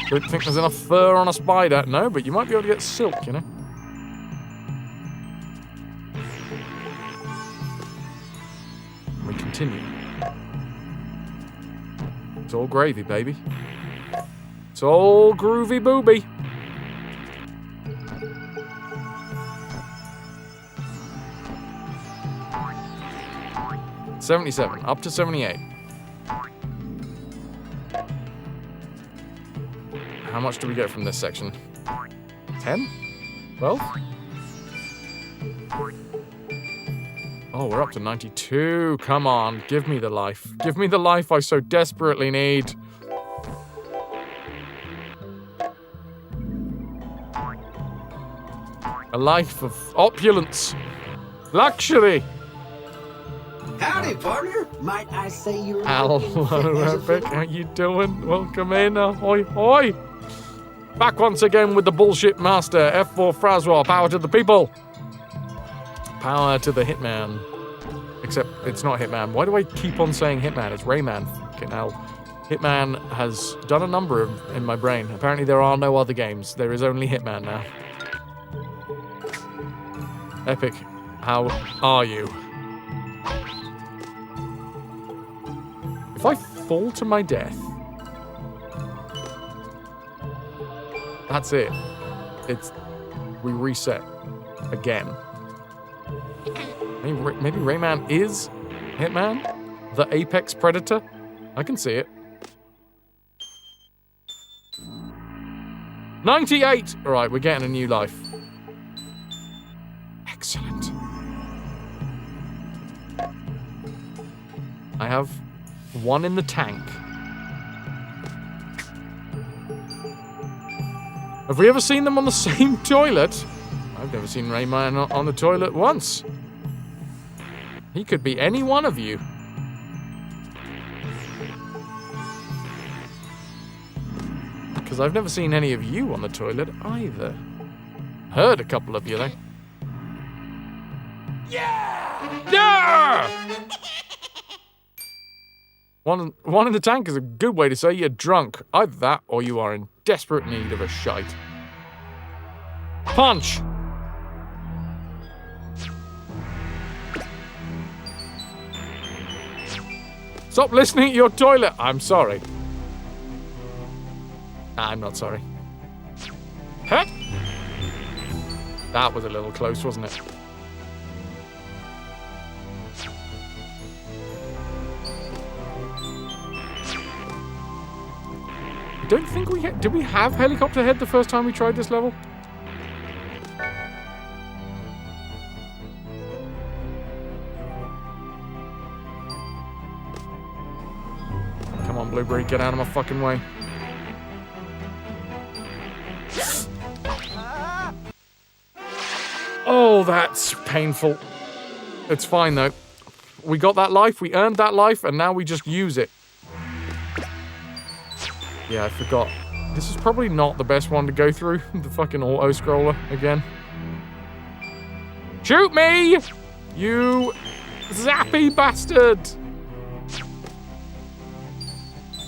Don't think there's enough fur on a spider. No, but you might be able to get silk, you know? We continue. It's all gravy, baby. It's all groovy booby. $77, up to 78. How much do we get from this section? 10? 12? Oh, we're up to 92. Come on, give me the life. Give me the life I so desperately need. A life of opulence. Luxury. Howdy, partner. Might I say you're... Hello, Epic. How you doing? Welcome in. Ahoy, hoy. Back once again with the bullshit master. F4 Fraswell. Power to the people. Power to the Hitman. Except it's not Hitman. Why do I keep on saying Hitman? It's Rayman. Fucking hell. Hitman has done a number in my brain. Apparently there are no other games. There is only Hitman now. Epic, how are you? fall to my death. That's it. We reset again. Maybe Rayman is Hitman? The apex predator? I can see it. 98! Alright, we're getting a new life. Excellent. I have one in the tank. Have we ever seen them on the same toilet? I've never seen Rayman on the toilet once. He could be any one of you. Because I've never seen any of you on the toilet either. Heard a couple of you though. Yeah! Yeah! One in the tank is a good way to say you're drunk. Either that or you are in desperate need of a shite. Punch! Stop listening to your toilet. I'm sorry. I'm not sorry. Huh? That was a little close, wasn't it? I don't think we had... Did we have helicopter head the first time we tried this level? Come on, Blueberry, get out of my fucking way. Oh, that's painful. It's fine, though. We got that life, we earned that life, and now we just use it. Yeah, I forgot. This is probably not the best one to go through. The fucking auto-scroller again. Shoot me! You zappy bastard!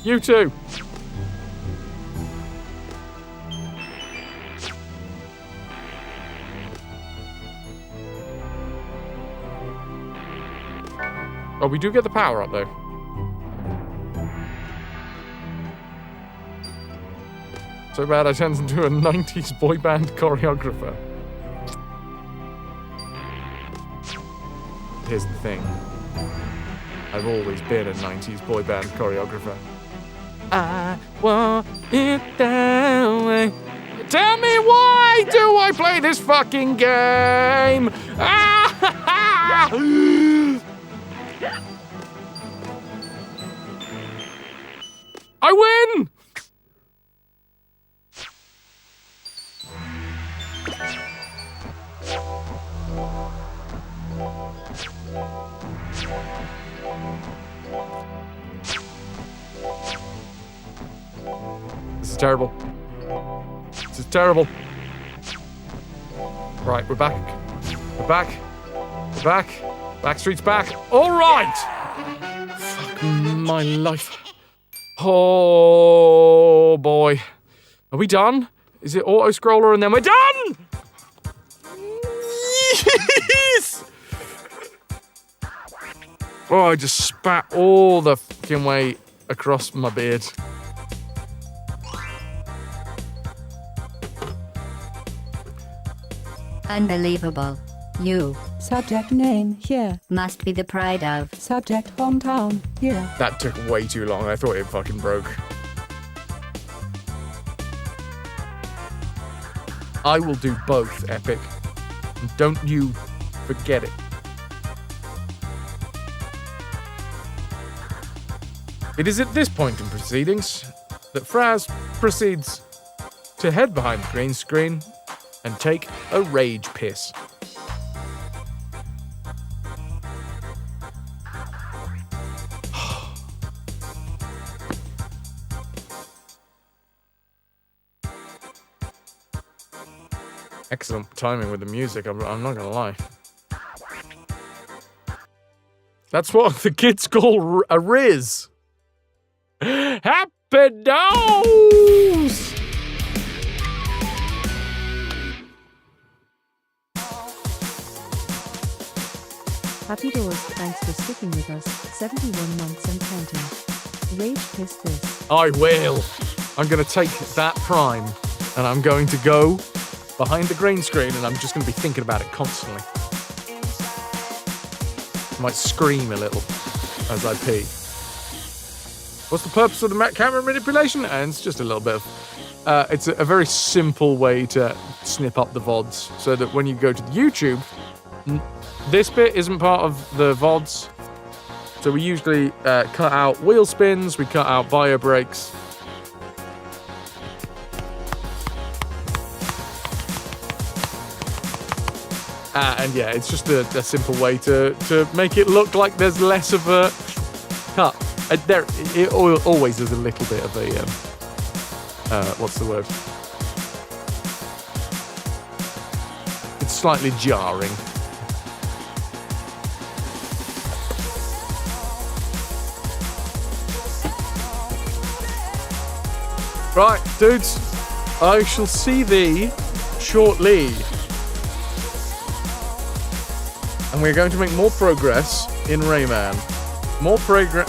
You too. Oh, we do get the power up though. So bad I turned into a 90s boy band choreographer. Here's the thing. I've always been a 90s boy band choreographer. I want it that way. Tell me why do I play this fucking game? I win! This is terrible. This is terrible. Right, we're back. We're back. We're back. Backstreet's back. All right! Fuck my life. Oh, boy. Are we done? Is it auto-scroller and then we're done? Yes! Oh, I just spat all the fucking way across my beard. Unbelievable. You. Subject name here. Must be the pride of. Subject hometown here. That took way too long. I thought it fucking broke. I will do both, Epic. And don't you forget it. It is at this point in proceedings that Fraz proceeds to head behind the green screen and take a rage piss. Excellent timing with the music, I'm not gonna lie. That's what the kids call a riz. Happy Dose! Happy doors, thanks for sticking with us, 71 months and counting. Rage piss this. I will. I'm going to take that prime and I'm going to go behind the green screen and I'm just going to be thinking about it constantly. I might scream a little as I pee. What's the purpose of the camera manipulation? And it's just a little bit of... it's a very simple way to snip up the VODs so that when you go to the YouTube, this bit isn't part of the VODs. So we usually cut out wheel spins, we cut out bio breaks. And yeah, it's just a simple way to make it look like there's less of a cut. It always is a little bit of a, what's the word? It's slightly jarring. Right, dudes, I shall see thee shortly. And we're going to make more progress in Rayman. More progress.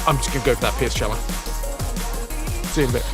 I'm just gonna go for that PS challenge. See you in a bit.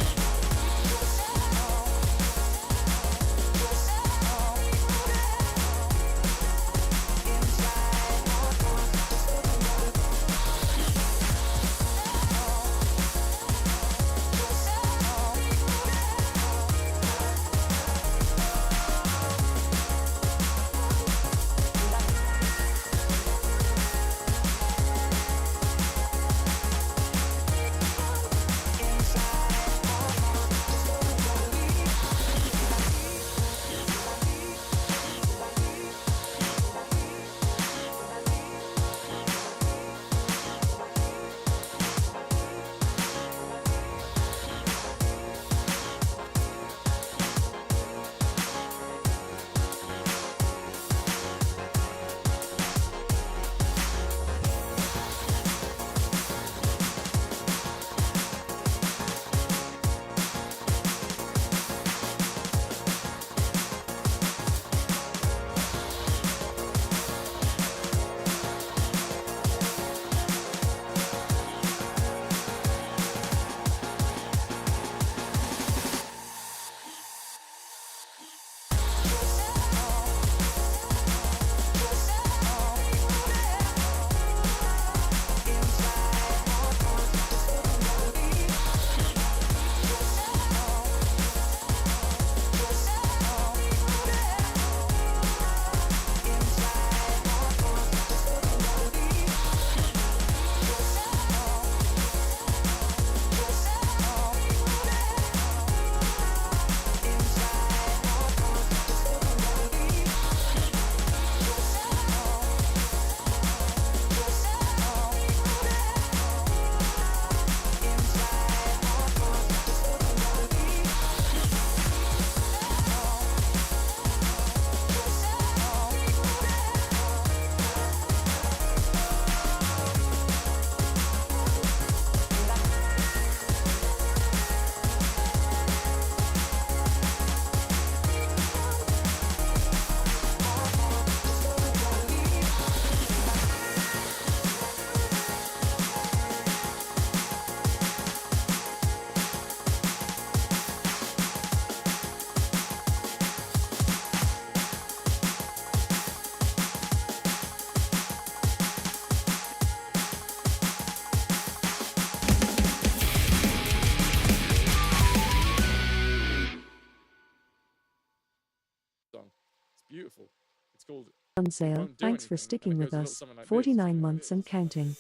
Beautiful. It's called On sale. Thanks for sticking with us. 49 months and counting.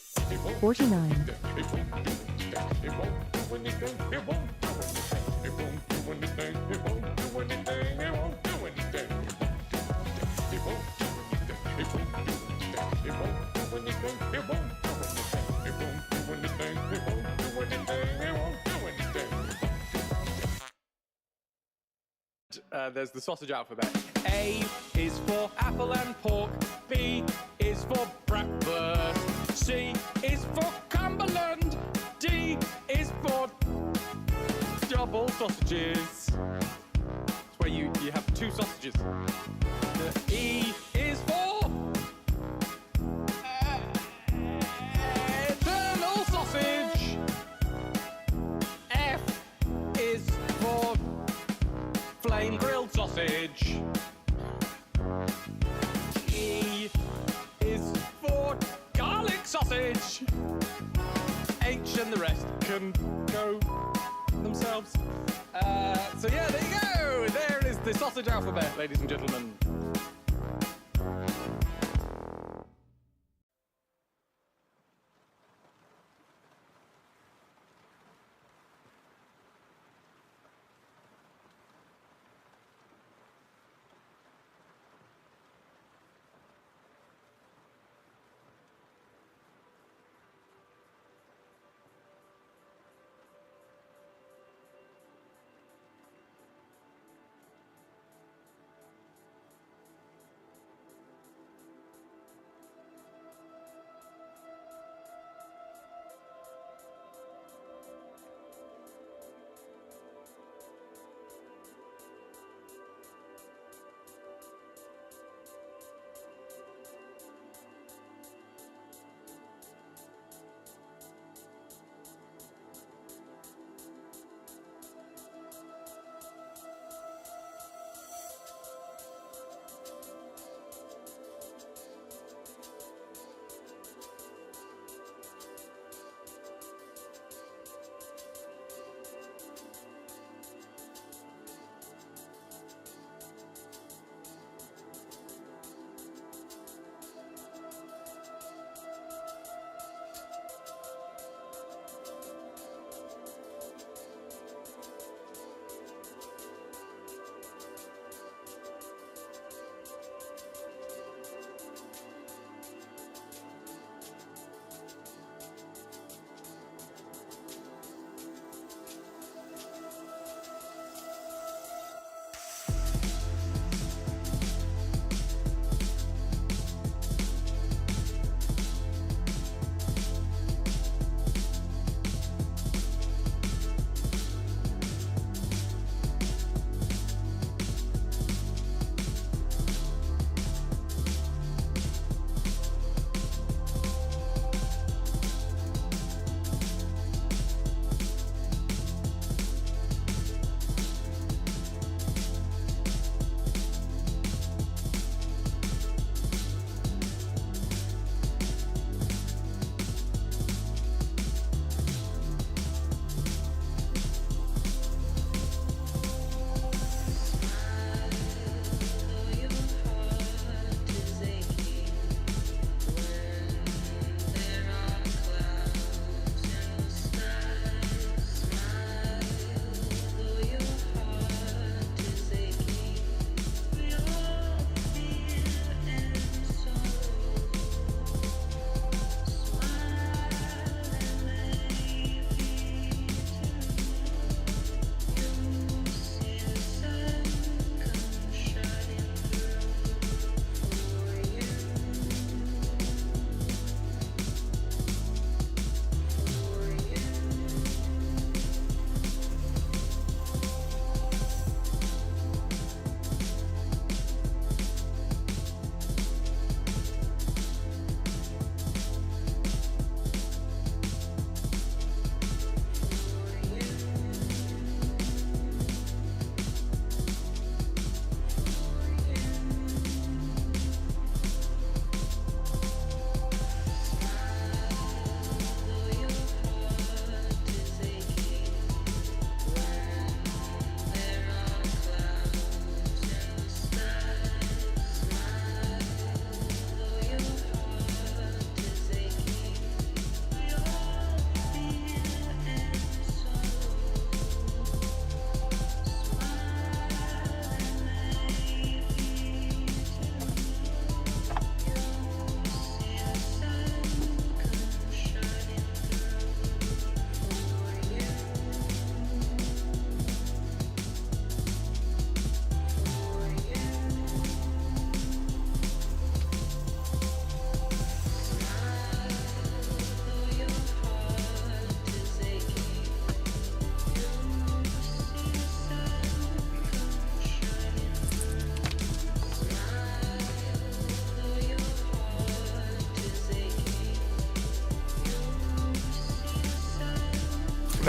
49. There's the sausage alphabet. A is for apple and pork. B is for breakfast. C is for Cumberland. D is for double sausages. It's where you have two sausages. The E is for eternal sausage. F is for flame grilled sausage. E is for garlic sausage. H and the rest can go themselves. So yeah, there you go. There is the sausage alphabet, ladies and gentlemen.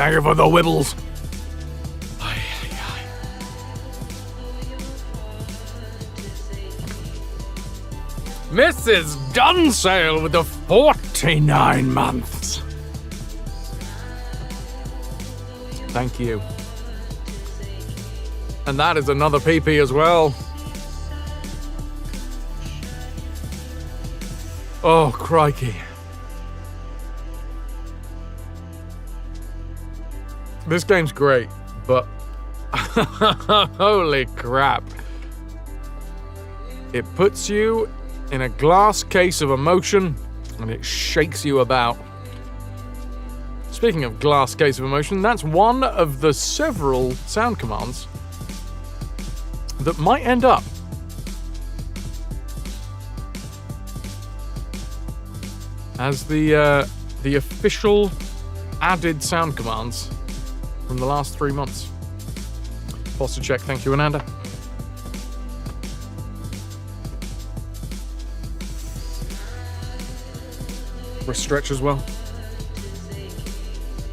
Thank you for the wibbles. Mrs. Dunsale with the 49 months. Thank you. And that is another PP as well. Oh, crikey. This game's great, but holy crap. It puts you in a glass case of emotion, and it shakes you about. Speaking of glass case of emotion, that's one of the several sound commands that might end up as the official added sound commands from the last 3 months. Posture check, thank you, Ananda. For a stretch as well.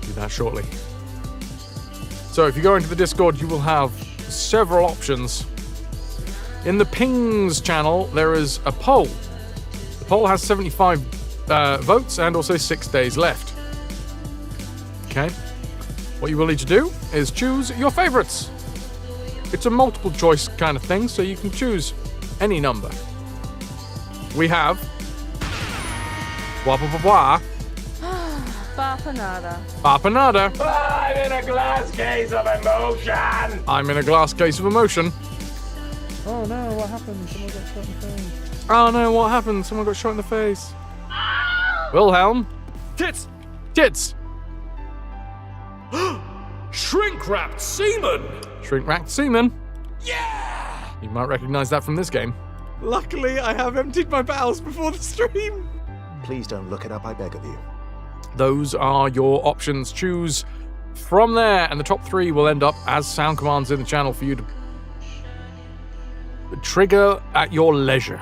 Do that shortly. So if you go into the Discord, you will have several options. In the pings channel, there is a poll. The poll has 75 votes and also 6 days left. Okay. What you will need to do is choose your favorites. It's a multiple choice kind of thing, so you can choose any number. We have Wapapawa. Bapanada. Bapanada. I'm in a glass case of emotion. I'm in a glass case of emotion. Oh no, what happened? Someone got shot in the face. Oh no, what happened? Someone got shot in the face. Wilhelm. Tits. Tits. Shrink-wrapped semen. Shrink-wrapped semen. Yeah! You might recognize that from this game. Luckily, I have emptied my bowels before the stream. Please don't look it up, I beg of you. Those are your options. Choose from there, and the top 3 will end up as sound commands in the channel for you to trigger at your leisure.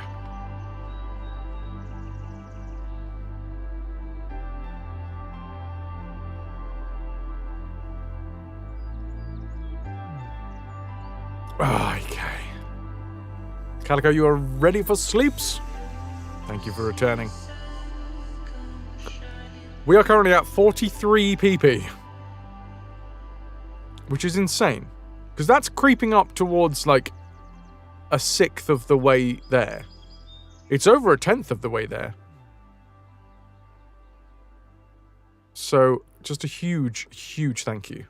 Okay. Calico, you are ready for sleeps? Thank you for returning. We are currently at 43 PP. Which is insane. Because that's creeping up towards, like, a 1/6 of the way there. It's over a 1/10 of the way there. So, just a huge, huge thank you.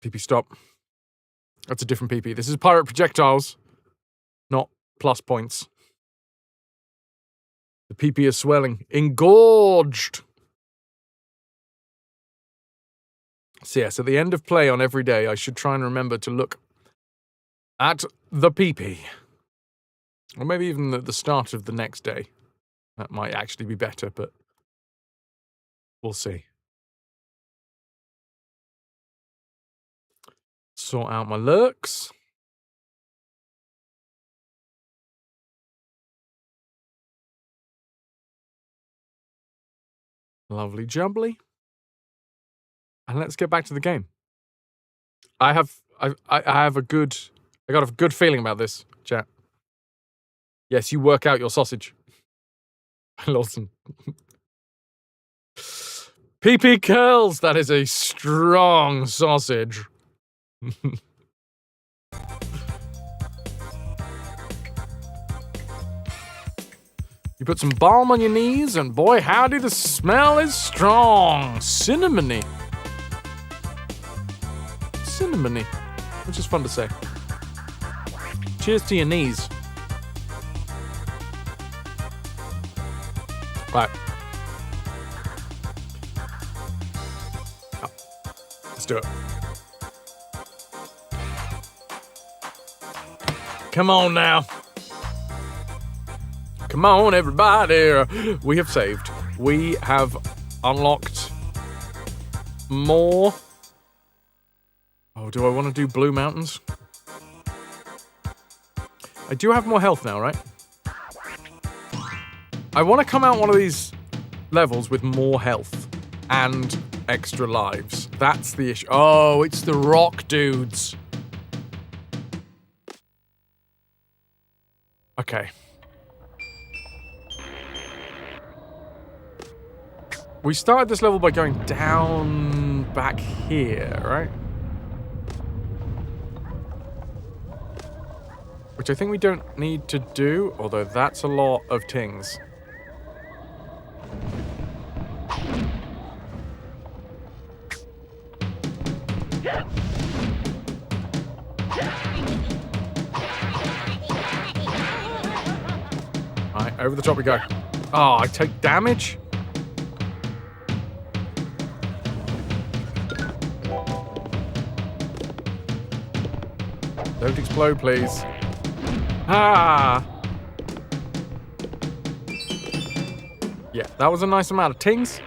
PP stop. That's a different PP. This is pirate projectiles, not plus points. The PP is swelling. Engorged! So yes, at the end of play on every day, I should try and remember to look at the PP. Or maybe even at the start of the next day. That might actually be better, but we'll see. Sort out my lurks. Lovely jubbly. And let's get back to the game. I got a good feeling about this, chat. Yes, you work out your sausage. Lawson. PP curls, that is a strong sausage. You put some balm on your knees, and boy, howdy, the smell is strong. Cinnamony. Cinnamony. Which is fun to say. Cheers to your knees. Right. Oh, let's do it. Come on now. Come on, everybody. We have saved. We have unlocked more. Oh, do I want to do Blue Mountains? I do have more health now, right? I want to come out one of these levels with more health and extra lives. That's the issue. Oh, it's the rock dudes. Okay. We started this level by going down back here, right? Which I think we don't need to do, although that's a lot of tings. Alright, over the top we go. Oh, I take damage? Don't explode, please. Ah! Yeah, that was a nice amount of tings.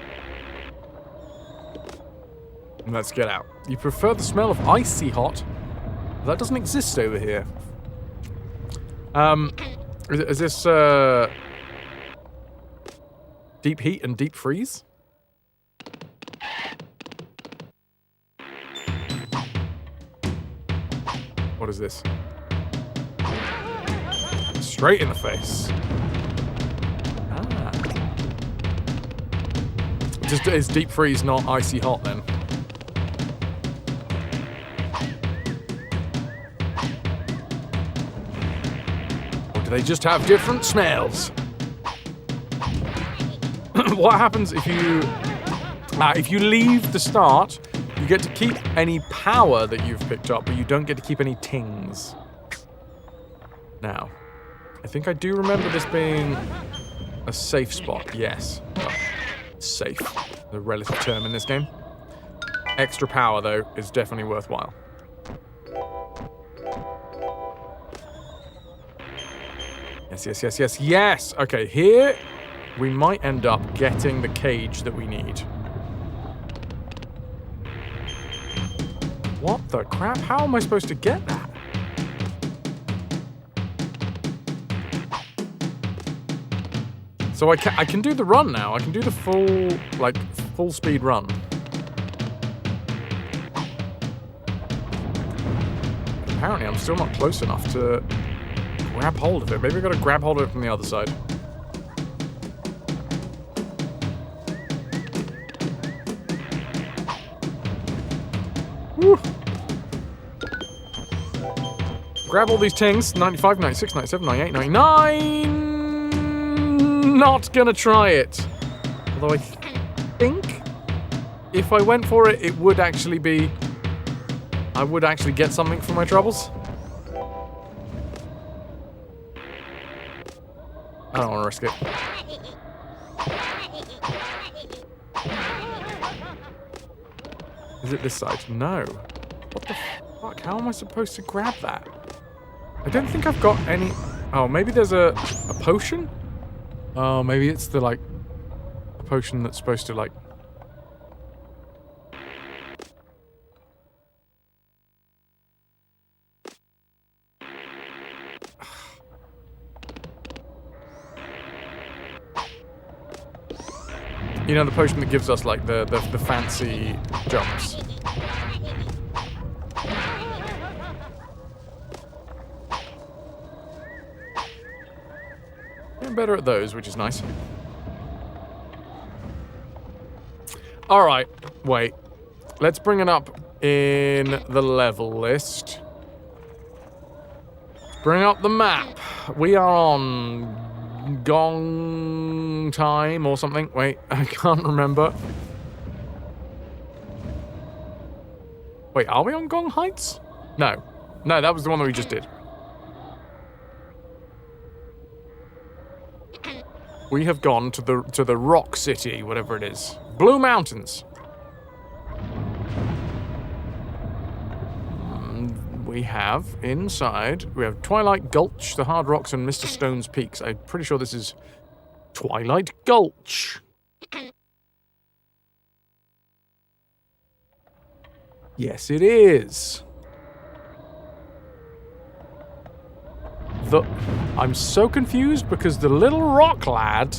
Let's get out. You prefer the smell of icy hot? That doesn't exist over here. Is this, deep heat and deep freeze? What is this? Straight in the face. Ah. Just is deep freeze not icy hot then? Or do they just have different smells? What happens if you leave the start? You get to keep any power that you've picked up, but you don't get to keep any tings. Now, I think I do remember this being a safe spot. Yes. Well, safe. The relative term in this game. Extra power, though, is definitely worthwhile. Yes, yes, yes, yes, yes! Okay, here we might end up getting the cage that we need. What the crap? How am I supposed to get that? So I can do the run now. I can do the full speed run. Apparently I'm still not close enough to grab hold of it. Maybe I gotta grab hold of it from the other side. Woo. Grab all these tings. 95, 96, 97, 98, 99. Not gonna try it. Although I think if I went for it, it would actually be... I would actually get something for my troubles. I don't want to risk it. Is it this side? No. What the fuck? How am I supposed to grab that? I don't think I've got any... Oh, maybe there's a potion? Oh, maybe it's the, a potion that's supposed to, You know, the potion that gives us, the fancy jumps. Getting better at those, which is nice. Alright, wait. Let's bring it up in the level list. Bring up the map. We are on Gong time or something. Wait, I can't remember. Wait, are we on Gong Heights? No. No, that was the one that we just did. We have gone to the Rock City, whatever it is. Blue Mountains. We have inside, we have Twilight Gulch, the Hard Rocks, and Mr. Stone's Peaks. I'm pretty sure this is Twilight Gulch. Yes, it is. I'm so confused because the little rock lad...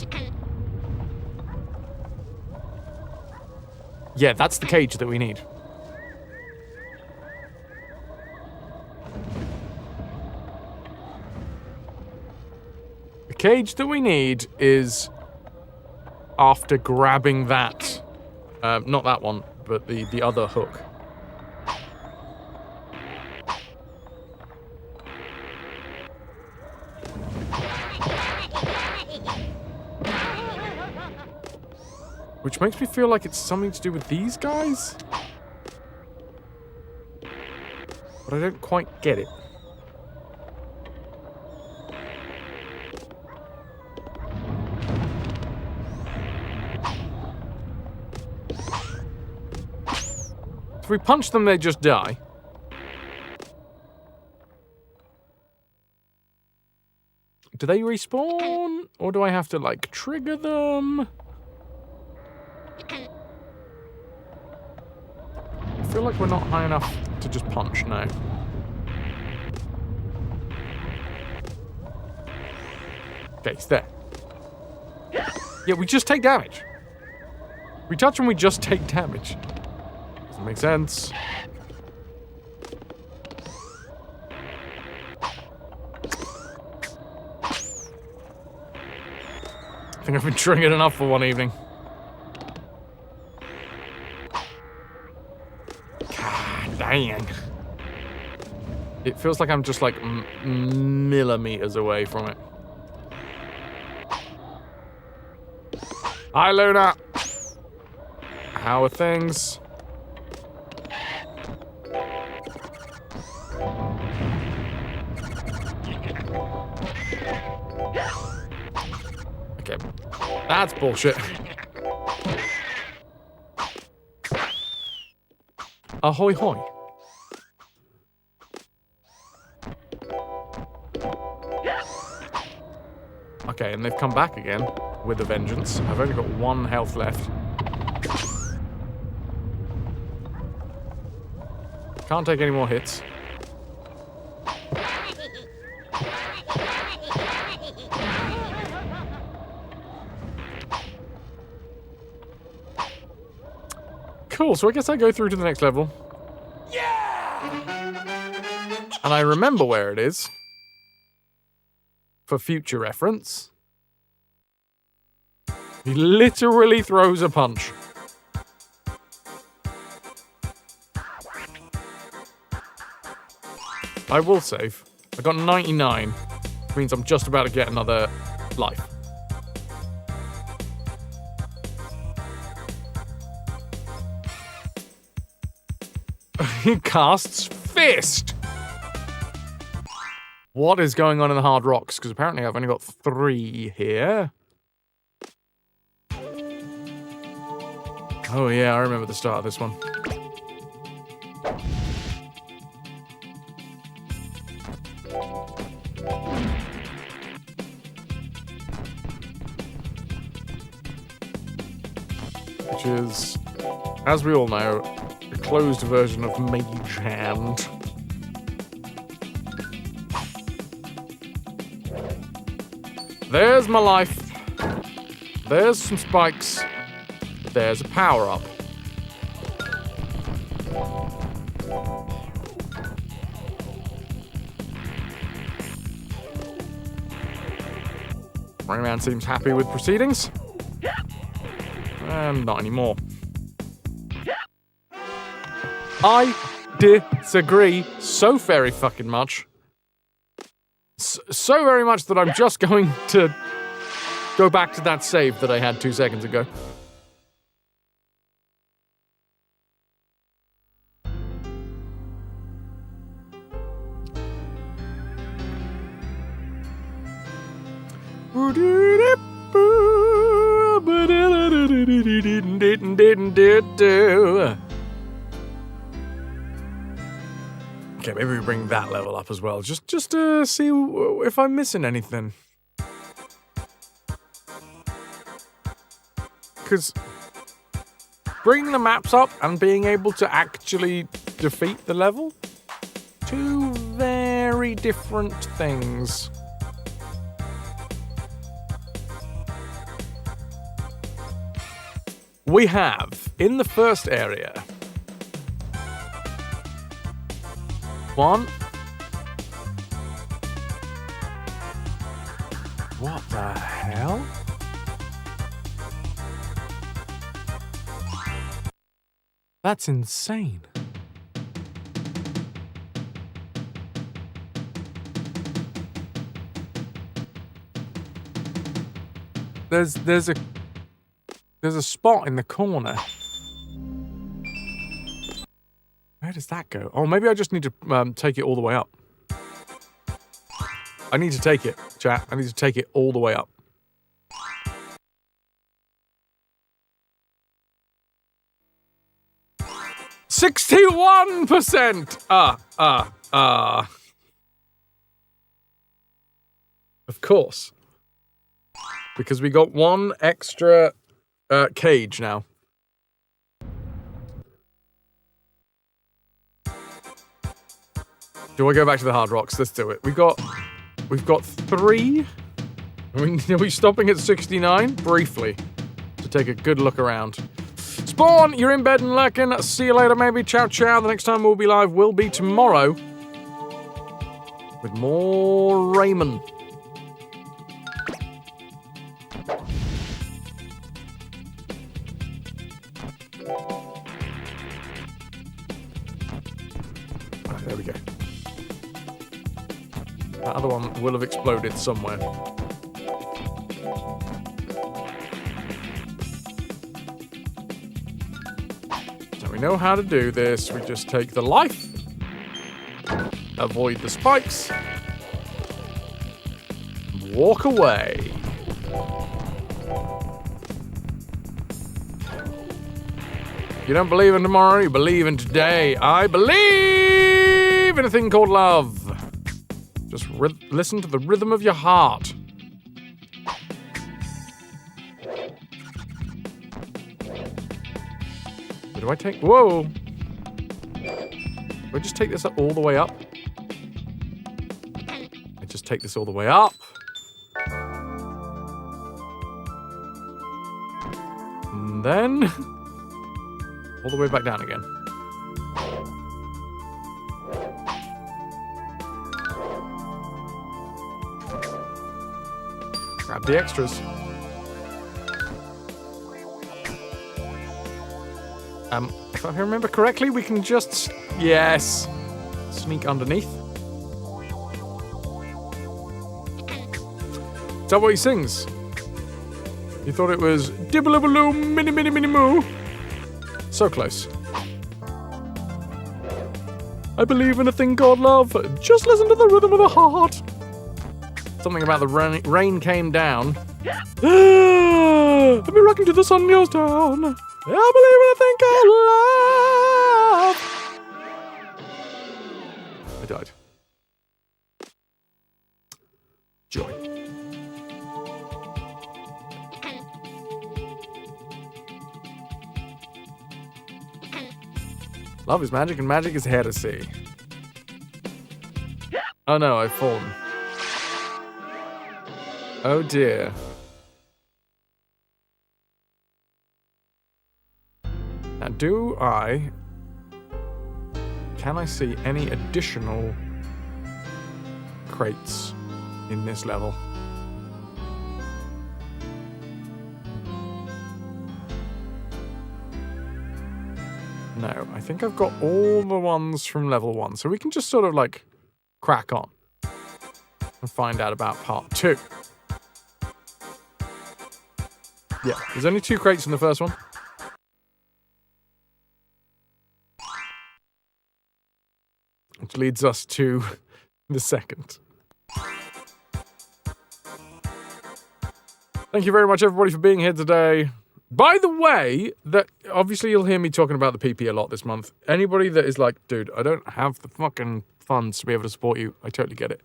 Yeah, that's the cage that we need. The cage that we need is after grabbing that. Not that one, but the other hook. Which makes me feel like it's something to do with these guys. But I don't quite get it. If we punch them, they just die. Do they respawn? Or do I have to, like, trigger them? I feel like we're not high enough to just punch now. Okay, he's there. Yeah, we just take damage. We touch them, we just take damage. Doesn't make sense. I think I've been triggered enough for one evening. God dang. It feels like I'm just like millimeters away from it. Hi, Luna. How are things? Okay, that's bullshit. Ahoy hoy. Okay, and they've come back again with a vengeance. I've only got 1 health left. Can't take any more hits. Cool, so I guess I go through to the next level. Yeah! And I remember where it is. For future reference. He literally throws a punch. I will save. I got 99. Which means I'm just about to get another life. He casts Fist! What is going on in the hard rocks? Because apparently I've only got 3 here. Oh yeah, I remember the start of this one. Which is, as we all know, a closed version of Mage Hand. There's my life. There's some spikes. There's a power-up. Rayman seems happy with proceedings. And not anymore. I disagree so very fucking much. So very much that I'm just going to go back to that save that I had 2 seconds ago. Okay, maybe we bring that level up as well, just to see if I'm missing anything. Because bringing the maps up and being able to actually defeat the level, 2 very different things. we have, in the first area, one. What the hell? That's insane. There's a spot in the corner. Where does that go? Oh, maybe I just need to take it all the way up. I need to take it, chat. I need to take it all the way up. %61%! Of course. Because we got one extra cage now. Do I go back to the hard rocks? Let's do it. We've got 3. Are we stopping at 69? Briefly. To take a good look around. Spawn, you're in bed and lurking. See you later, maybe. Ciao, ciao. The next time we'll be live will be tomorrow. With more RAYMAN. There we go. That other one will have exploded somewhere. So we know how to do this. We just take the life. Avoid the spikes. Walk away. You don't believe in tomorrow, you believe in today. I believe in a thing called love. Just listen to the rhythm of your heart. Where do I take? Whoa! Do I just take this all the way up? I just take this all the way up. And then all the way back down again. Grab the extras. If I remember correctly, we can just... Yes. Sneak underneath. Is that what he sings? You thought it was dibbaloo mini mini mini moo? So close. I believe in a thing called love. Just listen to the rhythm of the heart. Something about the rain came down. I'll be rocking to the sun goes down. I believe in a thing called love. I died. Joy. Love is magic and magic is heresy. Oh no, I've fallen. Oh dear. Now can I see any additional crates in this level? No, I think I've got all the ones from level 1, so we can just sort of like crack on and find out about part 2. Yeah, there's only 2 crates in the first one. Which leads us to the second. Thank you very much, everybody, for being here today. By the way, that obviously you'll hear me talking about the PP a lot this month. Anybody that is like, dude, I don't have the fucking funds to be able to support you, I totally get it.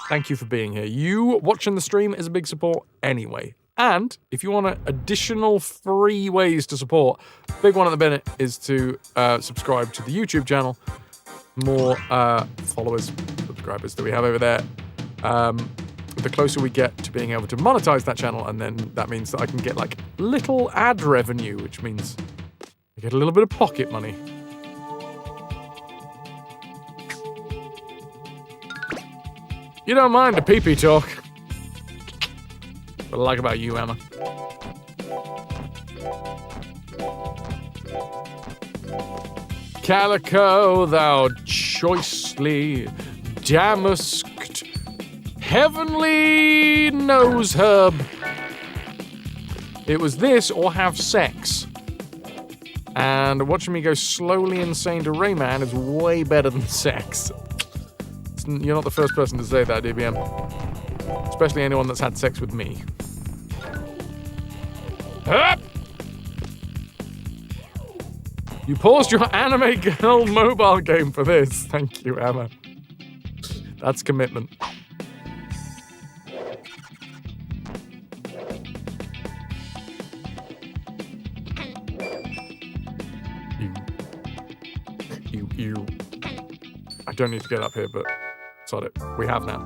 Thank you for being here. You watching the stream is a big support anyway. And if you want additional free ways to support, big one at the minute is to subscribe to the YouTube channel. More followers, subscribers that we have over there. the closer we get to being able to monetize that channel, and then that means that I can get like little ad revenue, which means I get a little bit of pocket money. You don't mind the pee-pee talk. What I like about you, Emma. Calico, thou choicely damasked heavenly nose herb. It was this or have sex. And watching me go slowly insane to RAYMAN is way better than sex. You're not the first person to say that, DBM. Especially anyone that's had sex with me. Up! You paused your anime girl mobile game for this. Thank you, Emma. That's commitment. You. I don't need to get up here, but sod it. We have now.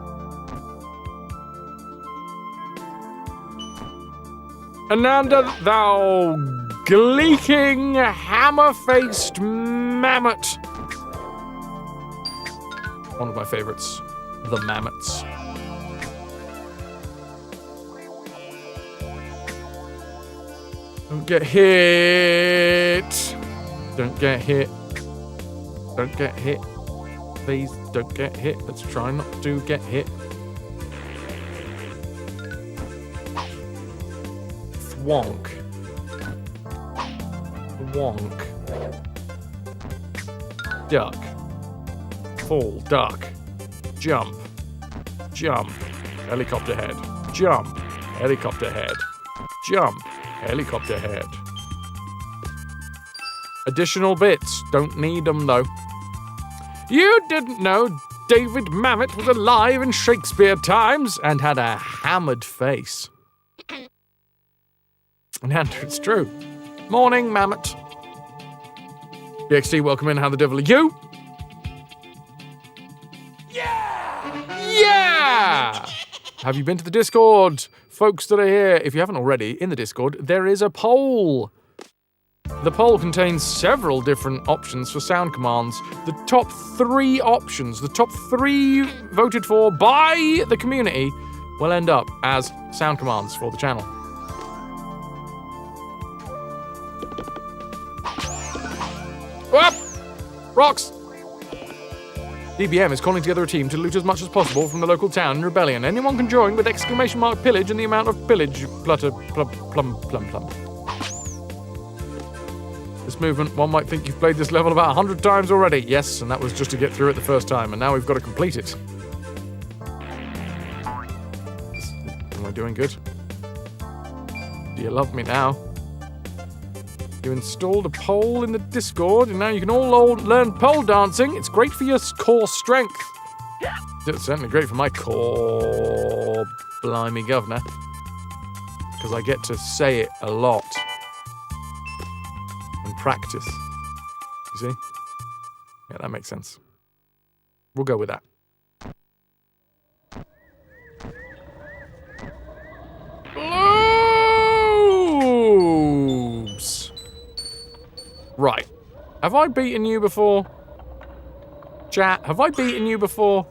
Ananda, thou gleeking, hammer-faced mammoth. One of my favorites, the mammoths. Don't get hit. Don't get hit. Don't get hit. Please don't get hit. Let's try not to get hit. Thwonk. Wonk. Duck. Fall. Duck. Jump. Jump. Helicopter head. Jump. Helicopter head. Jump. Helicopter head. Additional bits. Don't need them though. You didn't know David Mamet was alive in Shakespeare times and had a hammered face. And it's true. Morning, Mamet. BXT, welcome in. How the devil are you? Yeah! Have you been to the Discord? Folks that are here, if you haven't already, in the Discord, there is a poll. The poll contains several different options for sound commands. The top 3 options, the top 3 voted for by the community, will end up as sound commands for the channel. Up! Rocks! DBM is calling together a team to loot as much as possible from the local town in rebellion. Anyone can join with exclamation mark pillage and the amount of pillage plum. This movement, one might think you've played this level about 100 times already. Yes, and that was just to get through it the first time, and now we've got to complete it. Am I doing good? Do you love me now? You installed a pole in the Discord, and now you can all learn pole dancing. It's great for your core strength. It's certainly great for my core, blimey governor, because I get to say it a lot. Practice. You see? Yeah, that makes sense. We'll go with that. Loops! Right. Have I beaten you before? Chat, have I beaten you before?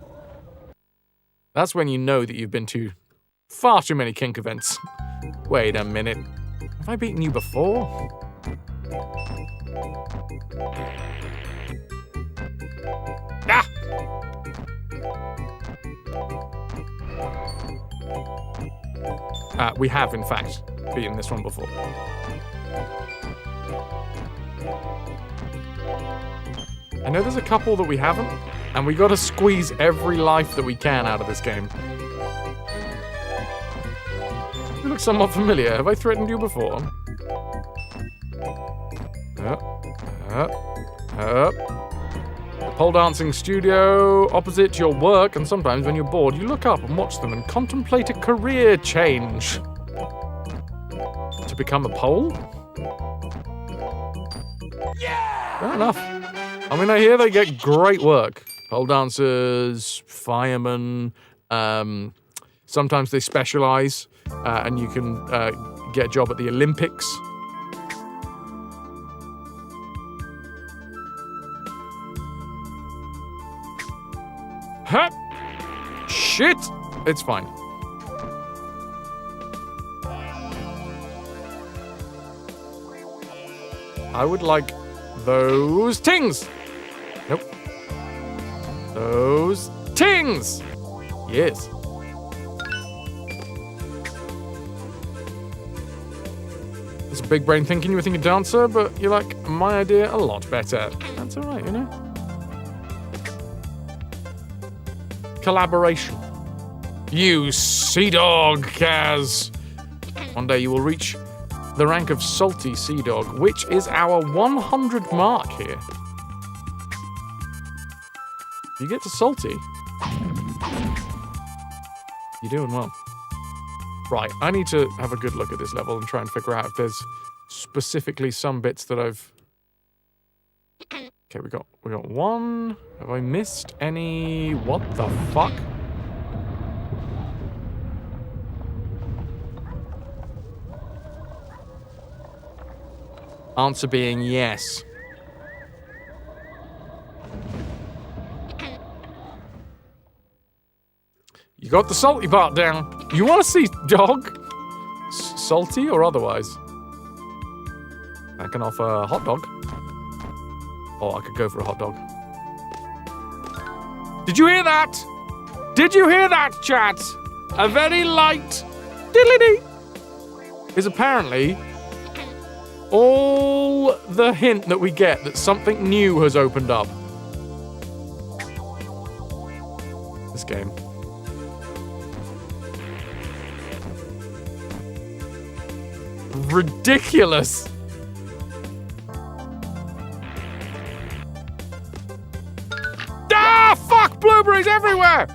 That's when you know that you've been to far too many kink events. Wait a minute. Have I beaten you before? We have, in fact, beaten this one before. I know there's a couple that we haven't, and we gotta squeeze every life that we can out of this game. You look somewhat familiar. Have I threatened you before? The pole dancing studio opposite your work, and sometimes when you're bored, you look up and watch them and contemplate a career change. To become a pole? Yeah! Fair enough. I mean, I hear they get great work. Pole dancers, firemen, Sometimes they specialize, and you can get a job at the Olympics. Huh? Shit! It's fine. I would like those tings! Nope. Those tings! Yes. It's a big brain thinking you were thinking dancer, but you like my idea a lot better. That's alright, you know? Collaboration. You sea dog, Kaz! One day you will reach the rank of salty sea dog, which is our 100 mark here. You get to salty. You're doing well. Right, I need to have a good look at this level and try and figure out if there's specifically some bits that I've... Okay, we got one. Have I missed any? What the fuck? Answer being yes. You got the salty part down. You want to see dog? Salty or otherwise? I can offer a hot dog. Or I could go for a hot dog. Did you hear that? Did you hear that, chat? A very light diddly-dee is apparently all the hint that we get that something new has opened up. This game. Ridiculous. Ah, fuck! Blueberries everywhere!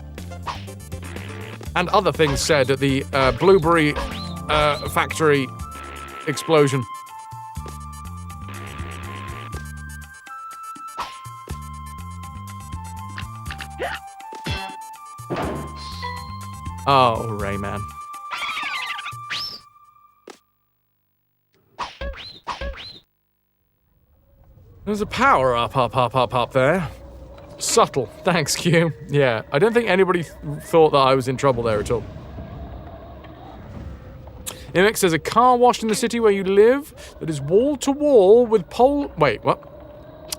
And other things said at the blueberry factory explosion. Oh, Rayman. There's a power up there. Subtle. Thanks, Q. Yeah, I don't think anybody thought that I was in trouble there at all. Imix says a car wash in the city where you live that is wall to wall with pole... Wait, what?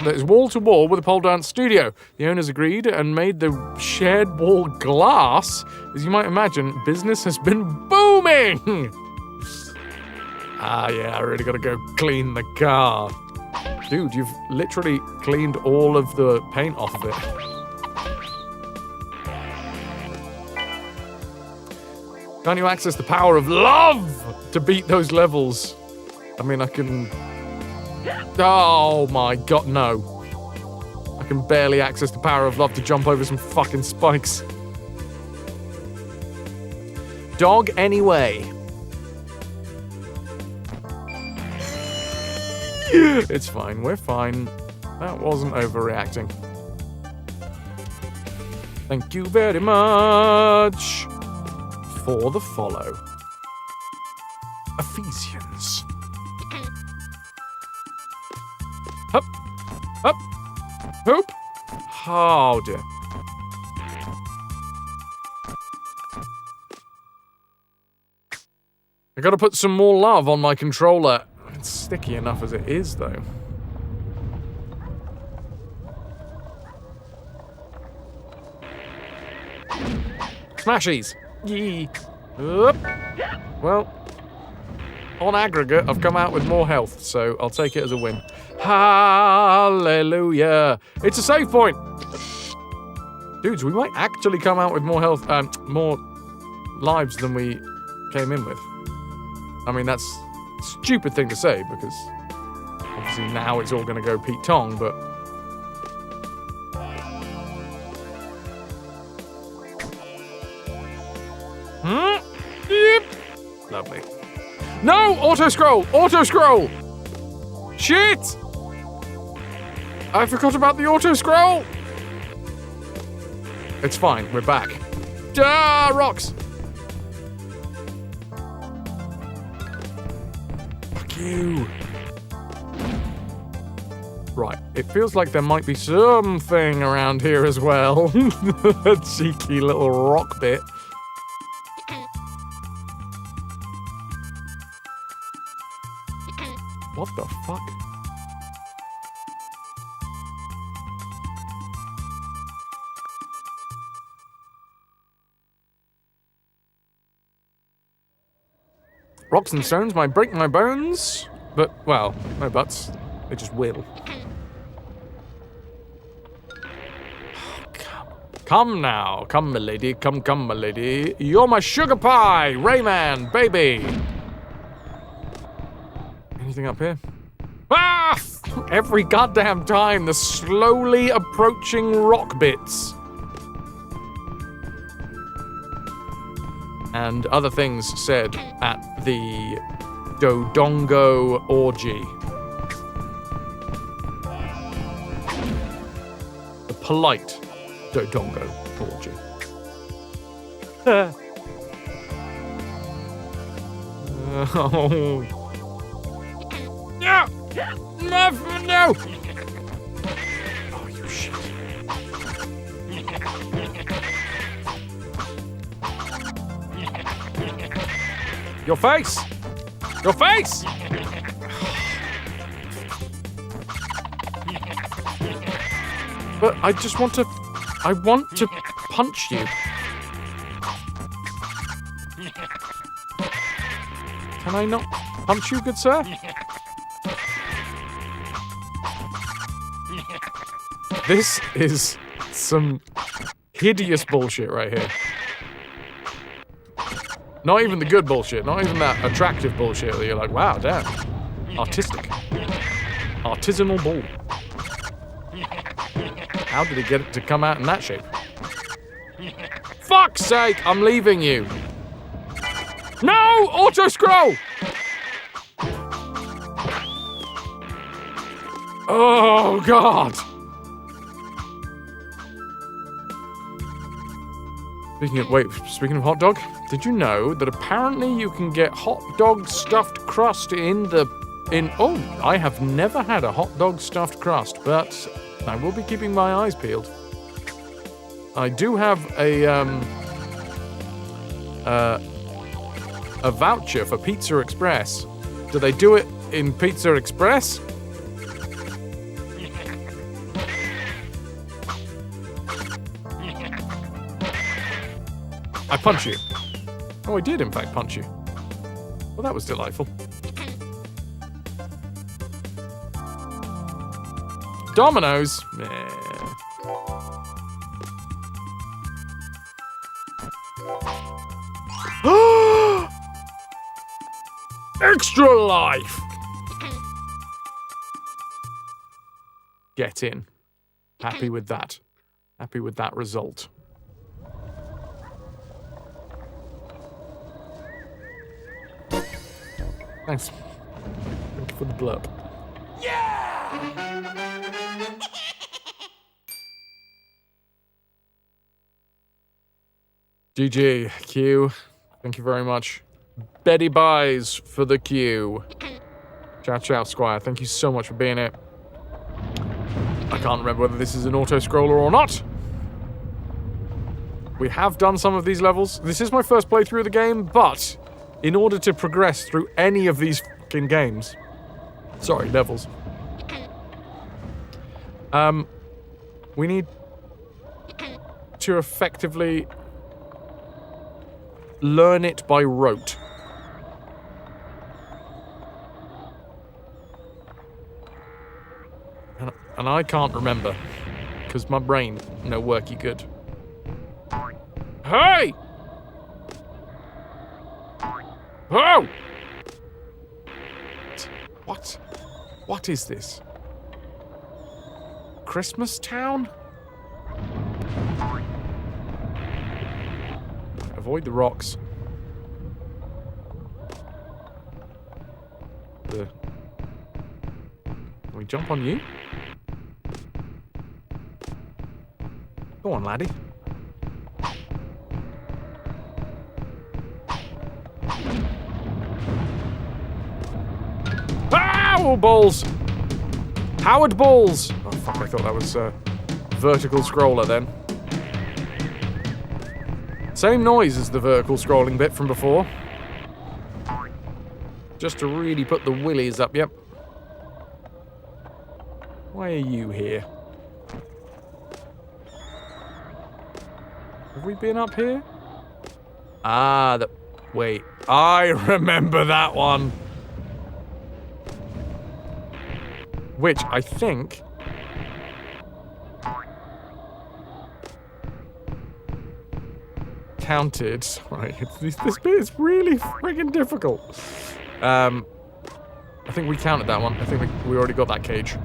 That is wall to wall with a pole dance studio. The owners agreed and made the shared wall glass. As you might imagine, business has been booming! Ah, yeah, I really gotta go clean the car. Dude, you've literally cleaned all of the paint off of it. Can't you access the power of love to beat those levels? I mean, I can... Oh my god, no. I can barely access the power of love to jump over some fucking spikes. Dog anyway. It's fine, we're fine. That wasn't overreacting. Thank you very much for the follow. Ephesians. Hup, hup, hoop. Oh dear. I gotta put some more love on my controller. It's sticky enough as it is, though. Smashies! Yee! Well, on aggregate, I've come out with more health, so I'll take it as a win. Hallelujah! It's a save point! Dudes, we might actually come out with more health, more lives than we came in with. I mean, that's a stupid thing to say, because obviously now it's all going to go Pete Tong, but... Yep. Lovely. No! Auto-scroll! Auto-scroll! Shit! I forgot about the auto-scroll! It's fine, we're back. Ah, rocks! you. Right, it feels like there might be something around here as well. A cheeky little rock bit. What the fuck? Rocks and stones might break my bones, but, well, no buts. They just will. Come now. Come, milady. Come, milady. You're my sugar pie! Rayman, baby! Anything up here? Ah! Every goddamn time, the slowly approaching rock bits. And other things said at the Dodongo orgy. The polite Dodongo orgy. Oh. No! No! Oh, you shit. Your face! Your face! But I just want to... I want to punch you. Can I not punch you, good sir? This is some hideous bullshit right here. Not even the good bullshit, not even that attractive bullshit that you're like, wow, damn. Artistic. Artisanal bull. How did he get it to come out in that shape? Fuck's sake, I'm leaving you. No! Auto-scroll! Oh, God. Speaking of hot dog, did you know that apparently you can get hot dog stuffed crust oh, I have never had a hot dog stuffed crust, but I will be keeping my eyes peeled. I do have a voucher for Pizza Express. Do they do it in Pizza Express? I punch you. Oh, I did in fact punch you. Well, that was delightful. Dominoes? Meh. Extra life! Get in. Happy with that. Happy with that result. Thanks. Thank you for the blurb. GG, Q. Thank you very much. Betty buys for the Q. Ciao, ciao, Squire. Thank you so much for being here. I can't remember whether this is an auto-scroller or not. We have done some of these levels. This is my first playthrough of the game, but in order to progress through any of these fucking games... Sorry, levels. We need to effectively learn it by rote. And I can't remember, because my brain no worky good. Hey! Oh! What? What is this? Christmas Town? Avoid the rocks. Can we jump on you? Go on, laddie. Power balls! Powered balls! Oh, fuck, I thought that was vertical scroller then. Same noise as the vertical scrolling bit from before. Just to really put the willies up, yep. Why are you here? Have we been up here? Ah, wait. I remember that one. Which, I think... counted. Right, this bit is really friggin' difficult. I think we counted that one. I think we already got that cage.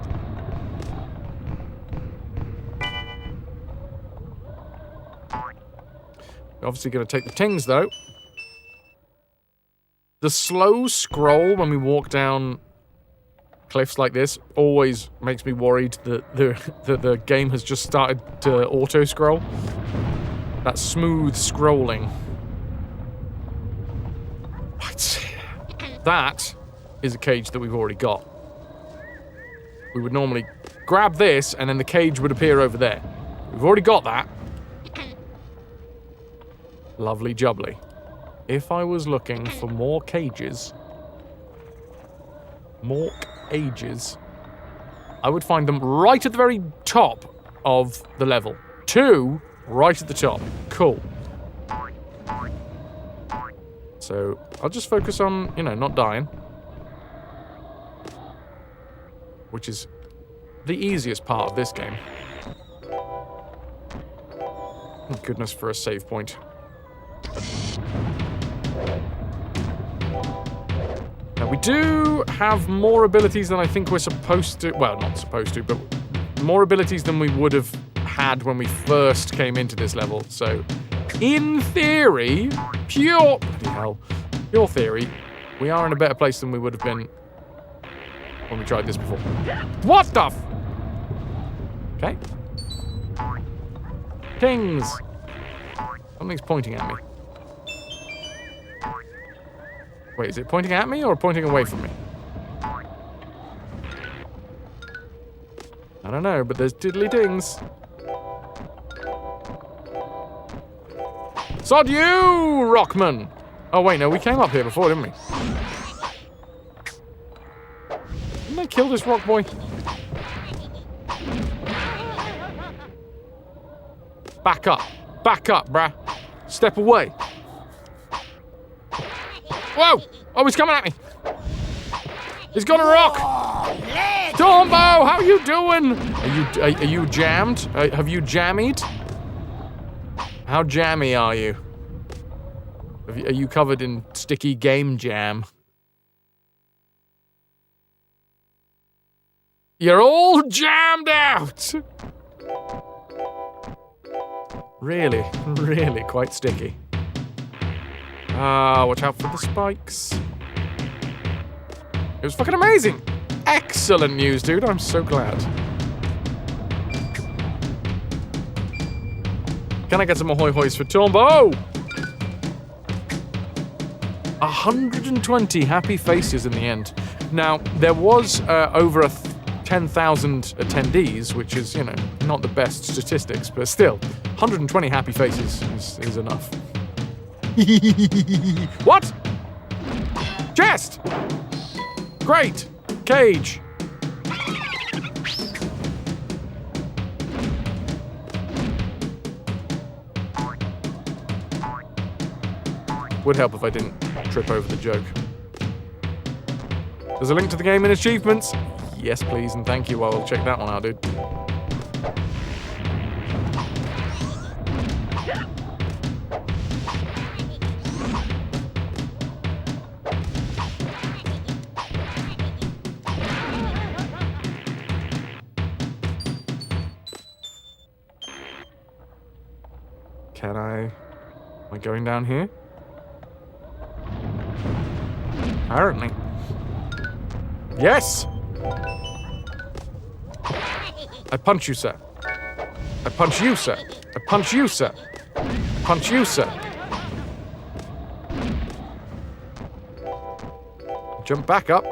Obviously going to take the tings, though. The slow scroll when we walk down cliffs like this always makes me worried that the game has just started to auto-scroll. That smooth scrolling. Right. That is a cage that we've already got. We would normally grab this, and then the cage would appear over there. We've already got that. Lovely jubbly. If I was looking for more cages, I would find them right at the very top of the level. 2 right at the top. Cool. So, I'll just focus on, not dying. Which is the easiest part of this game. Thank goodness for a save point. Now, we do have more abilities than I think we're supposed to... Well, not supposed to, but more abilities than we would have had when we first came into this level. So, in theory, pure theory, we are in a better place than we would have been when we tried this before. What the f... Okay. Kings. Something's pointing at me. Wait, is it pointing at me or pointing away from me? I don't know, but there's diddly dings. Sod you, Rockman! Oh wait, no, we came up here before, didn't we? Didn't they kill this rock boy? Back up, bruh. Step away. Whoa! Oh, he's coming at me. He's got a rock. Tombo, how you doing? Are you jammed? Have you jammied? How jammy are you? Are you covered in sticky game jam? You're all jammed out. Really quite sticky. Watch out for the spikes. It was fucking amazing. Excellent news, dude. I'm so glad. Can I get some ahoy hoys for Tombo? 120 happy faces in the end. Now, there was over 10,000 attendees, which is, not the best statistics, but still, 120 happy faces is enough. What? Chest! Great! Cage! Would help if I didn't trip over the joke. There's a link to the game in achievements. Yes, please, and thank you. I'll check that one out, dude. Am I going down here? Apparently. Yes! I punch you, sir. I punch you, sir. I punch you, sir. I punch you, sir. Jump back up.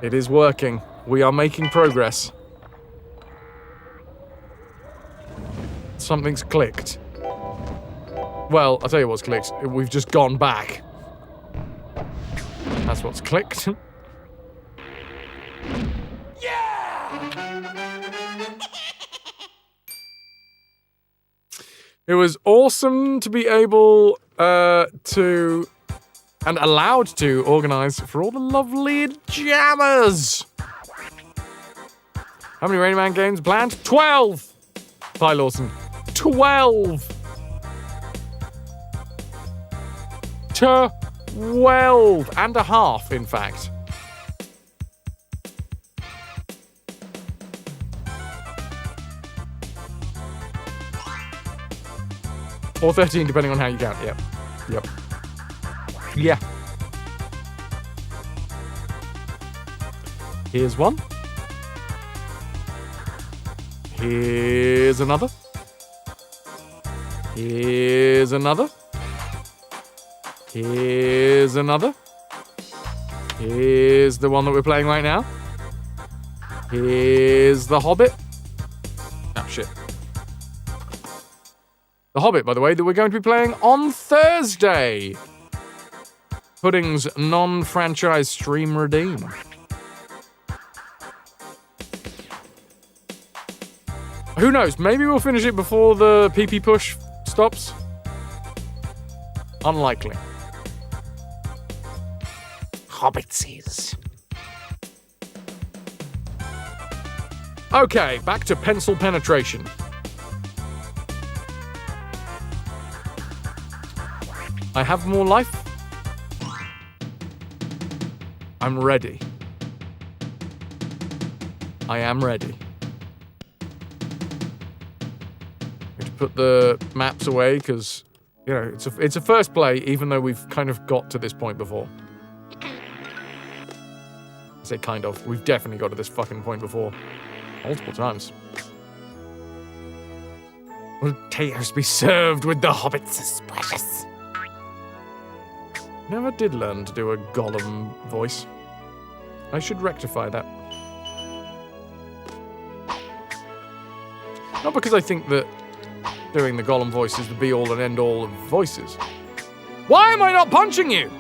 It is working. We are making progress. Something's clicked. Well, I'll tell you what's clicked. We've just gone back. That's what's clicked. It was awesome to be able to and allowed to organise for all the lovely jammers. How many RAYMAN games planned? 12! Bye, Lawson. 12! 12 and a half, in fact. Or 13, depending on how you count. Yep. Yep. Yeah. Here's one. Here's another. Here's another. Here's another. Here's the one that we're playing right now. Here's The Hobbit. Oh, shit. The Hobbit, by the way, that we're going to be playing on Thursday. Pudding's non-franchise stream redeem. Who knows? Maybe we'll finish it before the PP push stops. Unlikely. Hobbitsies. Okay, back to pencil penetration. I have more life. I'm ready. I am ready. We have to put the maps away because, you know, it's a first play, even though we've kind of got to this point before. I say kind of. We've definitely got to this fucking point before. Multiple times. Will potatoes be served with the hobbits' precious? Never did learn to do a Gollum voice. I should rectify that. Not because I think that doing the Gollum voice is the be-all and end-all of voices. Why am I not punching you?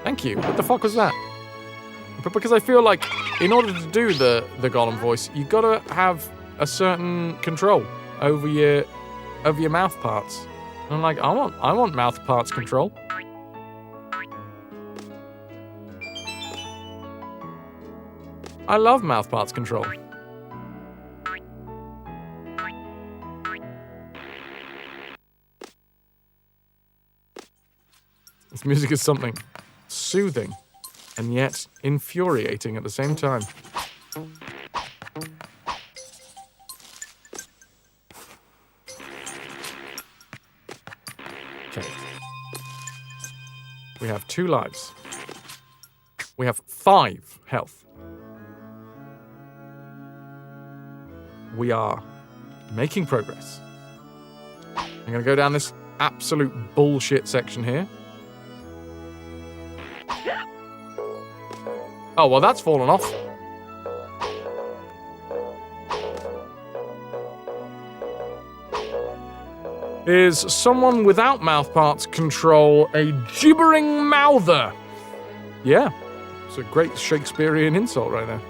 Thank you. What the fuck was that? But because I feel like in order to do the Gollum voice, you gotta have a certain control over your mouth parts. And I'm like, I want mouth parts control. I love mouth parts control. This music is something soothing and yet infuriating at the same time. Okay. We have 2 lives. We have 5 health. We are making progress. I'm going to go down this absolute bullshit section here. Oh, well, that's fallen off. Is someone without mouth parts control a gibbering mouther? Yeah, it's a great Shakespearean insult right there.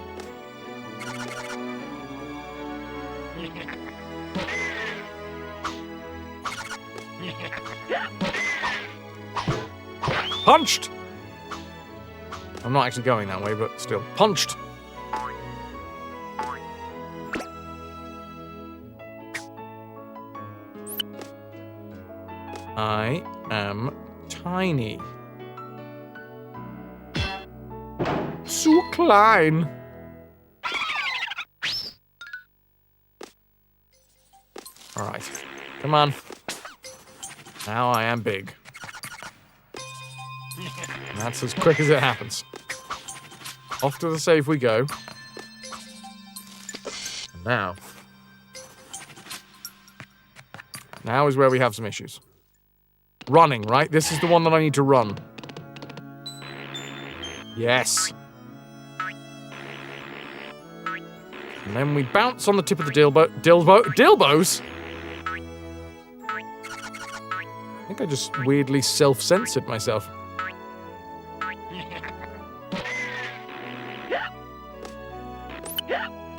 Punched! I'm not actually going that way, but still. Punched! I am tiny. So klein. Alright. Come on. Now I am big. And that's as quick as it happens. Off to the save we go. And now. Now is where we have some issues. Running, right? This is the one that I need to run. Yes. And then we bounce on the tip of the dilbos? I think I just weirdly self-censored myself.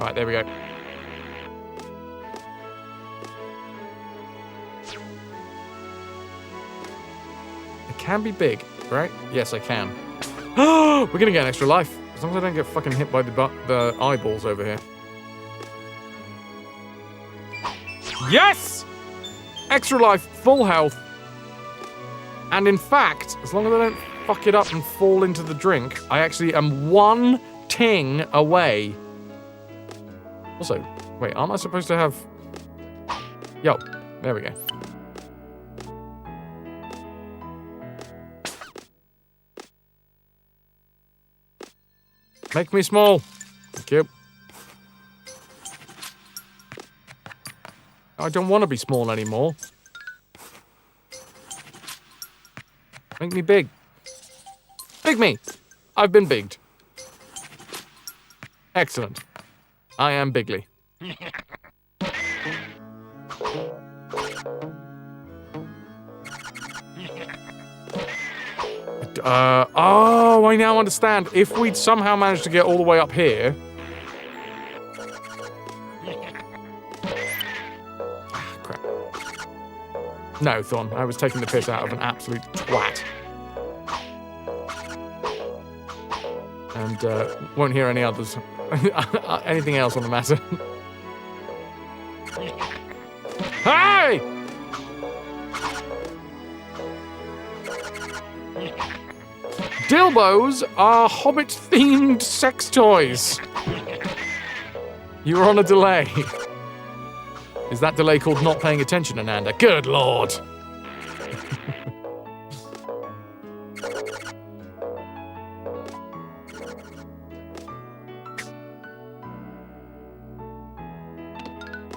Right, there we go. It can be big, right? Yes, I can. We're gonna get an extra life. As long as I don't get fucking hit by the eyeballs over here. Yes! Extra life, full health. And in fact, as long as I don't fuck it up and fall into the drink, I actually am one ting away. Also, wait, aren't I supposed to have... Yo, there we go. Make me small. Thank you. I don't want to be small anymore. Make me big. Big me. I've been bigged. Excellent. I am bigly. Oh, I now understand. If we'd somehow managed to get all the way up here... Ah, crap. No, Thorn, I was taking the piss out of an absolute twat. And, won't hear any others. Anything else on the matter. Hey! Dilbos are Hobbit-themed sex toys. You were on a delay. Is that delay called not paying attention, Ananda? Good lord.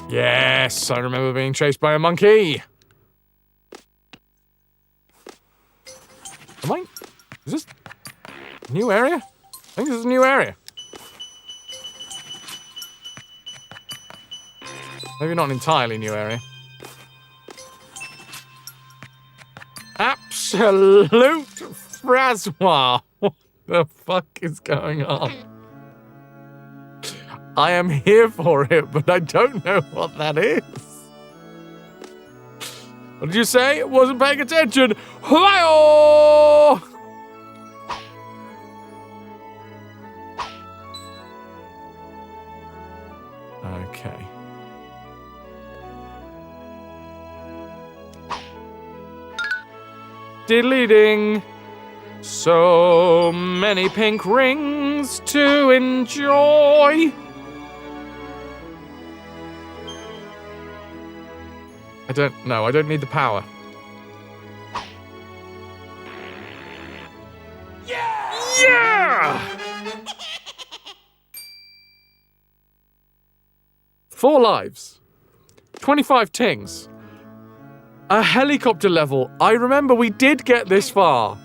Yes, I remember being chased by a monkey. Am I? Is this a new area? I think this is a new area. Maybe not an entirely new area. Absolute frazzoir. What the fuck is going on? I am here for it, but I don't know what that is. What did you say? Wasn't paying attention. Hi-oh! Okay. Diddly-ding. So many pink rings to enjoy. I don't need the power. Yeah! 4 lives. 25 tings. A helicopter level. I remember we did get this far.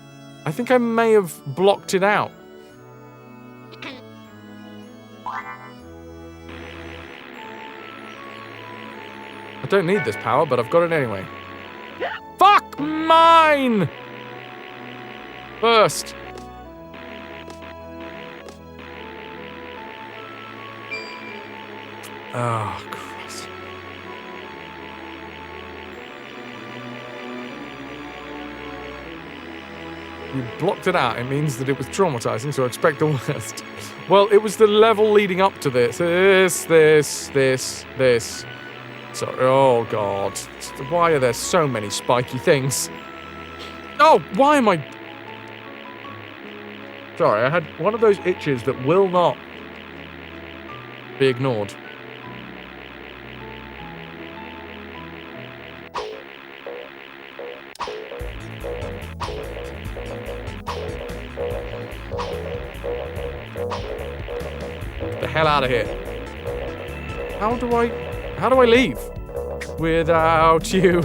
I think I may have blocked it out. I don't need this power, but I've got it anyway. Fuck mine! First. Oh, Christ. You blocked it out. It means that it was traumatizing, so expect the worst. Well, it was the level leading up to this. This. Sorry. Oh, God. Why are there so many spiky things? Oh, why am I... Sorry, I had one of those itches that will not be ignored. Get the hell out of here. How do I leave without you?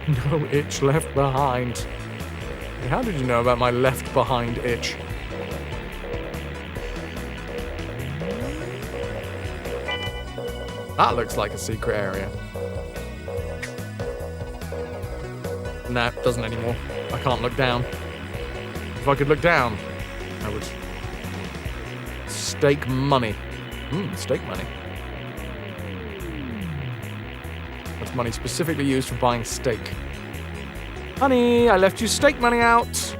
No itch left behind. Hey, how did you know about my left behind itch? That looks like a secret area. No, it doesn't anymore. I can't look down. If I could look down, I would stake money. Stake money. That's money specifically used for buying steak. Honey, I left you steak money out.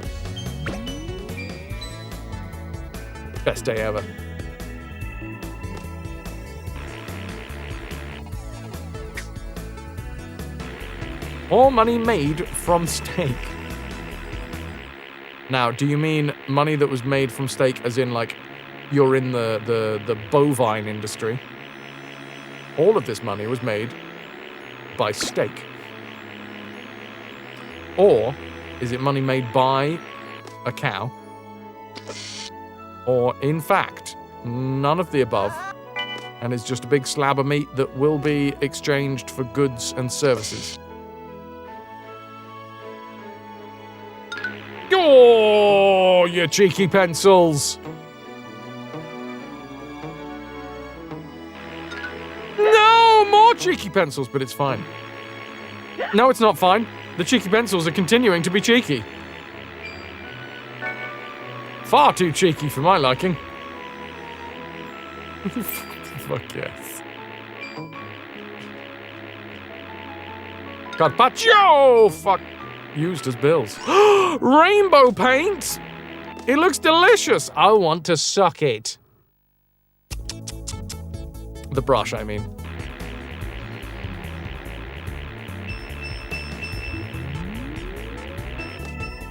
Best day ever. All money made from steak. Now, do you mean money that was made from steak as in, like, you're in the bovine industry? All of this money was made by steak. Or is it money made by a cow? Or, in fact, none of the above, and is just a big slab of meat that will be exchanged for goods and services? Oh, you cheeky pencils! No, more cheeky pencils, but it's fine. No, it's not fine. The cheeky pencils are continuing to be cheeky. Far too cheeky for my liking. Fuck yes. Carpaccio! Fuck. Used as bills. Rainbow paint! It looks delicious. I want to suck it. The brush, I mean.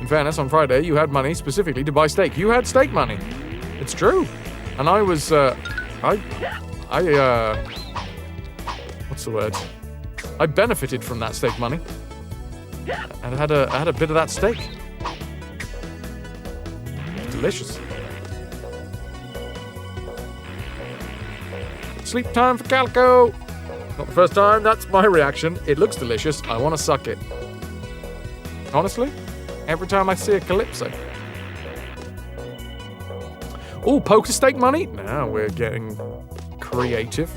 In fairness, on Friday, you had money specifically to buy steak. You had steak money. It's true. And I was, what's the word? I benefited from that steak money. And I had a bit of that steak. Delicious. Sleep time for Calico. Not the first time, that's my reaction. It looks delicious. I want to suck it. Honestly, every time I see a Calypso. Oh, poker steak money? Now we're getting creative.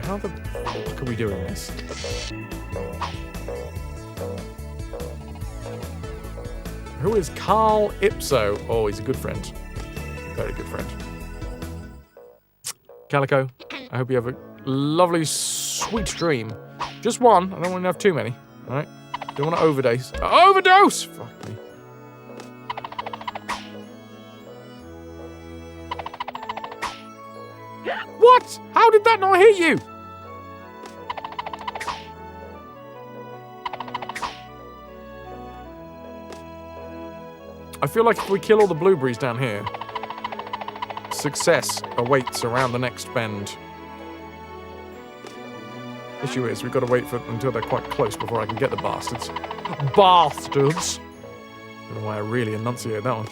How the fuck are we doing this? Who is Carl Ipso? Oh, he's a good friend. Very good friend. Calico, I hope you have a lovely, sweet dream. Just one. I don't want to have too many. All right? Don't want to overdose. Overdose! Fuck me. What? How did that not hit you? I feel like if we kill all the blueberries down here, success awaits around the next bend. Issue is, we've got to wait until they're quite close before I can get the bastards. Bastards! I don't know why I really enunciate that one.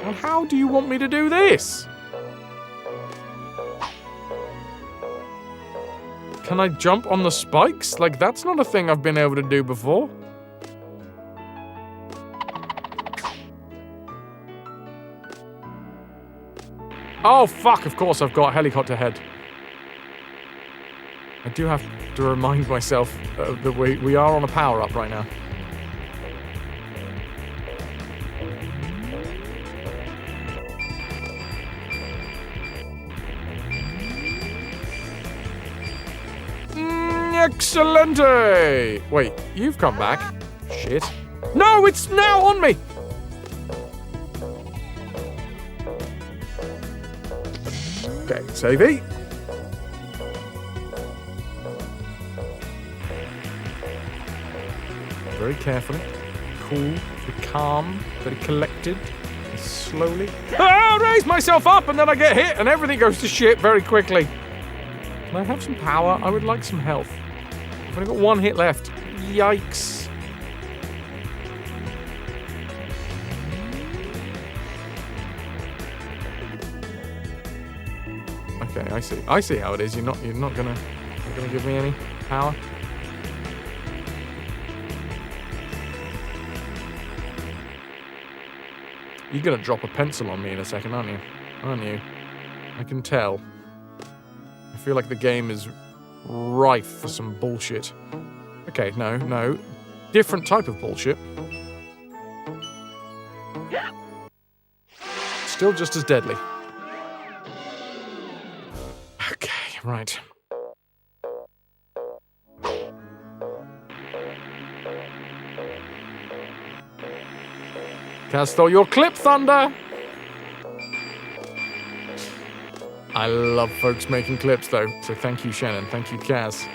And how do you want me to do this? Can I jump on the spikes? Like, that's not a thing I've been able to do before. Oh, fuck, of course I've got helicopter head. I do have to remind myself that we are on a power-up right now. Excelente! Wait, you've come back. Shit. No, it's now on me! Okay, save it. Very carefully. Cool, very calm, very collected. And slowly. I raise myself up and then I get hit and everything goes to shit very quickly. Can I have some power? I would like some health. I've only got one hit left. Yikes. Okay, I see. I see how it is. You're not gonna give me any power. You're gonna drop a pencil on me in a second, aren't you? Aren't you? I can tell. I feel like the game is rife for some bullshit. Okay, no. Different type of bullshit. Still just as deadly. Okay, right. Cast all your clip, Thunder! I love folks making clips, though, so thank you, Shannon. Thank you, Kaz.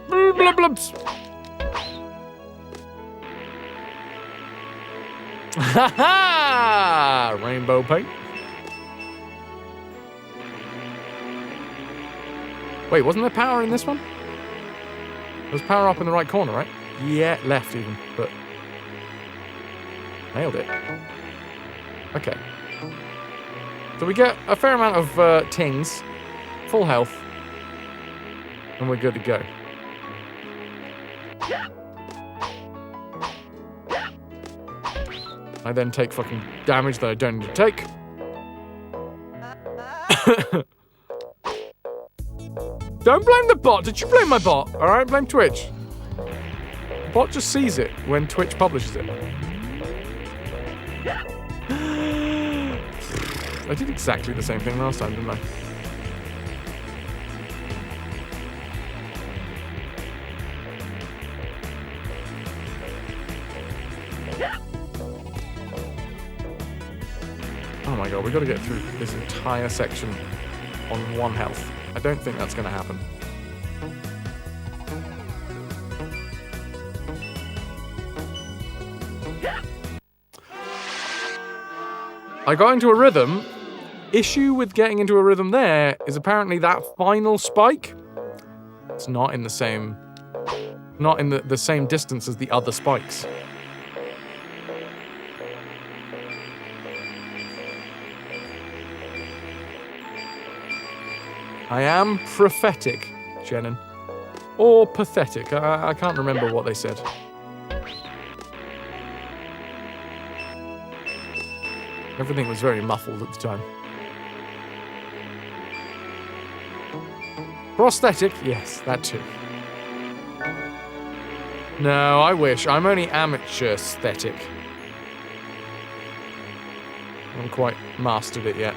Blub blubs! Ha ha! Rainbow paint. Wait, wasn't there power in this one? There's power up in the right corner, right? Yeah, left even, but... Nailed it. Okay. So we get a fair amount of tings, full health, and we're good to go. I then take fucking damage that I don't need to take. Don't blame the bot. Did you blame my bot? Alright, blame Twitch. The bot just sees it when Twitch publishes it. I did exactly the same thing last time, didn't I? Oh my god, we've got to get through this entire section on 1 health. I don't think that's going to happen. I got into a rhythm. Issue with getting into a rhythm there is apparently that final spike. It's not in the same... Not in the same distance as the other spikes. I am prophetic, Shannon. Or pathetic. I can't remember what they said. Everything was very muffled at the time. Prosthetic? Yes, that too. No, I wish. I'm only amateur aesthetic. I haven't quite mastered it yet.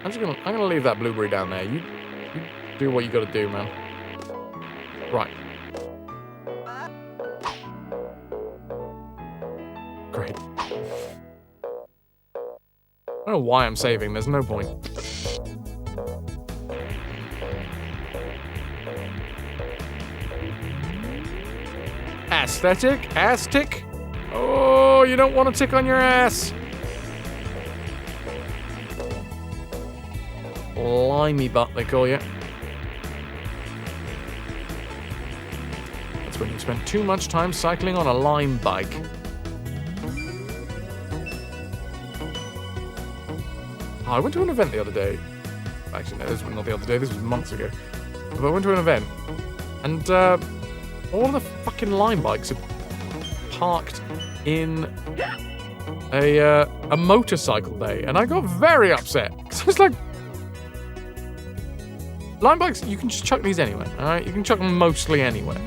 I'm gonna leave that blueberry down there. You do what you gotta do, man. Right. Great. I don't know why I'm saving. There's no point. Aesthetic? Ass tick? Oh, you don't want to tick on your ass. Limey butt, they call you. That's when you spend too much time cycling on a lime bike. Oh, I went to an event the other day. Actually, no, this was not the other day. This was months ago. But I went to an event, and all of the fucking lime bikes are parked in a motorcycle day, and I got very upset because it's like. Lime bikes, you can just chuck these anywhere, alright? You can chuck them mostly anywhere.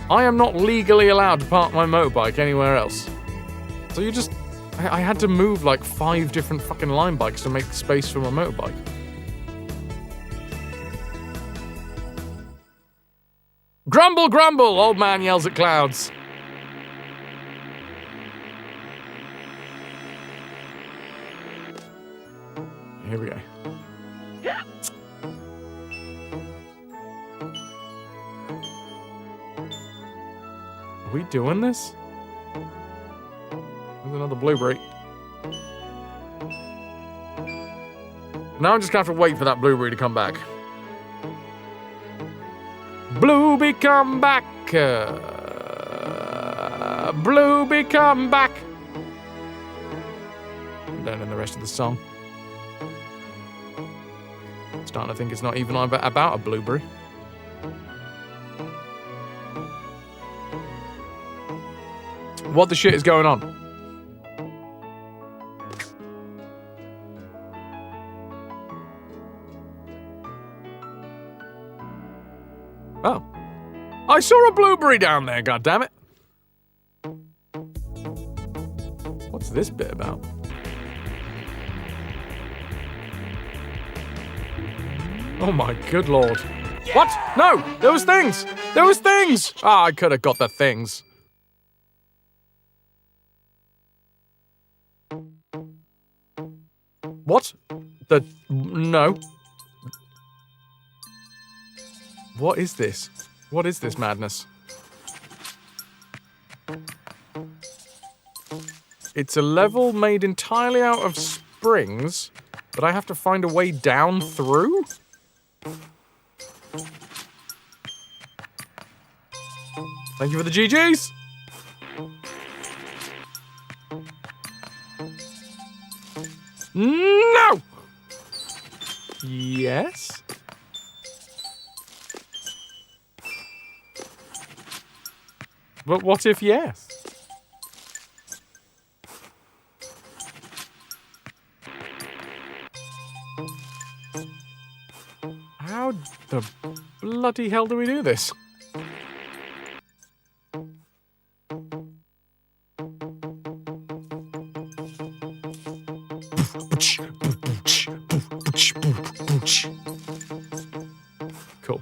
I am not legally allowed to park my motorbike anywhere else. So you just... I had to move like 5 different fucking lime bikes to make space for my motorbike. Grumble, grumble! Old man yells at clouds. Here we go. Are we doing this? There's another blueberry. Now I'm just gonna have to wait for that blueberry to come back. Blueby, come back. Blueby, come back. I don't know the rest of the song. Starting to think it's not even about a blueberry. What the shit is going on? Oh. I saw a blueberry down there, goddammit. What's this bit about? Oh my good lord. Yeah! What? No! There was things! There was things! Ah, I could have got the things. What? No. What is this? What is this madness? It's a level made entirely out of springs, but I have to find a way down through? Thank you for the GGs! No! Yes? But what if yes? How the bloody hell do we do this? Cool.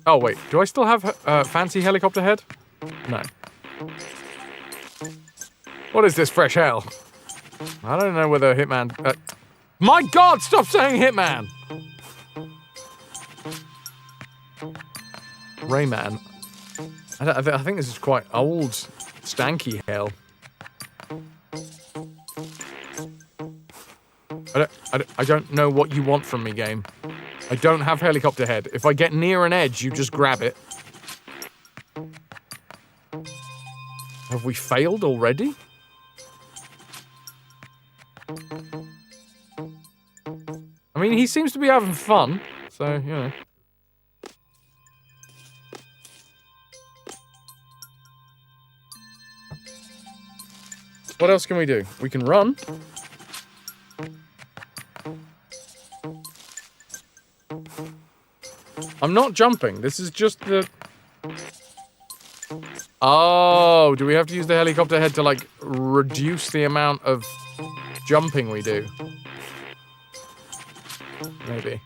Oh wait, do I still have fancy helicopter head? No. What is this fresh hell? I don't know whether Hitman... my god, stop saying Hitman! RAYMAN. I think this is quite old, stanky hell. I don't know what you want from me, game. I don't have helicopter head. If I get near an edge, you just grab it. Have we failed already? I mean, he seems to be having fun, so, you know. What else can we do? We can run. I'm not jumping. This is just the... Oh, do we have to use the helicopter head to, like, reduce the amount of jumping we do? Maybe.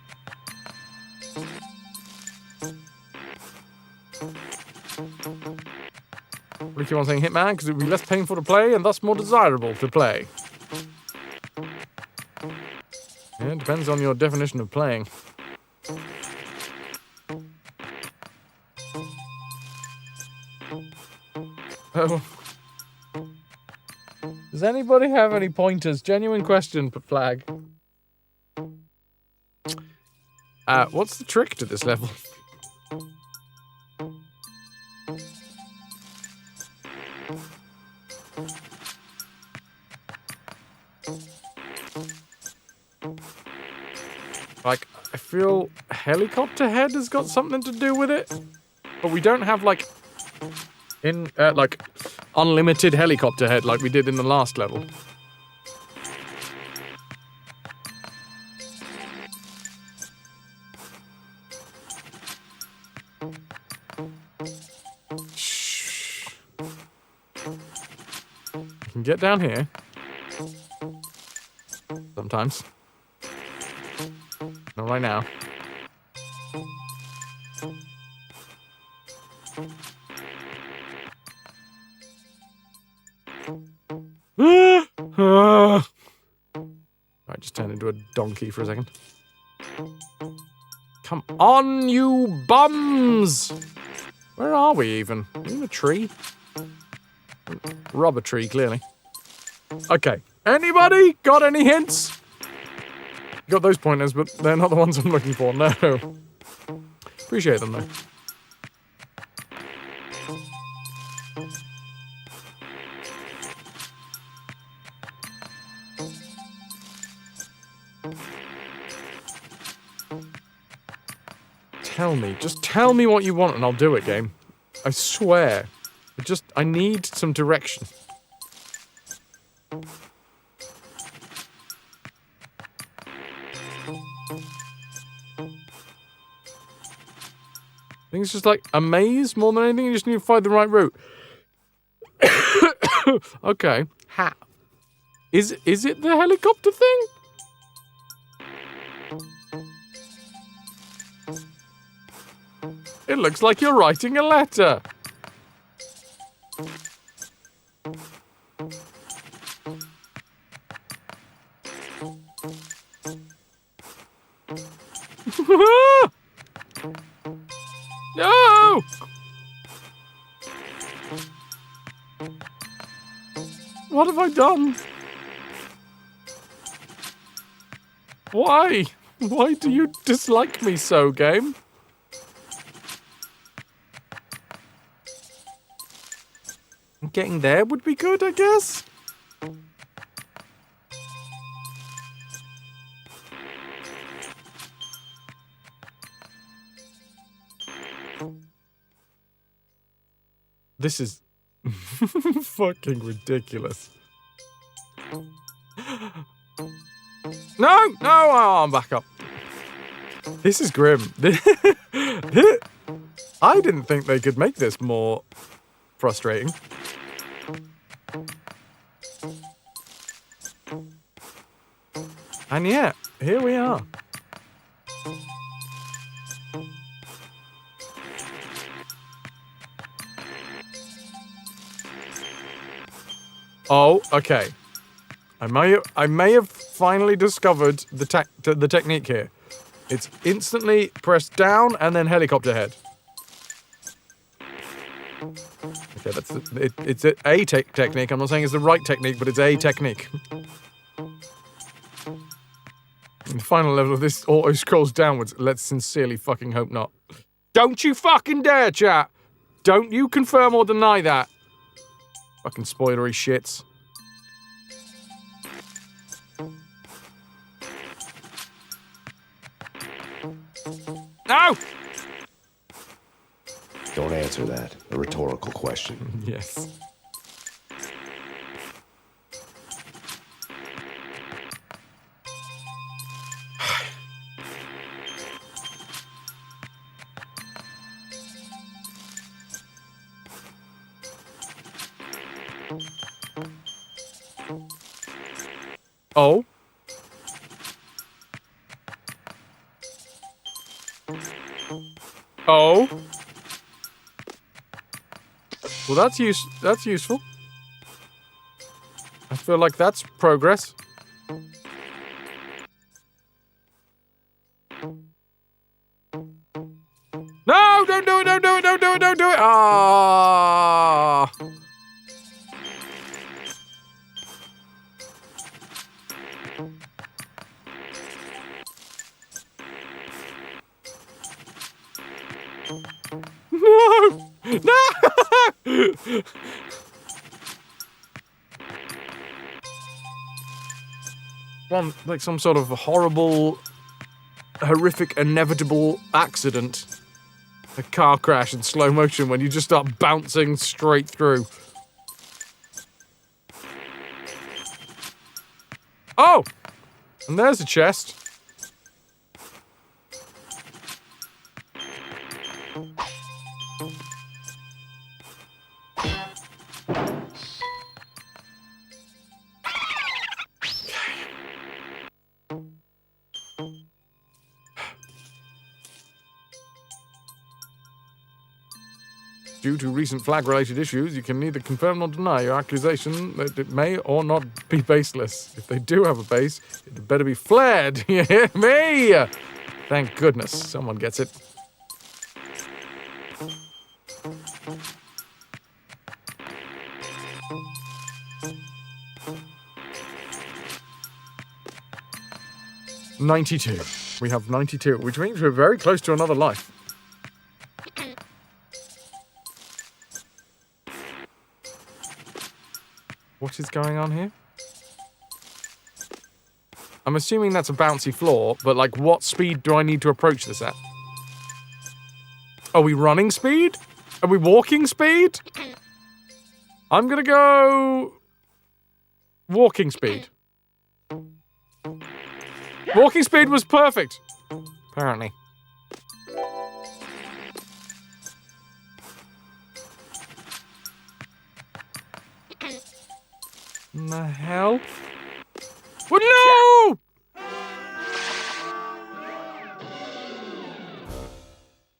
We keep on saying Hitman because it would be less painful to play and thus more desirable to play. Yeah, it depends on your definition of playing. Oh. Does anybody have any pointers? Genuine question, flag. What's the trick to this level? Like, I feel helicopter head has got something to do with it, but we don't have like unlimited helicopter head like we did in the last level. Shh. I can get down here. Sometimes. Not right now. I just turned into a donkey for a second. Come on, you bums! Where are we even? Are we in a tree? Rubber tree, clearly. Okay. Anybody got any hints? got those pointers, but they're not the ones I'm looking for. No. Appreciate them, though. Just tell me what you want and I'll do it, game. I swear. I need some direction. I think it's just like a maze more than anything. You just need to find the right route. Okay. How? Is it the helicopter thing? It looks like you're writing a letter. No! What have I done? Why? Why do you dislike me so, game? Getting there would be good, I guess. This is fucking ridiculous. No, oh, I'm back up. This is grim. I didn't think they could make this more frustrating. And yeah, here we are. Oh, okay. I may have finally discovered the technique here. It's instantly press down and then helicopter head. Okay, it's a technique. I'm not saying it's the right technique, but it's a technique. The final level of this auto scrolls downwards. Let's sincerely fucking hope not. Don't you fucking dare, chat! Don't you confirm or deny that. Fucking spoilery shits. No! Don't answer that. A rhetorical question. Yes. Oh. Oh. Well, that's useful. I feel like that's progress. No! Don't do it! Don't do it! Don't do it! Don't do it! Ah! No! No! One, like some sort of horrible, horrific, inevitable accident. A car crash in slow motion when you just start bouncing straight through. Oh! And there's a chest. Due to recent flag-related issues, you can neither confirm nor deny your accusation that it may or not be baseless. If they do have a base, it better be flared. You hear me? Thank goodness someone gets it. 92. We have 92, which means we're very close to another life. What is going on here? I'm assuming that's a bouncy floor, but like what speed do I need to approach this at? Are we running speed? Are we walking speed? I'm gonna go... walking speed. Walking speed was perfect. Apparently. What the hell? Oh, no!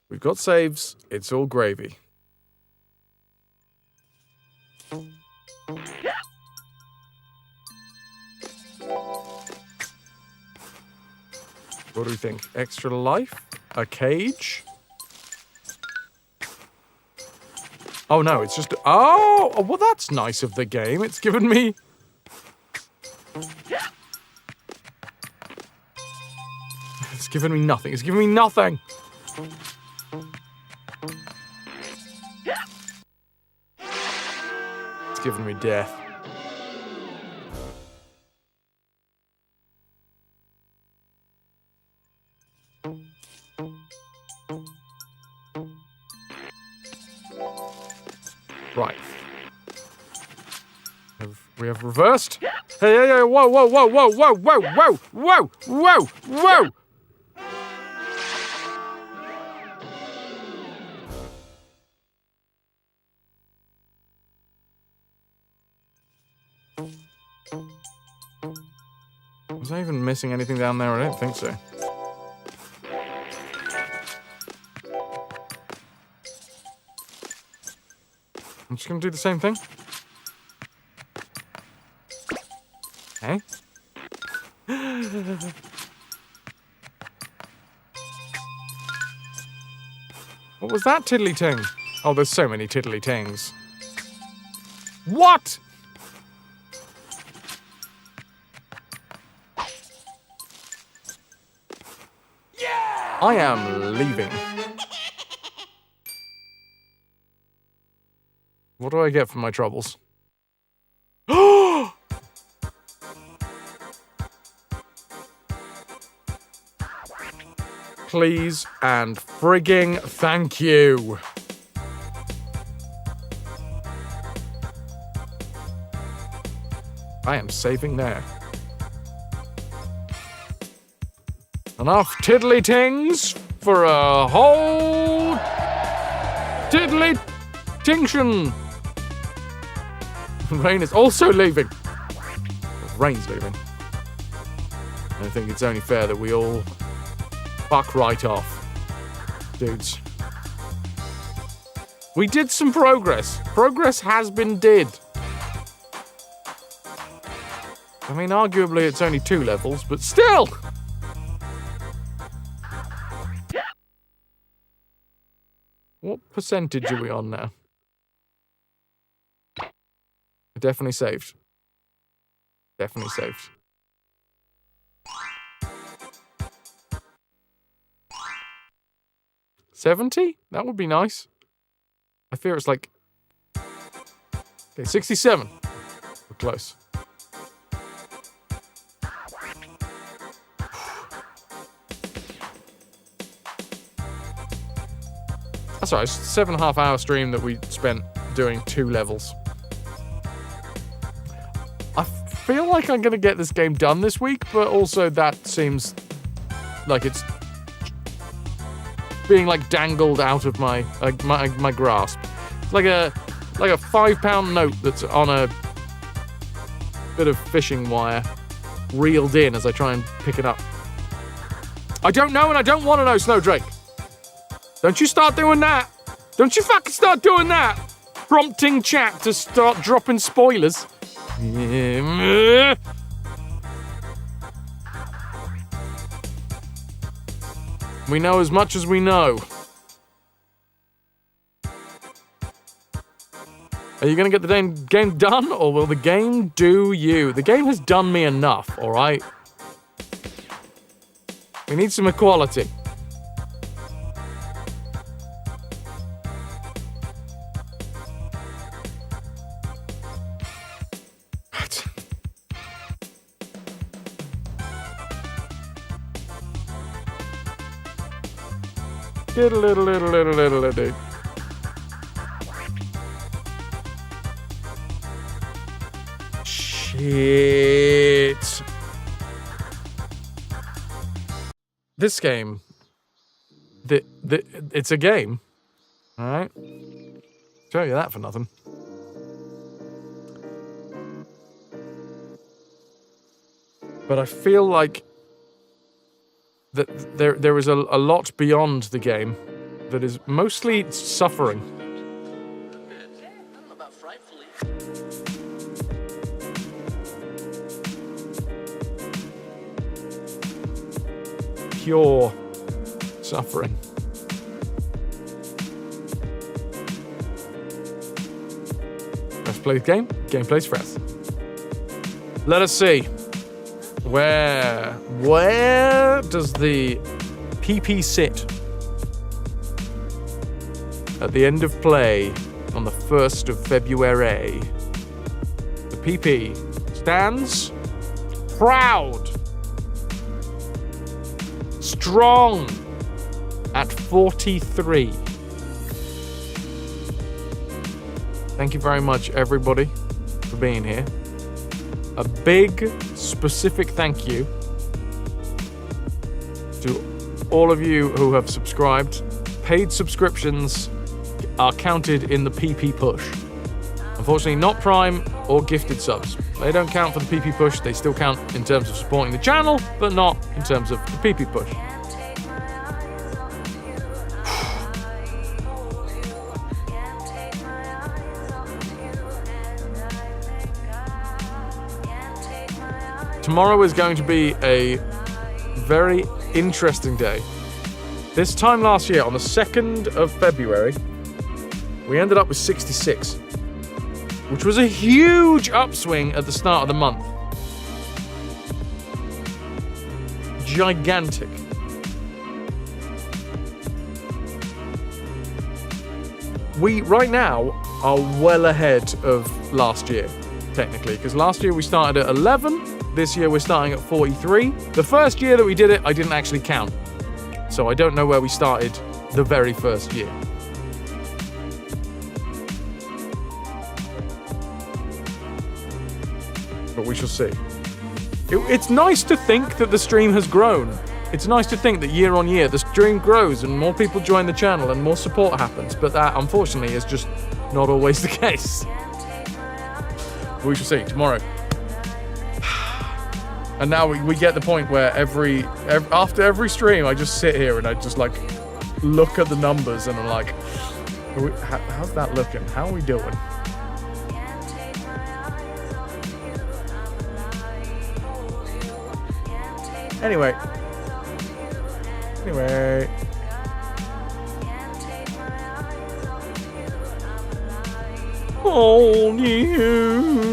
We've got saves. It's all gravy. What do we think? Extra life? A cage? Oh no, it's just... Oh! Well, that's nice of the game. It's given me... It's given me nothing. It's given me nothing! It's given me death. Right. We have reversed. Hey, whoa, whoa, whoa, whoa, whoa, whoa, whoa, whoa, whoa, whoa! Was I even missing anything down there? I don't think so. I'm just gonna do the same thing. Okay. What was that tiddly ting? Oh, there's so many tiddly tings. What? Yeah! I am leaving. What do I get for my troubles? Please and frigging thank you. I am saving there. Enough tiddly tings for a whole tiddly tinction. Rain is also leaving. Rain's leaving. I think it's only fair that we all fuck right off. Dudes. We did some progress. Progress has been did. I mean, arguably it's only 2 levels, but still! What percentage are we on now? I definitely saved. Definitely saved. $70? That would be nice. I fear it's like... Okay, 67. We're close. That's right, it's a 7.5 hour stream that we spent doing 2 levels. I feel like I'm going to get this game done this week, but also that seems like it's being like dangled out of my my grasp. It's like a £5 note that's on a bit of fishing wire reeled in as I try and pick it up. I don't know and I don't want to know, Snowdrake. Don't you start doing that. Don't you fucking start doing that. Prompting chat to start dropping spoilers. We know as much as we know. Are you going to get the game done, or will the game do you? The game has done me enough, alright? We need some equality. Right. Diddle-diddle-diddle-diddle-diddle-diddle. Shit. This game, it's a game, all right? Show you that for nothing. But I feel like that there is a lot beyond the game that is mostly suffering. Pure suffering. Press play the game. Game plays for us. Let us see. Where does the PP sit? At the end of play on the 1st of February. The PP stands proud, strong at 43. Thank you very much, everybody, for being here. A big, specific thank you to all of you who have subscribed. Paid subscriptions are counted in the PP push. Unfortunately, not Prime or gifted subs. They don't count for the PP push. They still count in terms of supporting the channel, but not in terms of the PP push. Tomorrow is going to be a very interesting day. This time last year, on the 2nd of February, we ended up with 66, which was a huge upswing at the start of the month. Gigantic. We, right now, are well ahead of last year, technically, because last year we started at 11. This year we're starting at 43. The first year that we did it, I didn't actually count. So I don't know where we started the very first year. But we shall see. It's nice to think that the stream has grown. It's nice to think that year on year the stream grows and more people join the channel and more support happens. But that, unfortunately, is just not always the case. We shall see tomorrow. And now we get the point where after every stream, I just sit here and I just like look at the numbers and I'm like, how's that looking? How are we doing? Anyway. Oh, you.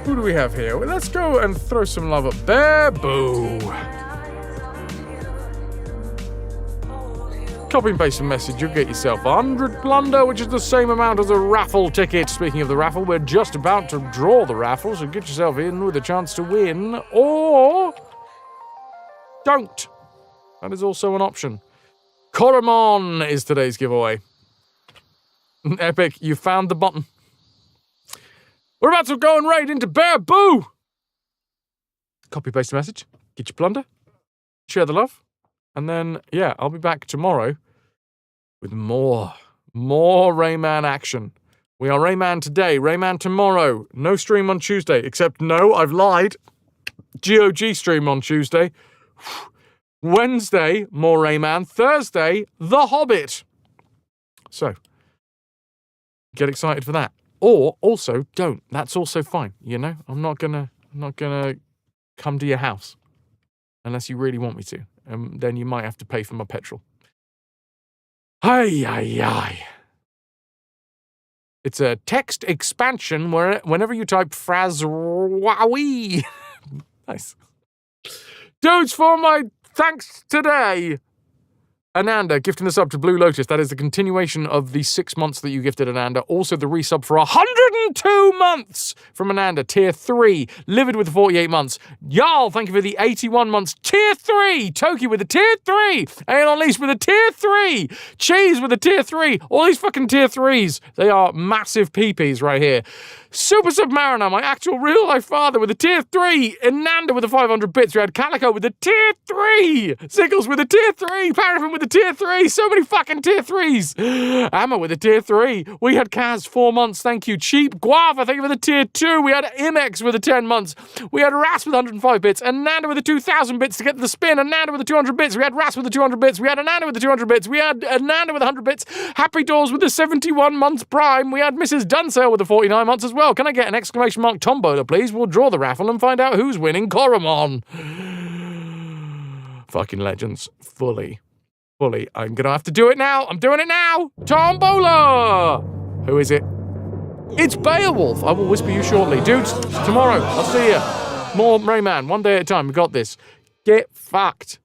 Who do we have here? Well, let's go and throw some love at Bear Boo. Copy and paste a message, you'll get yourself 100 plunder, which is the same amount as a raffle ticket. Speaking of the raffle, we're just about to draw the raffle, so get yourself in with a chance to win, or don't. That is also an option. Koromon is today's giveaway. Epic, you found the button. We're about to go and raid into Bear Boo! Copy paste a message, get your plunder, share the love, and then, yeah, I'll be back tomorrow with more Rayman action. We are Rayman today, Rayman tomorrow. No stream on Tuesday, except no, I've lied. GOG stream on Tuesday. Wednesday, more Rayman. Thursday, The Hobbit. So, get excited for that. Or also don't. That's also fine. You know, I'm not gonna come to your house unless you really want me to. Then you might have to pay for my petrol. Ay. It's a text expansion where whenever you type Frazwawi. Nice. Dudes, for my thanks today. Ananda gifting the sub to Blue Lotus. That is the continuation of the 6 months that you gifted Ananda. Also the resub for 102 months from Ananda. Tier 3. Livid with 48 months. Y'all, thank you for the 81 months. Tier 3. Toki with the Tier 3. Aeon Unleashed with a Tier 3. Cheese with a Tier 3. All these fucking Tier 3s. They are massive peepees right here. Super Submariner, my actual real-life father with a Tier 3. Ananda with the 500 bits. We had Calico with a Tier 3. Sickles with a Tier 3. Paraffin with a Tier 3. So many fucking Tier 3s. Amma with a Tier 3. We had Kaz, 4 months. Thank you. Cheap Guava, thank you for the Tier 2. We had Imex with the 10 months. We had Ras with 105 bits. Ananda with the 2,000 bits to get the spin. Ananda with the 200 bits. We had Ras with the 200 bits. We had Ananda with the 200 bits. We had Ananda with 100 bits. Happy Doors with the 71 months prime. We had Mrs. Dunsale with the 49 months as well. Can I get an exclamation mark tombola, please? We'll draw the raffle and find out who's winning Coromon. Fucking legends. Fully. I'm gonna have to do it now. I'm doing it now. Tombola! Who is it? It's Beowulf. I will whisper you shortly. Dudes, tomorrow. I'll see you. More Rayman. One day at a time. We got this. Get fucked.